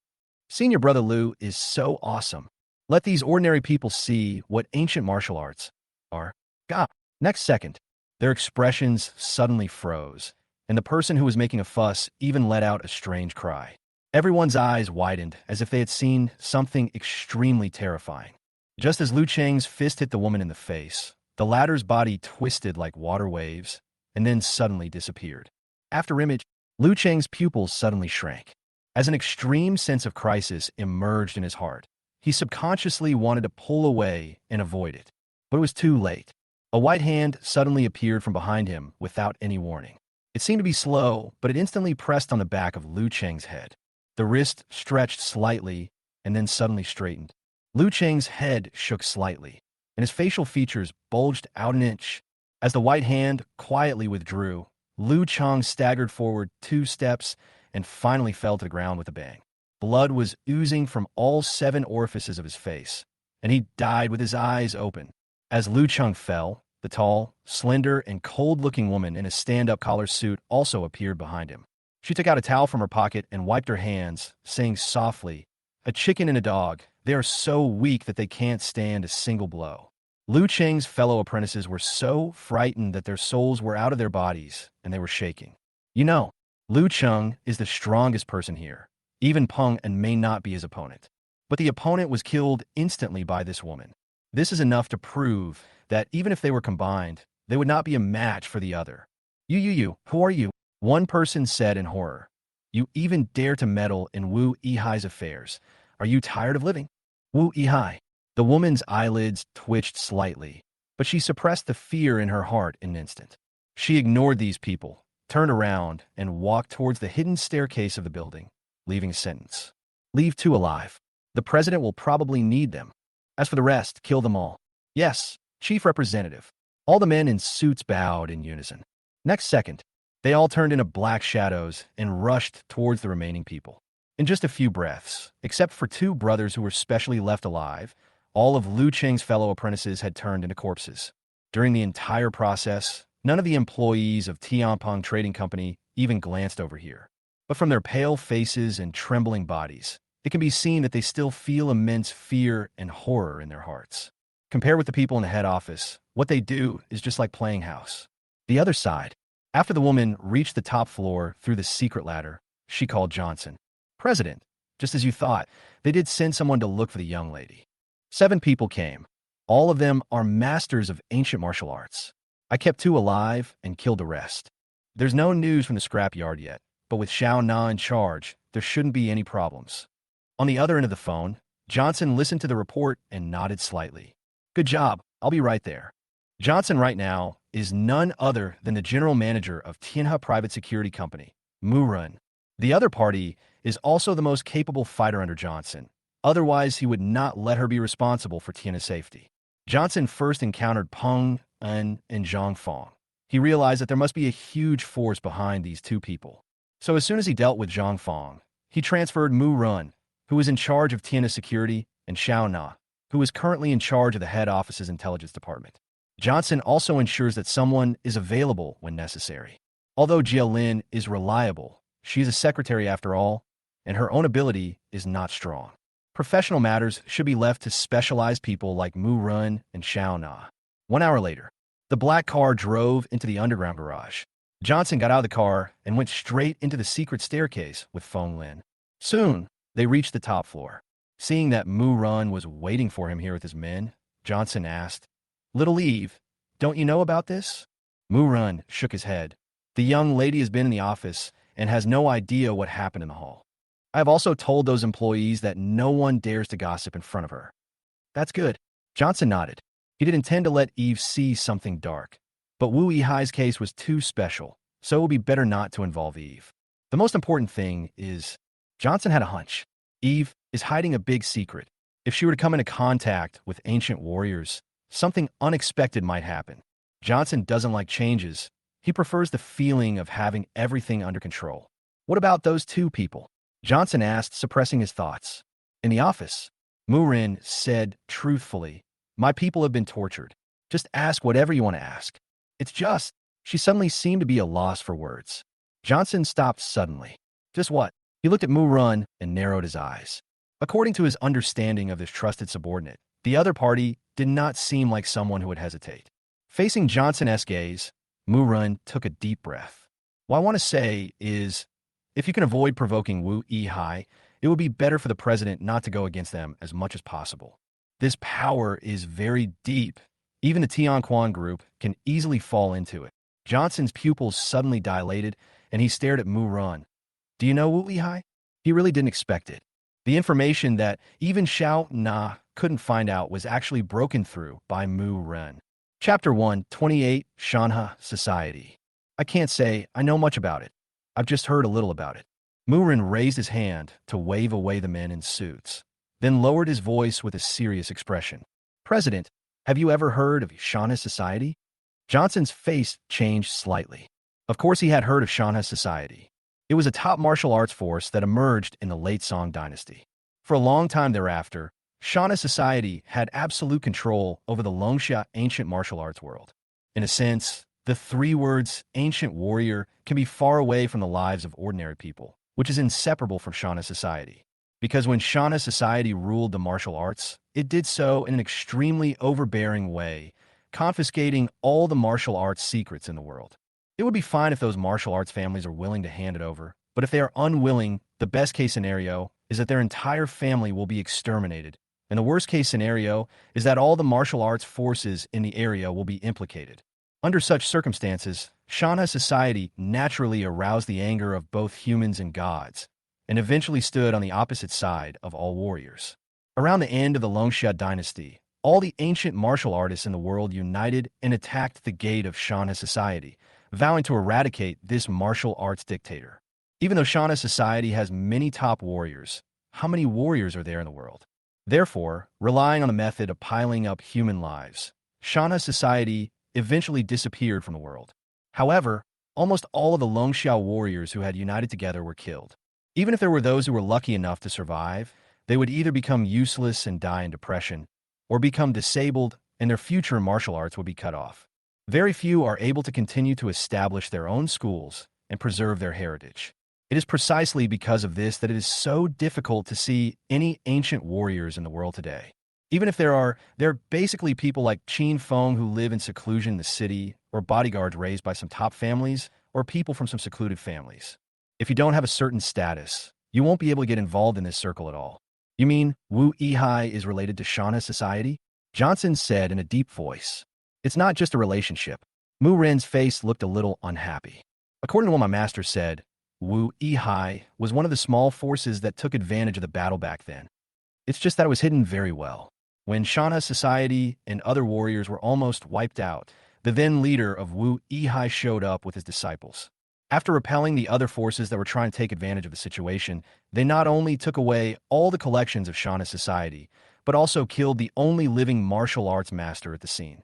Senior Brother Lu is so awesome. Let these ordinary people see what ancient martial arts are. God. Next second, their expressions suddenly froze, and the person who was making a fuss even let out a strange cry. Everyone's eyes widened as if they had seen something extremely terrifying. Just as Lu Cheng's fist hit the woman in the face, the latter's body twisted like water waves and then suddenly disappeared. After image, Lu Cheng's pupils suddenly shrank. As an extreme sense of crisis emerged in his heart, he subconsciously wanted to pull away and avoid it. But it was too late. A white hand suddenly appeared from behind him without any warning. It seemed to be slow, but it instantly pressed on the back of Lu Cheng's head. The wrist stretched slightly and then suddenly straightened. Lu Cheng's head shook slightly, and his facial features bulged out an inch. As the white hand quietly withdrew, Lu Cheng staggered forward 2 steps and finally fell to the ground with a bang. Blood was oozing from all 7 orifices of his face, and he died with his eyes open. As Lu Cheng fell, the tall, slender, and cold-looking woman in a stand-up collar suit also appeared behind him. She took out a towel from her pocket and wiped her hands, saying softly, A chicken and a dog. They are so weak that they can't stand a single blow. Lu Cheng's fellow apprentices were so frightened that their souls were out of their bodies, and they were shaking. You know, Lu Cheng is the strongest person here. Even Peng and may not be his opponent. But the opponent was killed instantly by this woman. This is enough to prove that even if they were combined, they would not be a match for the other. You, who are you? One person said in horror. You even dare to meddle in Wu Yihai's affairs. Are you tired of living? Wu Yihai. The woman's eyelids twitched slightly, but she suppressed the fear in her heart in an instant. She ignored these people, turned around, and walked towards the hidden staircase of the building, leaving a sentence. Leave two alive. The president will probably need them. As for the rest, kill them all. Yes, Chief Representative. All the men in suits bowed in unison. Next second, they all turned into black shadows and rushed towards the remaining people. In just a few breaths, except for two brothers who were specially left alive, all of Lu Cheng's fellow apprentices had turned into corpses. During the entire process, none of the employees of Tianpeng Trading Company even glanced over here. But from their pale faces and trembling bodies, it can be seen that they still feel immense fear and horror in their hearts. Compared with the people in the head office, what they do is just like playing house. The other side, after the woman reached the top floor through the secret ladder, she called Johnson. President, just as you thought, they did send someone to look for the young lady. 7 people came. All of them are masters of ancient martial arts. I kept 2 alive and killed the rest. There's no news from the scrapyard yet, but with Xiao Na in charge, there shouldn't be any problems. On the other end of the phone, Johnson listened to the report and nodded slightly. Good job, I'll be right there. Johnson right now is none other than the general manager of Tianhe Private Security Company, Mu Run. The other party is also the most capable fighter under Johnson. Otherwise, he would not let her be responsible for Tianhe's safety. Johnson first encountered Peng En and Zhang Fong. He realized that there must be a huge force behind these 2 people. So as soon as he dealt with Zhang Fong, he transferred Mu Run, who was in charge of Tianhe's security, and Xiao Na, who is currently in charge of the head office's intelligence department. Johnson also ensures that someone is available when necessary. Although Jia Lin is reliable, she is a secretary after all, and her own ability is not strong. Professional matters should be left to specialized people like Mu Run and Xiao Na. 1 hour later, the black car drove into the underground garage. Johnson got out of the car and went straight into the secret staircase with Feng Lin. Soon, they reached the top floor. Seeing that Mu Run was waiting for him here with his men, Johnson asked, Little Eve, don't you know about this? Mu Run shook his head. The young lady has been in the office and has no idea what happened in the hall. I have also told those employees that no one dares to gossip in front of her. That's good. Johnson nodded. He didn't intend to let Eve see something dark. But Wu Yihai's case was too special, so it would be better not to involve Eve. The most important thing is, Johnson had a hunch. Eve is hiding a big secret. If she were to come into contact with ancient warriors, something unexpected might happen. Johnson doesn't like changes. He prefers the feeling of having everything under control. What about those 2 people? Johnson asked, suppressing his thoughts. In the office, Mu Rin said truthfully, My people have been tortured. Just ask whatever you want to ask. It's just, she suddenly seemed to be a loss for words. Johnson stopped suddenly. Just what? He looked at Mu Run and narrowed his eyes. According to his understanding of his trusted subordinate, the other party did not seem like someone who would hesitate. Facing Johnson's gaze, Mu Run took a deep breath. What I want to say is, if you can avoid provoking Wu Yihai, it would be better for the president not to go against them as much as possible. This power is very deep. Even the Tianquan group can easily fall into it. Johnson's pupils suddenly dilated, and he stared at Mu Run. Do you know Wu Yihai? He really didn't expect it. The information that even Xiao Na couldn't find out was actually broken through by Mu Run. Chapter 128, Shanha Society. I can't say I know much about it. I've just heard a little about it. Mu Rin raised his hand to wave away the men in suits, then lowered his voice with a serious expression. President, have you ever heard of Shanha Society? Johnson's face changed slightly. Of course he had heard of Shanha Society. It was a top martial arts force that emerged in the late Song dynasty. For a long time thereafter, Shanha Society had absolute control over the Longxia ancient martial arts world. In a sense, the 3 words ancient warrior can be far away from the lives of ordinary people, which is inseparable from Shanha Society. Because when Shanha Society ruled the martial arts, it did so in an extremely overbearing way, confiscating all the martial arts secrets in the world. It would be fine if those martial arts families are willing to hand it over, but if they are unwilling, the best case scenario is that their entire family will be exterminated, and the worst case scenario is that all the martial arts forces in the area will be implicated. Under such circumstances, Shanha Society naturally aroused the anger of both humans and gods, and eventually stood on the opposite side of all warriors. Around the end of the Longxia dynasty, all the ancient martial artists in the world united and attacked the gate of Shana society, vowing to eradicate this martial arts dictator. Even though Shana society has many top warriors, how many warriors are there in the world? Therefore, relying on the method of piling up human lives, Shana society eventually disappeared from the world. However, almost all of the Longxiao warriors who had united together were killed. Even if there were those who were lucky enough to survive, they would either become useless and die in depression, or become disabled and their future in martial arts would be cut off. Very few are able to continue to establish their own schools and preserve their heritage. It is precisely because of this that it is so difficult to see any ancient warriors in the world today. Even if there are basically people like Chen Hong who live in seclusion in the city, or bodyguards raised by some top families, or people from some secluded families. If you don't have a certain status, you won't be able to get involved in this circle at all. You mean Wu Yihai is related to Shana society? Johnson said in a deep voice. It's not just a relationship. Mu Ren's face looked a little unhappy. According to what my master said, Wu Yihai was one of the small forces that took advantage of the battle back then. It's just that it was hidden very well. When Shana society and other warriors were almost wiped out, the then leader of Wu Yihai showed up with his disciples. After repelling the other forces that were trying to take advantage of the situation, they not only took away all the collections of Shana society, but also killed the only living martial arts master at the scene.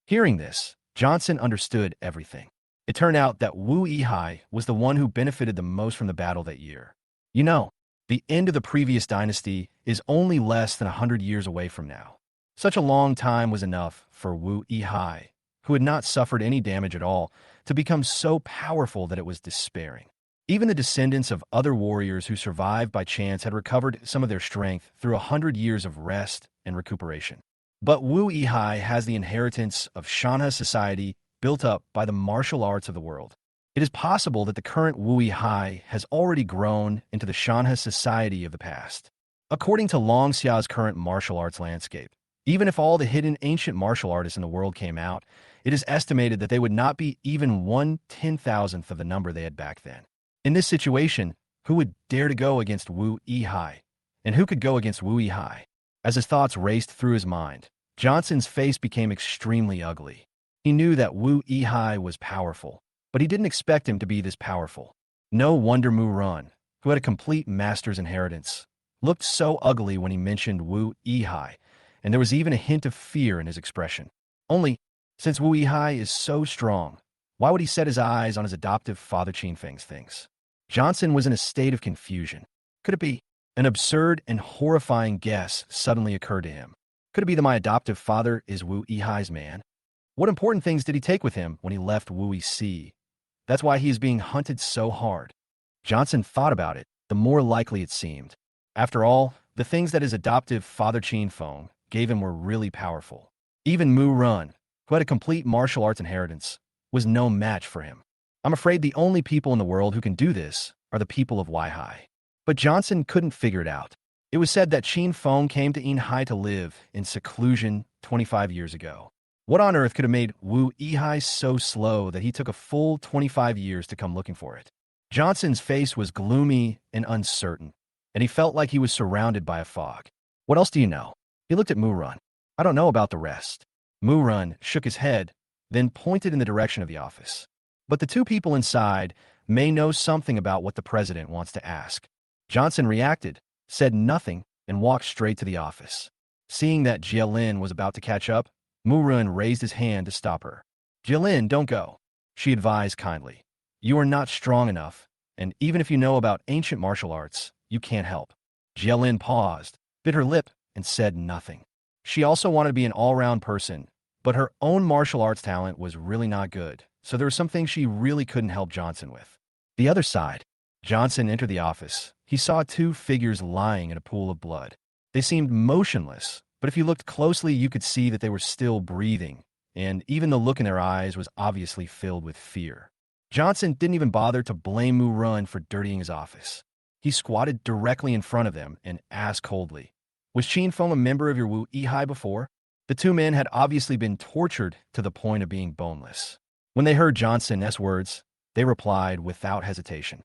Hearing this, Johnson understood everything. It turned out that Wu Yihai was the one who benefited the most from the battle that year. You know, the end of the previous dynasty is only less than 100 years away from now. Such a long time was enough for Wu Yihai, who had not suffered any damage at all, to become so powerful that it was despairing. Even the descendants of other warriors who survived by chance had recovered some of their strength through 100 years of rest and recuperation. But Wu Yihai has the inheritance of Shana society built up by the martial arts of the world. It is possible that the current Wu Yihai has already grown into the Shana society of the past. According to Longxia's current martial arts landscape, even if all the hidden ancient martial artists in the world came out, it is estimated that they would not be even 1/10,000th of the number they had back then. In this situation, who would dare to go against Wu Yihai? And who could go against Wu Yihai? As his thoughts raced through his mind, Johnson's face became extremely ugly. He knew that Wu Yihai was powerful, but he didn't expect him to be this powerful. No wonder Mu Run, who had a complete master's inheritance, looked so ugly when he mentioned Wu Yihai, and there was even a hint of fear in his expression. Only, since Wu Yihai is so strong, why would he set his eyes on his adoptive father Qin Feng's things? Johnson was in a state of confusion. Could it be? An absurd and horrifying guess suddenly occurred to him. Could it be that my adoptive father is Wu Yihai's man? What important things did he take with him when he left Wu Yi? That's why he is being hunted so hard. Johnson thought about it, the more likely it seemed. After all, the things that his adoptive father Qin Feng gave him were really powerful. Even Mu Run, who had a complete martial arts inheritance, was no match for him. I'm afraid the only people in the world who can do this are the people of Weihai. But Johnson couldn't figure it out. It was said that Qin Feng came to Inhai to live in seclusion 25 years ago. What on earth could have made Wu Yihai so slow that he took a full 25 years to come looking for it? Johnson's face was gloomy and uncertain, and he felt like he was surrounded by a fog. What else do you know? He looked at Mu Run. I don't know about the rest. Mu Run shook his head, then pointed in the direction of the office. But the two people inside may know something about what the president wants to ask. Johnson reacted, said nothing, and walked straight to the office. Seeing that Jialin was about to catch up, Mu Run raised his hand to stop her. Jialin, don't go, she advised kindly. You are not strong enough, and even if you know about ancient martial arts, you can't help. Jialin paused, bit her lip, and said nothing. She also wanted to be an all-round person, but her own martial arts talent was really not good, so there were some things she really couldn't help Johnson with. The other side. Johnson entered the office. He saw two figures lying in a pool of blood. They seemed motionless, but if you looked closely, you could see that they were still breathing, and even the look in their eyes was obviously filled with fear. Johnson didn't even bother to blame Mu Run for dirtying his office. He squatted directly in front of them and asked coldly, "Was Qin Feng a member of your Wu Yihai before?" The two men had obviously been tortured to the point of being boneless. When they heard Johnson's words, they replied without hesitation.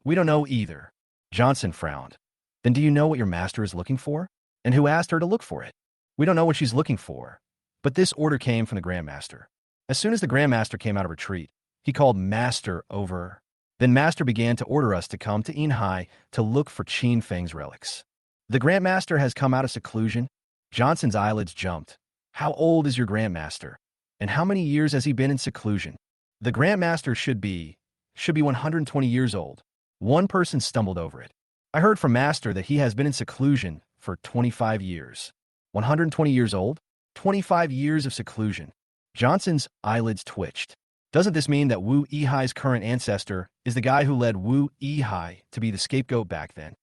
We don't know either. Johnson frowned. Then do you know what your master is looking for? And who asked her to look for it? We don't know what she's looking for, but this order came from the Grandmaster. As soon as the Grandmaster came out of retreat, he called Master over. Then Master began to order us to come to Inhai to look for Qin Feng's relics. The Grandmaster has come out of seclusion? Johnson's eyelids jumped. How old is your Grandmaster? And how many years has he been in seclusion? The Grandmaster should be 120 years old. One person stumbled over it. I heard from Master that he has been in seclusion for 25 years. 120 years old? 25 years of seclusion. Johnson's eyelids twitched. Doesn't this mean that Wu Yihai's current ancestor is the guy who led Wu Yihai to be the scapegoat back then?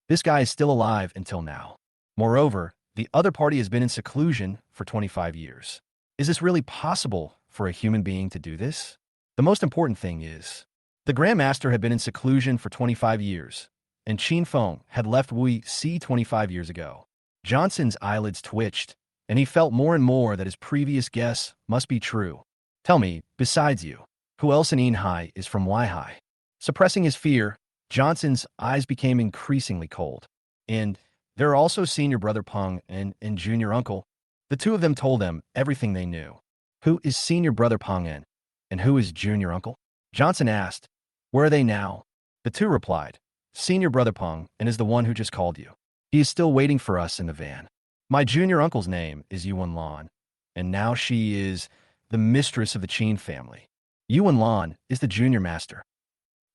This guy is still alive until now. Moreover, the other party has been in seclusion for 25 years. Is this really possible for a human being to do this? The most important thing is, the Grandmaster had been in seclusion for 25 years, and Qin Feng had left Wu Xi 25 years ago. Johnson's eyelids twitched, and he felt more and more that his previous guess must be true. Tell me, besides you, who else in Inhai is from Weihai? Suppressing his fear, Johnson's eyes became increasingly cold. And there are also senior brother Peng and junior uncle. The two of them told them everything they knew. Who is senior brother Peng and who is junior uncle? Johnson asked, where are they now? The two replied, senior brother Peng and is the one who just called you. He is still waiting for us in the van. My junior uncle's name is Yuan Lan, and now she is the mistress of the Qin family. Yuan Lan is the junior master.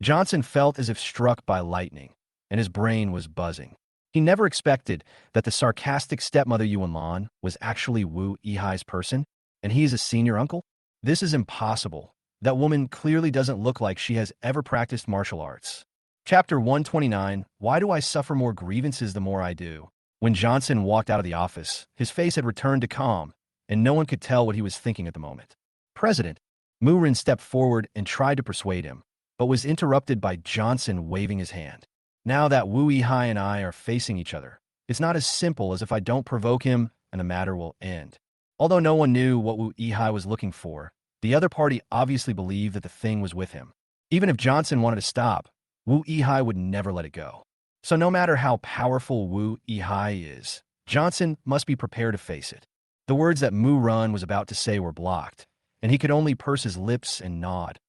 Johnson felt as if struck by lightning, and his brain was buzzing. He never expected that the sarcastic stepmother Yuan Lan was actually Wu Yihai's person, and he is a senior uncle? This is impossible. That woman clearly doesn't look like she has ever practiced martial arts. Chapter 129, Why do I suffer more grievances the more I do? When Johnson walked out of the office, his face had returned to calm, and no one could tell what he was thinking at the moment. President, Mu Rin stepped forward and tried to persuade him, but was interrupted by Johnson waving his hand. Now that Wu Yihai and I are facing each other, it's not as simple as if I don't provoke him and the matter will end. Although no one knew what Wu Yihai was looking for, the other party obviously believed that the thing was with him. Even if Johnson wanted to stop, Wu Yihai would never let it go. So no matter how powerful Wu Yihai is, Johnson must be prepared to face it. The words that Mu Run was about to say were blocked, and he could only purse his lips and nod.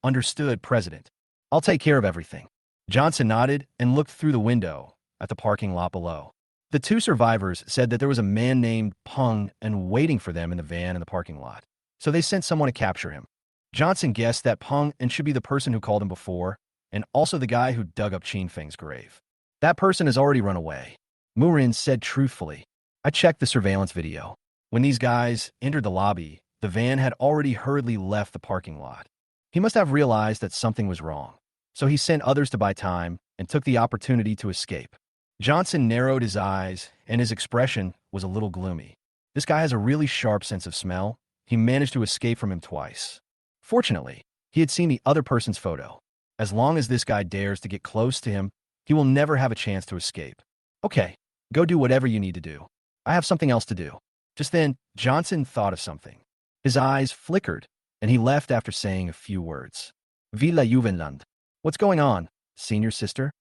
Understood, President. I'll take care of everything. Johnson nodded and looked through the window at the parking lot below. The two survivors said that there was a man named Peng and waiting for them in the van in the parking lot. So they sent someone to capture him. Johnson guessed that Peng and should be the person who called him before, and also the guy who dug up Qin Feng's grave. That person has already run away. Mu Rin said truthfully. I checked the surveillance video. When these guys entered the lobby, the van had already hurriedly left the parking lot. He must have realized that something was wrong. So he sent others to buy time and took the opportunity to escape. Johnson narrowed his eyes, and his expression was a little gloomy. This guy has a really sharp sense of smell. He managed to escape from him twice. Fortunately, he had seen the other person's photo. As long as this guy dares to get close to him, he will never have a chance to escape. Okay, go do whatever you need to do. I have something else to do. Just then, Johnson thought of something. His eyes flickered, and he left after saying a few words. Villa Juvenland. What's going on, senior sister?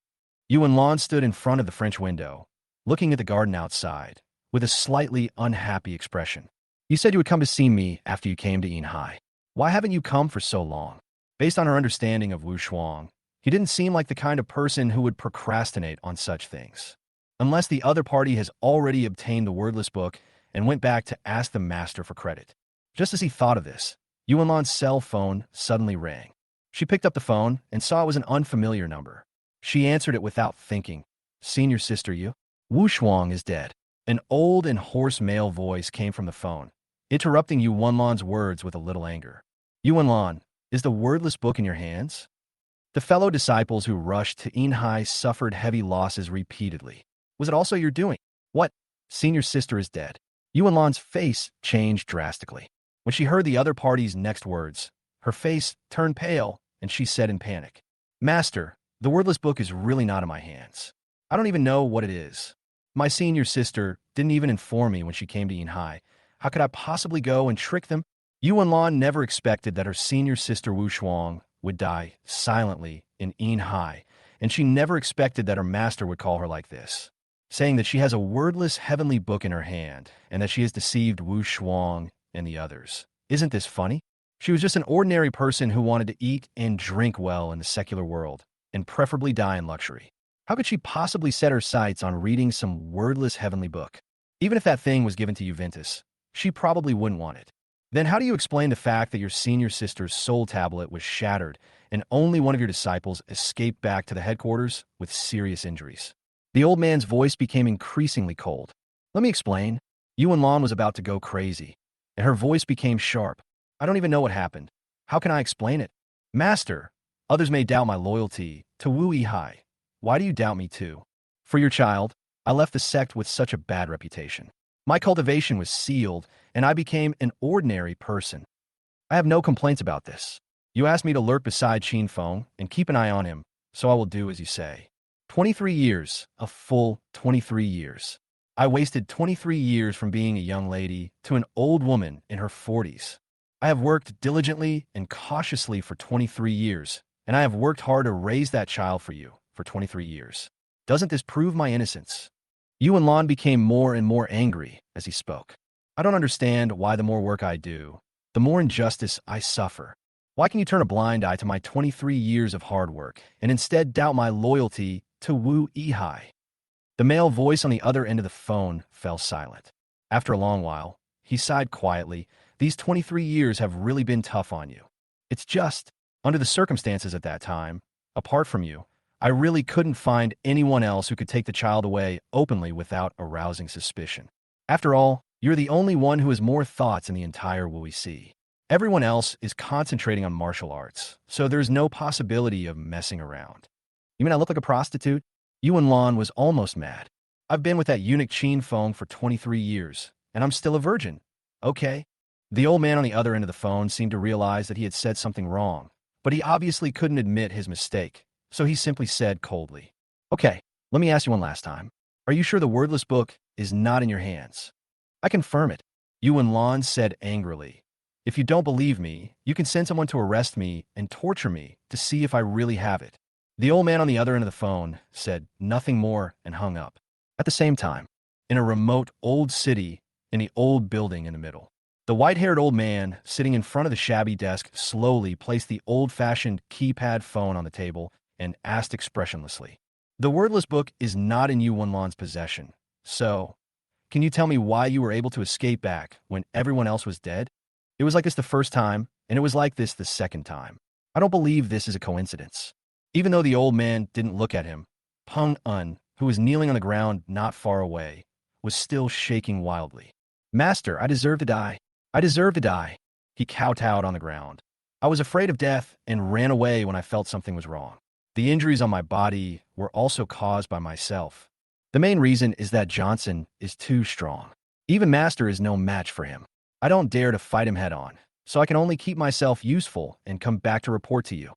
Yuan Lan stood in front of the French window, looking at the garden outside, with a slightly unhappy expression. You said you would come to see me after you came to Inhai. Why haven't you come for so long? Based on her understanding of Wu Shuang, he didn't seem like the kind of person who would procrastinate on such things. Unless the other party has already obtained the wordless book and went back to ask the master for credit. Just as he thought of this, Yuan Lan's cell phone suddenly rang. She picked up the phone and saw it was an unfamiliar number. She answered it without thinking. Senior sister, you? Wu Shuang is dead. An old and hoarse male voice came from the phone, interrupting Yuan Lan's words with a little anger. Yuan Lan, is the wordless book in your hands? The fellow disciples who rushed to Inhai suffered heavy losses repeatedly. Was it also your doing? What? Senior sister is dead. Yuan Lan's face changed drastically. When she heard the other party's next words, her face turned pale, and she said in panic, Master, the wordless book is really not in my hands. I don't even know what it is. My senior sister didn't even inform me when she came to Inhai. How could I possibly go and trick them? Yuan Lan never expected that her senior sister Wu Shuang would die silently in Inhai, and she never expected that her master would call her like this. saying that she has a wordless heavenly book in her hand and that she has deceived Wu Shuang and the others. Isn't this funny? She was just an ordinary person who wanted to eat and drink well in the secular world, and preferably die in luxury. How could she possibly set her sights on reading some wordless heavenly book? Even if that thing was given to Juventus, she probably wouldn't want it. Then how do you explain the fact that your senior sister's soul tablet was shattered and only one of your disciples escaped back to the headquarters with serious injuries? The old man's voice became increasingly cold. Let me explain. Yuan Lan was about to go crazy, and her voice became sharp. I don't even know what happened. How can I explain it? Master, others may doubt my loyalty to Wu Yihai. Why do you doubt me too? For your child, I left the sect with such a bad reputation. My cultivation was sealed, and I became an ordinary person. I have no complaints about this. You asked me to lurk beside Chen Feng and keep an eye on him, so I will do as you say. 23 years, a full 23 years. I wasted 23 years from being a young lady to an old woman in her 40s. I have worked diligently and cautiously for 23 years, and I have worked hard to raise that child for you for 23 years. Doesn't this prove my innocence? Yuan Lan became more and more angry as he spoke. I don't understand why the more work I do, the more injustice I suffer. Why can you turn a blind eye to my 23 years of hard work and instead doubt my loyalty to Wu Yihai? The male voice on the other end of the phone fell silent. After a long while, he sighed quietly. These 23 years have really been tough on you. It's just, under the circumstances at that time, apart from you, I really couldn't find anyone else who could take the child away openly without arousing suspicion. After all, you're the only one who has more thoughts in the entire Wu Sea. Everyone else is concentrating on martial arts, so there's no possibility of messing around. You mean I look like a prostitute? Yuan Lan was almost mad. I've been with that eunuch Chen Feng for 23 years, and I'm still a virgin. Okay. The old man on the other end of the phone seemed to realize that he had said something wrong, but he obviously couldn't admit his mistake, so he simply said coldly, Okay, let me ask you one last time. Are you sure the wordless book is not in your hands? I confirm it, Yuan Lan said angrily. If you don't believe me, you can send someone to arrest me and torture me to see if I really have it. The old man on the other end of the phone said nothing more and hung up. At the same time, in a remote old city in the old building in the middle, the white-haired old man sitting in front of the shabby desk slowly placed the old-fashioned keypad phone on the table and asked expressionlessly, The wordless book is not in Yuan Lan's possession, so can you tell me why you were able to escape back when everyone else was dead? It was like this the first time, and it was like this the second time. I don't believe this is a coincidence. Even though the old man didn't look at him, Peng Un, who was kneeling on the ground not far away, was still shaking wildly. Master, I deserve to die. I deserve to die. He kowtowed on the ground. I was afraid of death and ran away when I felt something was wrong. The injuries on my body were also caused by myself. The main reason is that Johnson is too strong. Even Master is no match for him. I don't dare to fight him head on, so I can only keep myself useful and come back to report to you.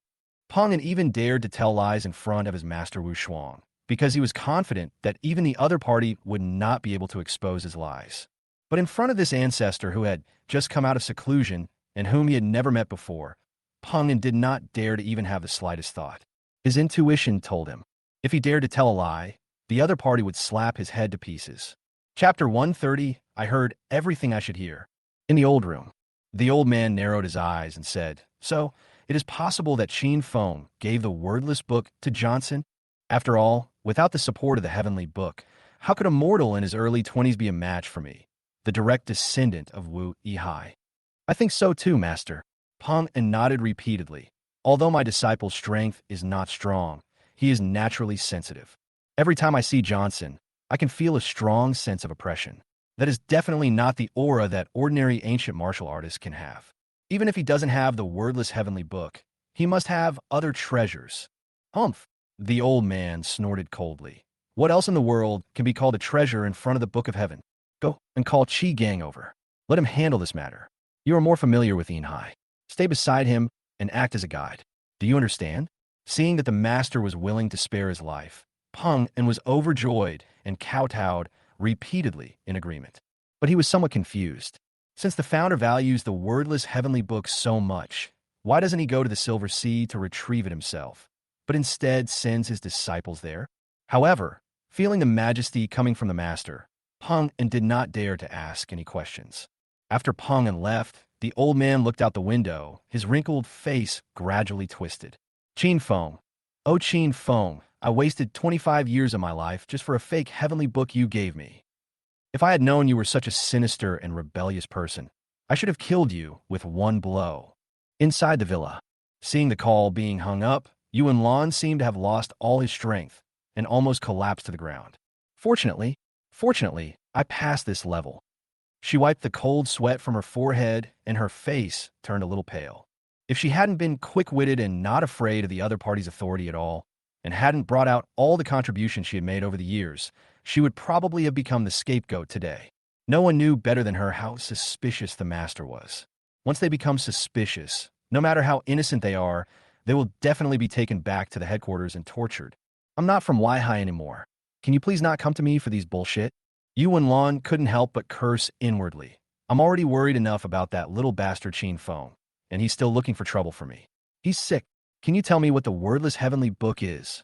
Peng An even dared to tell lies in front of his master Wu Shuang, because he was confident that even the other party would not be able to expose his lies. But in front of this ancestor who had just come out of seclusion and whom he had never met before, Peng An did not dare to even have the slightest thought. His intuition told him, if he dared to tell a lie, the other party would slap his head to pieces. Chapter 130, I heard everything I should hear. In the old room, the old man narrowed his eyes and said, So, it is possible that Chen Feng gave the wordless book to Johnson? After all, without the support of the heavenly book, how could a mortal in his early 20s be a match for me, the direct descendant of Wu Yihai? I think so too, Master. Peng An nodded repeatedly. Although my disciple's strength is not strong, he is naturally sensitive. Every time I see Johnson, I can feel a strong sense of oppression. That is definitely not the aura that ordinary ancient martial artists can have. Even if he doesn't have the wordless heavenly book, he must have other treasures. Humph! The old man snorted coldly. What else in the world can be called a treasure in front of the book of heaven? Go and call Qi Gang over. Let him handle this matter. You are more familiar with Yinhai. Stay beside him and act as a guide. Do you understand? Seeing that the master was willing to spare his life, Peng An was overjoyed and kowtowed repeatedly in agreement. But he was somewhat confused. Since the founder values the wordless heavenly book so much, why doesn't he go to the Silver Sea to retrieve it himself, but instead sends his disciples there? However, feeling the majesty coming from the master, Peng and did not dare to ask any questions. After Peng and left, the old man looked out the window, his wrinkled face gradually twisted. Chen Feng. Oh, Chen Feng, I wasted 25 years of my life just for a fake heavenly book you gave me. If I had known you were such a sinister and rebellious person, I should have killed you with one blow. Inside the villa, seeing the call being hung up, Yuan Lan seemed to have lost all his strength and almost collapsed to the ground. Fortunately, I passed this level. She wiped the cold sweat from her forehead, and her face turned a little pale. If she hadn't been quick-witted and not afraid of the other party's authority at all, and hadn't brought out all the contributions she had made over the years, she would probably have become the scapegoat today. No one knew better than her how suspicious the master was. Once they become suspicious, no matter how innocent they are, they will definitely be taken back to the headquarters and tortured. I'm not from Weihai anymore. Can you please not come to me for these bullshit? Yuan Lan couldn't help but curse inwardly. I'm already worried enough about that little bastard Chen Feng, and he's still looking for trouble for me. He's sick. Can you tell me what the wordless heavenly book is?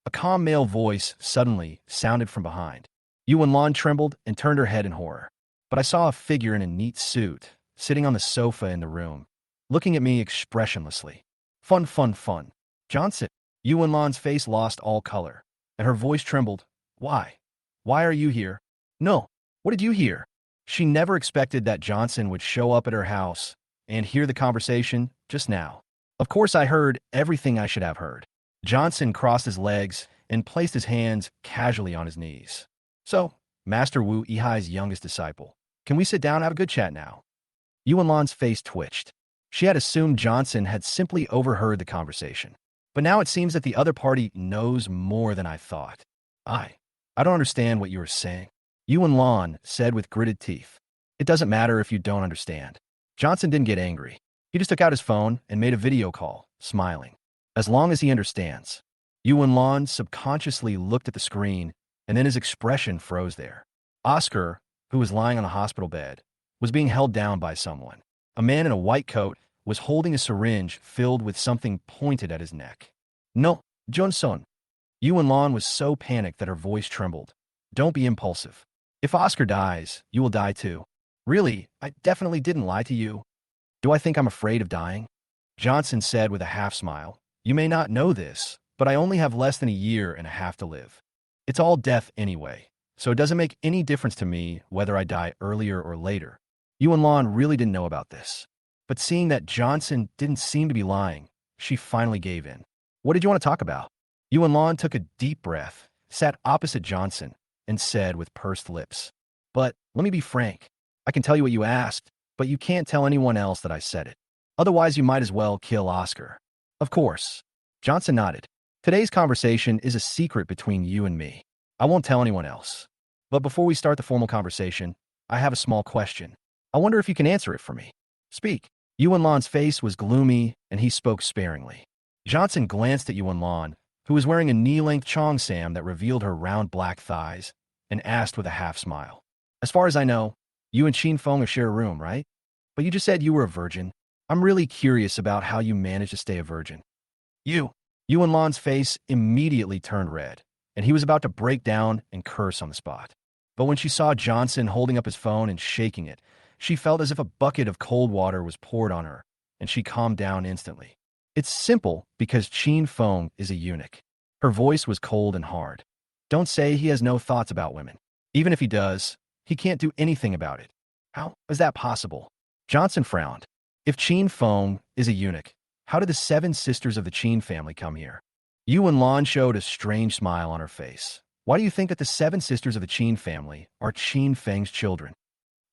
A calm male voice suddenly sounded from behind. Yuan Lan trembled and turned her head in horror. But I saw a figure in a neat suit, sitting on the sofa in the room, looking at me expressionlessly. Fun. Johnson. Yuan Lan's face lost all color, and her voice trembled. Why? Why are you here? No. What did you hear? She never expected that Johnson would show up at her house and hear the conversation just now. Of course I heard everything I should have heard. Johnson crossed his legs and placed his hands casually on his knees. So, Master Wu Yihai's youngest disciple, can we sit down and have a good chat now? Yuan Lan's face twitched. She had assumed Johnson had simply overheard the conversation. But now it seems that the other party knows more than I thought. I don't understand what you were saying. Yuan Lan said with gritted teeth. It doesn't matter if you don't understand. Johnson didn't get angry. He just took out his phone and made a video call, smiling. As long as he understands. Yuan Lan subconsciously looked at the screen, and then his expression froze there. Oscar, who was lying on a hospital bed, was being held down by someone. A man in a white coat was holding a syringe filled with something pointed at his neck. No, Johnson. Yuan Lan was so panicked that her voice trembled. Don't be impulsive. If Oscar dies, you will die too. Really, I definitely didn't lie to you. Do I think I'm afraid of dying? Johnson said with a half smile. You may not know this, but I only have less than a year and a half to live. It's all death anyway, so it doesn't make any difference to me whether I die earlier or later. Yuan Lan really didn't know about this. But seeing that Johnson didn't seem to be lying, she finally gave in. What did you want to talk about? Yuan Lan took a deep breath, sat opposite Johnson, and said with pursed lips. But let me be frank. I can tell you what you asked, but you can't tell anyone else that I said it. Otherwise, you might as well kill Oscar. Of course. Johnson nodded. Today's conversation is a secret between you and me. I won't tell anyone else. But before we start the formal conversation, I have a small question. I wonder if you can answer it for me. Speak. Yuan Lan's face was gloomy, and he spoke sparingly. Johnson glanced at Yuan Lan, who was wearing a knee-length cheongsam that revealed her round black thighs, and asked with a half smile. As far as I know, you and Chen Feng share a room, right? But you just said you were a virgin. I'm really curious about how you managed to stay a virgin. Yuan Lan's face immediately turned red, and he was about to break down and curse on the spot. But when she saw Johnson holding up his phone and shaking it, she felt as if a bucket of cold water was poured on her, and she calmed down instantly. It's simple because Chen Feng is a eunuch. Her voice was cold and hard. Don't say he has no thoughts about women. Even if he does, he can't do anything about it. How is that possible? Johnson frowned. If Chen Feng is a eunuch, how did the 7 sisters of the Chen family come here? Yuan Lan showed a strange smile on her face. Why do you think that the 7 sisters of the Chen family are Chen Feng's children?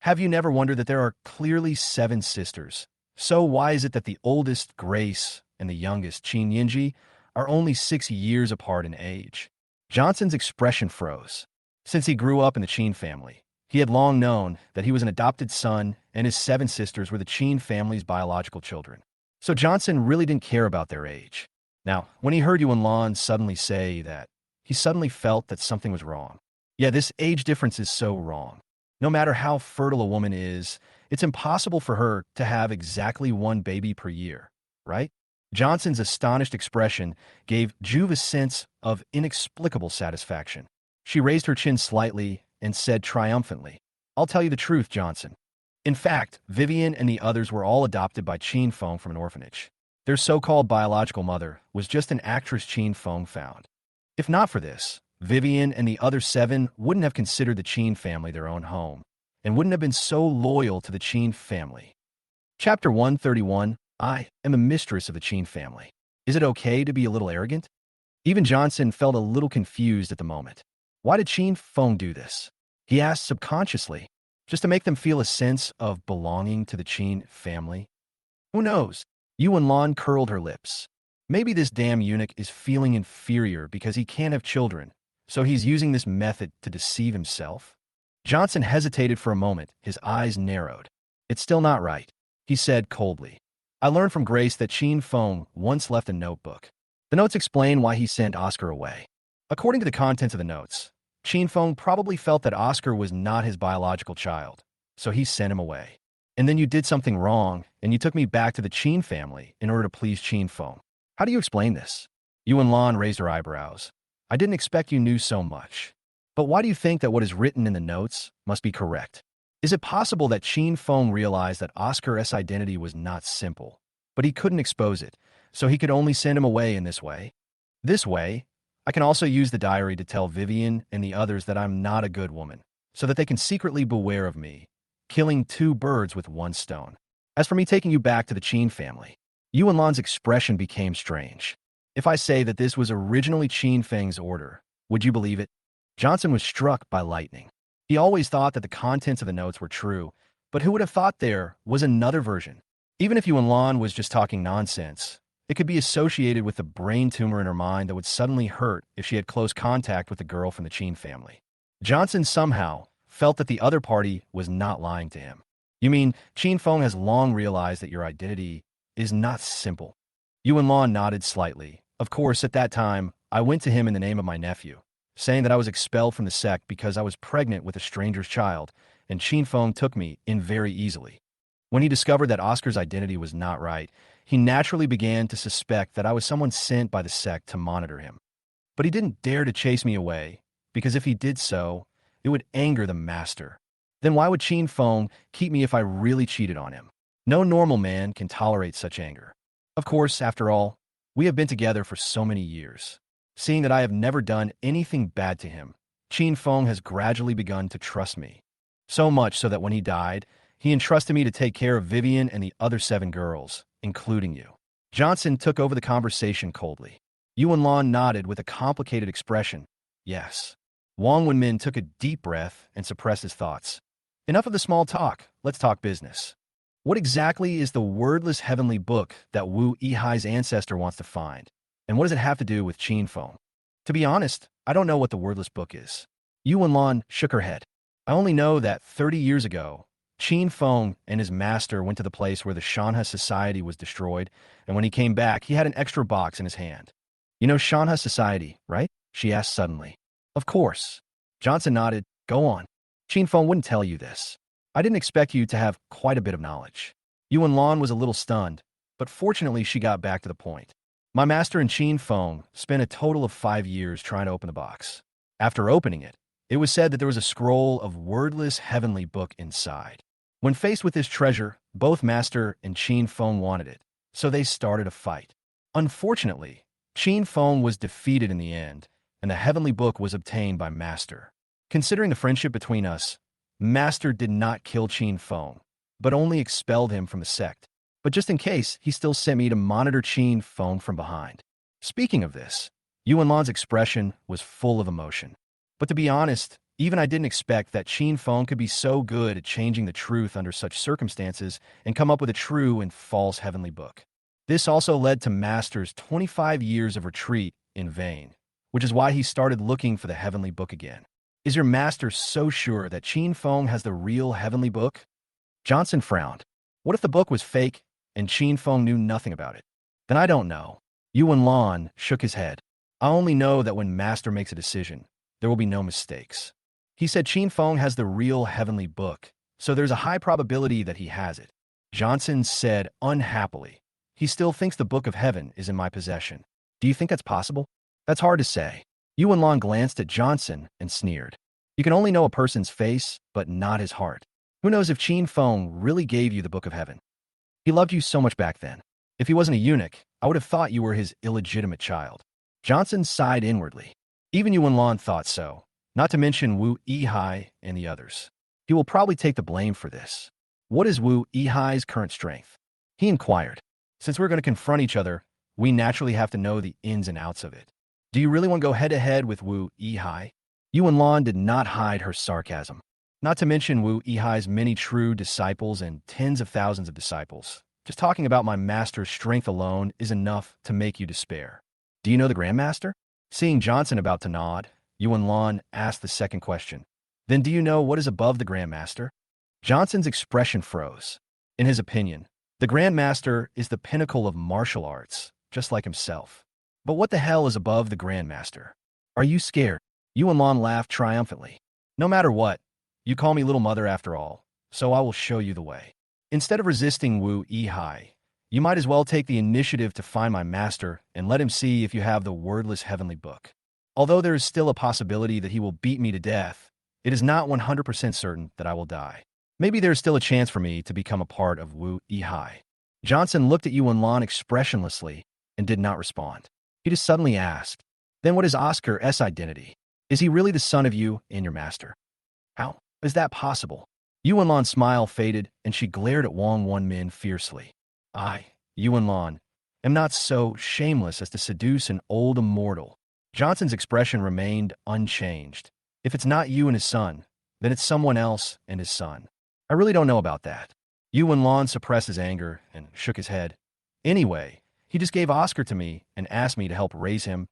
Have you never wondered that there are clearly 7 sisters? So why is it that the oldest, Grace, and the youngest, Qin Yinji, are only 6 years apart in age? Johnson's expression froze. Since he grew up in the Qin family, he had long known that he was an adopted son and his 7 sisters were the Qin family's biological children. So Johnson really didn't care about their age. Now, when he heard Yuan Lan suddenly say that, he suddenly felt that something was wrong. Yeah, this age difference is so wrong. No matter how fertile a woman is, it's impossible for her to have exactly 1 baby per year, right? Johnson's astonished expression gave Juve a sense of inexplicable satisfaction. She raised her chin slightly and said triumphantly, "I'll tell you the truth, Johnson. In fact, Vivien and the others were all adopted by Chen Hong from an orphanage. Their so-called biological mother was just an actress Chen Hong found. If not for this, Vivien and the other 7 wouldn't have considered the Chen family their own home, and wouldn't have been so loyal to the Chen family." Chapter 131, I am a mistress of the Chen family. Is it okay to be a little arrogant? Even Johnson felt a little confused at the moment. Why did Chen Hong do this? He asked subconsciously, just to make them feel a sense of belonging to the Chen family. Who knows? Yuan Lan curled her lips. Maybe this damn eunuch is feeling inferior because he can't have children, so he's using this method to deceive himself? Johnson hesitated for a moment, his eyes narrowed. "It's still not right," he said coldly. "I learned from Grace that Chen Hong once left a notebook. The notes explain why he sent Oscar away. According to the contents of the notes, Chen Hong probably felt that Oscar was not his biological child, so he sent him away. And then you did something wrong, and you took me back to the Chen family in order to please Chen Hong. How do you explain this?" Yuan Lan raised her eyebrows. "I didn't expect you knew so much. But why do you think that what is written in the notes must be correct? Is it possible that Chen Hong realized that Oscar's identity was not simple, but he couldn't expose it, so he could only send him away in this way? This way, I can also use the diary to tell Vivien and the others that I'm not a good woman, so that they can secretly beware of me, killing 2 birds with 1 stone. As for me taking you back to the Chen family," Yuan Lan's expression became strange. "If I say that this was originally Chen Feng's order, would you believe it?" Johnson was struck by lightning. He always thought that the contents of the notes were true, but who would have thought there was another version? Even if Yuan Lan was just talking nonsense, it could be associated with the brain tumor in her mind that would suddenly hurt if she had close contact with the girl from the Chen family. Johnson somehow felt that the other party was not lying to him. "You mean Chen Hong has long realized that your identity is not simple?" Yuan Lan nodded slightly. "Of course, at that time, I went to him in the name of my nephew, saying that I was expelled from the sect because I was pregnant with a stranger's child, and Chen Hong took me in very easily. When he discovered that Oscar's identity was not right, he naturally began to suspect that I was someone sent by the sect to monitor him. But he didn't dare to chase me away, because if he did so, it would anger the master. Then why would Chen Hong keep me if I really cheated on him? No normal man can tolerate such anger. Of course, after all, we have been together for so many years. Seeing that I have never done anything bad to him, Chen Hong has gradually begun to trust me. So much so that when he died, he entrusted me to take care of Vivien and the other 7 girls, including you." Johnson took over the conversation coldly. Yuan Lan nodded with a complicated expression. "Yes." Wang Wenmin took a deep breath and suppressed his thoughts. "Enough of the small talk, let's talk business. What exactly is the wordless heavenly book that Wu Yihai's ancestor wants to find? And what does it have to do with Chen Hong?" "To be honest, I don't know what the wordless book is." Yuan Lan shook her head. "I only know that 30 years ago, Chen Hong and his master went to the place where the Shanha society was destroyed, and when he came back, he had an extra box in his hand." "You know Shanha society, right?" she asked suddenly. "Of course." Johnson nodded. "Go on." "Chen Hong wouldn't tell you this. I didn't expect you to have quite a bit of knowledge." Yuan Lan was a little stunned, but fortunately she got back to the point. "My master and Chen Hong spent a total of 5 years trying to open the box. After opening it, it was said that there was a scroll of wordless heavenly book inside. When faced with this treasure, both master and Chen Hong wanted it, so they started a fight. Unfortunately, Chen Hong was defeated in the end, and the heavenly book was obtained by master. Considering the friendship between us, master did not kill Chen Hong, but only expelled him from the sect. But just in case, he still sent me to monitor Chen Hong from behind." Speaking of this, Yuan Lan's expression was full of emotion. "But to be honest, even I didn't expect that Chen Hong could be so good at changing the truth under such circumstances and come up with a true and false heavenly book. This also led to Master's 25 years of retreat in vain, which is why he started looking for the heavenly book again. Is your master so sure that Chen Hong has the real heavenly book?" Johnson frowned. "What if the book was fake and Chen Hong knew nothing about it?" "Then I don't know." Yuan Lan shook his head. "I only know that when master makes a decision, there will be no mistakes. He said Chen Hong has the real heavenly book, so there's a high probability that he has it." Johnson said unhappily, "He still thinks the book of heaven is in my possession. Do you think that's possible?" "That's hard to say." Yuan glanced at Johnson and sneered. You can only know a person's face, but not his heart. Who knows if Chen Hong really gave you the Book of Heaven? He loved you so much back then. If he wasn't a eunuch, I would have thought you were his illegitimate child. Johnson sighed inwardly. Even Yuan thought so, not to mention Wu Yihai and the others. He will probably take the blame for this. What is Wu Yihai's current strength? He inquired. Since we're going to confront each other, we naturally have to know the ins and outs of it. Do you really want to go head-to-head with Wu Yihai? Yuan did not hide her sarcasm. Not to mention Wu Yihai's many true disciples and tens of thousands of disciples. Just talking about my master's strength alone is enough to make you despair. Do you know the Grandmaster? Seeing Johnson about to nod, Yuan asked the second question. Then do you know what is above the Grandmaster? Johnson's expression froze. In his opinion, the Grandmaster is the pinnacle of martial arts, just like himself. But what the hell is above the Grandmaster? Are you scared? Yuan laughed triumphantly. No matter what, you call me Little Mother after all, so I will show you the way. Instead of resisting Wu Yihai, you might as well take the initiative to find my master and let him see if you have the wordless heavenly book. Although there is still a possibility that he will beat me to death, it is not 100% certain that I will die. Maybe there is still a chance for me to become a part of Wu Yihai. Johnson looked at Yuan expressionlessly and did not respond. He just suddenly asked, then what is Oscar's identity? Is he really the son of you and your master? How is that possible? Yuan's smile faded and she glared at Wang Wenmin fiercely. I, Yuan, am not so shameless as to seduce an old immortal. Johnson's expression remained unchanged. If it's not you and his son, then it's someone else and his son. I really don't know about that. Yuan suppressed his anger and shook his head. Anyway, he just gave Oscar to me and asked me to help raise him,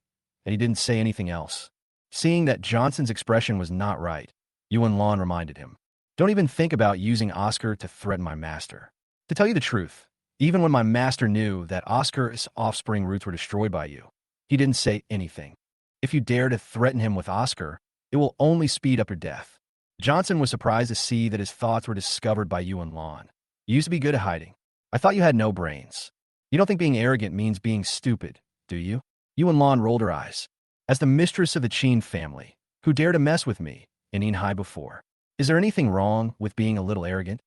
and he didn't say anything else. Seeing that Johnson's expression was not right, Yuan reminded him. Don't even think about using Oscar to threaten my master. To tell you the truth, even when my master knew that Oscar's offspring roots were destroyed by you, he didn't say anything. If you dare to threaten him with Oscar, it will only speed up your death. Johnson was surprised to see that his thoughts were discovered by Yuan. You used to be good at hiding. I thought you had no brains. You don't think being arrogant means being stupid, do you? Yuan rolled her eyes. As the mistress of the Chen family, who dared to mess with me in Inhai before, is there anything wrong with being a little arrogant?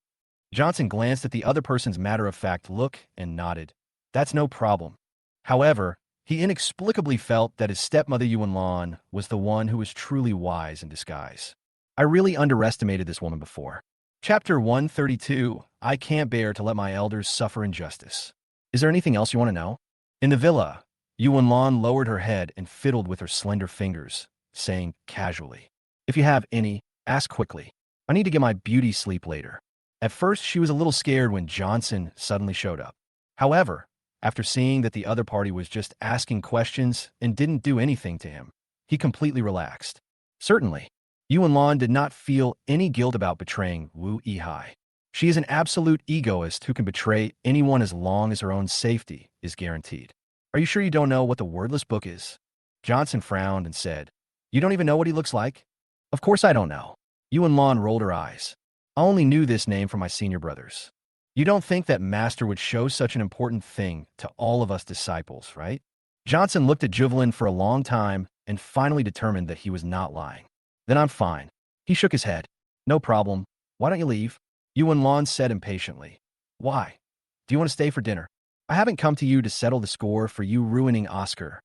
Johnson glanced at the other person's matter-of-fact look and nodded. That's no problem. However, he inexplicably felt that his stepmother Yuan was the one who was truly wise in disguise. I really underestimated this woman before. Chapter 132, I can't bear to let my elders suffer injustice. Is there anything else you want to know? In the villa, Yuan lowered her head and fiddled with her slender fingers, saying casually, if you have any, ask quickly. I need to get my beauty sleep later. At first, she was a little scared when Johnson suddenly showed up. However, after seeing that the other party was just asking questions and didn't do anything to him, he completely relaxed. Certainly, Yuan did not feel any guilt about betraying Wu Yihai. She is an absolute egoist who can betray anyone as long as her own safety is guaranteed. Are you sure you don't know what the wordless book is? Johnson frowned and said, you don't even know what he looks like? Of course I don't know. Yuan rolled her eyes. I only knew this name from my senior brothers. You don't think that Master would show such an important thing to all of us disciples, right? Johnson looked at Vivien for a long time and finally determined that he was not lying. Then I'm fine. He shook his head. No problem. Why don't you leave? Yuan said impatiently. Why? Do you want to stay for dinner? I haven't come to you to settle the score for you ruining Oscar.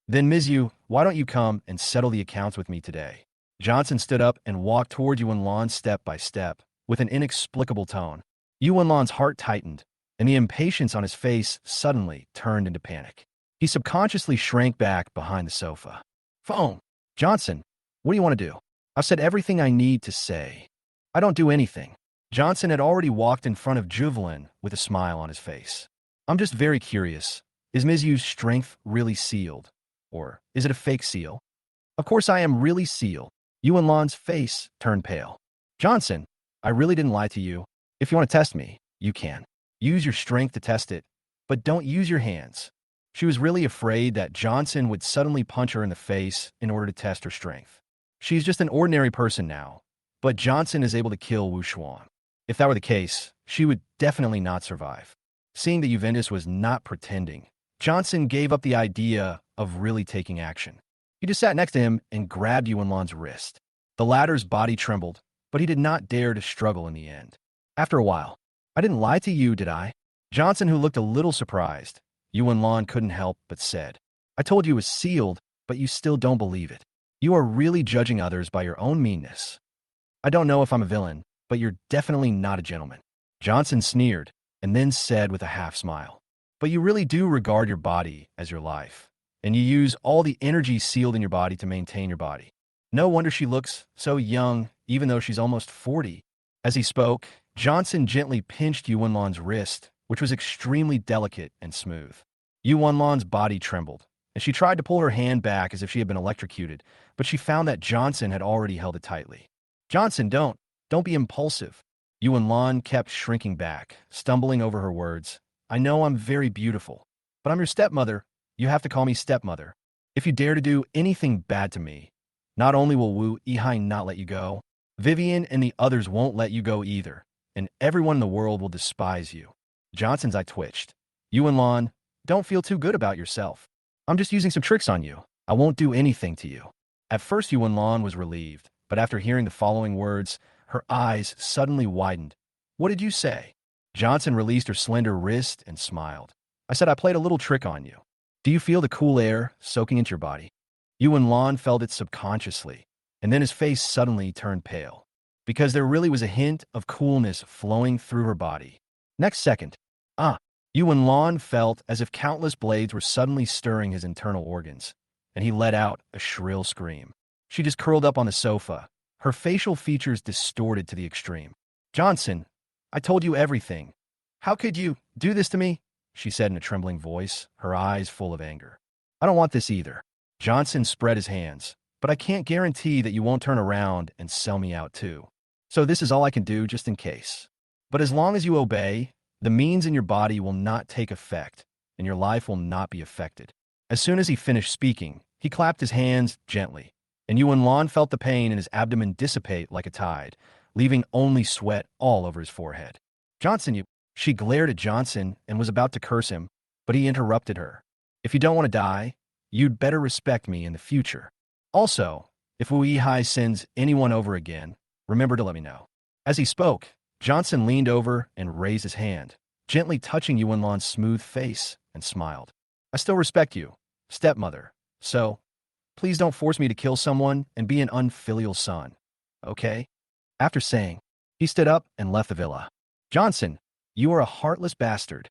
Then Mizu, why don't you come and settle the accounts with me today? Johnson stood up and walked toward Yuan step by step, with an inexplicable tone. Yuan's heart tightened, and the impatience on his face suddenly turned into panic. He subconsciously shrank back behind the sofa. Phone! Johnson, what do you want to do? I've said everything I need to say. I don't do anything. Johnson had already walked in front of Vivien with a smile on his face. I'm just very curious. Is Mizu's strength really sealed? Or is it a fake seal? Of course I am really sealed. Yuan's face turned pale. Johnson, I really didn't lie to you. If you want to test me, you can. Use your strength to test it, but don't use your hands. She was really afraid that Johnson would suddenly punch her in the face in order to test her strength. She's just an ordinary person now, but Johnson is able to kill Wu Xuan. If that were the case, she would definitely not survive. Seeing that Juventus was not pretending, Johnson gave up the idea of really taking action. He just sat next to him and grabbed Yuanlan's wrist. The latter's body trembled, but he did not dare to struggle in the end. After a while, I didn't lie to you, did I? Johnson, who looked a little surprised, Yuanlan couldn't help but said, I told you it was sealed, but you still don't believe it. You are really judging others by your own meanness. I don't know if I'm a villain, but you're definitely not a gentleman. Johnson sneered, and then said with a half smile, but you really do regard your body as your life, and you use all the energy sealed in your body to maintain your body. No wonder she looks so young, even though she's almost 40. As he spoke, Johnson gently pinched Yuanlan's wrist, which was extremely delicate and smooth. Yuanlan's body trembled, and she tried to pull her hand back as if she had been electrocuted, but she found that Johnson had already held it tightly. Johnson, don't be impulsive. Yuanlan kept shrinking back, stumbling over her words. I know I'm very beautiful, but I'm your stepmother. You have to call me stepmother. If you dare to do anything bad to me, not only will Wu Yihai not let you go, Vivien and the others won't let you go either, and everyone in the world will despise you. Johnson's eye twitched. Yuanlan, don't feel too good about yourself. I'm just using some tricks on you. I won't do anything to you. At first, Yuanlan was relieved, but after hearing the following words, her eyes suddenly widened. What did you say? Johnson released her slender wrist and smiled. I said I played a little trick on you. Do you feel the cool air soaking into your body? Yuanlan felt it subconsciously, and then his face suddenly turned pale, because there really was a hint of coolness flowing through her body. Next second, Yuanlan felt as if countless blades were suddenly stirring his internal organs, and he let out a shrill scream. She just curled up on the sofa, her facial features distorted to the extreme. Johnson, I told you everything. How could you do this to me? She said in a trembling voice, her eyes full of anger. I don't want this either. Johnson spread his hands, but I can't guarantee that you won't turn around and sell me out too. So this is all I can do just in case. But as long as you obey, the means in your body will not take effect, and your life will not be affected. As soon as he finished speaking, he clapped his hands gently, and Yuanlan felt the pain in his abdomen dissipate like a tide, leaving only sweat all over his forehead. Johnson, you... She glared at Johnson and was about to curse him, but he interrupted her. If you don't want to die, you'd better respect me in the future. Also, if Wu Yihai sends anyone over again, remember to let me know. As he spoke, Johnson leaned over and raised his hand, gently touching Yuanlan's smooth face, and smiled. I still respect you, stepmother, so please don't force me to kill someone and be an unfilial son, okay? After saying, he stood up and left the villa. Johnson, you are a heartless bastard.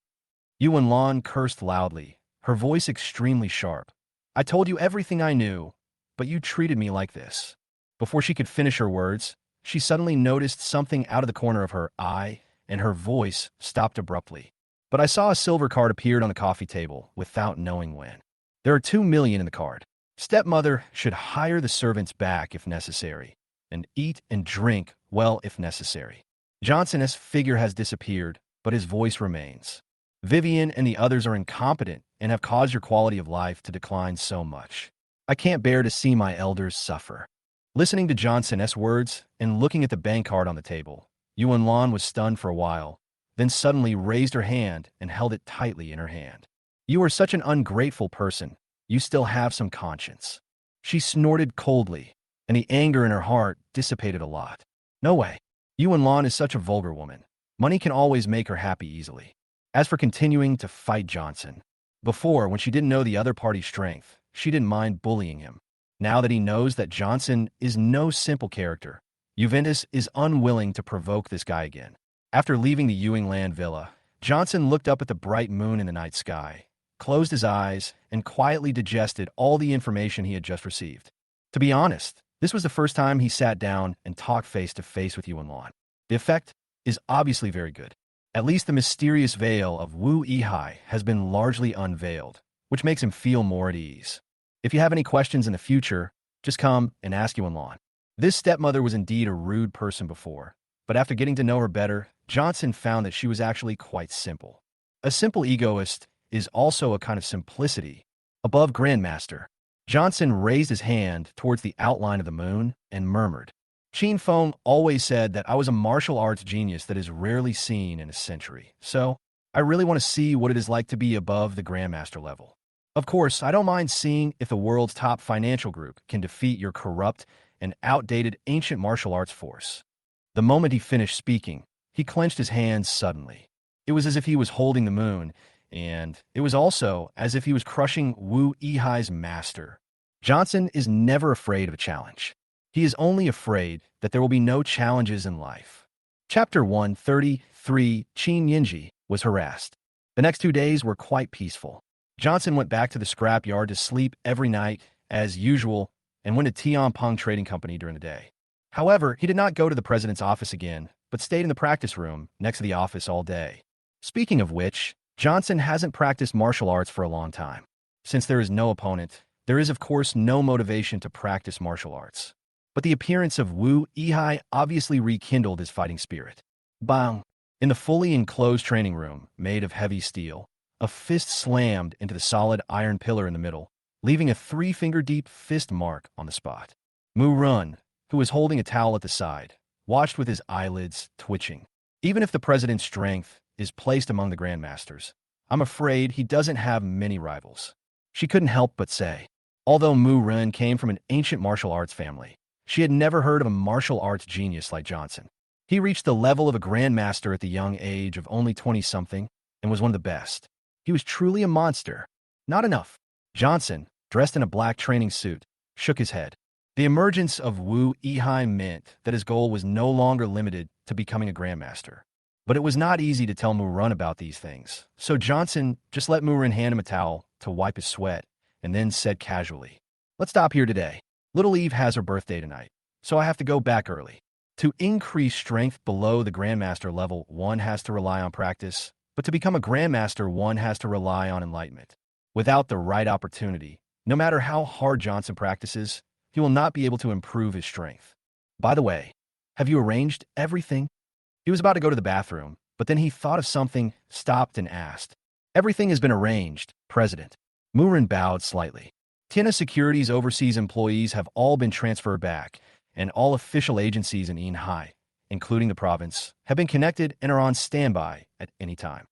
Yuanlan cursed loudly, her voice extremely sharp. I told you everything I knew, but you treated me like this. Before she could finish her words, she suddenly noticed something out of the corner of her eye, and her voice stopped abruptly. But I saw a silver card appeared on the coffee table without knowing when. There are 2 million in the card. Stepmother should hire the servants back if necessary, and eat and drink well if necessary. Johnson's figure has disappeared, but his voice remains. Vivien and the others are incompetent and have caused your quality of life to decline so much. I can't bear to see my elders suffer. Listening to Johnson's words and looking at the bank card on the table, Yuanlan was stunned for a while, then suddenly raised her hand and held it tightly in her hand. You are such an ungrateful person. You still have some conscience. She snorted coldly, and the anger in her heart dissipated a lot. No way. Yuanlan is such a vulgar woman. Money can always make her happy easily. As for continuing to fight Johnson, before, when she didn't know the other party's strength, she didn't mind bullying him. Now that he knows that Johnson is no simple character, Juventus is unwilling to provoke this guy again. After leaving the Ewing Land villa, Johnson looked up at the bright moon in the night sky, closed his eyes, and quietly digested all the information he had just received. To be honest, this was the first time he sat down and talked face-to-face with Yuanlan. The effect is obviously very good. At least the mysterious veil of Wu Yihai has been largely unveiled, which makes him feel more at ease. If you have any questions in the future, just come and ask Yuanlan. This stepmother was indeed a rude person before, but after getting to know her better, Johnson found that she was actually quite simple. A simple egoist is also a kind of simplicity. Above Grandmaster, Johnson raised his hand towards the outline of the moon and murmured, Chen Hong always said that I was a martial arts genius that is rarely seen in a century, so I really want to see what it is like to be above the Grandmaster level. Of course, I don't mind seeing if the world's top financial group can defeat your corrupt and outdated ancient martial arts force. The moment he finished speaking, he clenched his hands suddenly. It was as if he was holding the moon, and it was also as if he was crushing Wu Yihai's master. Johnson is never afraid of a challenge. He is only afraid that there will be no challenges in life. Chapter 133, Qin Yinji was harassed. The next 2 days were quite peaceful. Johnson went back to the scrapyard to sleep every night, as usual, and went to Tianpeng Trading Company during the day. However, he did not go to the president's office again, but stayed in the practice room next to the office all day. Speaking of which, Johnson hasn't practiced martial arts for a long time. Since there is no opponent, there is of course no motivation to practice martial arts. But the appearance of Wu Yihai obviously rekindled his fighting spirit. Bang! In the fully enclosed training room, made of heavy steel, a fist slammed into the solid iron pillar in the middle, leaving a 3-finger-deep fist mark on the spot. Mu Run, who was holding a towel at the side, watched with his eyelids twitching. Even if the president's strength is placed among the grandmasters, I'm afraid he doesn't have many rivals. She couldn't help but say. Although Mu Run came from an ancient martial arts family, she had never heard of a martial arts genius like Johnson. He reached the level of a grandmaster at the young age of only 20-something and was one of the best. He was truly a monster. Not enough. Johnson, dressed in a black training suit, shook his head. The emergence of Wu Yihai meant that his goal was no longer limited to becoming a grandmaster. But it was not easy to tell Mu Run about these things, so Johnson just let Mu Run hand him a towel to wipe his sweat, and then said casually, "Let's stop here today. Little Eve has her birthday tonight, so I have to go back early." To increase strength below the grandmaster level, one has to rely on practice, but to become a grandmaster, one has to rely on enlightenment. Without the right opportunity, no matter how hard Johnson practices, he will not be able to improve his strength. By the way, have you arranged everything? He was about to go to the bathroom, but then he thought of something, stopped and asked. "Everything has been arranged, President." Mu Run bowed slightly. Tiana Securities' overseas employees have all been transferred back, and all official agencies in Yinhai, including the province, have been connected and are on standby at any time.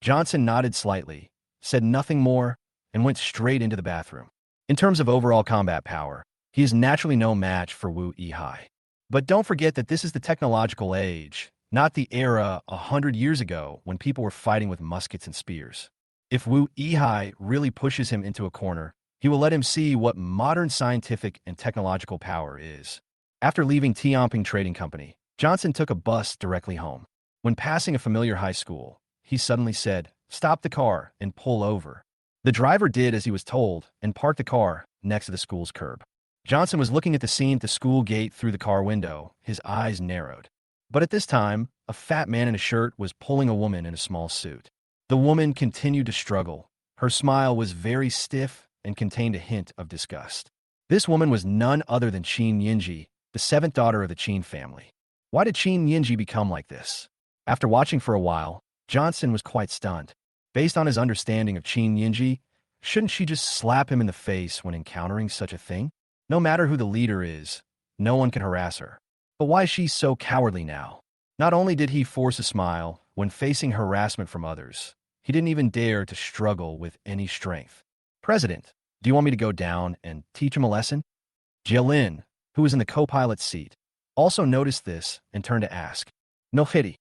Johnson nodded slightly, said nothing more, and went straight into the bathroom. In terms of overall combat power, he is naturally no match for Wu Yihai. But don't forget that this is the technological age, not the era 100 years ago when people were fighting with muskets and spears. If Wu Yihai really pushes him into a corner, he will let him see what modern scientific and technological power is. After leaving Tianpeng Trading Company, Johnson took a bus directly home. When passing a familiar high school, he suddenly said, "Stop the car and pull over." The driver did as he was told and parked the car next to the school's curb. Johnson was looking at the scene at the school gate through the car window, his eyes narrowed. But at this time, a fat man in a shirt was pulling a woman in a small suit. The woman continued to struggle. Her smile was very stiff and contained a hint of disgust. This woman was none other than Qin Yinji, the 7th daughter of the Qin family. Why did Qin Yinji become like this? After watching for a while, Johnson was quite stunned. Based on his understanding of Qin Yinji, shouldn't she just slap him in the face when encountering such a thing? No matter who the leader is, no one can harass her. But why is she so cowardly now? Not only did he force a smile when facing harassment from others, he didn't even dare to struggle with any strength. "President, do you want me to go down and teach him a lesson?" Jialin, who was in the co-pilot's seat, also noticed this and turned to ask. "No pity."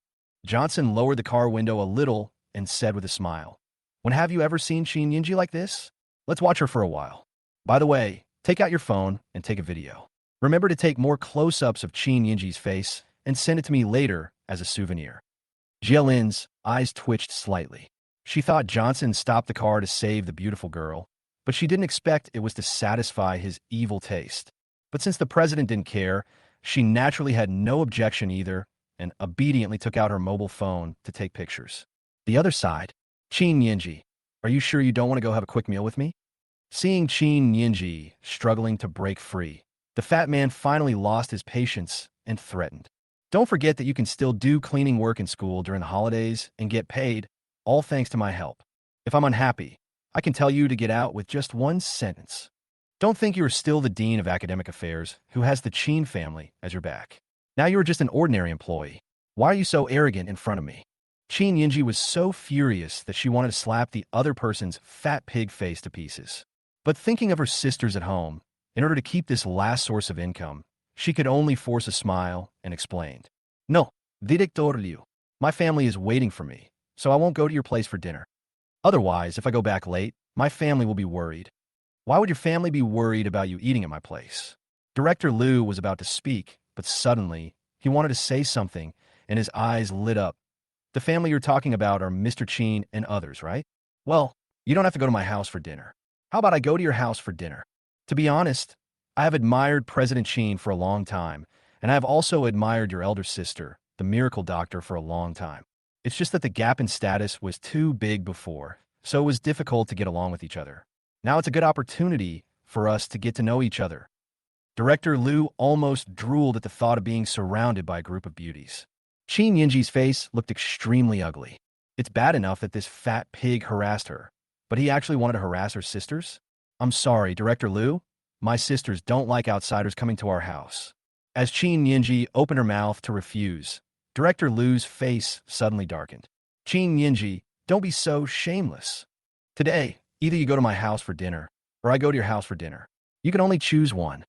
Johnson lowered the car window a little and said with a smile, "When have you ever seen Qin Yinji like this? Let's watch her for a while. By the way, take out your phone and take a video. Remember to take more close-ups of Qin Yinji's face and send it to me later as a souvenir." Jielin's eyes twitched slightly. She thought Johnson stopped the car to save the beautiful girl, but she didn't expect it was to satisfy his evil taste. But since the president didn't care, she naturally had no objection either and obediently took out her mobile phone to take pictures. The other side, Qin Yinji, "Are you sure you don't want to go have a quick meal with me?" Seeing Qin Yinji struggling to break free, the fat man finally lost his patience and threatened. "Don't forget that you can still do cleaning work in school during the holidays and get paid, all thanks to my help. If I'm unhappy, I can tell you to get out with just one sentence. Don't think you are still the dean of academic affairs who has the Qin family as your back. Now you are just an ordinary employee. Why are you so arrogant in front of me?" Qin Yinji was so furious that she wanted to slap the other person's fat pig face to pieces. But thinking of her sisters at home, in order to keep this last source of income, she could only force a smile and explained. No, director Liu. My family is waiting for me, so I won't go to your place for dinner. Otherwise, if I go back late, my family will be worried. Why would your family be worried about you eating at my place? Director Liu was about to speak, but suddenly, he wanted to say something, and his eyes lit up. The family you're talking about are Mr. Qin and others, right? Well, you don't have to go to my house for dinner. How about I go to your house for dinner? To be honest, I have admired President Qin for a long time, and I have also admired your elder sister, the miracle doctor, for a long time. It's just that the gap in status was too big before, so it was difficult to get along with each other. Now it's a good opportunity for us to get to know each other. Director Liu almost drooled at the thought of being surrounded by a group of beauties. Qin Yinji's face looked extremely ugly. It's bad enough that this fat pig harassed her, but he actually wanted to harass her sisters? I'm sorry, Director Liu. My sisters don't like outsiders coming to our house. As Qin Yinji opened her mouth to refuse, Director Liu's face suddenly darkened. Qin Yinji, don't be so shameless. Today, either you go to my house for dinner, or I go to your house for dinner. You can only choose one.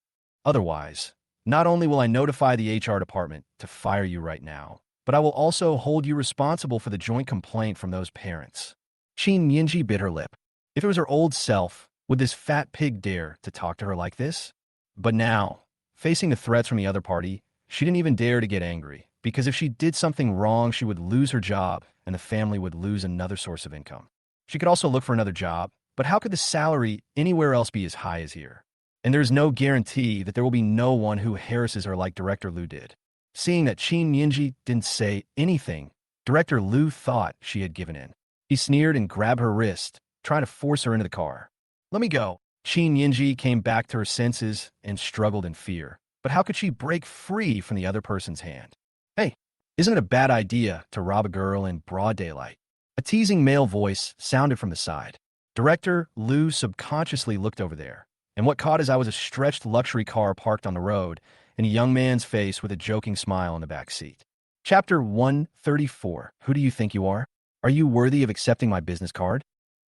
Otherwise, not only will I notify the HR department to fire you right now, but I will also hold you responsible for the joint complaint from those parents. Qin Yinji bit her lip. If it was her old self, would this fat pig dare to talk to her like this? But now, facing the threats from the other party, she didn't even dare to get angry, because if she did something wrong, she would lose her job, and the family would lose another source of income. She could also look for another job, but how could the salary anywhere else be as high as here? And there's no guarantee that there will be no one who harasses her like Director Liu did. Seeing that Qin Yinji didn't say anything, Director Liu thought she had given in. He sneered and grabbed her wrist, trying to force her into the car. Let me go. Qin Yinji came back to her senses and struggled in fear. But how could she break free from the other person's hand? Hey, isn't it a bad idea to rob a girl in broad daylight? A teasing male voice sounded from the side. Director Liu subconsciously looked over there, and what caught his eye was a stretched luxury car parked on the road, and a young man's face with a joking smile in the back seat. Chapter 134. Who do you think you are? Are you worthy of accepting my business card?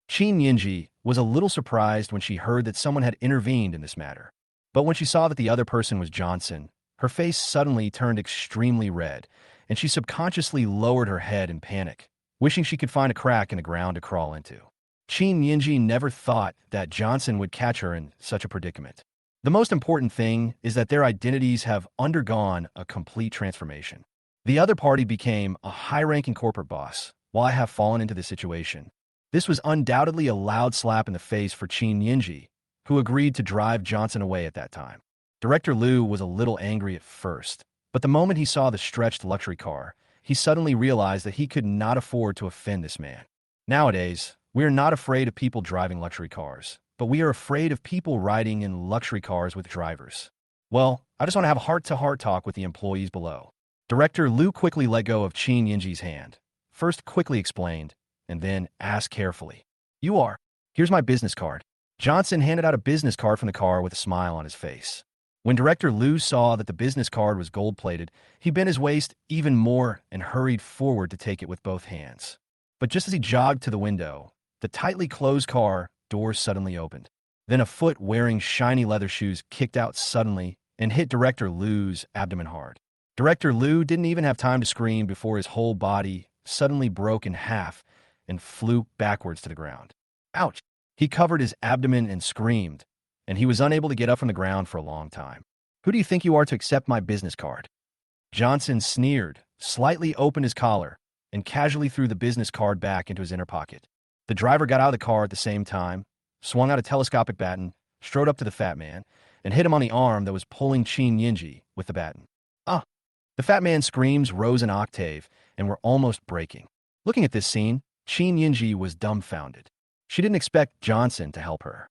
Qin Yinji was a little surprised when she heard that someone had intervened in this matter. But when she saw that the other person was Johnson, her face suddenly turned extremely red, and she subconsciously lowered her head in panic, wishing she could find a crack in the ground to crawl into. Qin Yinji never thought that Johnson would catch her in such a predicament. The most important thing is that their identities have undergone a complete transformation. The other party became a high-ranking corporate boss, while I have fallen into this situation. This was undoubtedly a loud slap in the face for Qin Yinji, who agreed to drive Johnson away at that time. Director Liu was a little angry at first, but the moment he saw the stretched luxury car, he suddenly realized that he could not afford to offend this man. Nowadays, we are not afraid of people driving luxury cars, but we are afraid of people riding in luxury cars with drivers. Well, I just want to have a heart-to-heart talk with the employees below. Director Liu quickly let go of Qin Yinji's hand, first quickly explained, and then asked carefully. You are. Here's my business card. Johnson handed out a business card from the car with a smile on his face. When Director Liu saw that the business card was gold-plated, he bent his waist even more and hurried forward to take it with both hands. But just as he jogged to the window, the tightly closed car door suddenly opened. Then a foot wearing shiny leather shoes kicked out suddenly and hit Director Liu's abdomen hard. Director Liu didn't even have time to scream before his whole body suddenly broke in half and flew backwards to the ground. Ouch! He covered his abdomen and screamed, and he was unable to get up from the ground for a long time. Who do you think you are to accept my business card? Johnson sneered, slightly opened his collar, and casually threw the business card back into his inner pocket. The driver got out of the car at the same time, swung out a telescopic baton, strode up to the fat man, and hit him on the arm that was pulling Qin Yinji with the baton. Ah! The fat man's screams rose an octave and were almost breaking. Looking at this scene, Qin Yinji was dumbfounded. She didn't expect Johnson to help her.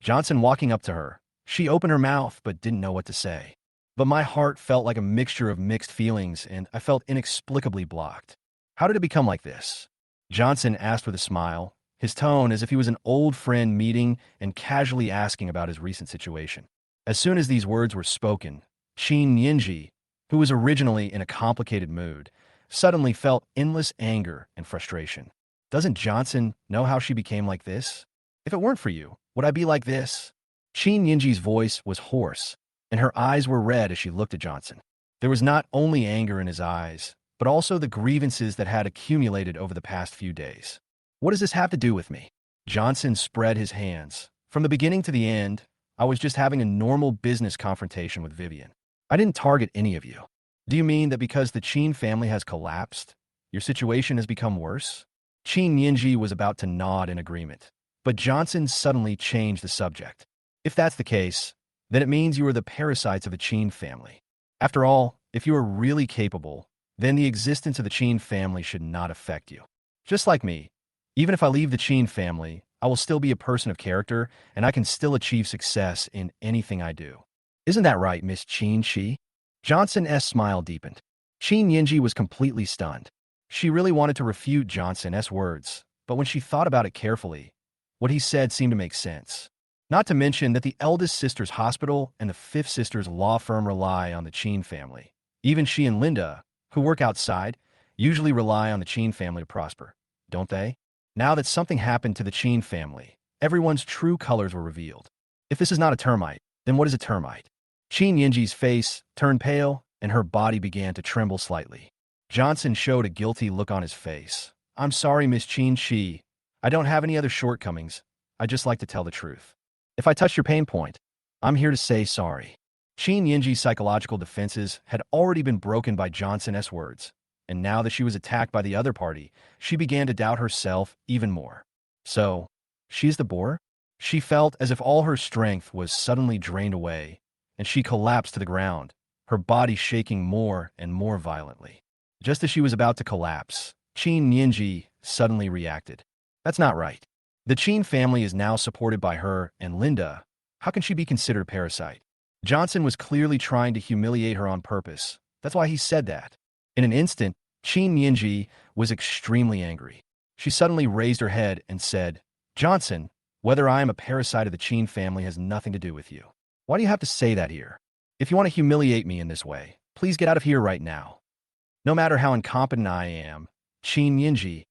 Johnson walking up to her, she opened her mouth but didn't know what to say. But my heart felt like a mixture of mixed feelings, and I felt inexplicably blocked. How did it become like this? Johnson asked with a smile, his tone as if he was an old friend meeting and casually asking about his recent situation. As soon as these words were spoken, Qin Yinji, who was originally in a complicated mood, suddenly felt endless anger and frustration. Doesn't Johnson know how she became like this? If it weren't for you, would I be like this? Qin Yinji's voice was hoarse, and her eyes were red as she looked at Johnson. There was not only anger in his eyes, but also the grievances that had accumulated over the past few days. What does this have to do with me? Johnson spread his hands. From the beginning to the end, I was just having a normal business confrontation with Vivien. I didn't target any of you. Do you mean that because the Qin family has collapsed, your situation has become worse? Qin Yinji was about to nod in agreement, but Johnson suddenly changed the subject. If that's the case, then it means you are the parasites of the Qin family. After all, if you are really capable, then the existence of the Qin family should not affect you. Just like me, even if I leave the Qin family, I will still be a person of character, and I can still achieve success in anything I do. Isn't that right, Miss Qin Shi? Johnson's smile deepened. Qin Yinji was completely stunned. She really wanted to refute Johnson's words, but when she thought about it carefully, what he said seemed to make sense. Not to mention that the eldest sister's hospital and the fifth sister's law firm rely on the Qin family. Even she and Linda, who work outside, usually rely on the Qin family to prosper, don't they? Now that something happened to the Qin family, everyone's true colors were revealed. If this is not a termite, then what is a termite? Qin Yinji's face turned pale, and her body began to tremble slightly. Johnson showed a guilty look on his face. I'm sorry, Miss Qin Shi. I don't have any other shortcomings. I just like to tell the truth. If I touch your pain point, I'm here to say sorry. Qin Yinji's psychological defenses had already been broken by Johnson's words, and now that she was attacked by the other party, she began to doubt herself even more. So, she's the bore? She felt as if all her strength was suddenly drained away, and she collapsed to the ground, her body shaking more and more violently. Just as she was about to collapse, Qin Yinji suddenly reacted. That's not right. The Qin family is now supported by her and Linda. How can she be considered a parasite? Johnson was clearly trying to humiliate her on purpose. That's why he said that. In an instant, Qin Yinji was extremely angry. She suddenly raised her head and said, Johnson, whether I am a parasite of the Qin family has nothing to do with you. Why do you have to say that here? If you want to humiliate me in this way, please get out of here right now. No matter how incompetent I am, Qin Yinji,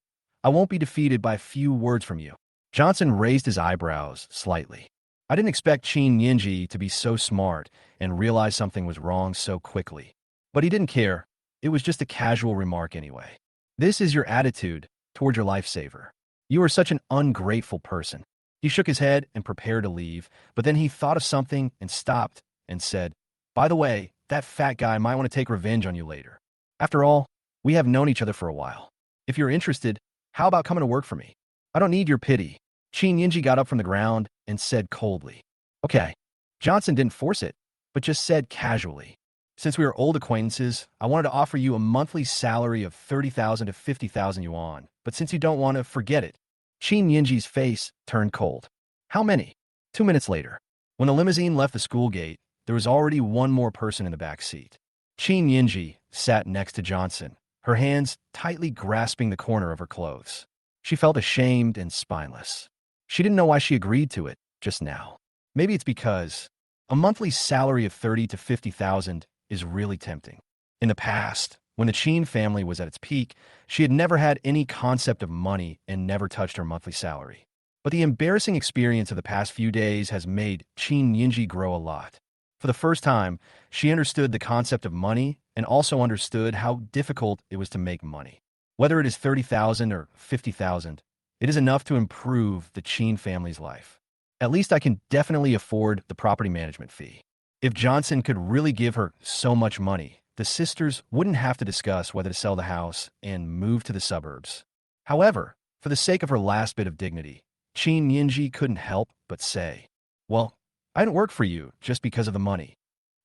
I won't be defeated by a few words from you. Johnson raised his eyebrows slightly. I didn't expect Qin Yinji to be so smart and realize something was wrong so quickly. But he didn't care. It was just a casual remark anyway. This is your attitude toward your lifesaver. You are such an ungrateful person. He shook his head and prepared to leave, but then he thought of something and stopped and said, By the way, that fat guy might want to take revenge on you later. After all, we have known each other for a while. If you're interested, how about coming to work for me? I don't need your pity. Qin Yinji got up from the ground and said coldly. Okay. Johnson didn't force it, but just said casually. Since we are old acquaintances, I wanted to offer you a monthly salary of 30,000 to 50,000 yuan, but since you don't want to, forget it. Qin Yinji's face turned cold. How many? 2 minutes later. When the limousine left the school gate, there was already one more person in the back seat. Qin Yinji sat next to Johnson, her hands tightly grasping the corner of her clothes. She felt ashamed and spineless. She didn't know why she agreed to it just now. Maybe it's because a monthly salary of 30 to 50,000 is really tempting. In the past, when the Qin family was at its peak, she had never had any concept of money and never touched her monthly salary. But the embarrassing experience of the past few days has made Qin Yinji grow a lot. For the first time, she understood the concept of money and also understood how difficult it was to make money. Whether it is 30,000 or 50,000, it is enough to improve the Qin family's life. At least I can definitely afford the property management fee. If Johnson could really give her so much money, the sisters wouldn't have to discuss whether to sell the house and move to the suburbs. However, for the sake of her last bit of dignity, Qin Yinji couldn't help but say, Well, I didn't work for you just because of the money.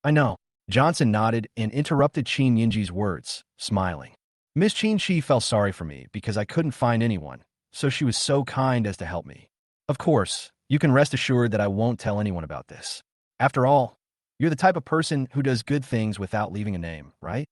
I know. Johnson nodded and interrupted Qin Yinji's words, smiling. Miss Qin Shi felt sorry for me because I couldn't find anyone, so she was so kind as to help me. Of course, you can rest assured that I won't tell anyone about this. After all, you're the type of person who does good things without leaving a name, right?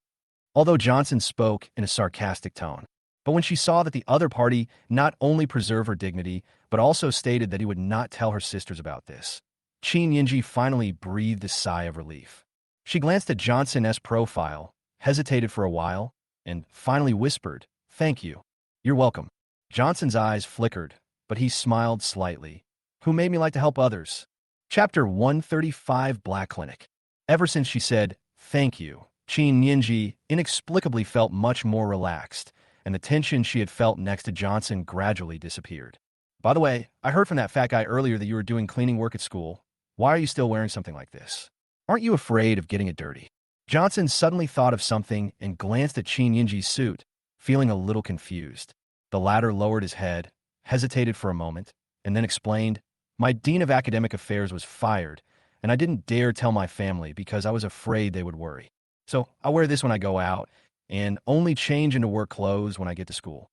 Although Johnson spoke in a sarcastic tone. But when she saw that the other party not only preserved her dignity, but also stated that he would not tell her sisters about this, Qin Yinji finally breathed a sigh of relief. She glanced at Johnson's profile, hesitated for a while, and finally whispered, "Thank you." "You're welcome." Johnson's eyes flickered, but he smiled slightly. "Who made me like to help others?" Chapter 135, Black Clinic. Ever since she said, "Thank you," Qin Yinji inexplicably felt much more relaxed, and the tension she had felt next to Johnson gradually disappeared. "By the way, I heard from that fat guy earlier that you were doing cleaning work at school. Why are you still wearing something like this? Aren't you afraid of getting it dirty?" Johnson suddenly thought of something and glanced at Qin Yinji's suit, feeling a little confused. The latter lowered his head, hesitated for a moment, and then explained, "My dean of academic affairs was fired, and I didn't dare tell my family because I was afraid they would worry. So I wear this when I go out, and only change into work clothes when I get to school."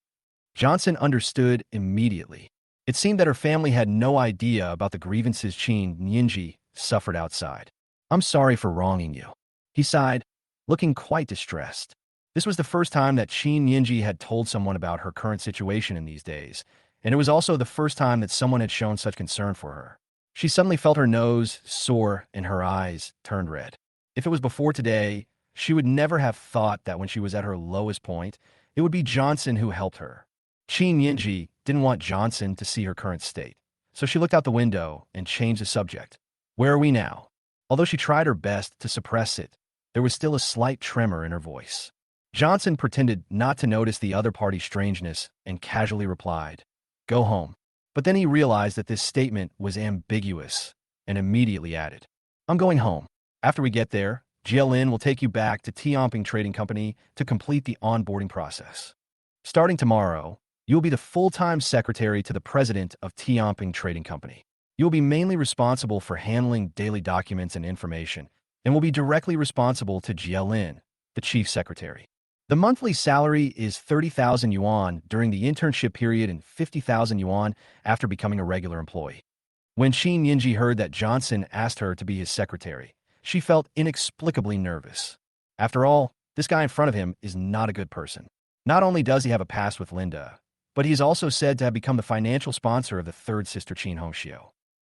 Johnson understood immediately. It seemed that her family had no idea about the grievances Qin Yinji suffered outside. "I'm sorry for wronging you," he sighed, looking quite distressed. This was the first time that Qin Yinji had told someone about her current situation in these days, and it was also the first time that someone had shown such concern for her. She suddenly felt her nose sore and her eyes turned red. If it was before today, she would never have thought that when she was at her lowest point, it would be Johnson who helped her. Qin Yinji didn't want Johnson to see her current state, so she looked out the window and changed the subject. "Where are we now?" Although she tried her best to suppress it, there was still a slight tremor in her voice. Johnson pretended not to notice the other party's strangeness and casually replied, "Go home." But then he realized that this statement was ambiguous and immediately added, "I'm going home. After we get there, GLN will take you back to Tianping Trading Company to complete the onboarding process. Starting tomorrow, you will be the full-time secretary to the president of Tianping Trading Company. You will be mainly responsible for handling daily documents and information, and will be directly responsible to GLN, the chief secretary. The monthly salary is 30,000 yuan during the internship period and 50,000 yuan after becoming a regular employee." When Qin Yinji heard that Johnson asked her to be his secretary, she felt inexplicably nervous. After all, this guy in front of him is not a good person. Not only does he have a past with Linda, but he is also said to have become the financial sponsor of the third sister Chen Hong.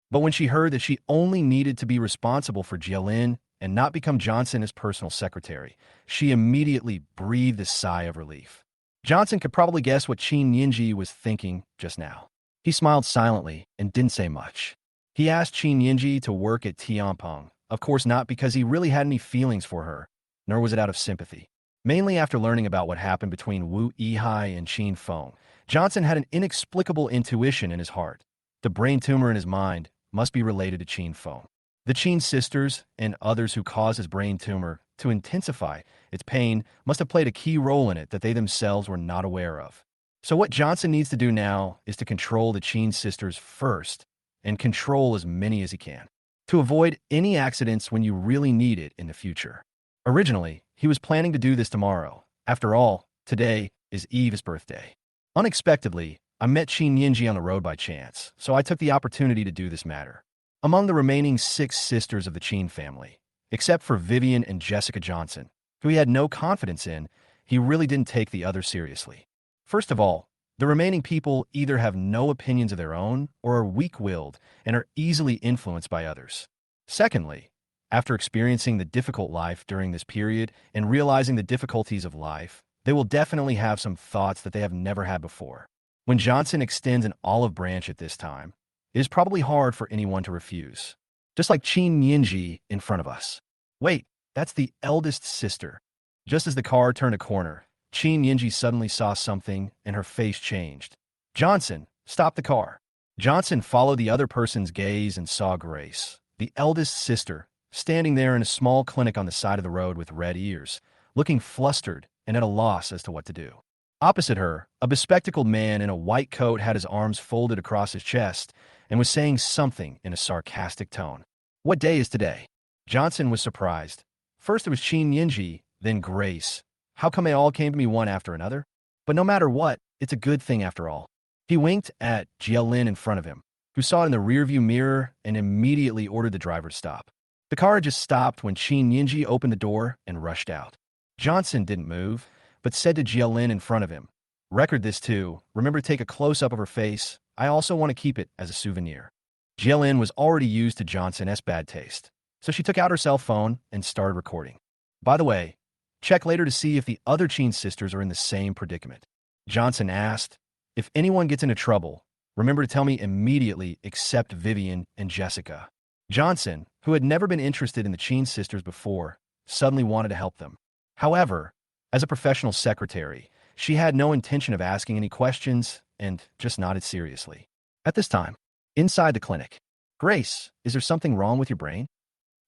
But when she heard that she only needed to be responsible for Jialin and not become Johnson as personal secretary, she immediately breathed a sigh of relief. Johnson could probably guess what Qin Yinji was thinking just now. He smiled silently and didn't say much. He asked Qin Yinji to work at Tianpeng, of course not because he really had any feelings for her, nor was it out of sympathy. Mainly after learning about what happened between Wu Yihai and Qin Feng, Johnson had an inexplicable intuition in his heart. The brain tumor in his mind must be related to Qin Feng. The Qin sisters and others who caused his brain tumor to intensify its pain must have played a key role in it that they themselves were not aware of. So what Johnson needs to do now is to control the Qin sisters first, and control as many as he can, to avoid any accidents when you really need it in the future. Originally, he was planning to do this tomorrow. After all, today is Eve's birthday. Unexpectedly, I met Qin Yinji on the road by chance, so I took the opportunity to do this matter. Among the remaining 6 sisters of the Qin family, except for Vivien and Jessica Johnson, who he had no confidence in, he really didn't take the others seriously. First of all, the remaining people either have no opinions of their own or are weak-willed and are easily influenced by others. Secondly, after experiencing the difficult life during this period and realizing the difficulties of life, they will definitely have some thoughts that they have never had before. When Johnson extends an olive branch at this time, it is probably hard for anyone to refuse. Just like Qin Yinji in front of us. Wait, that's the eldest sister. Just as the car turned a corner, Qin Yinji suddenly saw something and her face changed. "Johnson, stop the car." Johnson followed the other person's gaze and saw Grace, the eldest sister, standing there in a small clinic on the side of the road with red ears, looking flustered and at a loss as to what to do. Opposite her, a bespectacled man in a white coat had his arms folded across his chest and was saying something in a sarcastic tone. "What day is today?" Johnson was surprised. First it was Qin Yinji, then Grace. How come they all came to me one after another? But no matter what, it's a good thing after all. He winked at Jialin in front of him, who saw it in the rearview mirror and immediately ordered the driver to stop. The car had just stopped when Qin Yinji opened the door and rushed out. Johnson didn't move, but said to Jialin in front of him, "Record this too. Remember to take a close-up of her face. I also want to keep it as a souvenir." Jialin was already used to Johnson's bad taste, so she took out her cell phone and started recording. "By the way, Check later to see if the other Chen sisters are in the same predicament. Johnson asked, if anyone gets into trouble, remember to tell me immediately except Vivien and Jessica. Johnson, who had never been interested in the Chen sisters before, suddenly wanted to help them. However, as a professional secretary, she had no intention of asking any questions and just nodded seriously. At this time, inside the clinic, Grace, is there something wrong with your brain?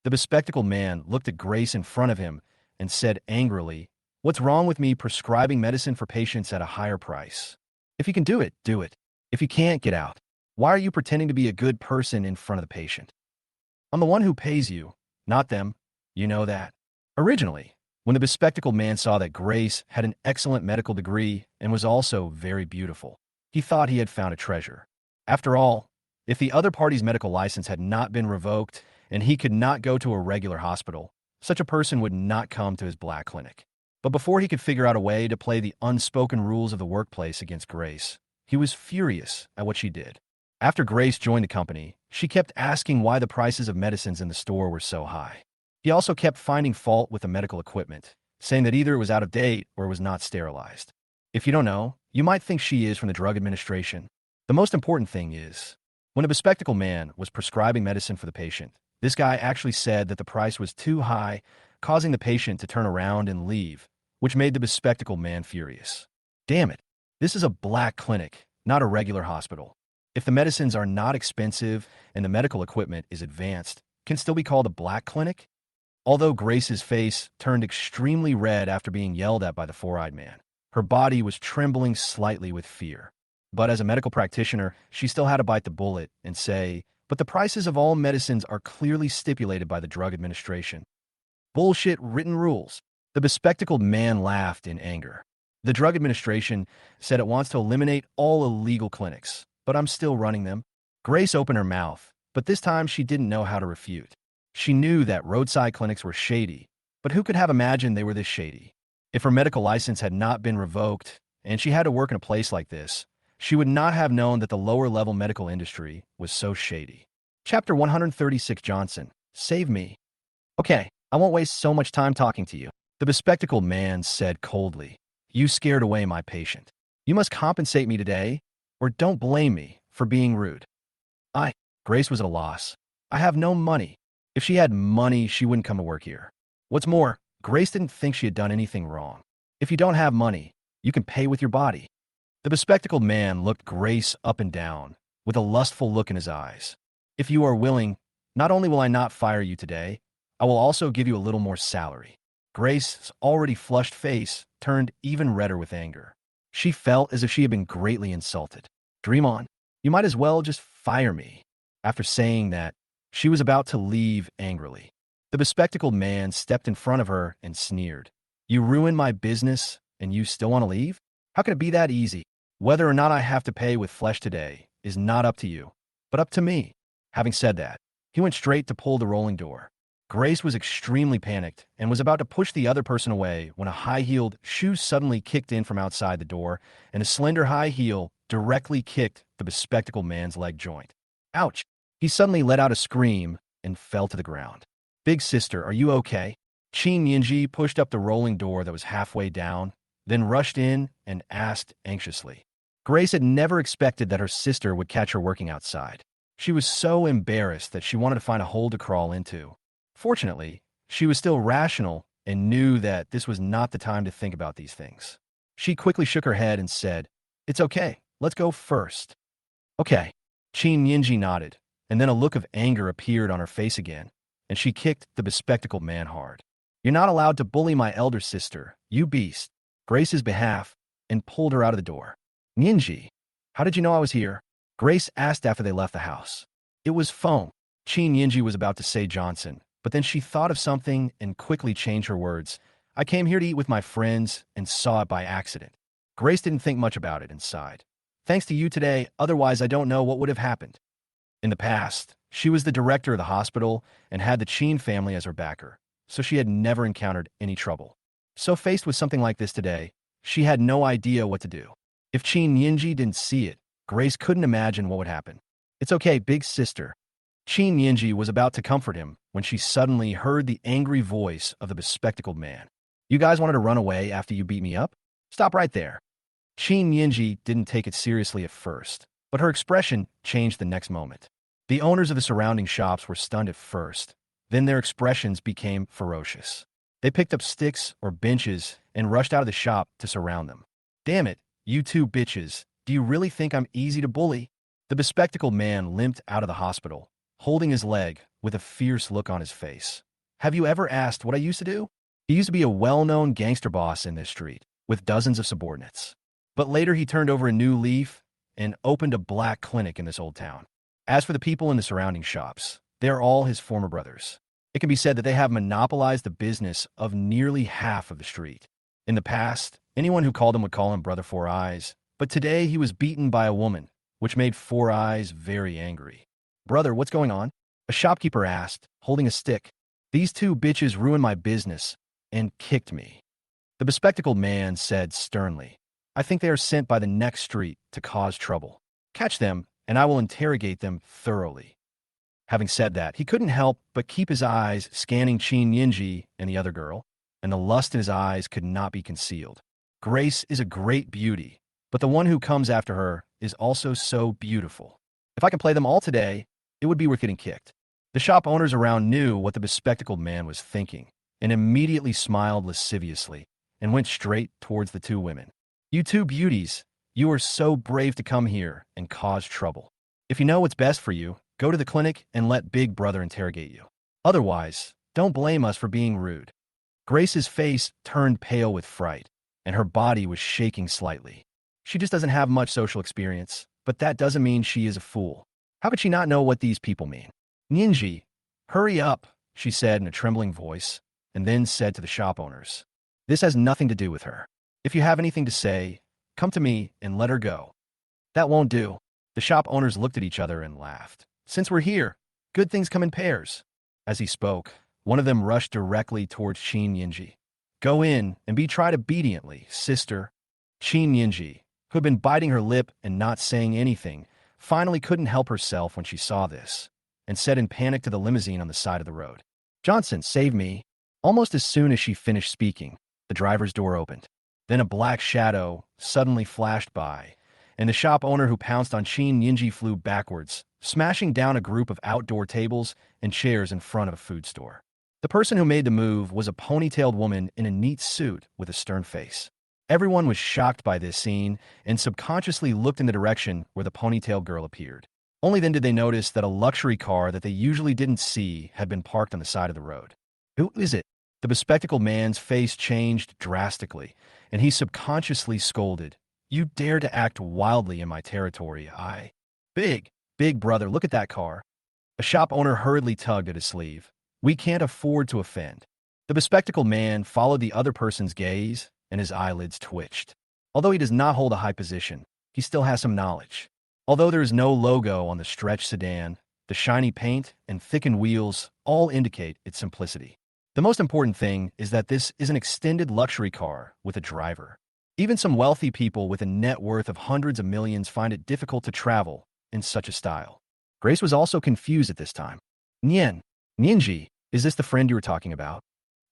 The bespectacled man looked at Grace in front of him and said angrily, what's wrong with me prescribing medicine for patients at a higher price? If you can do it, do it. If you can't, get out. Why are you pretending to be a good person in front of the patient? I'm the one who pays you, not them. You know that. Originally, when the bespectacled man saw that Grace had an excellent medical degree and was also very beautiful, he thought he had found a treasure. After all, if the other party's medical license had not been revoked and he could not go to a regular hospital, such a person would not come to his black clinic. But before he could figure out a way to play the unspoken rules of the workplace against Grace, he was furious at what she did. After Grace joined the company, she kept asking why the prices of medicines in the store were so high. He also kept finding fault with the medical equipment, saying that either it was out of date or it was not sterilized. If you don't know, you might think she is from the Drug Administration. The most important thing is, when a bespectacled man was prescribing medicine for the patient, this guy actually said that the price was too high, causing the patient to turn around and leave, which made the bespectacled man furious. Damn it, this is a black clinic, not a regular hospital. If the medicines are not expensive and the medical equipment is advanced, can it still be called a black clinic? Although Grace's face turned extremely red after being yelled at by the four-eyed man, her body was trembling slightly with fear. But as a medical practitioner, she still had to bite the bullet and say, but the prices of all medicines are clearly stipulated by the Drug Administration. Bullshit written rules. The bespectacled man laughed in anger. The Drug Administration said it wants to eliminate all illegal clinics, but I'm still running them. Grace opened her mouth, but this time she didn't know how to refute. She knew that roadside clinics were shady, but who could have imagined they were this shady? If her medical license had not been revoked, and she had to work in a place like this, she would not have known that the lower-level medical industry was so shady. Chapter 136 Johnson, save me. Okay, I won't waste so much time talking to you. The bespectacled man said coldly, you scared away my patient. You must compensate me today, or don't blame me for being rude. Grace was at a loss. I have no money. If she had money, she wouldn't come to work here. What's more, Grace didn't think she had done anything wrong. If you don't have money, you can pay with your body. The bespectacled man looked Grace up and down, with a lustful look in his eyes. If you are willing, not only will I not fire you today, I will also give you a little more salary. Grace's already flushed face turned even redder with anger. She felt as if she had been greatly insulted. Dream on. You might as well just fire me. After saying that, she was about to leave angrily. The bespectacled man stepped in front of her and sneered. You ruined my business, and you still want to leave? How can it be that easy? Whether or not I have to pay with flesh today is not up to you, but up to me. Having said that, he went straight to pull the rolling door. Grace was extremely panicked and was about to push the other person away when a high-heeled shoe suddenly kicked in from outside the door, and a slender high heel directly kicked the bespectacled man's leg joint. Ouch! He suddenly let out a scream and fell to the ground. Big sister, are you okay? Qin Yinji pushed up the rolling door that was halfway down, then rushed in and asked anxiously. Grace had never expected that her sister would catch her working outside. She was so embarrassed that she wanted to find a hole to crawl into. Fortunately, she was still rational and knew that this was not the time to think about these things. She quickly shook her head and said, It's okay, let's go first. Okay. Qin Yinji nodded, and then a look of anger appeared on her face again, and she kicked the bespectacled man hard. You're not allowed to bully my elder sister, you beast. Grace's behalf, and pulled her out of the door. Yinji, how did you know I was here? Grace asked after they left the house. It was phone. Qin Yinji was about to say Johnson, but then she thought of something and quickly changed her words. I came here to eat with my friends and saw it by accident. Grace didn't think much about it and sighed. Thanks to you today, otherwise I don't know what would have happened. In the past, she was the director of the hospital and had the Chen family as her backer, so she had never encountered any trouble. So faced with something like this today, she had no idea what to do. If Qin Yinji didn't see it, Grace couldn't imagine what would happen. It's okay, big sister. Qin Yinji was about to comfort him when she suddenly heard the angry voice of the bespectacled man. You guys wanted to run away after you beat me up? Stop right there. Qin Yinji didn't take it seriously at first, but her expression changed the next moment. The owners of the surrounding shops were stunned at first, then their expressions became ferocious. They picked up sticks or benches and rushed out of the shop to surround them. Damn it, you two bitches, do you really think I'm easy to bully? The bespectacled man limped out of the hospital, holding his leg with a fierce look on his face. Have you ever asked what I used to do? He used to be a well-known gangster boss in this street, with dozens of subordinates. But later he turned over a new leaf and opened a black clinic in this old town. As for the people in the surrounding shops, they are all his former brothers. It can be said that they have monopolized the business of nearly half of the street. In the past, anyone who called him would call him Brother Four Eyes, but today he was beaten by a woman, which made Four Eyes very angry. Brother, what's going on? A shopkeeper asked, holding a stick. These two bitches ruined my business and kicked me. The bespectacled man said sternly, I think they are sent by the next street to cause trouble. Catch them, and I will interrogate them thoroughly. Having said that, he couldn't help but keep his eyes scanning Qin Yinji and the other girl, and the lust in his eyes could not be concealed. Grace is a great beauty, but the one who comes after her is also so beautiful. If I can play them all today, it would be worth getting kicked. The shop owners around knew what the bespectacled man was thinking, and immediately smiled lasciviously and went straight towards the two women. You two beauties, you are so brave to come here and cause trouble. If you know what's best for you, go to the clinic and let Big Brother interrogate you. Otherwise, don't blame us for being rude. Grace's face turned pale with fright, and her body was shaking slightly. She just doesn't have much social experience, but that doesn't mean she is a fool. How could she not know what these people mean? Ninji, hurry up, she said in a trembling voice, and then said to the shop owners, this has nothing to do with her. If you have anything to say, come to me and let her go. That won't do. The shop owners looked at each other and laughed. Since we're here, good things come in pairs. As he spoke, one of them rushed directly towards Qin Yinji. Go in and be tried obediently, sister. Qin Yinji, who had been biting her lip and not saying anything, finally couldn't help herself when she saw this, and said in panic to the limousine on the side of the road, Johnson, save me. Almost as soon as she finished speaking, the driver's door opened. Then a black shadow suddenly flashed by, and the shop owner who pounced on Qin Yinji flew backwards, smashing down a group of outdoor tables and chairs in front of a food store. The person who made the move was a ponytailed woman in a neat suit with a stern face. Everyone was shocked by this scene and subconsciously looked in the direction where the ponytailed girl appeared. Only then did they notice that a luxury car that they usually didn't see had been parked on the side of the road. Who is it? The bespectacled man's face changed drastically, and he subconsciously scolded, You dare to act wildly in my territory, Big brother, look at that car. A shop owner hurriedly tugged at his sleeve. We can't afford to offend. The bespectacled man followed the other person's gaze, and his eyelids twitched. Although he does not hold a high position, he still has some knowledge. Although there is no logo on the stretch sedan, the shiny paint and thickened wheels all indicate its simplicity. The most important thing is that this is an extended luxury car with a driver. Even some wealthy people with a net worth of hundreds of millions find it difficult to travel in such a style. Grace was also confused at this time. Ninji, is this the friend you were talking about?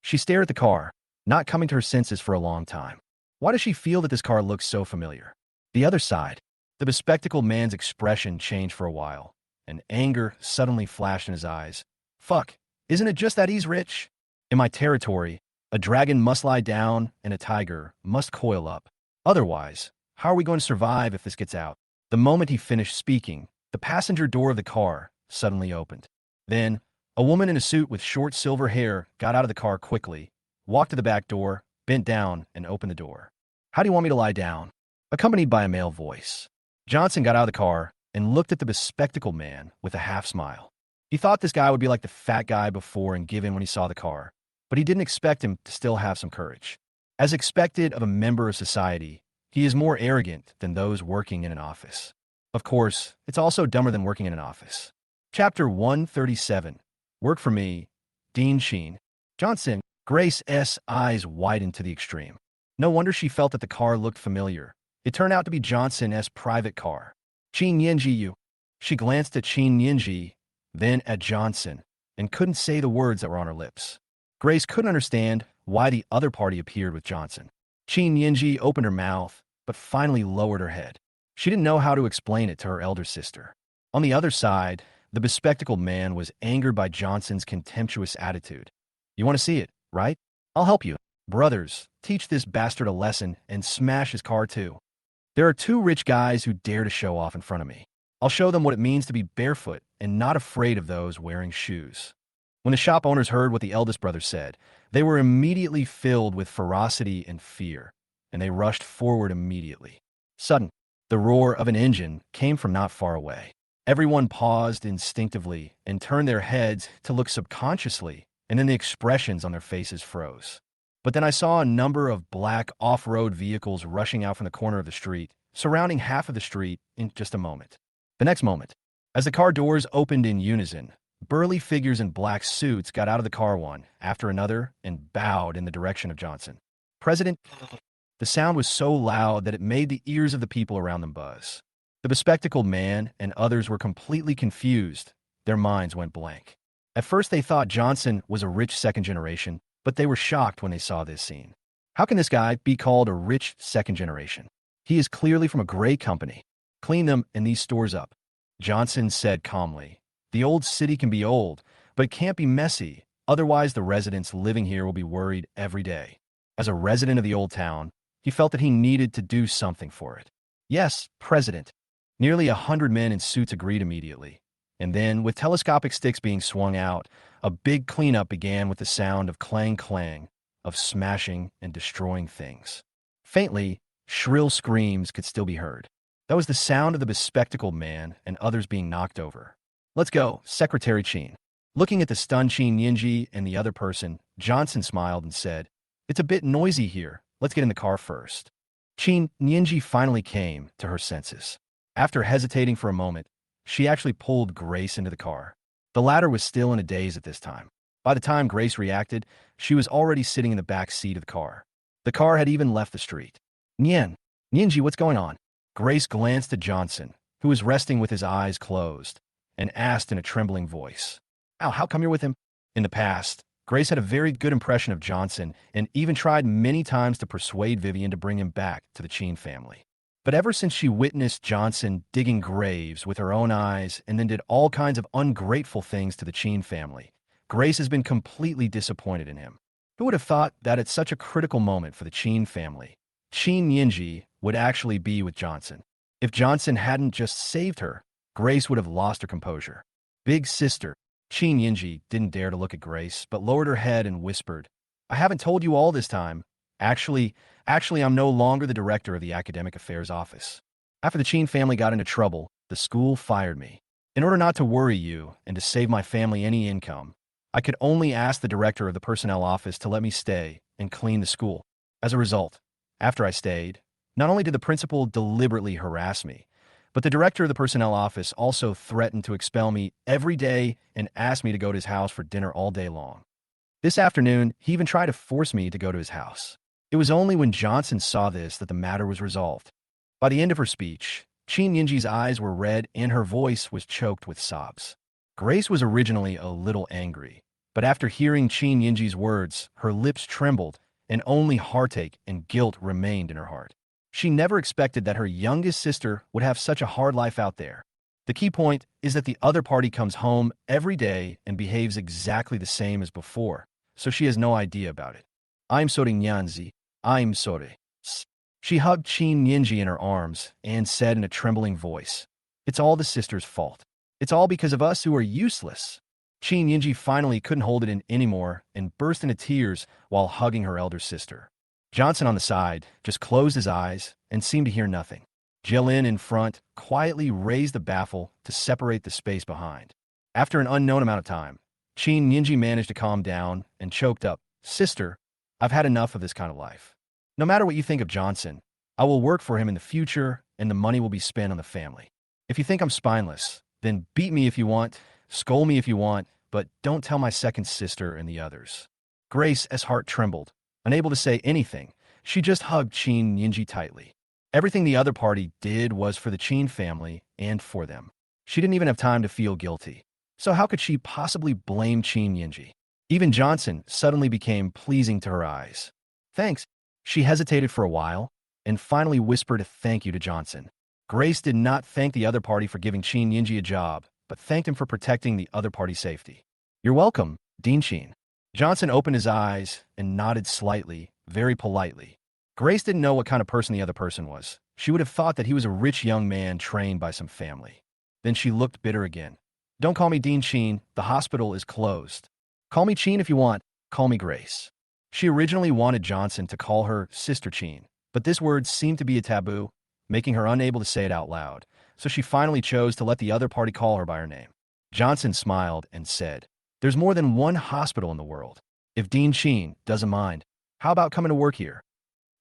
She stared at the car, not coming to her senses for a long time. Why does she feel that this car looks so familiar? The other side. The bespectacled man's expression changed for a while, and anger suddenly flashed in his eyes. Fuck, isn't it just that he's rich? In my territory, a dragon must lie down and a tiger must coil up. Otherwise, how are we going to survive if this gets out? The moment he finished speaking, the passenger door of the car suddenly opened. Then, a woman in a suit with short silver hair got out of the car quickly, walked to the back door, bent down, and opened the door. How do you want me to lie down? Accompanied by a male voice. Johnson got out of the car and looked at the bespectacled man with a half smile. He thought this guy would be like the fat guy before and give in when he saw the car, but he didn't expect him to still have some courage. As expected of a member of society, he is more arrogant than those working in an office. Of course, it's also dumber than working in an office. Chapter 137. Work for me, Dean Sheen. Johnson, Grace's eyes widened to the extreme. No wonder she felt that the car looked familiar. It turned out to be Johnson's private car. Qin Yinji, you. She glanced at Qin Yinji, then at Johnson, and couldn't say the words that were on her lips. Grace couldn't understand why the other party appeared with Johnson. Qin Yinji opened her mouth, but finally lowered her head. She didn't know how to explain it to her elder sister. On the other side, the bespectacled man was angered by Johnson's contemptuous attitude. You want to see it, right? I'll help you. Brothers, teach this bastard a lesson and smash his car too. There are two rich guys who dare to show off in front of me. I'll show them what it means to be barefoot and not afraid of those wearing shoes. When the shop owners heard what the eldest brother said, they were immediately filled with ferocity and fear, and they rushed forward immediately. Suddenly, the roar of an engine came from not far away. Everyone paused instinctively and turned their heads to look subconsciously, and then the expressions on their faces froze. But then I saw a number of black off-road vehicles rushing out from the corner of the street, surrounding half of the street in just a moment. The next moment, as the car doors opened in unison, burly figures in black suits got out of the car one after another and bowed in the direction of Johnson. President, the sound was so loud that it made the ears of the people around them buzz. The bespectacled man and others were completely confused. Their minds went blank. At first they thought Johnson was a rich second generation, but they were shocked when they saw this scene. How can this guy be called a rich second generation? He is clearly from a great company. Clean them and these stores up. Johnson said calmly. The old city can be old, but it can't be messy. Otherwise, the residents living here will be worried every day. As a resident of the old town, he felt that he needed to do something for it. Yes, President. Nearly 100 men in suits agreed immediately. And then, with telescopic sticks being swung out, a big cleanup began with the sound of clang-clang, of smashing and destroying things. Faintly, shrill screams could still be heard. That was the sound of the bespectacled man and others being knocked over. Let's go, Secretary Qin. Looking at the stunned Qin Yinji and the other person, Johnson smiled and said, It's a bit noisy here. Let's get in the car first. Qin Yinji finally came to her senses. After hesitating for a moment, she actually pulled Grace into the car. The latter was still in a daze at this time. By the time Grace reacted, she was already sitting in the back seat of the car. The car had even left the street. Yinji, what's going on? Grace glanced at Johnson, who was resting with his eyes closed, and asked in a trembling voice, Al, how come you're with him? In the past, Grace had a very good impression of Johnson and even tried many times to persuade Vivien to bring him back to the Chen family. But ever since she witnessed Johnson digging graves with her own eyes and then did all kinds of ungrateful things to the Chen family, Grace has been completely disappointed in him. Who would have thought that at such a critical moment for the Chen family, Qin Yinji would actually be with Johnson? If Johnson hadn't just saved her, Grace would have lost her composure. Big sister, Qin Yinji didn't dare to look at Grace, but lowered her head and whispered, I haven't told you all this time. Actually, I'm no longer the director of the academic affairs office. After the Chen family got into trouble, the school fired me. In order not to worry you and to save my family any income, I could only ask the director of the personnel office to let me stay and clean the school. As a result, after I stayed, not only did the principal deliberately harass me, but the director of the personnel office also threatened to expel me every day and asked me to go to his house for dinner all day long. This afternoon, he even tried to force me to go to his house. It was only when Johnson saw this that the matter was resolved. By the end of her speech, Qin Yinji's eyes were red and her voice was choked with sobs. Grace was originally a little angry, but after hearing Qin Yinji's words, her lips trembled and only heartache and guilt remained in her heart. She never expected that her youngest sister would have such a hard life out there. The key point is that the other party comes home every day and behaves exactly the same as before, so she has no idea about it. I'm sorry, Nyanzi. I'm sorry. She hugged Qin Yinji in her arms and said in a trembling voice, It's all the sister's fault. It's all because of us who are useless. Qin Yinji finally couldn't hold it in anymore and burst into tears while hugging her elder sister. Johnson on the side just closed his eyes and seemed to hear nothing. Jilin in front quietly raised the baffle to separate the space behind. After an unknown amount of time, Qin Yinji managed to calm down and choked up, Sister, I've had enough of this kind of life. No matter what you think of Johnson, I will work for him in the future and the money will be spent on the family. If you think I'm spineless, then beat me if you want, scold me if you want, but don't tell my second sister and the others. Grace's heart trembled. Unable to say anything, she just hugged Qin Yinji tightly. Everything the other party did was for the Chen family and for them. She didn't even have time to feel guilty. So how could she possibly blame Qin Yinji? Even Johnson suddenly became pleasing to her eyes. Thanks. She hesitated for a while and finally whispered a thank you to Johnson. Grace did not thank the other party for giving Chen Yinji a job, but thanked him for protecting the other party's safety. You're welcome, Dean Sheen. Johnson opened his eyes and nodded slightly, very politely. Grace didn't know what kind of person the other person was. She would have thought that he was a rich young man trained by some family. Then she looked bitter again. Don't call me Dean Sheen. The hospital is closed. Call me Sheen if you want. Call me Grace. She originally wanted Johnson to call her Sister Sheen, but this word seemed to be a taboo, making her unable to say it out loud, so she finally chose to let the other party call her by her name. Johnson smiled and said, There's more than one hospital in the world. If Dean Sheen doesn't mind, how about coming to work here?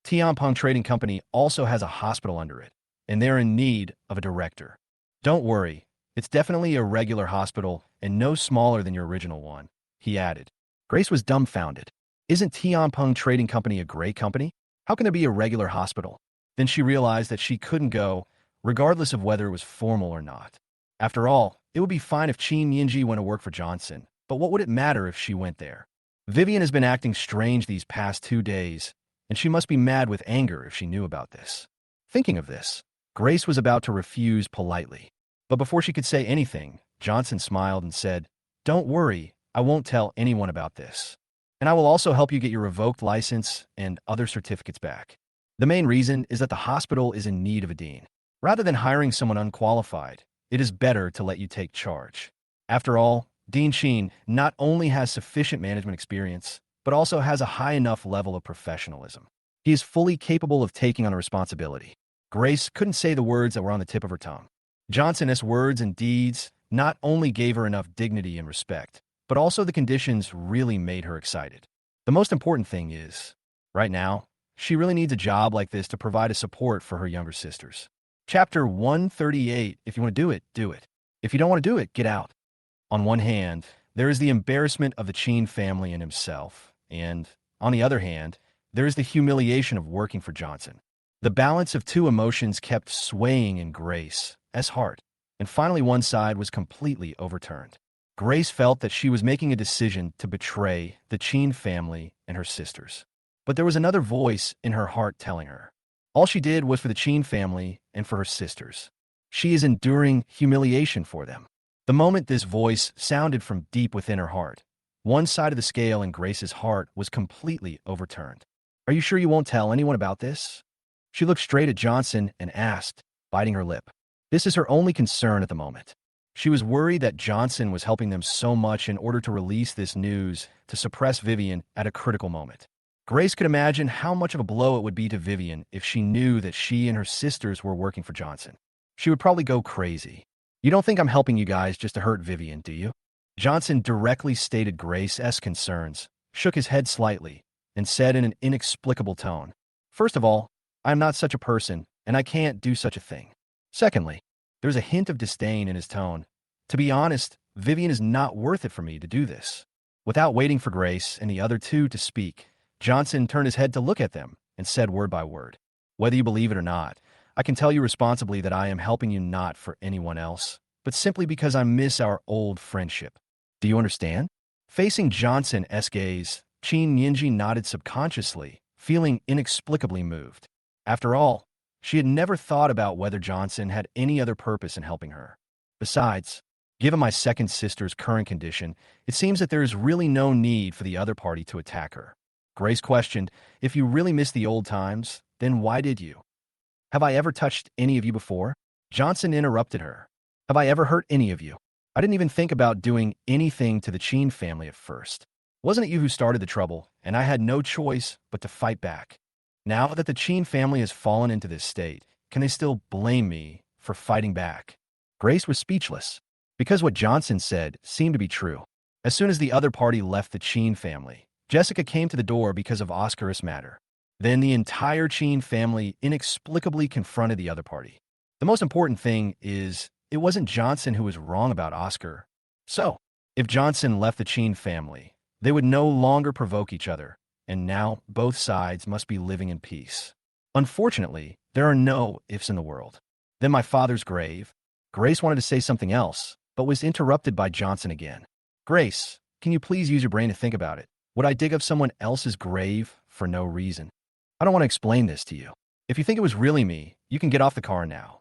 Tianpeng Trading Company also has a hospital under it, and they're in need of a director. Don't worry, it's definitely a regular hospital and no smaller than your original one, he added. Grace was dumbfounded. Isn't Tianpeng Trading Company a great company? How can there be a regular hospital? Then she realized that she couldn't go, regardless of whether it was formal or not. After all, it would be fine if Chen Yinji went to work for Johnson, but what would it matter if she went there? Vivien has been acting strange these past 2 days, and she must be mad with anger if she knew about this. Thinking of this, Grace was about to refuse politely. But before she could say anything, Johnson smiled and said, Don't worry, I won't tell anyone about this. And I will also help you get your revoked license and other certificates back. The main reason is that the hospital is in need of a dean. Rather than hiring someone unqualified, it is better to let you take charge. After all, Dean Sheen not only has sufficient management experience, but also has a high enough level of professionalism. He is fully capable of taking on a responsibility. Grace couldn't say the words that were on the tip of her tongue. Johnson's words and deeds not only gave her enough dignity and respect, but also the conditions really made her excited. The most important thing is, right now, she really needs a job like this to provide a support for her younger sisters. Chapter 138, if you want to do it, do it. If you don't want to do it, get out. On one hand, there is the embarrassment of the Chen family and himself, and, on the other hand, there is the humiliation of working for Johnson. The balance of two emotions kept swaying in Grace's heart, and finally one side was completely overturned. Grace felt that she was making a decision to betray the Chen family and her sisters. But there was another voice in her heart telling her. All she did was for the Chen family and for her sisters. She is enduring humiliation for them. The moment this voice sounded from deep within her heart, one side of the scale in Grace's heart was completely overturned. Are you sure you won't tell anyone about this? She looked straight at Johnson and asked, biting her lip. This is her only concern at the moment. She was worried that Johnson was helping them so much in order to release this news to suppress Vivien at a critical moment. Grace could imagine how much of a blow it would be to Vivien if she knew that she and her sisters were working for Johnson. She would probably go crazy. You don't think I'm helping you guys just to hurt Vivien, do you? Johnson directly stated Grace's concerns, shook his head slightly, and said in an inexplicable tone, First of all, I am not such a person, and I can't do such a thing. Secondly, there's a hint of disdain in his tone. To be honest, Vivien is not worth it for me to do this. Without waiting for Grace and the other two to speak, Johnson turned his head to look at them and said word by word, Whether you believe it or not, I can tell you responsibly that I am helping you not for anyone else, but simply because I miss our old friendship. Do you understand? Facing Johnson's gaze, Chen Yinji nodded subconsciously, feeling inexplicably moved. After all, she had never thought about whether Johnson had any other purpose in helping her. Besides, given my second sister's current condition, it seems that there is really no need for the other party to attack her. Grace questioned, If you really miss the old times, then why did you? Have I ever touched any of you before? Johnson interrupted her. Have I ever hurt any of you? I didn't even think about doing anything to the Chen family at first. Wasn't it you who started the trouble, and I had no choice but to fight back? Now that the Chen family has fallen into this state, can they still blame me for fighting back? Grace was speechless, because what Johnson said seemed to be true. As soon as the other party left the Chen family, Jessica came to the door because of Oscar's matter. Then the entire Chen family inexplicably confronted the other party. The most important thing is, it wasn't Johnson who was wrong about Oscar. So, if Johnson left the Chen family, they would no longer provoke each other, and now both sides must be living in peace. Unfortunately, there are no ifs in the world. Then my father's grave. Grace wanted to say something else, but was interrupted by Johnson again. Grace, Can you please use your brain to think about it? Would I dig up someone else's grave for no reason? I don't want to explain this to you. If you think it was really me, you can get off the car now.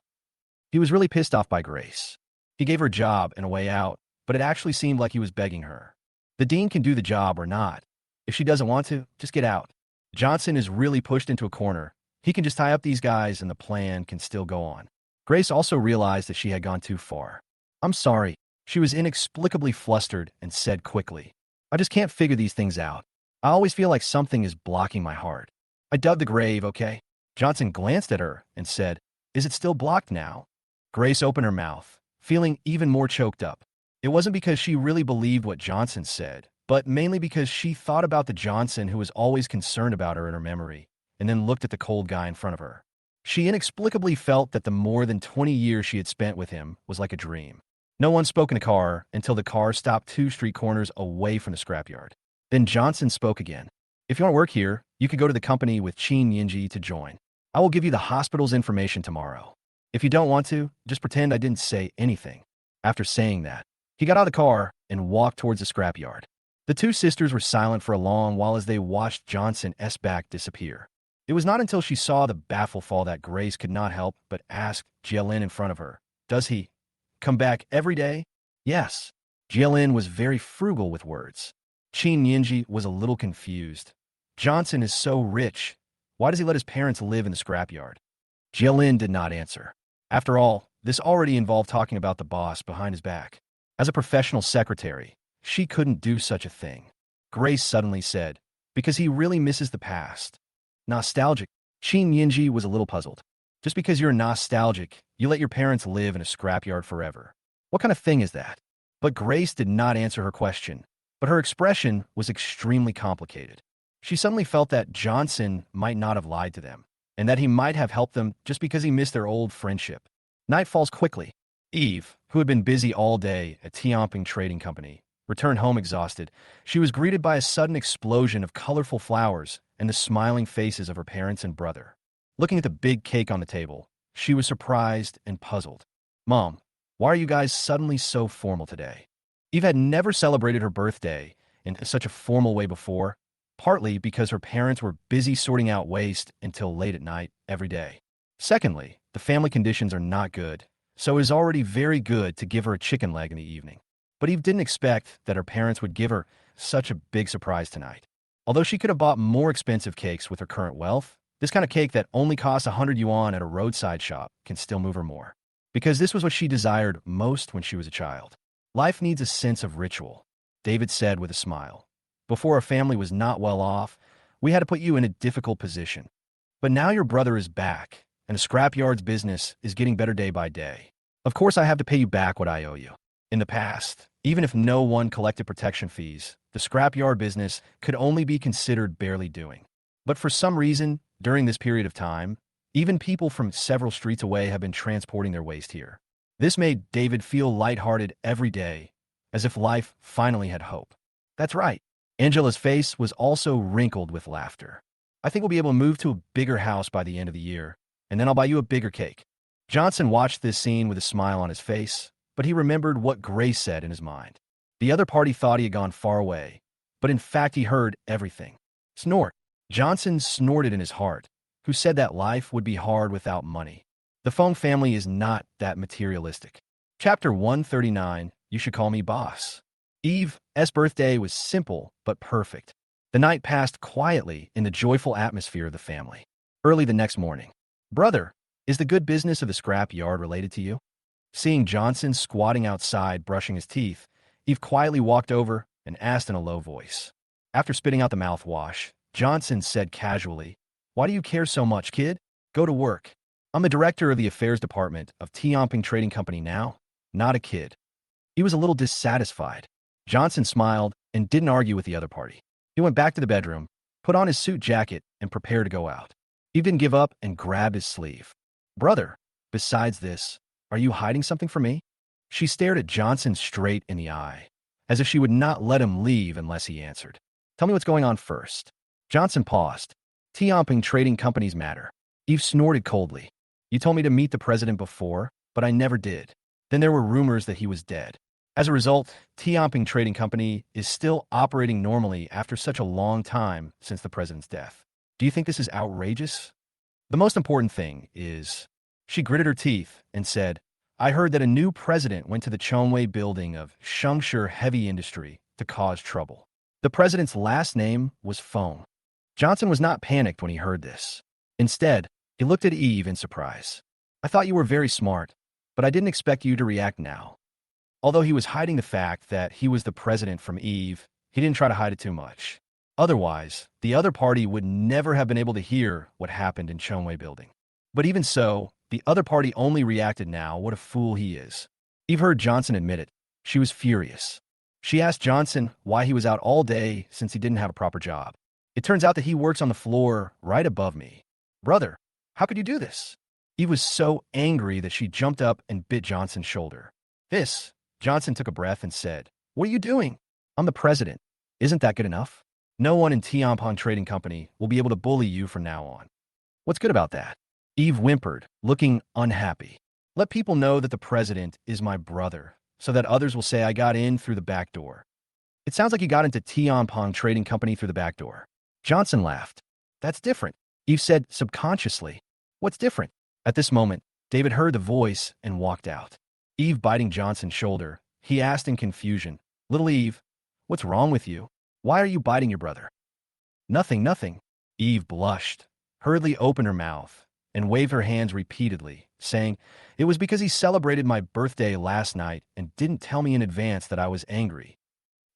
He was really pissed off by Grace. He gave her a job and a way out, but it actually seemed like he was begging her. The dean can do the job or not. If she doesn't want to, just get out. Johnson is really pushed into a corner. He can just tie up these guys and the plan can still go on. Grace also realized that she had gone too far. I'm sorry. She was inexplicably flustered and said quickly, I just can't figure these things out. I always feel like something is blocking my heart. I dug the grave, okay? Johnson glanced at her and said, Is it still blocked now? Grace opened her mouth, feeling even more choked up. It wasn't because she really believed what Johnson said, but mainly because she thought about the Johnson who was always concerned about her in her memory, and then looked at the cold guy in front of her. She inexplicably felt that the more than 20 years she had spent with him was like a dream. No one spoke in the car until the car stopped 2 street corners away from the scrapyard. Then Johnson spoke again. If you want to work here, you could go to the company with Chen Yinji to join. I will give you the hospital's information tomorrow. If you don't want to, just pretend I didn't say anything. After saying that, he got out of the car and walked towards the scrapyard. The 2 sisters were silent for a long while as they watched Johnson's back disappear. It was not until she saw the baffled fall that Grace could not help but ask Jialin in front of her, Does he come back every day? Yes. Jialin was very frugal with words. Chen Yinji was a little confused. Johnson is so rich. Why does he let his parents live in the scrapyard? Jialin did not answer. After all, this already involved talking about the boss behind his back. As a professional secretary, she couldn't do such a thing. Grace suddenly said, Because he really misses the past. Nostalgic. Chen Yinji was a little puzzled. Just because you're nostalgic, you let your parents live in a scrapyard forever. What kind of thing is that? But Grace did not answer her question, but her expression was extremely complicated. She suddenly felt that Johnson might not have lied to them, and that he might have helped them just because he missed their old friendship. Night falls quickly. Eve, who had been busy all day at Tianping Trading Company, returned home exhausted. She was greeted by a sudden explosion of colorful flowers and the smiling faces of her parents and brother. Looking at the big cake on the table, she was surprised and puzzled. Mom, why are you guys suddenly so formal today? Eve had never celebrated her birthday in such a formal way before, partly because her parents were busy sorting out waste until late at night every day. Secondly, the family conditions are not good, so it is already very good to give her a chicken leg in the evening. But Eve didn't expect that her parents would give her such a big surprise tonight. Although she could have bought more expensive cakes with her current wealth, this kind of cake that only costs 100 yuan at a roadside shop can still move her more. Because this was what she desired most when she was a child. Life needs a sense of ritual, David said with a smile. Before our family was not well off, we had to put you in a difficult position. But now your brother is back, and the scrapyard's business is getting better day by day. Of course I have to pay you back what I owe you. In the past, even if no one collected protection fees, the scrapyard business could only be considered barely doing. But for some reason, during this period of time, even people from several streets away have been transporting their waste here. This made David feel lighthearted every day, as if life finally had hope. That's right. Angela's face was also wrinkled with laughter. I think we'll be able to move to a bigger house by the end of the year, and then I'll buy you a bigger cake. Johnson watched this scene with a smile on his face, but he remembered what Grace said in his mind. The other party thought he had gone far away, but in fact he heard everything. Snort. Johnson snorted in his heart. Who said that life would be hard without money? The Fong family is not that materialistic. Chapter 139, You Should Call Me Boss. Eve's birthday was simple but perfect. The night passed quietly in the joyful atmosphere of the family. Early the next morning. Brother, is the good business of the scrap yard related to you? Seeing Johnson squatting outside brushing his teeth, Eve quietly walked over and asked in a low voice. After spitting out the mouthwash, Johnson said casually, Why do you care so much, kid? Go to work. I'm the director of the affairs department of Tianping Trading Company now, not a kid. He was a little dissatisfied. Johnson smiled and didn't argue with the other party. He went back to the bedroom, put on his suit jacket, and prepared to go out. Eve didn't give up and grabbed his sleeve. Brother, besides this, are you hiding something from me? She stared at Johnson straight in the eye, as if she would not let him leave unless he answered. Tell me what's going on first. Johnson paused. Tianping Trading Company's matter. Eve snorted coldly. You told me to meet the president before, but I never did. Then there were rumors that he was dead. As a result, Tianping Trading Company is still operating normally after such a long time since the president's death. Do you think this is outrageous? The most important thing is, she gritted her teeth and said, I heard that a new president went to the Chongwei building of Shengshi Heavy Industry to cause trouble. The president's last name was Feng. Johnson was not panicked when he heard this. Instead, he looked at Eve in surprise. I thought you were very smart, but I didn't expect you to react now. Although he was hiding the fact that he was the president from Eve, he didn't try to hide it too much. Otherwise, the other party would never have been able to hear what happened in Chongwei building. But even so, the other party only reacted now. What a fool he is. Eve heard Johnson admit it. She was furious. She asked Johnson why he was out all day since he didn't have a proper job. It turns out that he works on the floor right above me. Brother, how could you do this? Eve was so angry that she jumped up and bit Johnson's shoulder. Johnson took a breath and said, What are you doing? I'm the president. Isn't that good enough? No one in Tianping Trading Company will be able to bully you from now on. What's good about that? Eve whimpered, looking unhappy. Let people know that the president is my brother, so that others will say I got in through the back door. It sounds like you got into Tianping Trading Company through the back door. Johnson laughed. That's different. Eve said subconsciously. What's different? At this moment, David heard the voice and walked out. Eve biting Johnson's shoulder, he asked in confusion, Little Eve, what's wrong with you? Why are you biting your brother? Nothing. Eve blushed, hurriedly opened her mouth, and waved her hands repeatedly, saying, It was because he celebrated my birthday last night and didn't tell me in advance that I was angry.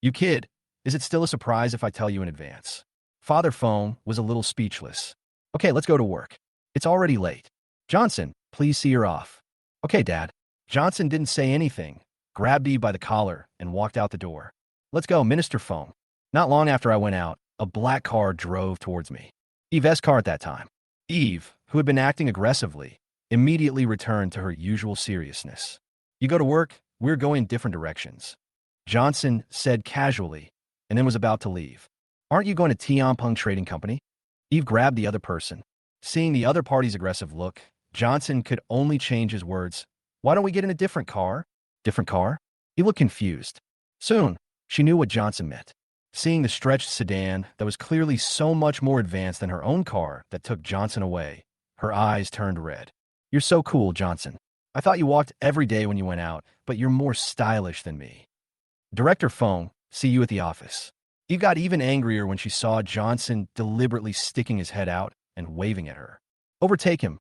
You kid, is it still a surprise if I tell you in advance? Father Feng was a little speechless. Okay, let's go to work. It's already late. Johnson, please see her off. Okay, Dad. Johnson didn't say anything, grabbed Eve by the collar, and walked out the door. Let's go, Minister Feng. Not long after I went out, a black car drove towards me. Eve's car at that time. Eve, who had been acting aggressively, immediately returned to her usual seriousness. You go to work, we're going different directions. Johnson said casually, and then was about to leave. Aren't you going to Tianping Trading Company? Eve grabbed the other person. Seeing the other party's aggressive look, Johnson could only change his words. Why don't we get in a different car? Different car? He looked confused. Soon, she knew what Johnson meant. Seeing the stretched sedan that was clearly so much more advanced than her own car that took Johnson away, her eyes turned red. You're so cool, Johnson. I thought you walked every day when you went out, but you're more stylish than me. Director Feng, see you at the office. Eve got even angrier when she saw Johnson deliberately sticking his head out and waving at her. Overtake him,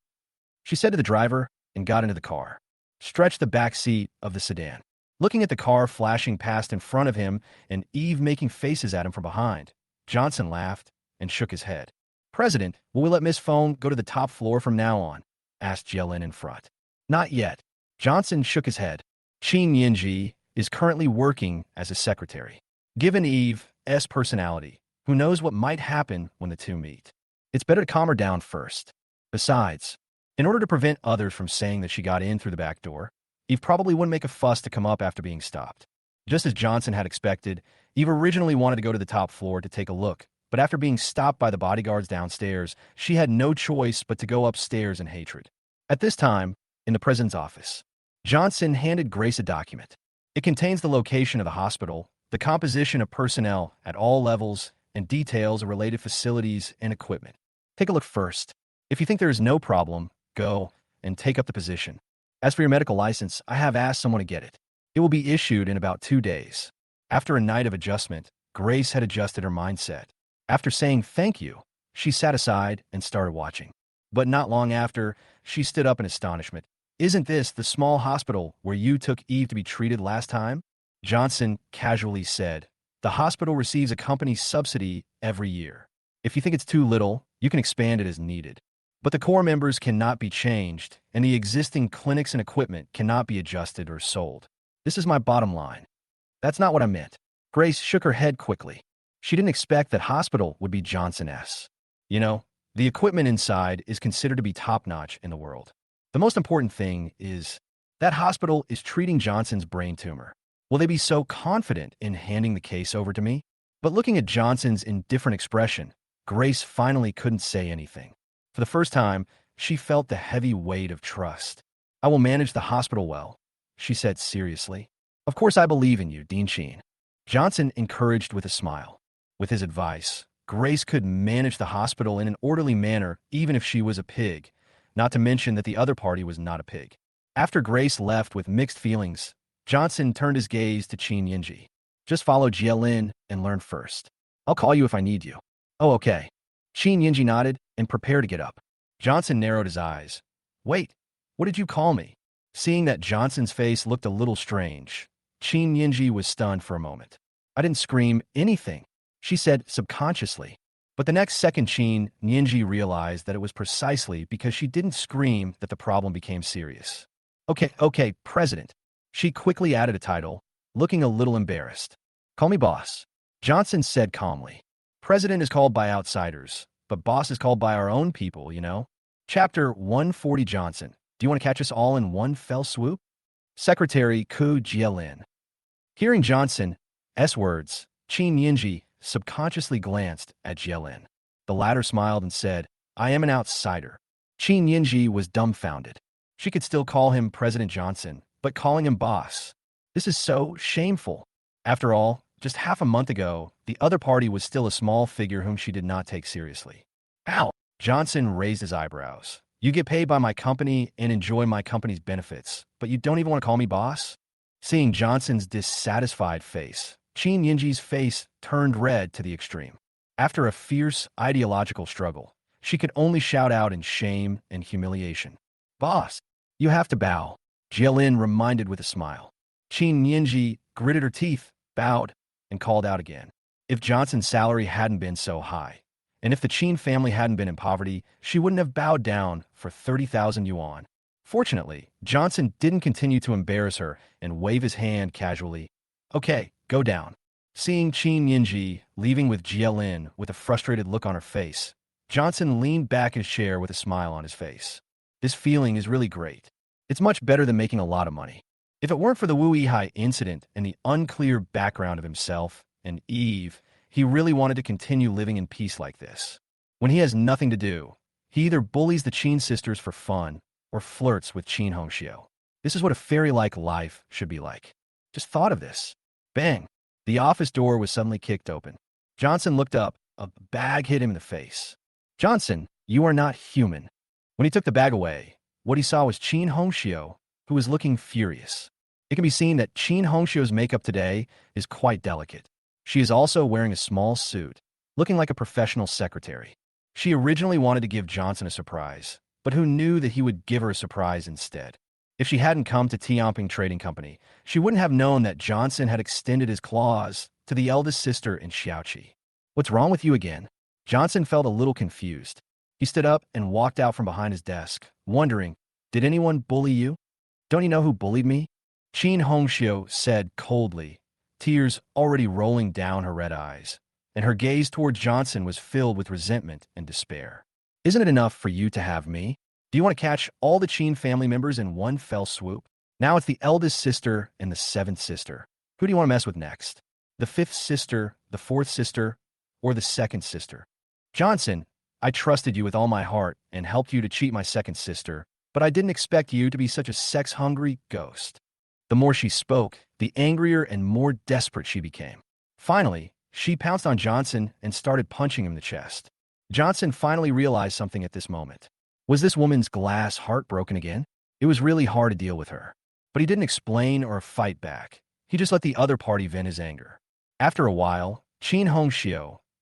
she said to the driver, and got into the car. Stretched the back seat of the sedan. Looking at the car flashing past in front of him and Eve making faces at him from behind, Johnson laughed and shook his head. President, will we let Miss Feng go to the top floor from now on? Asked Jielin in front. Not yet. Johnson shook his head. Qin Yinji is currently working as a secretary. Given Eve's personality, who knows what might happen when the two meet? It's better to calm her down first. Besides, in order to prevent others from saying that she got in through the back door, Eve probably wouldn't make a fuss to come up after being stopped. Just as Johnson had expected, Eve originally wanted to go to the top floor to take a look, but after being stopped by the bodyguards downstairs, she had no choice but to go upstairs in hatred. At this time, in the president's office, Johnson handed Grace a document. It contains the location of the hospital, the composition of personnel at all levels, and details of related facilities and equipment. Take a look first. If you think there is no problem, go and take up the position. As for your medical license, I have asked someone to get it. It will be issued in about 2 days. After a night of adjustment, Grace had adjusted her mindset. After saying thank you, she sat aside and started watching. But not long after, she stood up in astonishment. Isn't this the small hospital where you took Eve to be treated last time? Johnson casually said, the hospital receives a company subsidy every year. If you think it's too little, you can expand it as needed. But the core members cannot be changed, and the existing clinics and equipment cannot be adjusted or sold. This is my bottom line. That's not what I meant. Grace shook her head quickly. She didn't expect that hospital would be Johnson-esque. You know, the equipment inside is considered to be top-notch in the world. The most important thing is that hospital is treating Johnson's brain tumor. Will they be so confident in handing the case over to me? But looking at Johnson's indifferent expression, Grace finally couldn't say anything. For the first time, she felt the heavy weight of trust. I will manage the hospital well, she said seriously. Of course I believe in you, Dean Sheen. Johnson encouraged with a smile. With his advice, Grace could manage the hospital in an orderly manner even if she was a pig, not to mention that the other party was not a pig. After Grace left with mixed feelings, Johnson turned his gaze to Qin Yinji. Just follow Jielin and learn first. I'll call you if I need you. Oh, okay. Qin Yinji nodded and prepared to get up. Johnson narrowed his eyes. Wait, what did you call me? Seeing that Johnson's face looked a little strange, Qin Yinji was stunned for a moment. I didn't scream anything, she said subconsciously. But the next second Qin Yinji realized that it was precisely because she didn't scream that the problem became serious. Okay, President. She quickly added a title, looking a little embarrassed. Call me boss. Johnson said calmly. President is called by outsiders, but boss is called by our own people, you know? Chapter 140 Johnson. Do you want to catch us all in one fell swoop? Secretary Ku Jielin. Hearing Johnson's words, Qin Yinji subconsciously glanced at Jielin. The latter smiled and said, I am an outsider. Qin Yinji was dumbfounded. She could still call him President Johnson, but calling him boss. This is so shameful. After all, just half a month ago, the other party was still a small figure whom she did not take seriously. Ow! Johnson raised his eyebrows. You get paid by my company and enjoy my company's benefits, but you don't even want to call me boss? Seeing Johnson's dissatisfied face, Qin Yinji's face turned red to the extreme. After a fierce ideological struggle, she could only shout out in shame and humiliation. Boss, you have to bow, Jielin reminded with a smile. Qin Yinji gritted her teeth, bowed, and called out again. If Johnson's salary hadn't been so high, and if the Qin family hadn't been in poverty, she wouldn't have bowed down for 30,000 yuan. Fortunately, Johnson didn't continue to embarrass her and wave his hand casually. Okay, go down. Seeing Qin Yinji leaving with Jielin with a frustrated look on her face, Johnson leaned back in his chair with a smile on his face. This feeling is really great. It's much better than making a lot of money. If it weren't for the Wu Yihai incident and the unclear background of himself and Eve, he really wanted to continue living in peace like this. When he has nothing to do, he either bullies the Qin sisters for fun or flirts with Chen Hong. This is what a fairy-like life should be like. Just thought of this. Bang! The office door was suddenly kicked open. Johnson looked up. A bag hit him in the face. Johnson, you are not human. When he took the bag away, what he saw was Chen Hong, who was looking furious. It can be seen that Chen Hong's makeup today is quite delicate. She is also wearing a small suit, looking like a professional secretary. She originally wanted to give Johnson a surprise, but who knew that he would give her a surprise instead? If she hadn't come to Tianping Trading Company, she wouldn't have known that Johnson had extended his claws to the eldest sister in Xiaoqi. What's wrong with you again? Johnson felt a little confused. He stood up and walked out from behind his desk, wondering, did anyone bully you? Don't you know who bullied me? Chen Hong said coldly, tears already rolling down her red eyes, and her gaze toward Johnson was filled with resentment and despair. Isn't it enough for you to have me? Do you want to catch all the Chen family members in one fell swoop? Now it's the eldest sister and the seventh sister. Who do you want to mess with next? The fifth sister, the fourth sister, or the second sister? Johnson, I trusted you with all my heart and helped you to cheat my second sister, but I didn't expect you to be such a sex-hungry ghost. The more she spoke, the angrier and more desperate she became. Finally, she pounced on Johnson and started punching him in the chest. Johnson finally realized something at this moment. Was this woman's glass heart broken again? It was really hard to deal with her. But he didn't explain or fight back. He just let the other party vent his anger. After a while, Chen Hong,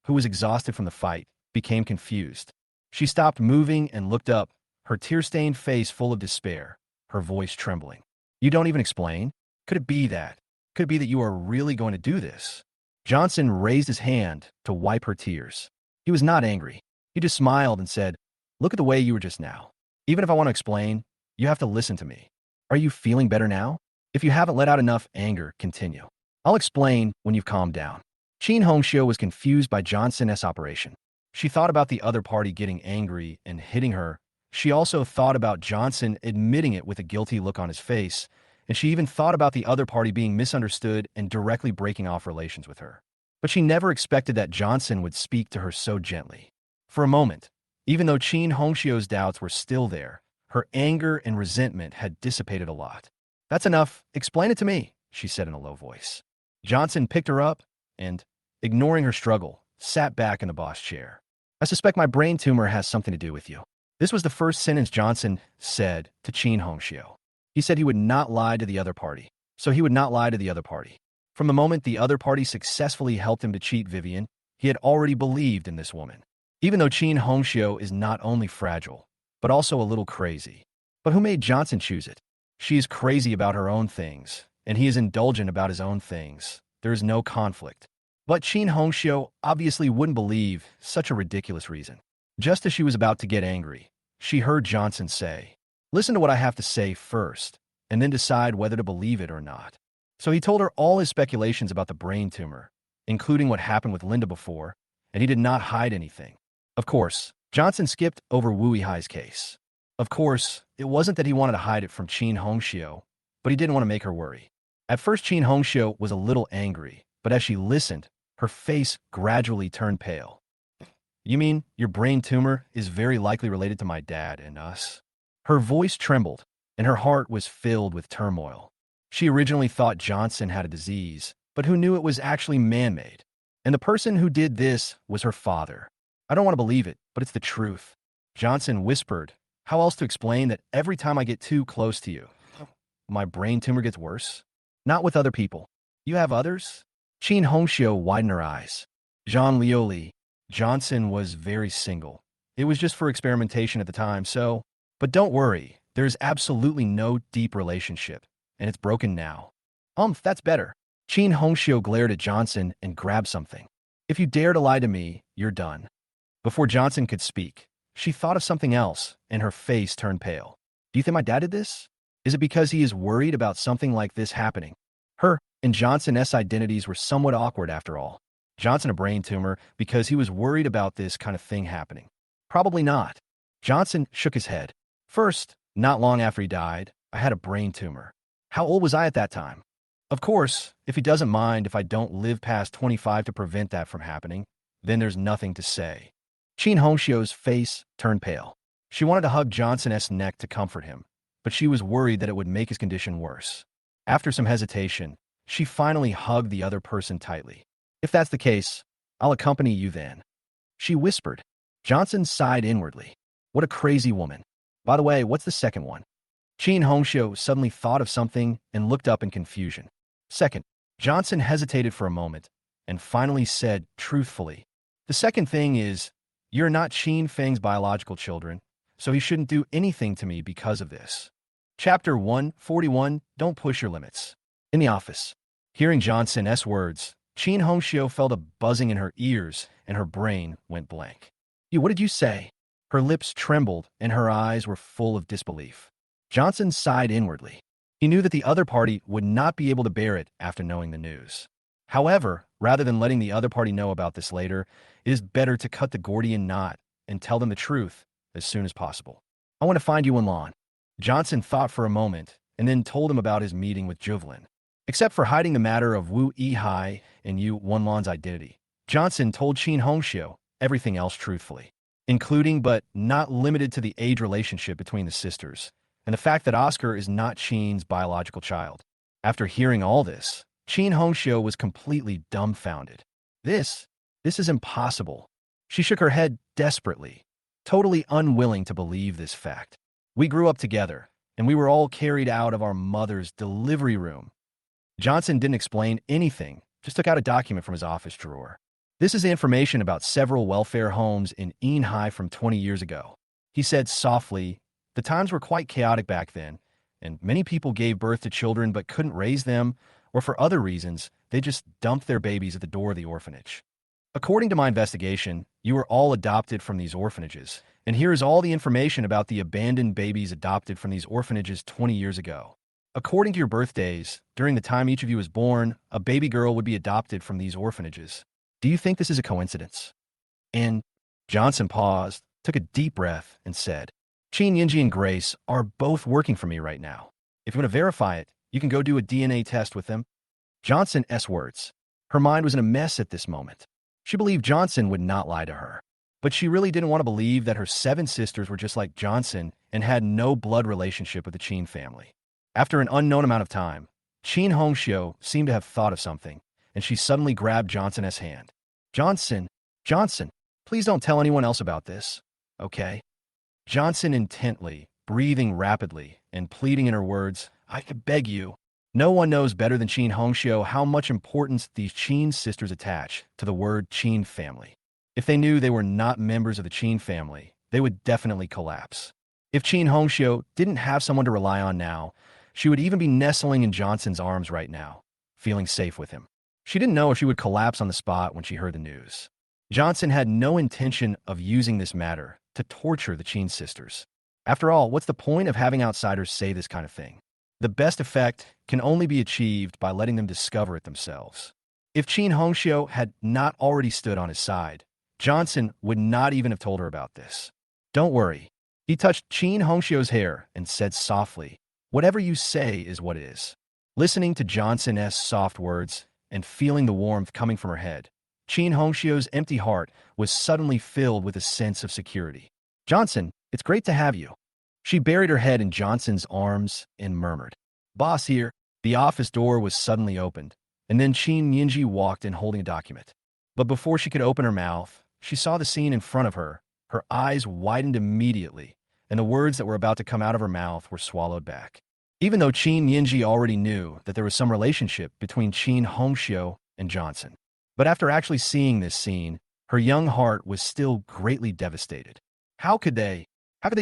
who was exhausted from the fight, became confused. She stopped moving and looked up, her tear-stained face full of despair, her voice trembling. You don't even explain? Could it be that? Could it be that you are really going to do this? Johnson raised his hand to wipe her tears. He was not angry. He just smiled and said, look at the way you were just now. Even if I want to explain, you have to listen to me. Are you feeling better now? If you haven't let out enough anger, continue. I'll explain when you've calmed down. Chen Hong was confused by Johnson's operation. She thought about the other party getting angry and hitting her. She also thought about Johnson admitting it with a guilty look on his face, and she even thought about the other party being misunderstood and directly breaking off relations with her. But she never expected that Johnson would speak to her so gently. For a moment, even though Chen Hong's doubts were still there, her anger and resentment had dissipated a lot. That's enough. Explain it to me, she said in a low voice. Johnson picked her up and, ignoring her struggle, sat back in the boss chair. I suspect my brain tumor has something to do with you. This was the first sentence Johnson said to Chen Hong. He said he would not lie to the other party. So he would not lie to the other party. From the moment the other party successfully helped him to cheat Vivien, he had already believed in this woman. Even though Chen Hong is not only fragile, but also a little crazy. But who made Johnson choose it? She is crazy about her own things, and he is indulgent about his own things. There is no conflict. But Chen Hong obviously wouldn't believe such a ridiculous reason. Just as she was about to get angry, she heard Johnson say, "Listen to what I have to say first, and then decide whether to believe it or not." So he told her all his speculations about the brain tumor, including what happened with Linda before, and he did not hide anything. Of course, Johnson skipped over Wu Yihai's case. Of course, it wasn't that he wanted to hide it from Chen Hong, but he didn't want to make her worry. At first, Chen Hong was a little angry, but as she listened, her face gradually turned pale. "You mean your brain tumor is very likely related to my dad and us?" Her voice trembled, and her heart was filled with turmoil. She originally thought Johnson had a disease, but who knew it was actually man-made? And the person who did this was her father. "I don't want to believe it, but it's the truth." Johnson whispered, "How else to explain that every time I get too close to you, my brain tumor gets worse? Not with other people. You have others?" Chen Hong widened her eyes. Jean Lioli. Johnson was very single. It was just for experimentation at the time, so... But don't worry, there's absolutely no deep relationship, and it's broken now. That's better. Chen Hong glared at Johnson and grabbed something. "If you dare to lie to me, you're done." Before Johnson could speak, she thought of something else, and her face turned pale. "Do you think my dad did this? Is it because he is worried about something like this happening?" Her and Johnson's identities were somewhat awkward after all. Johnson a brain tumor because he was worried about this kind of thing happening. Probably not. Johnson shook his head. "First, not long after he died, I had a brain tumor. How old was I at that time? Of course, if he doesn't mind if I don't live past 25 to prevent that from happening, then there's nothing to say." Chen Hongxiu's face turned pale. She wanted to hug Johnson's neck to comfort him, but she was worried that it would make his condition worse. After some hesitation, she finally hugged the other person tightly. "If that's the case, I'll accompany you then," she whispered. Johnson sighed inwardly. What a crazy woman. By the way, what's the second one? Chen Hongxiu suddenly thought of something and looked up in confusion. "Second." Johnson hesitated for a moment and finally said truthfully, "The second thing is, you're not Qin Feng's biological children, so he shouldn't do anything to me because of this." Chapter 141, Don't Push Your Limits. In the office, hearing Johnson's words, Chen Hongxiu felt a buzzing in her ears and her brain went blank. What did you say?" Her lips trembled and her eyes were full of disbelief. Johnson sighed inwardly. He knew that the other party would not be able to bear it after knowing the news. However, rather than letting the other party know about this later, it is better to cut the Gordian knot and tell them the truth as soon as possible. "I want to find you Wan." Johnson thought for a moment and then told him about his meeting with Juvelin. Except for hiding the matter of Wu Yihai and Yu Wanlan's identity, Johnson told Chen Hongxiu everything else truthfully, including but not limited to the age relationship between the sisters, and the fact that Oscar is not Chen's biological child. After hearing all this, Chen Hongxiu was completely dumbfounded. This is impossible. She shook her head desperately, totally unwilling to believe this fact. "We grew up together, and we were all carried out of our mother's delivery room." Johnson didn't explain anything, just took out a document from his office drawer. "This is information about several welfare homes in Inhai from 20 years ago." He said softly, "The times were quite chaotic back then, and many people gave birth to children but couldn't raise them, or for other reasons, they just dumped their babies at the door of the orphanage. According to my investigation, you were all adopted from these orphanages, and here is all the information about the abandoned babies adopted from these orphanages 20 years ago. According to your birthdays, during the time each of you was born, a baby girl would be adopted from these orphanages. Do you think this is a coincidence?" And Johnson paused, took a deep breath, and said, "Chen Yinji and Grace are both working for me right now. If you want to verify it, you can go do a DNA test with them." Johnson's words. Her mind was in a mess at this moment. She believed Johnson would not lie to her, but she really didn't want to believe that her 7 sisters were just like Johnson and had no blood relationship with the Chen family. After an unknown amount of time, Chen Hong seemed to have thought of something, and she suddenly grabbed Johnson's hand. Johnson, Johnson, please don't tell anyone else about this, okay? Johnson intently, breathing rapidly, and pleading in her words, I beg you. No one knows better than Chen Hong how much importance these Chen sisters attach to the word Chen family. If they knew they were not members of the Chen family, they would definitely collapse. If Chen Hong didn't have someone to rely on now, she would even be nestling in Johnson's arms right now, feeling safe with him. She didn't know if she would collapse on the spot when she heard the news. Johnson had no intention of using this matter to torture the Chen sisters. After all, what's the point of having outsiders say this kind of thing? The best effect can only be achieved by letting them discover it themselves. If Chen Hong had not already stood on his side, Johnson would not even have told her about this. Don't worry. He touched Chen Hong hair and said softly, whatever you say is what it is. Listening to Johnson's soft words and feeling the warmth coming from her head, Chen Hong empty heart was suddenly filled with a sense of security. Johnson, it's great to have you. She buried her head in Johnson's arms and murmured, Boss here. The office door was suddenly opened, and then Chen Yinji walked in holding a document. But before she could open her mouth, she saw the scene in front of her. Her eyes widened immediately, and the words that were about to come out of her mouth were swallowed back. Even though Chen Yinji already knew that there was some relationship between Chen Hongxiu and Johnson. But after actually seeing this scene, her young heart was still greatly devastated. How could they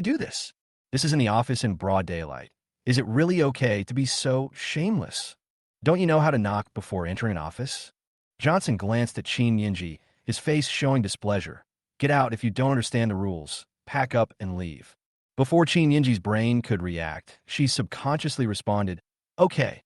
do this? This is in the office in broad daylight. Is it really okay to be so shameless? Don't you know how to knock before entering an office? Johnson glanced at Chen Yinji, his face showing displeasure. Get out if you don't understand the rules. Pack up and leave. Before Chen Yinji's brain could react, she subconsciously responded, Okay,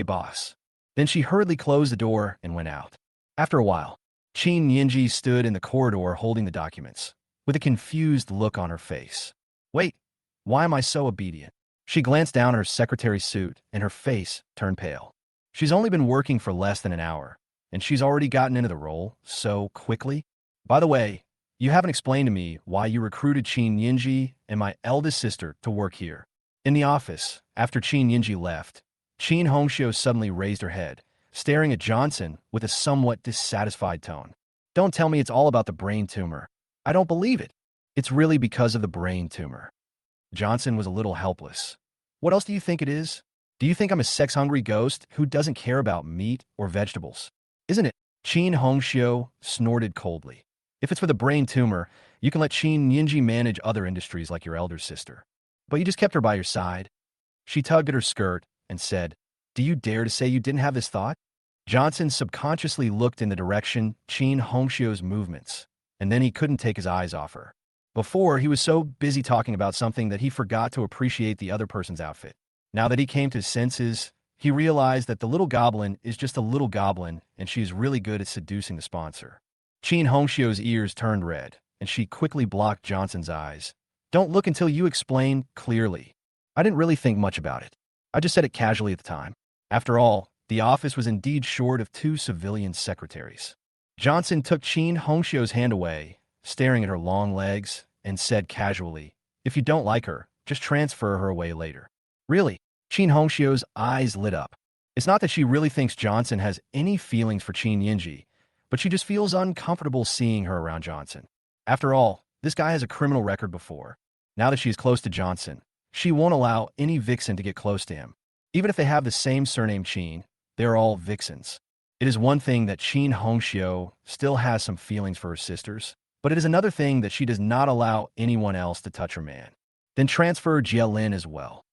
boss. Then she hurriedly closed the door and went out. After a while, Chen Yinji stood in the corridor holding the documents, with a confused look on her face. Wait, why am I so obedient? She glanced down at her secretary's suit, and her face turned pale. She's only been working for less than an hour, and she's already gotten into the role so quickly. By the way, you haven't explained to me why you recruited Chen Yinji and my eldest sister to work here. In the office, after Chen Yinji left, Chen Hongxiu suddenly raised her head, staring at Johnson with a somewhat dissatisfied tone. Don't tell me it's all about the brain tumor. I don't believe it. It's really because of the brain tumor. Johnson was a little helpless. What else do you think it is? Do you think I'm a sex-hungry ghost who doesn't care about meat or vegetables? Isn't it? Chen Hongxiu snorted coldly. If it's for the brain tumor, you can let Chen Yinji manage other industries like your elder sister. But you just kept her by your side. She tugged at her skirt and said, Do you dare to say you didn't have this thought? Johnson subconsciously looked in the direction Chen Hongxiu's movements, and then he couldn't take his eyes off her. Before, he was so busy talking about something that he forgot to appreciate the other person's outfit. Now that he came to his senses, he realized that the little goblin is just a little goblin, and she is really good at seducing the sponsor. Chen Hongxiu's ears turned red, and she quickly blocked Johnson's eyes. Don't look until you explain clearly. I didn't really think much about it. I just said it casually at the time. After all, the office was indeed short of 2 civilian secretaries. Johnson took Chen Hongxiu's hand away, staring at her long legs, and said casually, If you don't like her, just transfer her away later. Really? Chen Hongxiu's eyes lit up. It's not that she really thinks Johnson has any feelings for Chen Yinji, but she just feels uncomfortable seeing her around Johnson. After all, this guy has a criminal record before. Now that she is close to Johnson, she won't allow any vixen to get close to him. Even if they have the same surname Chen, they're all vixens. It is one thing that Chen Hongxiu still has some feelings for her sisters, but it is another thing that she does not allow anyone else to touch her man. Then transfer Jielin as well.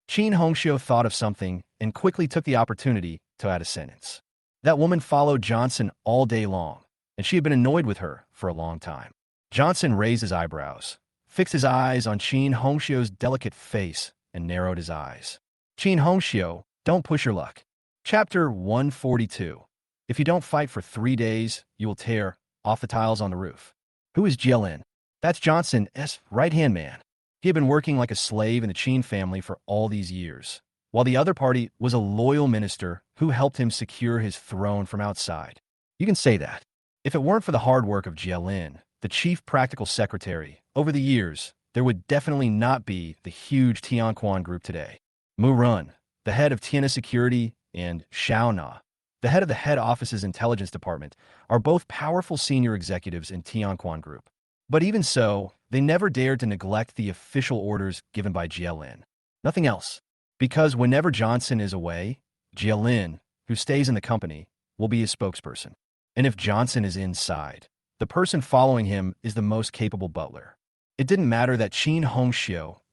Chen Hongxiu thought of something and quickly took the opportunity to add a sentence. That woman followed Johnson all day long, and she had been annoyed with her for a long time. Johnson raised his eyebrows, fixed his eyes on Chen Hongxiu's delicate face, and narrowed his eyes. Chen Hongxiu, don't push your luck. Chapter 142. If you don't fight for 3 days, you will tear off the tiles on the roof. Who is Jielin? That's Johnson's right-hand man. He had been working like a slave in the Chen family for all these years, while the other party was a loyal minister who helped him secure his throne from outside. You can say that. If it weren't for the hard work of Jielin, the chief practical secretary, over the years, there would definitely not be the huge Tianquan group today. Mu Run, the head of Tiana Security, and Xiaona, the head of the head office's intelligence department, are both powerful senior executives in Tianquan Group. But even so, they never dared to neglect the official orders given by Jielin. Nothing else. Because whenever Johnson is away, Jielin, who stays in the company, will be his spokesperson. And if Johnson is inside, the person following him is the most capable butler. It didn't matter that Chen Hong,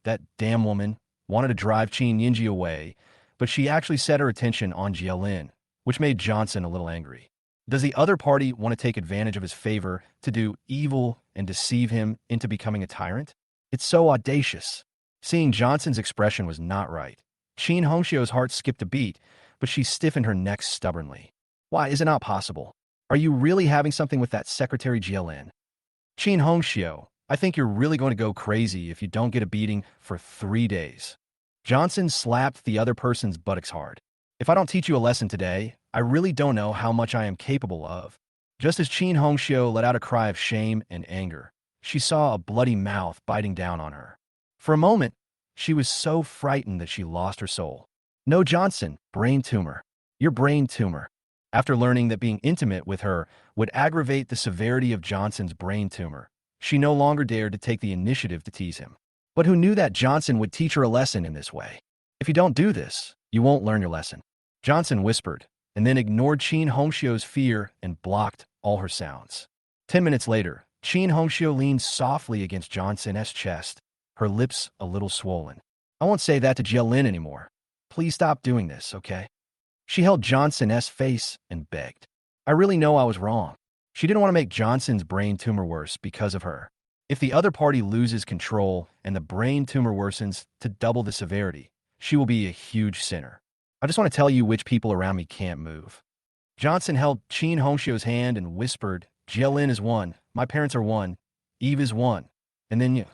that damn woman, wanted to drive Qin Yinji away, but she actually set her attention on Jielin, which made Johnson a little angry. Does the other party want to take advantage of his favor to do evil and deceive him into becoming a tyrant? It's so audacious. Seeing Johnson's expression was not right. Chen Hongxiu's heart skipped a beat, but she stiffened her neck stubbornly. Why is it not possible? Are you really having something with that Secretary Jielin? Chen Hongxiu, I think you're really going to go crazy if you don't get a beating for 3 days. Johnson slapped the other person's buttocks hard. If I don't teach you a lesson today, I really don't know how much I am capable of. Just as Chen Hongxiu let out a cry of shame and anger, she saw a bloody mouth biting down on her. For a moment, she was so frightened that she lost her soul. No, Johnson, brain tumor. Your brain tumor. After learning that being intimate with her would aggravate the severity of Johnson's brain tumor, she no longer dared to take the initiative to tease him. But who knew that Johnson would teach her a lesson in this way? If you don't do this, you won't learn your lesson. Johnson whispered, and then ignored Chen Hongxiu's fear and blocked all her sounds. 10 minutes later, Chen Hongxiu leaned softly against Johnson's chest, her lips a little swollen. I won't say that to Jielin anymore. Please stop doing this, okay? She held Johnson's face and begged. I really know I was wrong. She didn't want to make Johnson's brain tumor worse because of her. If the other party loses control and the brain tumor worsens to double the severity, she will be a huge sinner. I just want to tell you which people around me can't move. Johnson held Chen Hongxiu's hand and whispered, Jielin is one, my parents are one, Eve is one, and then you.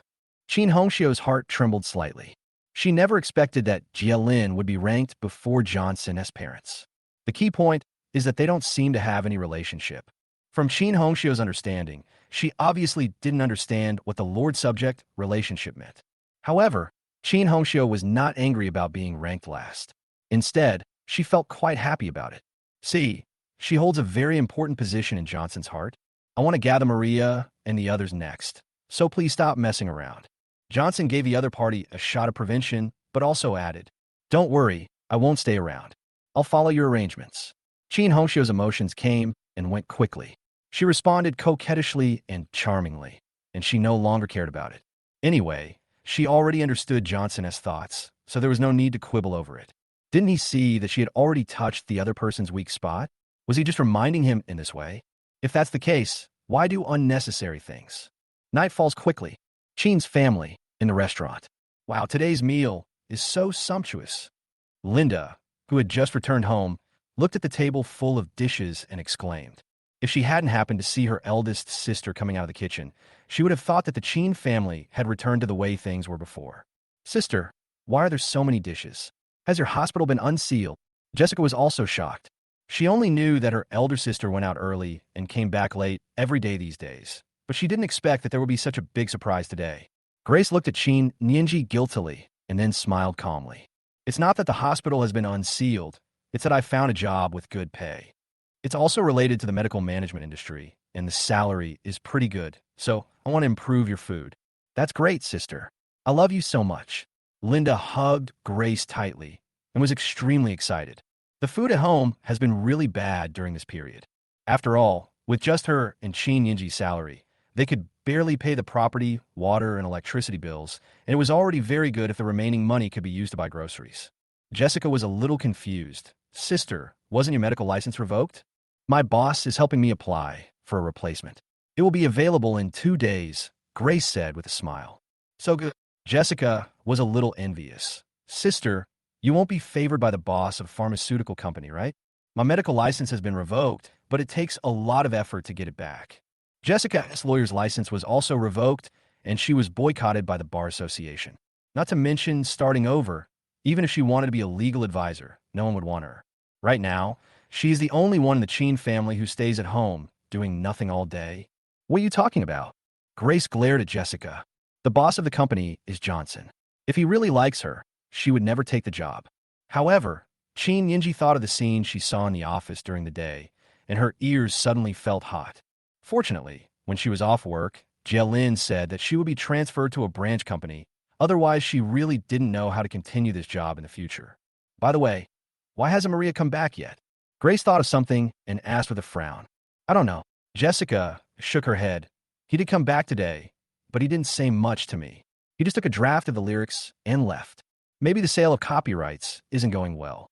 Chen Hongxiu's heart trembled slightly. She never expected that Jielin would be ranked before Johnson's parents. The key point is that they don't seem to have any relationship. From Chen Hongxiu's understanding, she obviously didn't understand what the Lord-subject relationship meant. However, Chen Hongxiu was not angry about being ranked last. Instead, she felt quite happy about it. See, she holds a very important position in Johnson's heart. I want to gather Maria and the others next, so please stop messing around. Johnson gave the other party a shot of prevention, but also added, don't worry, I won't stay around. I'll follow your arrangements. Chen Hongxiu's emotions came and went quickly. She responded coquettishly and charmingly, and she no longer cared about it. Anyway, she already understood Johnson's thoughts, so there was no need to quibble over it. Didn't he see that she had already touched the other person's weak spot? Was he just reminding him in this way? If that's the case, why do unnecessary things? Night falls quickly. Chen's family in the restaurant. Wow, today's meal is so sumptuous. Linda, who had just returned home, looked at the table full of dishes and exclaimed. If she hadn't happened to see her eldest sister coming out of the kitchen, she would have thought that the Chen family had returned to the way things were before. Sister, why are there so many dishes? Has your hospital been unsealed? Jessica was also shocked. She only knew that her elder sister went out early and came back late every day these days, but she didn't expect that there would be such a big surprise today. Grace looked at Qin Nianji guiltily and then smiled calmly. It's not that the hospital has been unsealed, it's that I found a job with good pay. It's also related to the medical management industry, and the salary is pretty good, so I want to improve your food. That's great, sister. I love you so much. Linda hugged Grace tightly and was extremely excited. The food at home has been really bad during this period. After all, with just her and Qin Yinji's salary, they could barely pay the property, water, and electricity bills, and it was already very good if the remaining money could be used to buy groceries. Jessica was a little confused. Sister, wasn't your medical license revoked? My boss is helping me apply for a replacement. It will be available in 2 days, Grace said with a smile. So good. Jessica was a little envious. Sister, you won't be favored by the boss of a pharmaceutical company, right? My medical license has been revoked, but it takes a lot of effort to get it back. Jessica's lawyer's license was also revoked, and she was boycotted by the Bar Association. Not to mention starting over, even if she wanted to be a legal advisor, no one would want her. Right now, she is the only one in the Chen family who stays at home, doing nothing all day. What are you talking about? Grace glared at Jessica. The boss of the company is Johnson. If he really likes her, she would never take the job. However, Chen Yinji thought of the scene she saw in the office during the day, and her ears suddenly felt hot. Fortunately, when she was off work, Jielin said that she would be transferred to a branch company, otherwise she really didn't know how to continue this job in the future. By the way, why hasn't Maria come back yet? Grace thought of something and asked with a frown. I don't know. Jessica shook her head. He did come back today, but he didn't say much to me. He just took a draft of the lyrics and left. Maybe the sale of copyrights isn't going well.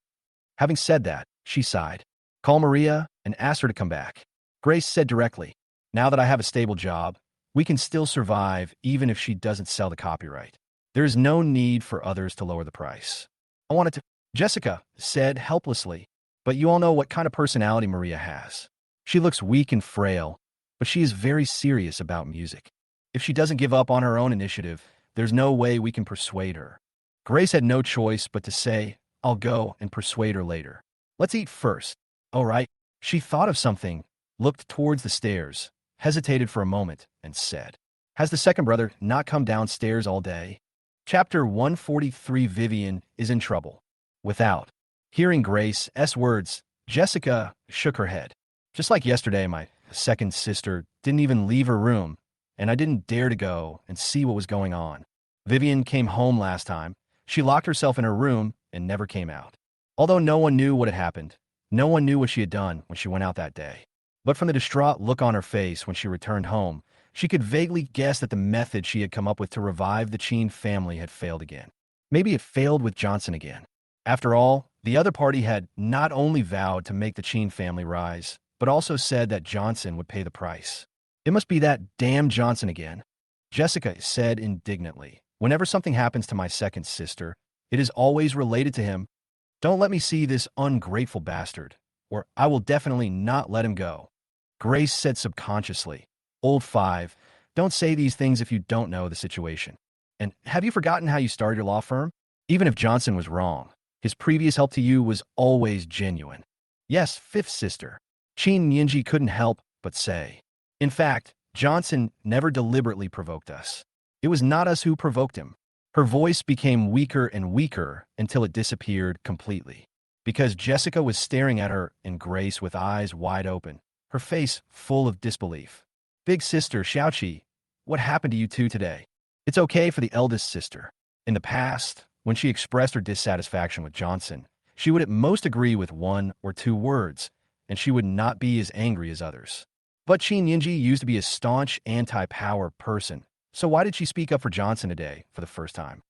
Having said that, she sighed. Call Maria and ask her to come back. Grace said directly, now that I have a stable job, we can still survive even if she doesn't sell the copyright. There is no need for others to lower the price. I wanted to, Jessica said helplessly, but you all know what kind of personality Maria has. She looks weak and frail, but she is very serious about music. If she doesn't give up on her own initiative, there's no way we can persuade her. Grace had no choice but to say, I'll go and persuade her later. Let's eat first. All right. She thought of something, looked towards the stairs, hesitated for a moment, and said, has the second brother not come downstairs all day? Chapter 143. Vivien is in trouble. Without hearing Grace's words, Jessica shook her head. Just like yesterday, my second sister didn't even leave her room, and I didn't dare to go and see what was going on. Vivien came home last time. She locked herself in her room and never came out. Although no one knew what had happened, no one knew what she had done when she went out that day. But from the distraught look on her face when she returned home, she could vaguely guess that the method she had come up with to revive the Chen family had failed again. Maybe it failed with Johnson again. After all, the other party had not only vowed to make the Chen family rise, but also said that Johnson would pay the price. It must be that damn Johnson again, Jessica said indignantly. Whenever something happens to my second sister, it is always related to him. Don't let me see this ungrateful bastard, or I will definitely not let him go. Grace said subconsciously, Old Five, don't say these things if you don't know the situation. And have you forgotten how you started your law firm? Even if Johnson was wrong, his previous help to you was always genuine. Yes, fifth sister. Chen Yinji couldn't help but say. In fact, Johnson never deliberately provoked us. It was not us who provoked him. Her voice became weaker and weaker until it disappeared completely. Because Jessica was staring at her and Grace with eyes wide open, her face full of disbelief. Big sister Xiaoqi, what happened to you two today? It's okay for the eldest sister. In the past, when she expressed her dissatisfaction with Johnson, she would at most agree with 1 or 2 words, and she would not be as angry as others. But Chen Yinji used to be a staunch anti-power person, so why did she speak up for Johnson today for the first time?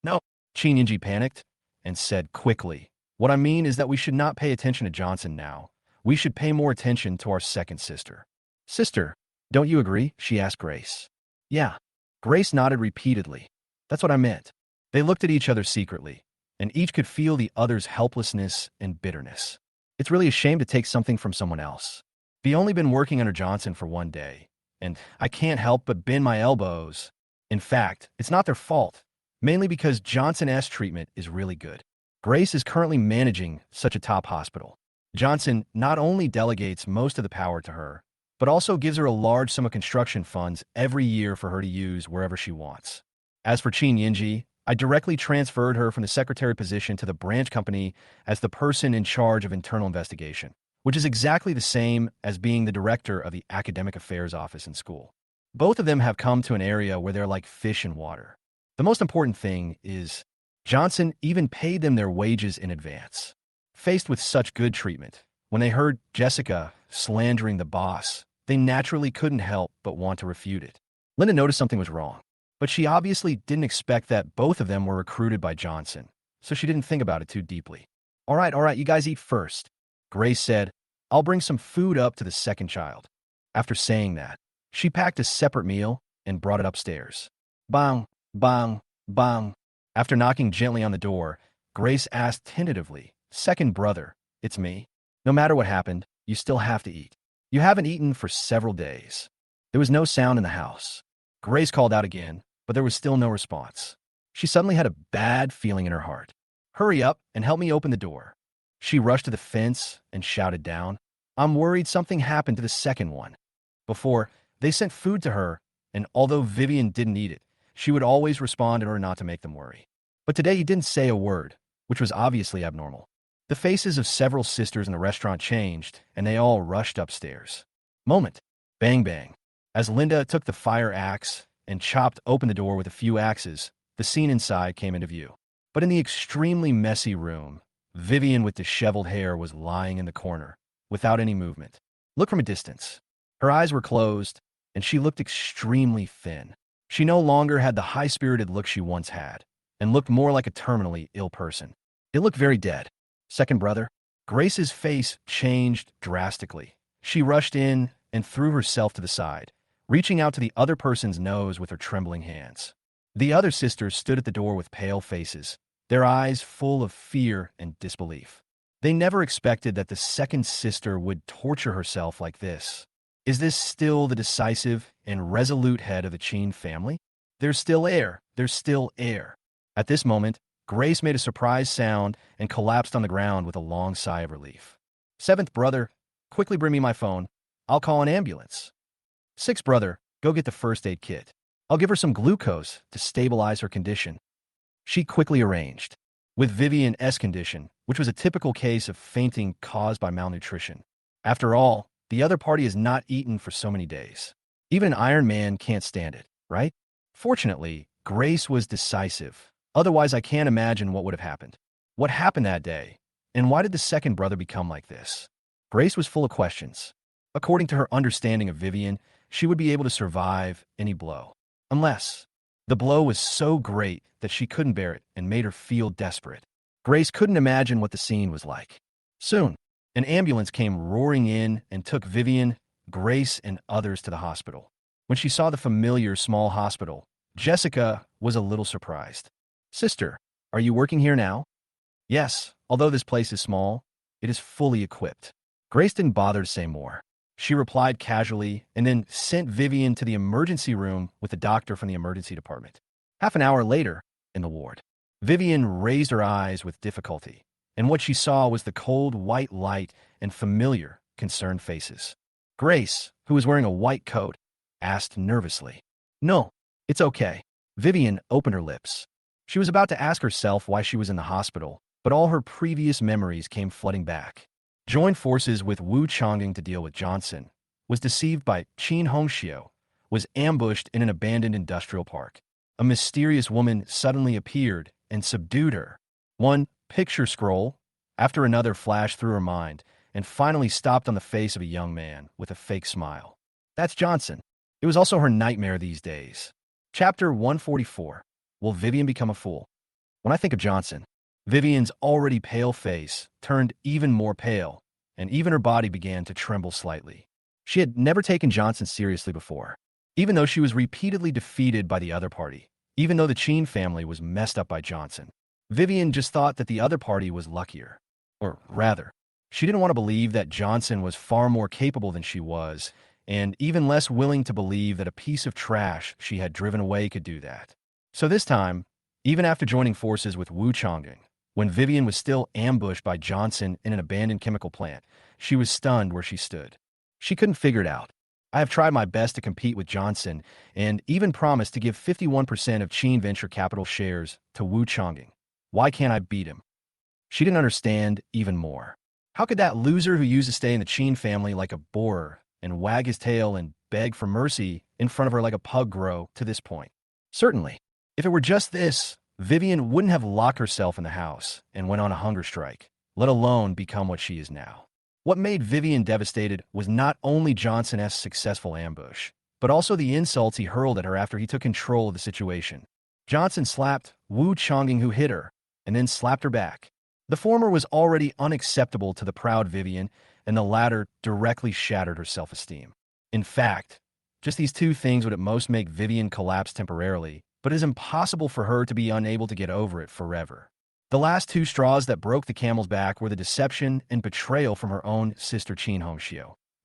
No, Chen Yinji panicked and said quickly, what I mean is that we should not pay attention to Johnson now. We should pay more attention to our second sister. Sister, don't you agree? She asked Grace. Yeah. Grace nodded repeatedly. That's what I meant. They looked at each other secretly, and each could feel the other's helplessness and bitterness. It's really a shame to take something from someone else. They've only been working under Johnson for 1 day, and I can't help but bend my elbows. In fact, it's not their fault, mainly because Johnson's treatment is really good. Grace is currently managing such a top hospital. Johnson not only delegates most of the power to her, but also gives her a large sum of construction funds every year for her to use wherever she wants. As for Chen Yinji, I directly transferred her from the secretary position to the branch company as the person in charge of internal investigation, which is exactly the same as being the director of the academic affairs office in school. Both of them have come to an area where they're like fish in water. The most important thing is Johnson even paid them their wages in advance. Faced with such good treatment, when they heard Jessica slandering the boss, they naturally couldn't help but want to refute it. Linda noticed something was wrong, but she obviously didn't expect that both of them were recruited by Johnson, so she didn't think about it too deeply. All right, you guys eat first. Grace said, I'll bring some food up to the second child. After saying that, she packed a separate meal and brought it upstairs. Bang, bang, bang. After knocking gently on the door, Grace asked tentatively, second brother, it's me. No matter what happened, you still have to eat. You haven't eaten for several days. There was no sound in the house. Grace called out again, but there was still no response. She suddenly had a bad feeling in her heart. Hurry up and help me open the door. She rushed to the fence and shouted down, I'm worried something happened to the second one. Before, they sent food to her, and although Vivien didn't eat it, she would always respond in order not to make them worry. But today he didn't say a word, which was obviously abnormal. The faces of several sisters in the restaurant changed, and they all rushed upstairs. Moment. Bang bang. As Linda took the fire axe and chopped open the door with a few axes, the scene inside came into view. But in the extremely messy room, Vivien with disheveled hair was lying in the corner, without any movement. Look from a distance. Her eyes were closed, and she looked extremely thin. She no longer had the high-spirited look she once had, and looked more like a terminally ill person. It looked very dead. Second brother? Grace's face changed drastically. She rushed in and threw herself to the side, reaching out to the other person's nose with her trembling hands. The other sisters stood at the door with pale faces, their eyes full of fear and disbelief. They never expected that the second sister would torture herself like this. Is this still the decisive and resolute head of the Chen family? There's still air. There's still air. At this moment, Grace made a surprised sound and collapsed on the ground with a long sigh of relief. Seventh brother, quickly bring me my phone. I'll call an ambulance. Sixth brother, go get the first aid kit. I'll give her some glucose to stabilize her condition. She quickly arranged. With Vivien's condition, which was a typical case of fainting caused by malnutrition. After all, the other party has not eaten for so many days. Even an Iron Man can't stand it, right? Fortunately, Grace was decisive. Otherwise, I can't imagine what would have happened. What happened that day? And why did the second brother become like this? Grace was full of questions. According to her understanding of Vivien, she would be able to survive any blow. Unless the blow was so great that she couldn't bear it and made her feel desperate. Grace couldn't imagine what the scene was like. Soon, an ambulance came roaring in and took Vivien, Grace, and others to the hospital. When she saw the familiar small hospital, Jessica was a little surprised. Sister, are you working here now? Yes, although this place is small, it is fully equipped. Grace didn't bother to say more. She replied casually and then sent Vivien to the emergency room with the doctor from the emergency department. Half an hour later, in the ward, Vivien raised her eyes with difficulty, and what she saw was the cold white light and familiar, concerned faces. Grace, who was wearing a white coat, asked nervously. No, it's okay. Vivien opened her lips. She was about to ask herself why she was in the hospital, but all her previous memories came flooding back. Joined forces with Wu Changing to deal with Johnson, was deceived by Chen Hong, was ambushed in an abandoned industrial park. A mysterious woman suddenly appeared and subdued her. One picture scroll after another flashed through her mind and finally stopped on the face of a young man with a fake smile. That's Johnson. It was also her nightmare these days. Chapter 144. Will Vivien become a fool? When I think of Johnson, Vivien's already pale face turned even more pale, and even her body began to tremble slightly. She had never taken Johnson seriously before, even though she was repeatedly defeated by the other party, even though the Chen family was messed up by Johnson. Vivien just thought that the other party was luckier. Or rather, she didn't want to believe that Johnson was far more capable than she was, and even less willing to believe that a piece of trash she had driven away could do that. So this time, even after joining forces with Wu Changing, when Vivien was still ambushed by Johnson in an abandoned chemical plant, she was stunned where she stood. She couldn't figure it out. I have tried my best to compete with Johnson and even promised to give 51% of Chen Venture Capital shares to Wu Changing. Why can't I beat him? She didn't understand even more. How could that loser who used to stay in the Chen family like a borer and wag his tail and beg for mercy in front of her like a pug grow to this point? Certainly, if it were just this, Vivien wouldn't have locked herself in the house and went on a hunger strike, let alone become what she is now. What made Vivien devastated was not only Johnson's successful ambush, but also the insults he hurled at her after he took control of the situation. Johnson slapped Wu Changing, who hit her, and then slapped her back. The former was already unacceptable to the proud Vivien, and the latter directly shattered her self-esteem. In fact, just these two things would at most make Vivien collapse temporarily, but it is impossible for her to be unable to get over it forever. The last two straws that broke the camel's back were the deception and betrayal from her own sister Chen Hong,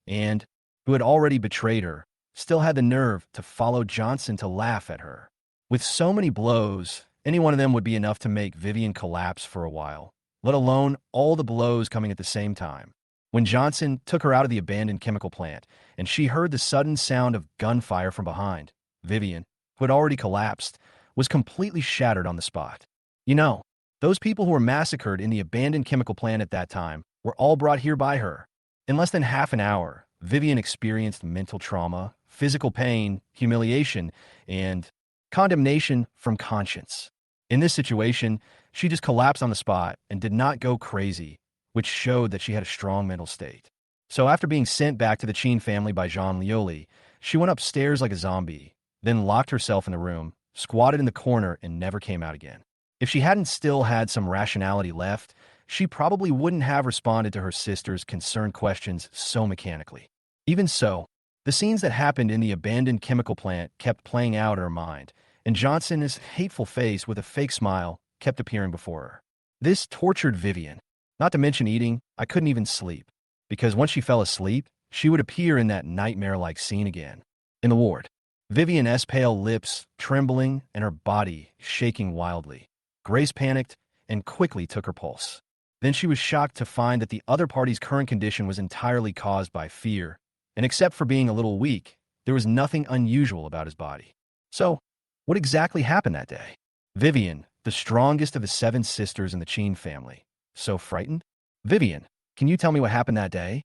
and, who had already betrayed her, still had the nerve to follow Johnson to laugh at her. With so many blows, any one of them would be enough to make Vivien collapse for a while, let alone all the blows coming at the same time. When Johnson took her out of the abandoned chemical plant, and she heard the sudden sound of gunfire from behind, Vivien, who had already collapsed, was completely shattered on the spot. You know, Those people who were massacred in the abandoned chemical plant at that time were all brought here by her. In less than half an hour, Vivien experienced mental trauma, physical pain, humiliation, and condemnation from conscience. In this situation, she just collapsed on the spot and did not go crazy, which showed that she had a strong mental state. So after being sent back to the Chen family by Jean Lioli, she went upstairs like a zombie, then locked herself in the room, squatted in the corner, and never came out again. If she hadn't still had some rationality left, she probably wouldn't have responded to her sister's concerned questions so mechanically. Even so, the scenes that happened in the abandoned chemical plant kept playing out in her mind, and Johnson's hateful face with a fake smile kept appearing before her. This tortured Vivien. Not to mention eating, I couldn't even sleep, because once she fell asleep, she would appear in that nightmare-like scene again. In the ward, Vivien's pale lips trembling and her body shaking wildly. Grace panicked and quickly took her pulse. Then she was shocked to find that the other party's current condition was entirely caused by fear, and except for being a little weak, there was nothing unusual about his body. So, what exactly happened that day? Vivien, the strongest of the 7 sisters in the Chen family, so frightened? Vivien, can you tell me what happened that day?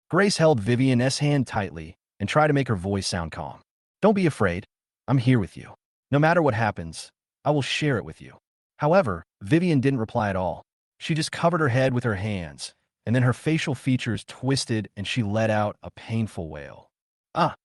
Grace held Vivien's hand tightly and tried to make her voice sound calm. Don't be afraid. I'm here with you. No matter what happens, I will share it with you. However, Vivien didn't reply at all. She just covered her head with her hands, and then her facial features twisted and she let out a painful wail. Ah,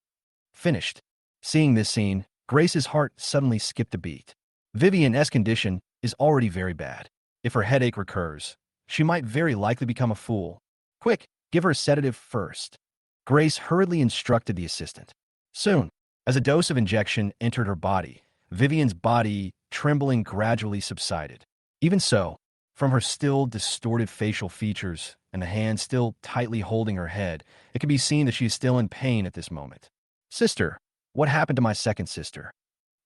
finished. Seeing this scene, Grace's heart suddenly skipped a beat. Vivien's condition is already very bad. If her headache recurs, she might very likely become a fool. Quick, give her a sedative first. Grace hurriedly instructed the assistant. Soon, as a dose of injection entered her body, Vivien's body, trembling, gradually subsided. Even so, from her still distorted facial features and the hand still tightly holding her head, it can be seen that she is still in pain at this moment. Sister, what happened to my second sister?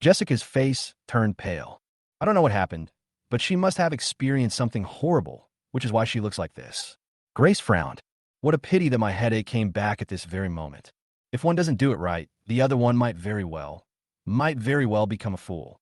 Jessica's face turned pale. I don't know what happened, but she must have experienced something horrible, which is why she looks like this. Grace frowned. What a pity that my headache came back at this very moment. If one doesn't do it right, the other one might very well become a fool.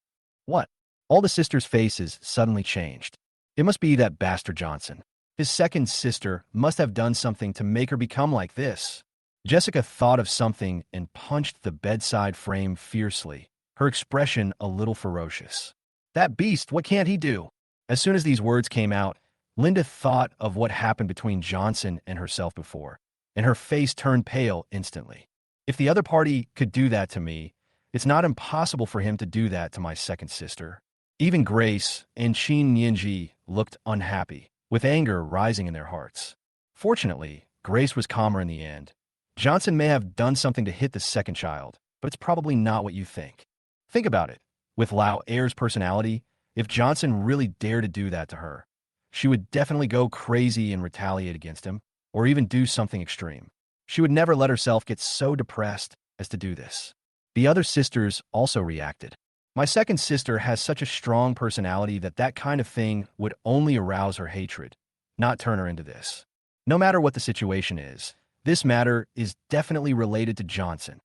What? All the sisters' faces suddenly changed. It must be that bastard Johnson. His second sister must have done something to make her become like this. Jessica thought of something and punched the bedside frame fiercely, her expression a little ferocious. That beast, what can't he do? As soon as these words came out, Linda thought of what happened between Johnson and herself before, and her face turned pale instantly. If the other party could do that to me, it's not impossible for him to do that to my second sister. Even Grace and Qin Nianji looked unhappy, with anger rising in their hearts. Fortunately, Grace was calmer in the end. Johnson may have done something to hit the second child, but it's probably not what you think. Think about it. With Lao Air's personality, if Johnson really dared to do that to her, she would definitely go crazy and retaliate against him, or even do something extreme. She would never let herself get so depressed as to do this. The other sisters also reacted. My second sister has such a strong personality that that kind of thing would only arouse her hatred, not turn her into this. No matter what the situation is, this matter is definitely related to Johnson.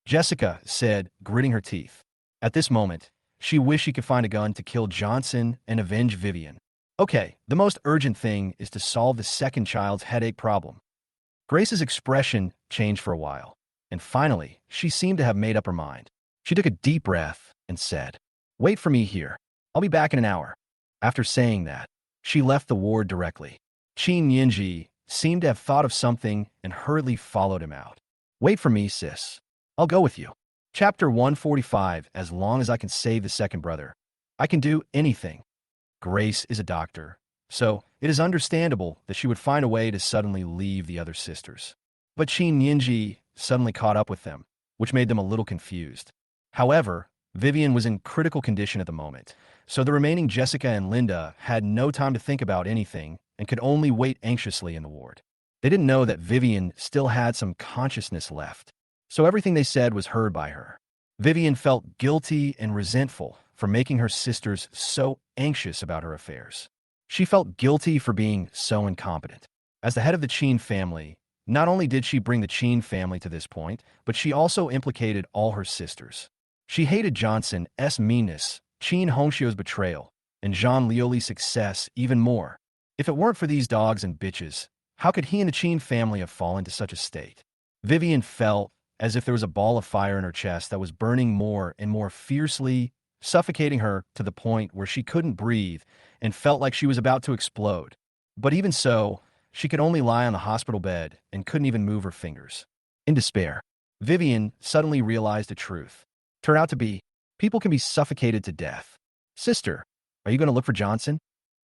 Jessica said, gritting her teeth. At this moment, she wished she could find a gun to kill Johnson and avenge Vivien. Okay, the most urgent thing is to solve the second child's headache problem. Grace's expression changed for a while, and finally, she seemed to have made up her mind. She took a deep breath and said, "Wait for me here. I'll be back in an hour." After saying that, she left the ward directly. Qin Yinji seemed to have thought of something and hurriedly followed him out. "Wait for me, sis. I'll go with you." Chapter 145, As long as I can save the second brother. I can do anything. Grace is a doctor, so it is understandable that she would find a way to suddenly leave the other sisters. But Qin Yinji suddenly caught up with them, which made them a little confused. However, Vivien was in critical condition at the moment, so the remaining Jessica and Linda had no time to think about anything and could only wait anxiously in the ward. They didn't know that Vivien still had some consciousness left, so everything they said was heard by her. Vivien felt guilty and resentful for making her sisters so anxious about her affairs. She felt guilty for being so incompetent. As the head of the Chen family, not only did she bring the Chen family to this point, but she also implicated all her sisters. She hated Johnson's meanness, Chen Hong's betrayal, and Jean Lioli's success even more. If it weren't for these dogs and bitches, how could he and the Chen family have fallen to such a state? Vivien felt as if there was a ball of fire in her chest that was burning more and more fiercely, suffocating her to the point where she couldn't breathe and felt like she was about to explode. But even so, she could only lie on the hospital bed and couldn't even move her fingers. In despair, Vivien suddenly realized the truth. Turned out to be, people can be suffocated to death. Sister, are you going to look for Johnson?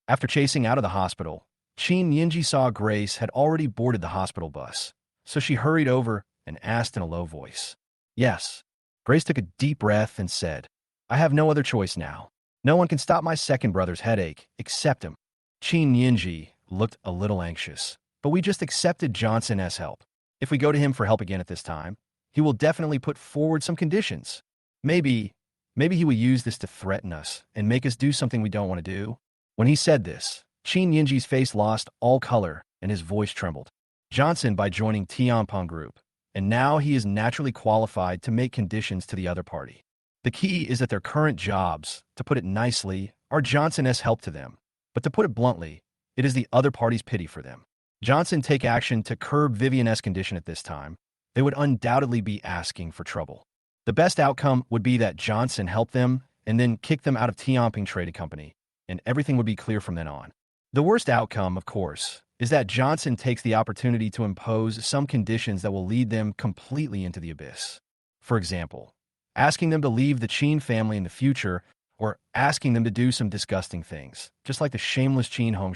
After chasing out of the hospital, Chen Yinji saw Grace had already boarded the hospital bus, so she hurried over and asked in a low voice. Yes. Grace took a deep breath and said, I have no other choice now. No one can stop my second brother's headache except him. Chen Yinji looked a little anxious, but we just accepted Johnson as help. If we go to him for help again at this time, he will definitely put forward some conditions. Maybe he will use this to threaten us and make us do something we don't want to do. When he said this, Chen Yinji's face lost all color and his voice trembled. Johnson by joining Tianpeng Group, and now he is naturally qualified to make conditions to the other party. The key is that their current jobs, to put it nicely, are Johnson's help to them. But to put it bluntly, it is the other party's pity for them. Johnson take action to curb Vivien's condition at this time, they would undoubtedly be asking for trouble. The best outcome would be that Johnson helped them and then kick them out of Tianpeng Trading Company, and everything would be clear from then on. The worst outcome, of course, is that Johnson takes the opportunity to impose some conditions that will lead them completely into the abyss. For example, asking them to leave the Chen family in the future or asking them to do some disgusting things, just like the shameless Chen Hong.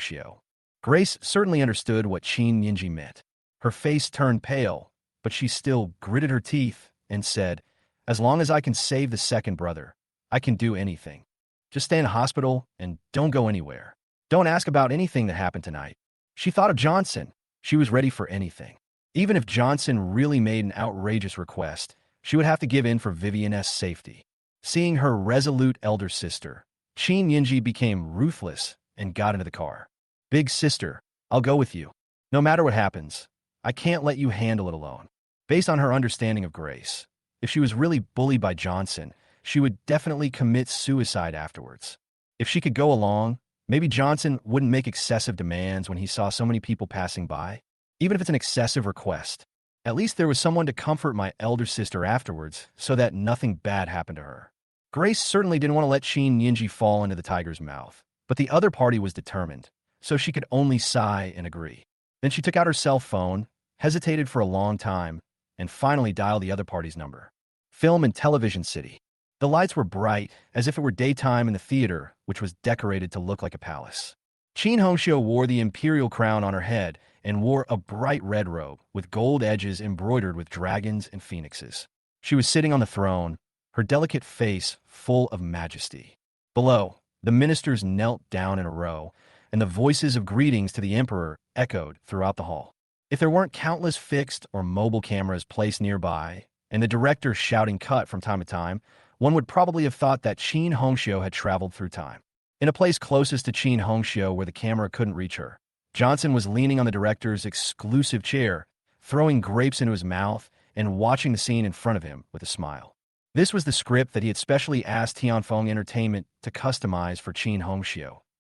Grace certainly understood what Chen Yinji meant. Her face turned pale, but she still gritted her teeth and said, as long as I can save the second brother, I can do anything. Just stay in the hospital and don't go anywhere. Don't ask about anything that happened tonight. She thought of Johnson. She was ready for anything. Even if Johnson really made an outrageous request, she would have to give in for Vivien's safety. Seeing her resolute elder sister, Chen Yinji became ruthless and got into the car. Big sister, I'll go with you. No matter what happens, I can't let you handle it alone. Based on her understanding of Grace, if she was really bullied by Johnson, she would definitely commit suicide afterwards. If she could go along, maybe Johnson wouldn't make excessive demands when he saw so many people passing by, even if it's an excessive request. At least there was someone to comfort my elder sister afterwards so that nothing bad happened to her. Grace certainly didn't want to let Chen Yinji fall into the tiger's mouth, but the other party was determined, so she could only sigh and agree. Then she took out her cell phone, hesitated for a long time, and finally dialed the other party's number. Film and Television City. The lights were bright, as if it were daytime in the theater, which was decorated to look like a palace. Chen Hong wore the imperial crown on her head and wore a bright red robe with gold edges embroidered with dragons and phoenixes. She was sitting on the throne, her delicate face full of majesty. Below, the ministers knelt down in a row, and the voices of greetings to the emperor echoed throughout the hall. If there weren't countless fixed or mobile cameras placed nearby, and the director shouting cut from time to time, one would probably have thought that Chen Hong had traveled through time. In a place closest to Chen Hong where the camera couldn't reach her, Johnson was leaning on the director's exclusive chair, throwing grapes into his mouth and watching the scene in front of him with a smile. This was the script that he had specially asked Tianfeng Entertainment to customize for Chen Hong,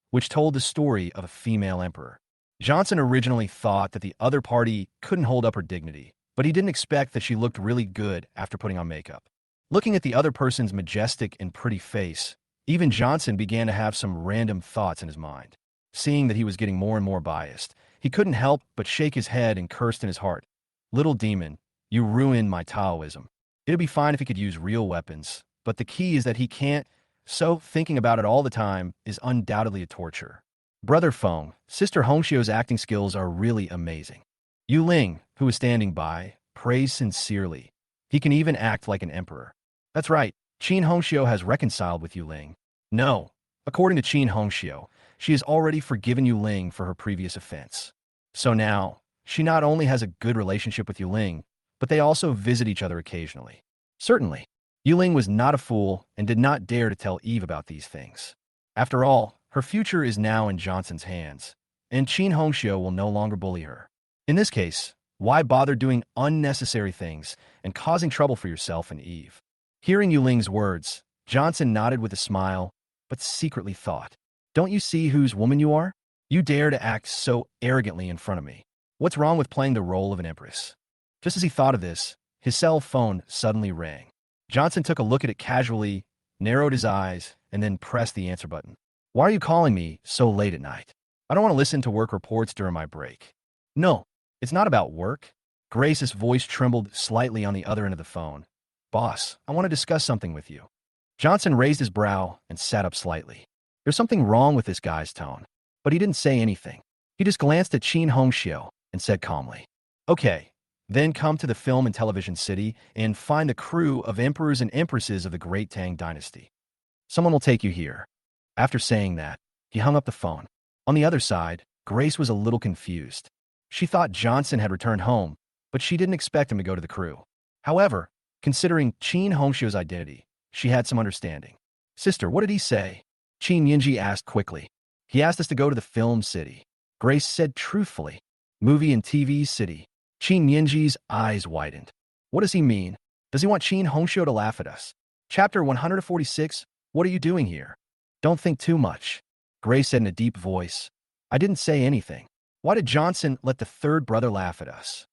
which told the story of a female emperor. Johnson originally thought that the other party couldn't hold up her dignity, but he didn't expect that she looked really good after putting on makeup. Looking at the other person's majestic and pretty face, even Johnson began to have some random thoughts in his mind. Seeing that he was getting more and more biased, he couldn't help but shake his head and cursed in his heart. Little demon, you ruined my Taoism. It'd be fine if he could use real weapons, but the key is that he can't, so thinking about it all the time is undoubtedly a torture. Brother Feng, Sister Hongxiu's acting skills are really amazing. Yu Ling, who was standing by, praised sincerely. He can even act like an emperor. That's right, Chen Hongxiu has reconciled with Yu Ling. No, according to Chen Hongxiu, she has already forgiven Yu Ling for her previous offense. So now, she not only has a good relationship with Yu Ling, but they also visit each other occasionally. Certainly, Yu Ling was not a fool and did not dare to tell Eve about these things. After all, her future is now in Johnson's hands, and Chen Hongxiu will no longer bully her. In this case, why bother doing unnecessary things and causing trouble for yourself and Eve? Hearing Yu Ling's words, Johnson nodded with a smile, but secretly thought, Don't you see whose woman you are? You dare to act so arrogantly in front of me. What's wrong with playing the role of an empress? Just as he thought of this, his cell phone suddenly rang. Johnson took a look at it casually, narrowed his eyes, and then pressed the answer button. Why are you calling me so late at night? I don't want to listen to work reports during my break. No, it's not about work. Grace's voice trembled slightly on the other end of the phone. Boss, I want to discuss something with you. Johnson raised his brow and sat up slightly. There's something wrong with this guy's tone. But he didn't say anything. He just glanced at Chen Hong and said calmly, Okay, then come to the film and television city and find the crew of emperors and empresses of the Great Tang Dynasty. Someone will take you here. After saying that, he hung up the phone. On the other side, Grace was a little confused. She thought Johnson had returned home, but she didn't expect him to go to the crew. However, considering Chen Hongxiu's identity, she had some understanding. Sister, what did he say? Qin Yinji asked quickly. He asked us to go to the film city. Grace said truthfully. Movie and TV city. Qin Yinji's eyes widened. What does he mean? Does he want Chen Hongxiu to laugh at us? Chapter 146, What are you doing here? Don't think too much. Grace said in a deep voice. I didn't say anything. Why did Johnson let the third brother laugh at us?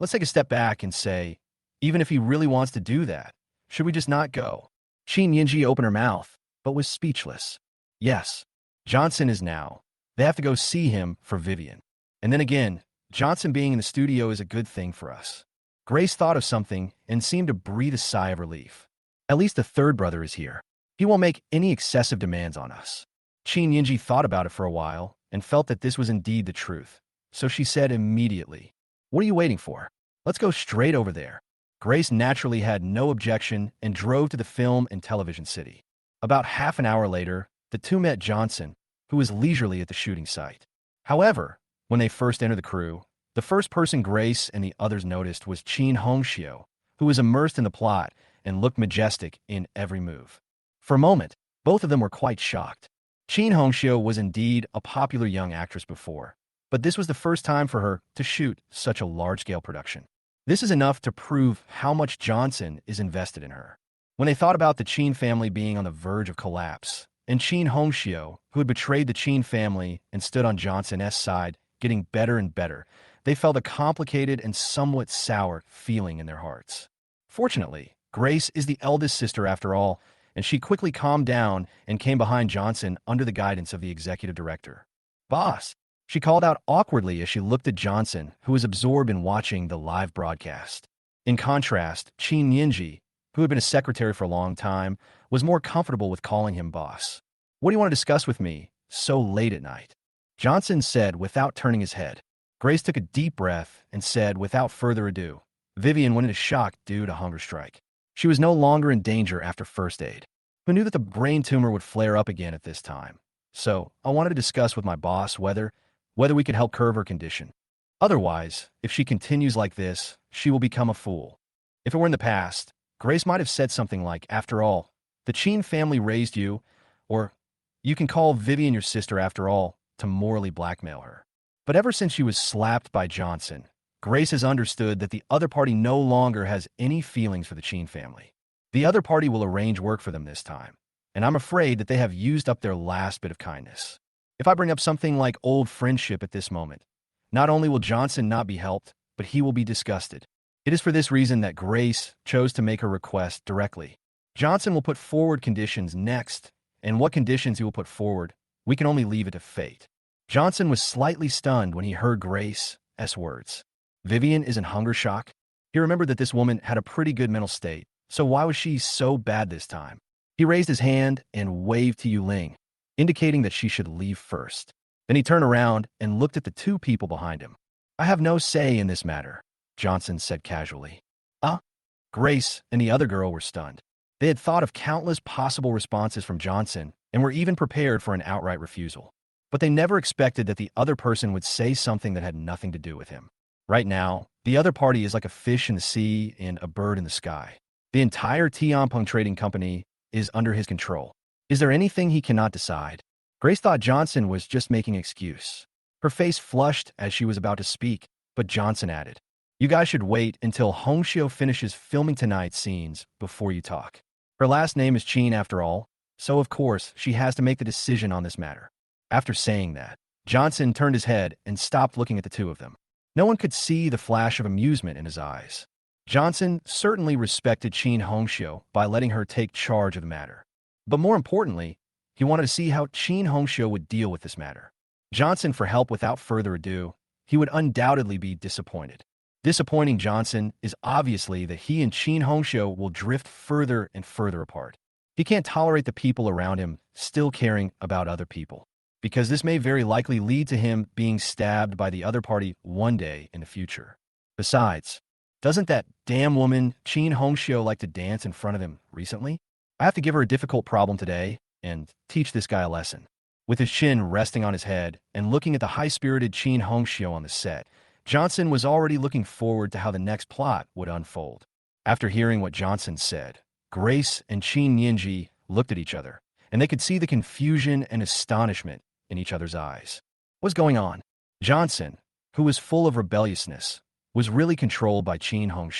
Let's take a step back and say, even if he really wants to do that, should we just not go? Qin Yinji opened her mouth, but was speechless. Yes, Johnson is now. They have to go see him for Vivien. And then again, Johnson being in the studio is a good thing for us. Grace thought of something and seemed to breathe a sigh of relief. At least the third brother is here. He won't make any excessive demands on us. Qin Yinji thought about it for a while and felt that this was indeed the truth. So she said immediately, What are you waiting for? Let's go straight over there. Grace naturally had no objection and drove to the film and television city. About half an hour later, the two met Johnson, who was leisurely at the shooting site. However, when they first entered the crew, the first person Grace and the others noticed was Chen Hongxiu, who was immersed in the plot and looked majestic in every move. For a moment, both of them were quite shocked. Chen Hongxiu was indeed a popular young actress before, but this was the first time for her to shoot such a large-scale production. This is enough to prove how much Johnson is invested in her. When they thought about the Chen family being on the verge of collapse, and Chen Hongxiu, who had betrayed the Chen family and stood on Johnson's side, getting better and better, they felt a complicated and somewhat sour feeling in their hearts. Fortunately, Grace is the eldest sister after all, and she quickly calmed down and came behind Johnson under the guidance of the executive director. Boss, she called out awkwardly as she looked at Johnson, who was absorbed in watching the live broadcast. In contrast, Qin Yinji, who had been a secretary for a long time, was more comfortable with calling him boss. What do you want to discuss with me so late at night? Johnson said without turning his head. Grace took a deep breath and said without further ado, Vivien went into shock due to hunger strike. She was no longer in danger after first aid. Who knew that the brain tumor would flare up again at this time? So, I wanted to discuss with my boss whether we could help curb her condition. Otherwise, if she continues like this, she will become a fool. If it were in the past, Grace might have said something like, after all, the Chen family raised you, or you can call Vivien your sister after all, to morally blackmail her. But ever since she was slapped by Johnson, Grace has understood that the other party no longer has any feelings for the Chen family. The other party will arrange work for them this time, and I'm afraid that they have used up their last bit of kindness. If I bring up something like old friendship at this moment, not only will Johnson not be helped, but he will be disgusted. It is for this reason that Grace chose to make her request directly. Johnson will put forward conditions next, and what conditions he will put forward, we can only leave it to fate. Johnson was slightly stunned when he heard Grace's words. Vivien is in hunger shock. He remembered that this woman had a pretty good mental state, so why was she so bad this time? He raised his hand and waved to Yuling, indicating that she should leave first. Then he turned around and looked at the two people behind him. I have no say in this matter, Johnson said casually. Grace and the other girl were stunned. They had thought of countless possible responses from Johnson and were even prepared for an outright refusal. But they never expected that the other person would say something that had nothing to do with him. Right now, the other party is like a fish in the sea and a bird in the sky. The entire Tianpeng Trading Company is under his control. Is there anything he cannot decide? Grace thought Johnson was just making an excuse. Her face flushed as she was about to speak, but Johnson added, You guys should wait until Hongxiu finishes filming tonight's scenes before you talk. Her last name is Chen after all, so of course she has to make the decision on this matter. After saying that, Johnson turned his head and stopped looking at the two of them. No one could see the flash of amusement in his eyes. Johnson certainly respected Chen Hong by letting her take charge of the matter. But more importantly, he wanted to see how Chen Hong would deal with this matter. Johnson for help without further ado, he would undoubtedly be disappointed. Disappointing Johnson is obviously that he and Chen Hong will drift further and further apart. He can't tolerate the people around him still caring about other people, because this may very likely lead to him being stabbed by the other party one day in the future. Besides, doesn't that damn woman Chen Hong like to dance in front of him recently? I have to give her a difficult problem today and teach this guy a lesson. With his chin resting on his head and looking at the high-spirited Chen Hong on the set, Johnson was already looking forward to how the next plot would unfold. After hearing what Johnson said, Grace and Qin Yinji looked at each other, and they could see the confusion and astonishment in each other's eyes. What's going on? Johnson, who was full of rebelliousness, was really controlled by Chen Hong.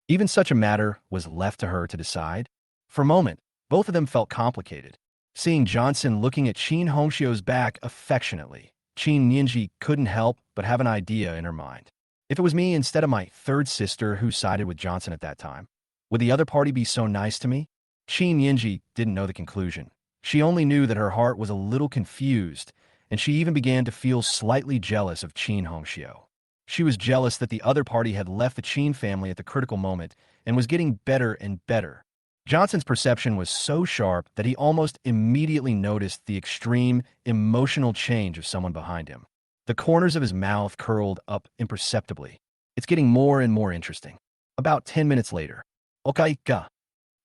Even such a matter was left to her to decide. For a moment, both of them felt complicated. Seeing Johnson looking at Chen Hong's back affectionately, Qin Yinji couldn't help but have an idea in her mind. If it was me instead of my third sister who sided with Johnson at that time, would the other party be so nice to me? Qin Yinji didn't know the conclusion. She only knew that her heart was a little confused, and she even began to feel slightly jealous of Chen Hong. She was jealous that the other party had left the Chen family at the critical moment and was getting better and better. Johnson's perception was so sharp that he almost immediately noticed the extreme emotional change of someone behind him. The corners of his mouth curled up imperceptibly. It's getting more and more interesting. About 10 minutes later, Okaika.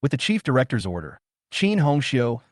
With the chief director's order, Chen Hong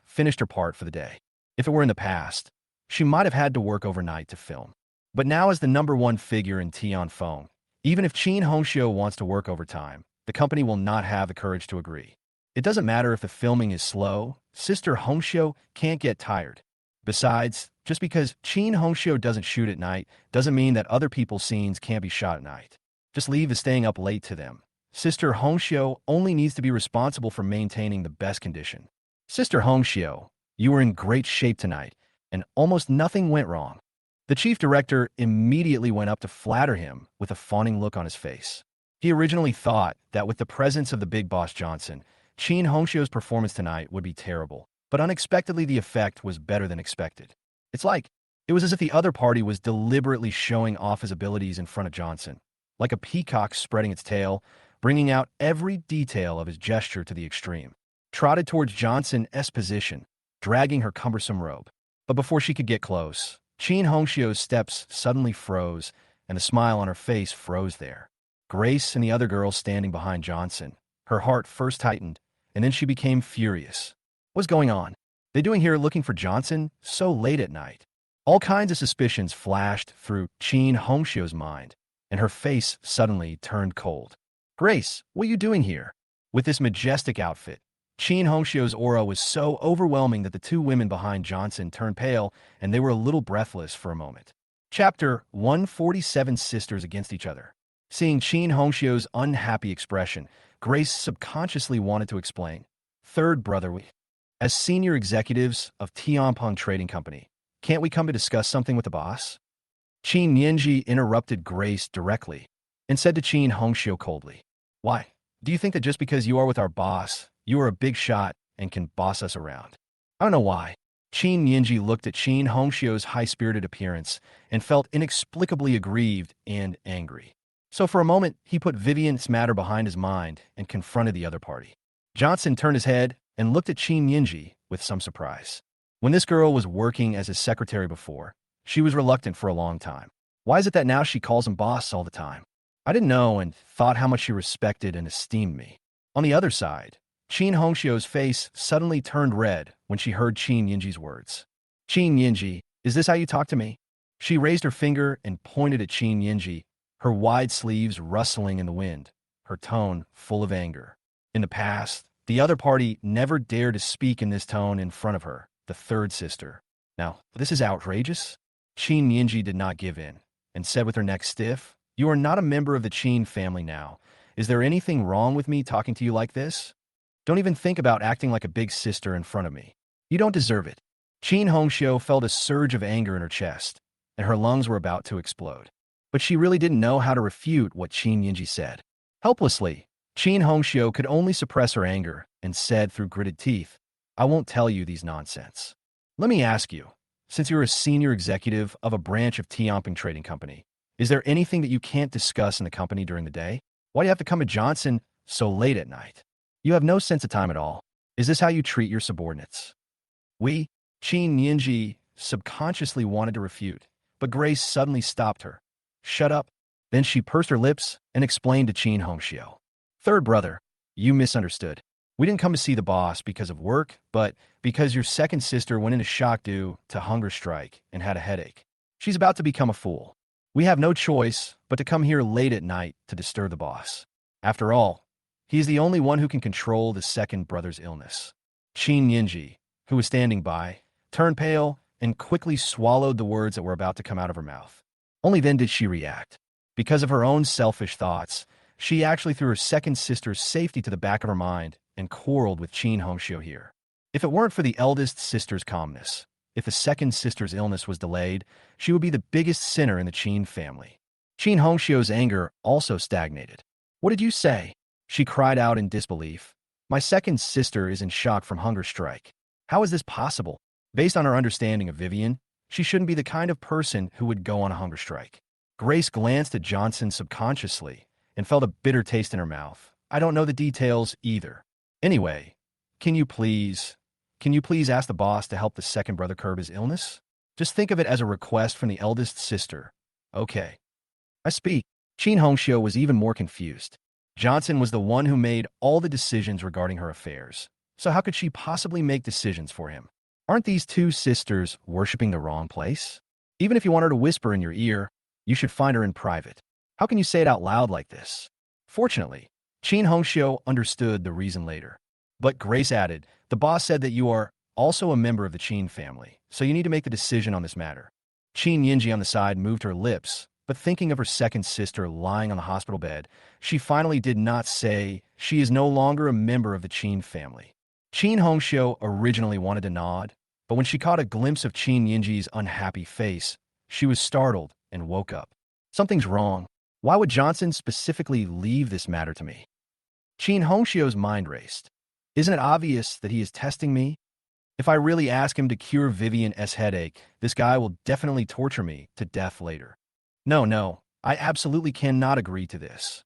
finished her part for the day. If it were in the past, she might have had to work overnight to film. But now as the #1 figure in Tian Feng, even if Chen Hong wants to work overtime, the company will not have the courage to agree. It doesn't matter if the filming is slow, Sister Hongxiu can't get tired. Besides, just because Chen Hongxiu doesn't shoot at night doesn't mean that other people's scenes can't be shot at night. Just leave the staying up late to them. Sister Hongxiu only needs to be responsible for maintaining the best condition. Sister Hongxiu, you were in great shape tonight, and almost nothing went wrong. The chief director immediately went up to flatter him with a fawning look on his face. He originally thought that with the presence of the big boss Johnson, Chen Hongxiu's performance tonight would be terrible, but unexpectedly the effect was better than expected. It was as if the other party was deliberately showing off his abilities in front of Johnson, like a peacock spreading its tail, bringing out every detail of his gesture to the extreme. Trotted towards Johnson's position, dragging her cumbersome robe. But before she could get close, Chen Hongxiu's steps suddenly froze, and the smile on her face froze there. Grace and the other girls standing behind Johnson, her heart first tightened, and then she became furious. What's going on? They doing here looking for Johnson so late at night? All kinds of suspicions flashed through Chen Hongxiu's mind, and her face suddenly turned cold. Grace, what are you doing here? With this majestic outfit, Chen Hongxiu's aura was so overwhelming that the two women behind Johnson turned pale, and they were a little breathless for a moment. Chapter 147: Sisters Against Each Other. Seeing Chen Hongxiu's unhappy expression, Grace subconsciously wanted to explain. Third brother, as senior executives of Tianpeng Trading Company, can't we come to discuss something with the boss? Qin Yinji interrupted Grace directly and said to Chen Hongxiu coldly, Why, do you think that just because you are with our boss, you are a big shot and can boss us around? I don't know why. Qin Yinji looked at Chen Hongxiu's high-spirited appearance and felt inexplicably aggrieved and angry. So for a moment, he put Vivien's matter behind his mind and confronted the other party. Johnson turned his head and looked at Qin Yinji with some surprise. When this girl was working as his secretary before, she was reluctant for a long time. Why is it that now she calls him boss all the time? I didn't know and thought how much she respected and esteemed me. On the other side, Chen Hongxiu's face suddenly turned red when she heard Qin Yinji's words. Qin Yinji, is this how you talk to me? She raised her finger and pointed at Qin Yinji, her wide sleeves rustling in the wind, her tone full of anger. In the past, the other party never dared to speak in this tone in front of her, the third sister. Now, this is outrageous. Qin Yinji did not give in, and said with her neck stiff, You are not a member of the Qin family now. Is there anything wrong with me talking to you like this? Don't even think about acting like a big sister in front of me. You don't deserve it. Chen Hong felt a surge of anger in her chest, and her lungs were about to explode. But she really didn't know how to refute what Qin Yinji said. Helplessly, Chen Hong could only suppress her anger and said through gritted teeth, "I won't tell you these nonsense. Let me ask you, since you're a senior executive of a branch of Tianping Trading Company, is there anything that you can't discuss in the company during the day? Why do you have to come to Johnson so late at night? You have no sense of time at all. Is this how you treat your subordinates?" Qin Yinji subconsciously wanted to refute, but Grace suddenly stopped her. "Shut up." Then she pursed her lips and explained to Chen Hong. "Third brother, you misunderstood. We didn't come to see the boss because of work, but because your second sister went into shock due to hunger strike and had a headache. She's about to become a fool. We have no choice but to come here late at night to disturb the boss. After all, he is the only one who can control the second brother's illness." Qin Yinji, who was standing by, turned pale and quickly swallowed the words that were about to come out of her mouth. Only then did she react. Because of her own selfish thoughts, she actually threw her second sister's safety to the back of her mind and quarreled with Chen Hong here. If it weren't for the eldest sister's calmness, if the second sister's illness was delayed, she would be the biggest sinner in the Chen family. Chen Hongxiu's anger also stagnated. "What did you say?" She cried out in disbelief. "My second sister is in shock from hunger strike. How is this possible? Based on her understanding of Vivien, she shouldn't be the kind of person who would go on a hunger strike." Grace glanced at Johnson subconsciously and felt a bitter taste in her mouth. "I don't know the details either. Anyway, can you please ask the boss to help the second brother curb his illness? Just think of it as a request from the eldest sister." "Okay. I speak." Chen Hongxiu was even more confused. Johnson was the one who made all the decisions regarding her affairs, so how could she possibly make decisions for him? Aren't these two sisters worshipping the wrong place? Even if you want her to whisper in your ear, you should find her in private. How can you say it out loud like this? Fortunately, Chen Hongxiu understood the reason later. But Grace added, "The boss said that you are also a member of the Chen family, so you need to make the decision on this matter." Qin Yinji on the side moved her lips, but thinking of her second sister lying on the hospital bed, she finally did not say she is no longer a member of the Chen family. Chen Hongxiu originally wanted to nod, but when she caught a glimpse of Qin Yinji's unhappy face, she was startled and woke up. "Something's wrong. Why would Johnson specifically leave this matter to me?" Chen Hongxiu's mind raced. "Isn't it obvious that he is testing me? If I really ask him to cure Vivien's headache, this guy will definitely torture me to death later. No, I absolutely cannot agree to this."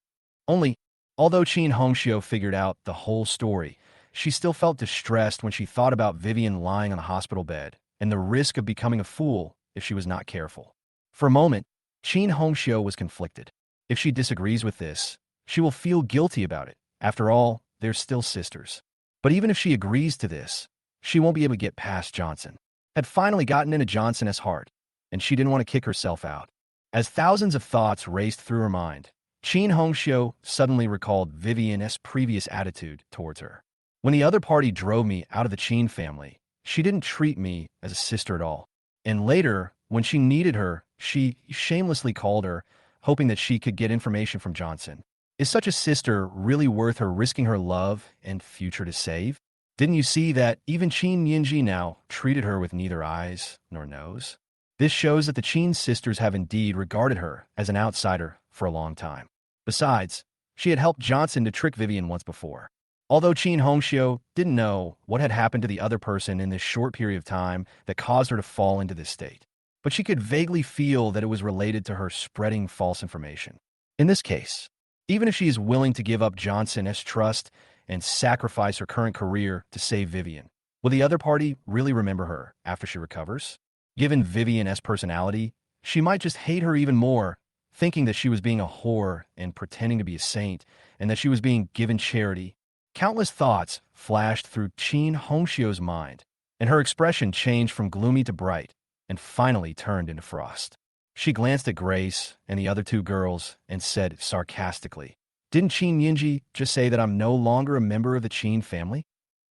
Although Chen Hongxiu figured out the whole story, she still felt distressed when she thought about Vivien lying on the hospital bed and the risk of becoming a fool if she was not careful. For a moment, Chen Hongxiu was conflicted. If she disagrees with this, she will feel guilty about it. After all, they're still sisters. But even if she agrees to this, she won't be able to get past Johnson. Had finally gotten into Johnson's heart, and she didn't want to kick herself out. As thousands of thoughts raced through her mind, Chen Hongxiu suddenly recalled Vivien's previous attitude towards her. "When the other party drove me out of the Chen family, she didn't treat me as a sister at all. And later, when she needed her, she shamelessly called her, hoping that she could get information from Johnson. Is such a sister really worth her risking her love and future to save? Didn't you see that even Qin Yinji now treated her with neither eyes nor nose? This shows that the Qin sisters have indeed regarded her as an outsider for a long time. Besides, she had helped Johnson to trick Vivien once before. Although Chen Hongxiu didn't know what had happened to the other person in this short period of time that caused her to fall into this state, but she could vaguely feel that it was related to her spreading false information. In this case, even if she is willing to give up Johnson's trust and sacrifice her current career to save Vivien, will the other party really remember her after she recovers? Given Vivien's personality, she might just hate her even more, thinking that she was being a whore and pretending to be a saint, and that she was being given charity. Countless thoughts flashed through Chen Hongxiu's mind, and her expression changed from gloomy to bright, and finally turned into frost. She glanced at Grace and the other two girls and said sarcastically, "Didn't Qin Yinji just say that I'm no longer a member of the Chen family?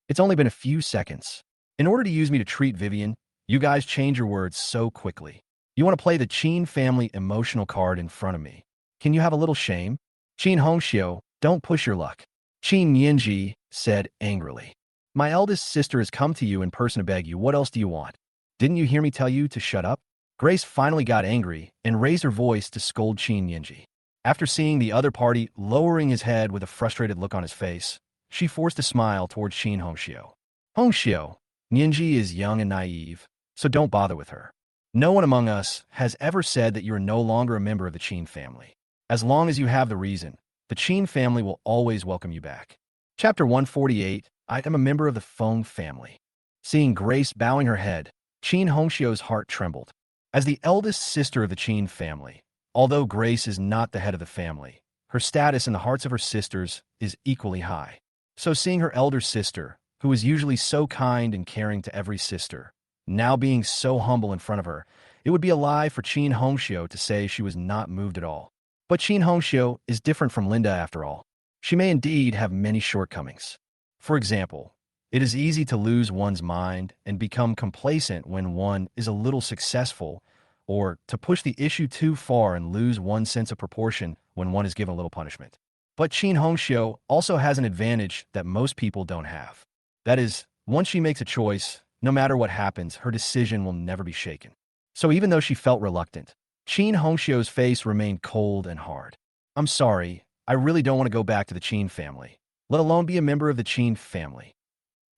It's only been a few seconds. In order to use me to treat Vivien, you guys change your words so quickly. You want to play the Chen family emotional card in front of me. Can you have a little shame? Chen Hongxiu, don't push your luck." Qin Yinji said angrily, "My eldest sister has come to you in person to beg you. What else do you want? Didn't you hear me tell you to shut up? Grace finally got angry and raised her voice to scold Qin Yinji. After seeing the other party lowering his head with a frustrated look on his face, she forced a smile towards Qin Hongxiu. Hongxiu, Yinji is young and naive, so don't bother with her. No one among us has ever said that you are no longer a member of the Qin family. As long as you have the reason, the Qin family will always welcome you back. Chapter 148, I am a member of the Feng family. Seeing Grace bowing her head, Qin Hongxiu's heart trembled. As the eldest sister of the Qin family, although Grace is not the head of the family, her status in the hearts of her sisters is equally high. So seeing her elder sister, who was usually so kind and caring to every sister, now being so humble in front of her, it would be a lie for Qin Hongxiu to say she was not moved at all. But Qin Hongxiu is different from Linda after all. She may indeed have many shortcomings. For example, it is easy to lose one's mind and become complacent when one is a little successful, or to push the issue too far and lose one's sense of proportion when one is given a little punishment. But Qin Hongxiu also has an advantage that most people don't have. That is, once she makes a choice, no matter what happens, her decision will never be shaken. So even though she felt reluctant, Qin Hongxiu's face remained cold and hard. I'm sorry, I really don't want to go back to the Qin family, let alone be a member of the Qin family.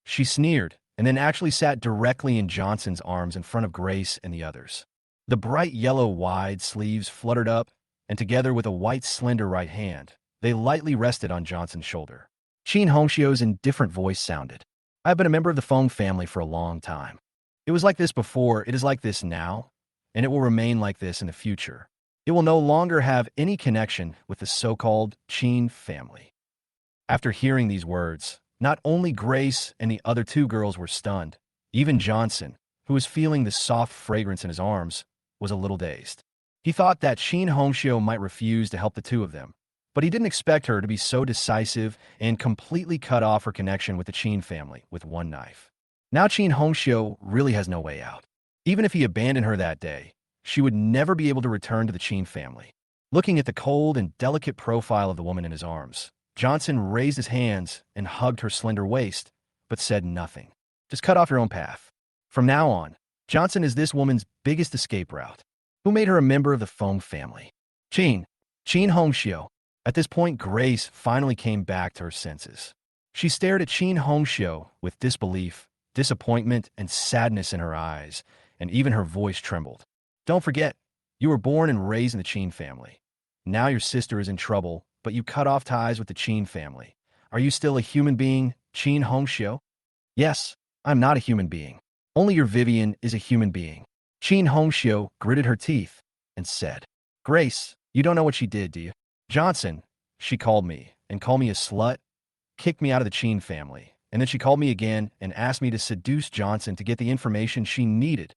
She sneered, and then actually sat directly in Johnson's arms in front of Grace and the others. The bright yellow wide sleeves fluttered up, and together with a white slender right hand, they lightly rested on Johnson's shoulder. Qin Hongxiu's indifferent voice sounded. I've been a member of the Feng family for a long time. It was like this before, it is like this now, and it will remain like this in the future. It will no longer have any connection with the so-called Qin family. After hearing these words, not only Grace and the other two girls were stunned, even Johnson, who was feeling the soft fragrance in his arms, was a little dazed. He thought that Qin Hongxiu might refuse to help the two of them, but he didn't expect her to be so decisive and completely cut off her connection with the Qin family with one knife. Now Qin Hongxiu really has no way out. Even if he abandoned her that day, she would never be able to return to the Qin family. Looking at the cold and delicate profile of the woman in his arms, Johnson raised his hands and hugged her slender waist, but said nothing. Just cut off your own path. From now on, Johnson is this woman's biggest escape route. Who made her a member of the Feng family? Qin Hongxiu. At this point, Grace finally came back to her senses. She stared at Qin Hongxiu with disbelief, disappointment, and sadness in her eyes, and even her voice trembled. Don't forget, you were born and raised in the Qin family. Now your sister is in trouble, but you cut off ties with the Qin family. Are you still a human being, Qin Hongxiu? Yes, I'm not a human being. Only your Vivien is a human being. Qin Hongxiu gritted her teeth and said, Grace, you don't know what she did, do you? Johnson, she called me, and called me a slut, kicked me out of the Qin family, and then she called me again and asked me to seduce Johnson to get the information she needed.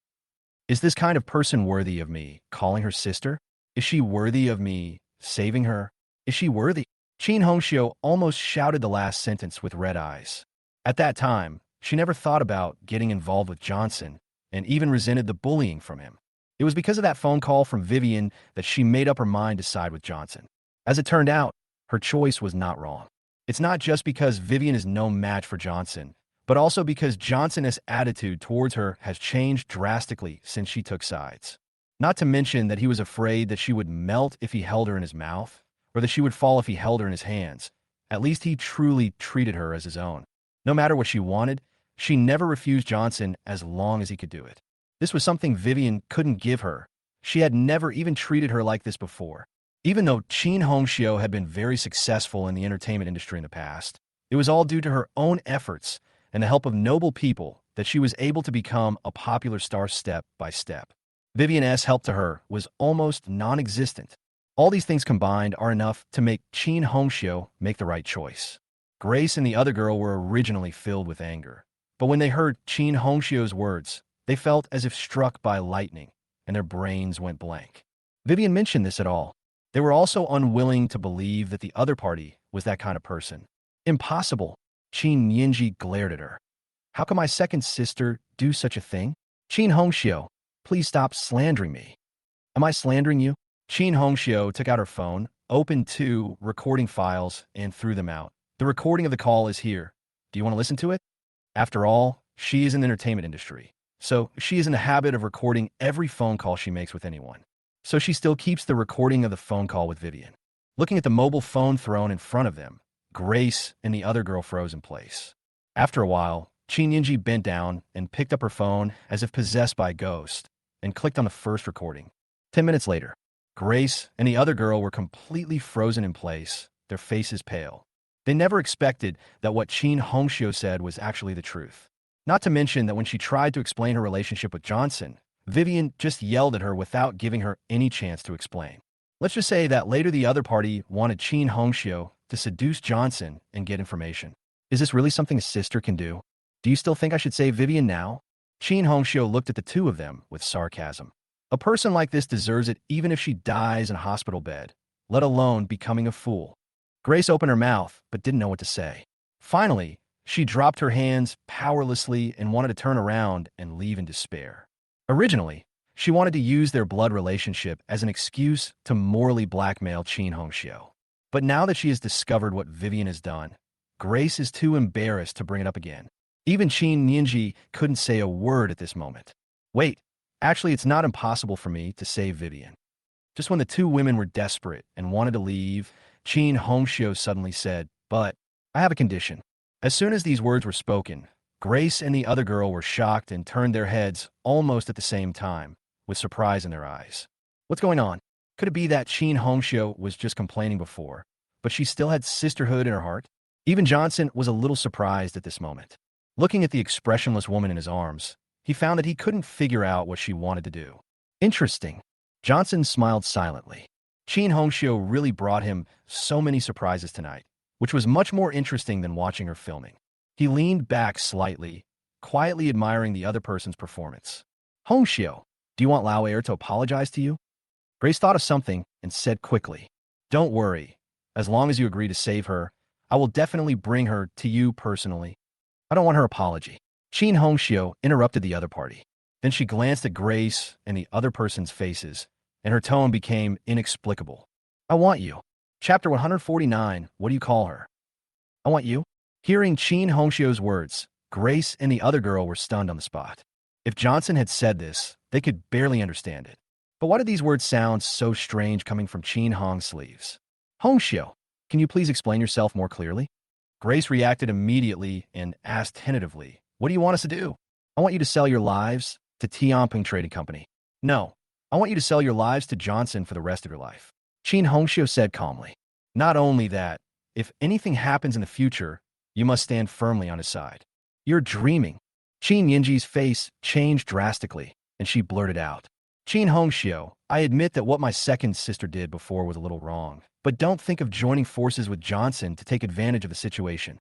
Is this kind of person worthy of me calling her sister? Is she worthy of me saving her? Is she worthy? Qin Hongxiu almost shouted the last sentence with red eyes. At that time, she never thought about getting involved with Johnson and even resented the bullying from him. It was because of that phone call from Vivien that she made up her mind to side with Johnson. As it turned out, her choice was not wrong. It's not just because Vivien is no match for Johnson, but also because Johnson's attitude towards her has changed drastically since she took sides. Not to mention that he was afraid that she would melt if he held her in his mouth, or that she would fall if he held her in his hands. At least he truly treated her as his own. No matter what she wanted, she never refused Johnson as long as he could do it. This was something Vivien couldn't give her. She had never even treated her like this before. Even though Qin Hongxiu had been very successful in the entertainment industry in the past, it was all due to her own efforts and the help of noble people that she was able to become a popular star step by step. Vivien's help to her was almost non-existent. All these things combined are enough to make Qin Hongxiu make the right choice. Grace and the other girl were originally filled with anger, but when they heard Qin Hongxiu's words, they felt as if struck by lightning, and their brains went blank. Vivien mentioned this at all. They were also unwilling to believe that the other party was that kind of person. Impossible. Qin Yinji glared at her. How can my second sister do such a thing? Qin Hongxiu, please stop slandering me. Am I slandering you? Qin Hongxiu took out her phone, opened 2 recording files, and threw them out. The recording of the call is here. Do you want to listen to it? After all, she is in the entertainment industry, so she is in the habit of recording every phone call she makes with anyone. So she still keeps the recording of the phone call with Vivien. Looking at the mobile phone thrown in front of them, Grace and the other girl froze in place. After a while, Qin Yinji bent down and picked up her phone as if possessed by a ghost and clicked on the first recording. 10 minutes later, Grace and the other girl were completely frozen in place, their faces pale. They never expected that what Chen Hong said was actually the truth. Not to mention that when she tried to explain her relationship with Johnson, Vivien just yelled at her without giving her any chance to explain. Let's just say that later the other party wanted Chen Hong to seduce Johnson and get information. Is this really something a sister can do? Do you still think I should save Vivien now? Chen Hong looked at the two of them with sarcasm. A person like this deserves it even if she dies in a hospital bed, let alone becoming a fool. Grace opened her mouth, but didn't know what to say. Finally, she dropped her hands powerlessly and wanted to turn around and leave in despair. Originally, she wanted to use their blood relationship as an excuse to morally blackmail Chen Hong. But now that she has discovered what Vivien has done, Grace is too embarrassed to bring it up again. Even Qin Yinji couldn't say a word at this moment. Wait, actually it's not impossible for me to save Vivien. Just when the two women were desperate and wanted to leave, Chen Hong suddenly said, "But I have a condition." As soon as these words were spoken, Grace and the other girl were shocked and turned their heads almost at the same time, with surprise in their eyes. What's going on? Could it be that Chen Hong was just complaining before, but she still had sisterhood in her heart? Even Johnson was a little surprised at this moment. Looking at the expressionless woman in his arms, he found that he couldn't figure out what she wanted to do. Interesting. Johnson smiled silently. Chen Hong really brought him so many surprises tonight, which was much more interesting than watching her filming. He leaned back slightly, quietly admiring the other person's performance. "Hong do you want Lao Air to apologize to you?" Grace thought of something and said quickly, "Don't worry. As long as you agree to save her, I will definitely bring her to you personally. I don't want her apology." Chen Hong interrupted the other party. Then she glanced at Grace and the other person's faces, and her tone became inexplicable. "I want you." Chapter 149, What Do You Call Her? "I want you?" Hearing Chen Hong words, Grace and the other girl were stunned on the spot. If Johnson had said this, they could barely understand it. But why did these words sound so strange coming from Chen Hong's sleeves? "Hong can you please explain yourself more clearly?" Grace reacted immediately and asked tentatively, "What do you want us to do?" "I want you to sell your lives to Tianping Trading Company." "No, I want you to sell your lives to Johnson for the rest of your life," Chen Hong said calmly. "Not only that, if anything happens in the future, you must stand firmly on his side." "You're dreaming." Qin Yinji's face changed drastically, and she blurted out, "Chen Hong I admit that what my second sister did before was a little wrong, but don't think of joining forces with Johnson to take advantage of the situation.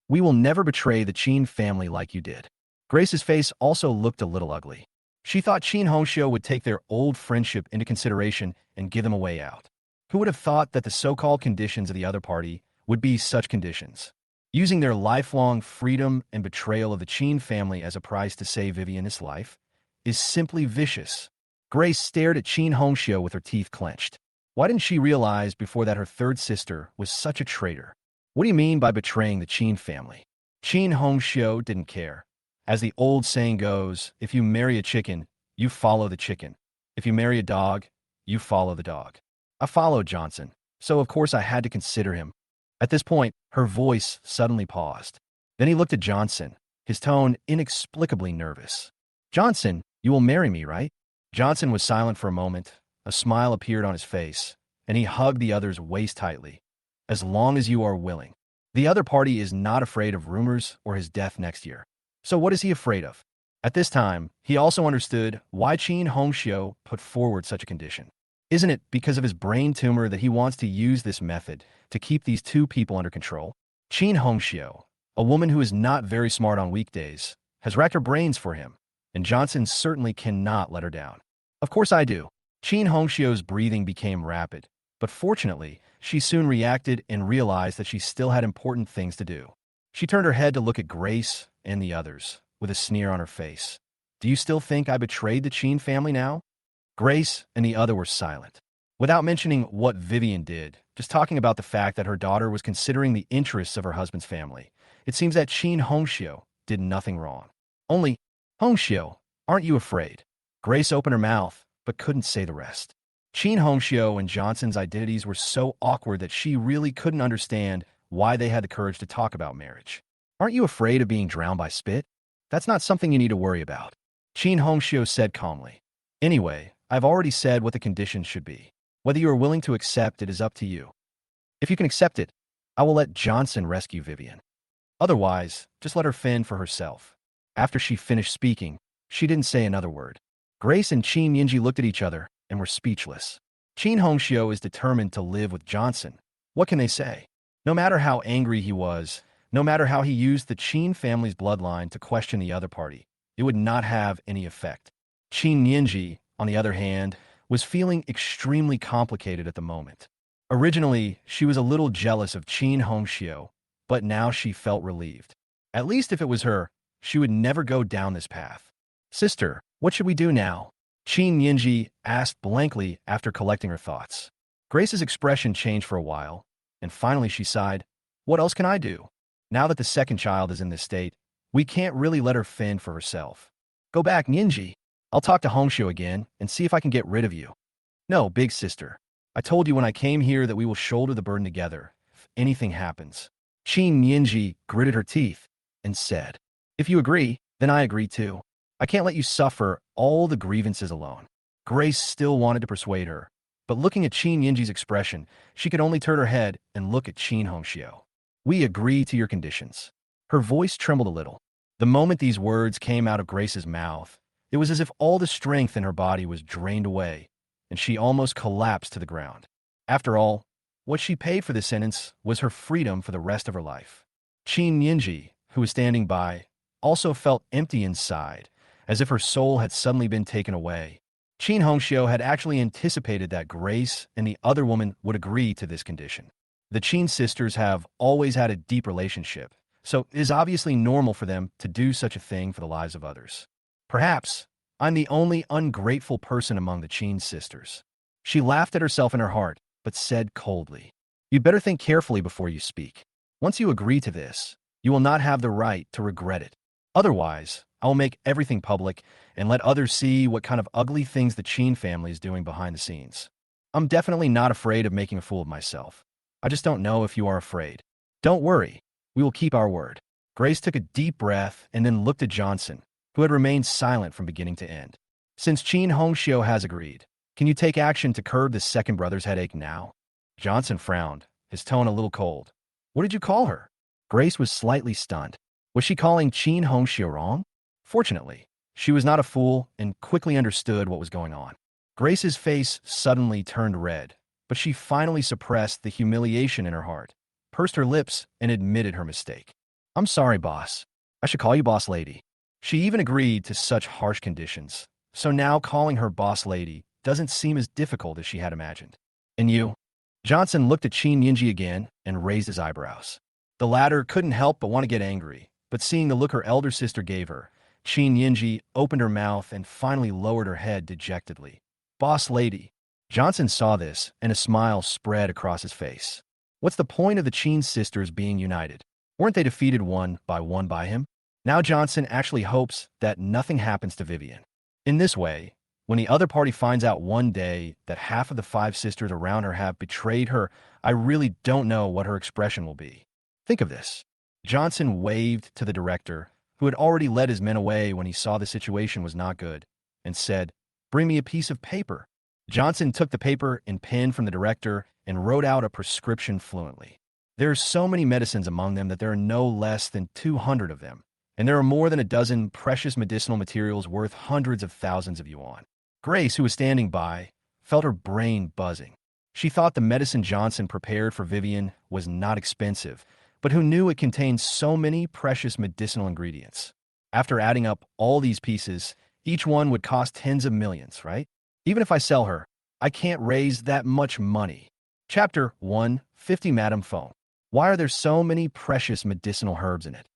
We will never betray the Chen family like you did." Grace's face also looked a little ugly. She thought Chen Hong would take their old friendship into consideration and give them a way out. Who would have thought that the so-called conditions of the other party would be such conditions? Using their lifelong freedom and betrayal of the Chen family as a price to save Vivien's life is simply vicious. Grace stared at Chen Hong with her teeth clenched. Why didn't she realize before that her third sister was such a traitor? What do you mean by betraying the Chen family? Chen Hong didn't care. As the old saying goes, if you marry a chicken, you follow the chicken. If you marry a dog, you follow the dog. I followed Johnson, so of course I had to consider him. At this point, her voice suddenly paused. Then he looked at Johnson, his tone inexplicably nervous. "Johnson, you will marry me, right?" Johnson was silent for a moment. A smile appeared on his face, and he hugged the other's waist tightly. "As long as you are willing." The other party is not afraid of rumors or his death next year. So what is he afraid of? At this time, he also understood why Chen Hong put forward such a condition. Isn't it because of his brain tumor that he wants to use this method to keep these two people under control? Chen Hong a woman who is not very smart on weekdays, has racked her brains for him, and Johnson certainly cannot let her down. "Of course I do." Chen Hong breathing became rapid, but fortunately, she soon reacted and realized that she still had important things to do. She turned her head to look at Grace and the others, with a sneer on her face. "Do you still think I betrayed the Chen family now?" Grace and the other were silent. Without mentioning what Vivien did, just talking about the fact that her daughter was considering the interests of her husband's family, it seems that Chen Hong did nothing wrong. Only, Hong Aren't you afraid? Grace opened her mouth, but couldn't say the rest. Chen Hongxiu and Johnson's identities were so awkward that she really couldn't understand why they had the courage to talk about marriage. Aren't you afraid of being drowned by spit? That's not something you need to worry about. Chen Hongxiu said calmly. Anyway, I've already said what the conditions should be. Whether you are willing to accept it is up to you. If you can accept it, I will let Johnson rescue Vivien. Otherwise, just let her fend for herself. After she finished speaking, she didn't say another word. Grace and Qin Yinji looked at each other and were speechless. Qin Hongxiu is determined to live with Johnson. What can they say? No matter how angry he was, no matter how he used the Qin family's bloodline to question the other party, it would not have any effect. Qin Yinji, on the other hand, was feeling extremely complicated at the moment. Originally, she was a little jealous of Qin Hongxiu, but now she felt relieved. At least if it was her, she would never go down this path. Sister, what should we do now? Qin Yinji asked blankly after collecting her thoughts. Grace's expression changed for a while, and finally she sighed. What else can I do? Now that the second child is in this state, we can't really let her fend for herself. Go back, Yinji. I'll talk to Hongxiu again and see if I can get rid of you. No, big sister. I told you when I came here that we will shoulder the burden together, if anything happens. Qin Yinji gritted her teeth and said, If you agree, then I agree too. I can't let you suffer all the grievances alone. Grace still wanted to persuade her, but looking at Qin Yinji's expression, she could only turn her head and look at Qin Hongxiu. We agree to your conditions. Her voice trembled a little. The moment these words came out of Grace's mouth, it was as if all the strength in her body was drained away, and she almost collapsed to the ground. After all, what she paid for this sentence was her freedom for the rest of her life. Qin Yinji, who was standing by, also felt empty inside, as if her soul had suddenly been taken away. Qin Hongxiu had actually anticipated that Grace and the other woman would agree to this condition. The Qin sisters have always had a deep relationship, so it is obviously normal for them to do such a thing for the lives of others. Perhaps I'm the only ungrateful person among the Qin sisters. She laughed at herself in her heart, but said coldly, You'd better think carefully before you speak. Once you agree to this, you will not have the right to regret it. Otherwise, I will make everything public and let others see what kind of ugly things the Qin family is doing behind the scenes. I'm definitely not afraid of making a fool of myself. I just don't know if you are afraid. Don't worry, we will keep our word. Grace took a deep breath and then looked at Johnson, who had remained silent from beginning to end. Since Qin Hongxiu has agreed, can you take action to curb this second brother's headache now? Johnson frowned, his tone a little cold. What did you call her? Grace was slightly stunned. Was she calling Qin Hongxiu wrong? Fortunately, she was not a fool and quickly understood what was going on. Grace's face suddenly turned red, but she finally suppressed the humiliation in her heart, pursed her lips, and admitted her mistake. I'm sorry, boss. I should call you boss lady. She even agreed to such harsh conditions, so now calling her boss lady doesn't seem as difficult as she had imagined. And you? Johnson looked at Qin Yinji again and raised his eyebrows. The latter couldn't help but want to get angry, but seeing the look her elder sister gave her, Qin Yinji opened her mouth and finally lowered her head dejectedly. Boss lady. Johnson saw this, and a smile spread across his face. What's the point of the Qin sisters being united? Weren't they defeated one by him? Now Johnson actually hopes that nothing happens to Vivien. In this way, when the other party finds out one day that half of the 5 sisters around her have betrayed her, I really don't know what her expression will be. Think of this. Johnson waved to the director, who had already led his men away when he saw the situation was not good, and said, Bring me a piece of paper. Johnson took the paper and pen from the director and wrote out a prescription fluently. There are so many medicines among them that there are no less than 200 of them, and there are more than a dozen precious medicinal materials worth hundreds of thousands of yuan. Grace, who was standing by, felt her brain buzzing. She thought the medicine Johnson prepared for Vivien was not expensive, but who knew it contained so many precious medicinal ingredients? After adding up all these pieces, each one would cost tens of millions, right? Even if I sell her, I can't raise that much money. Chapter 150 Madame Phone. Why are there so many precious medicinal herbs in it?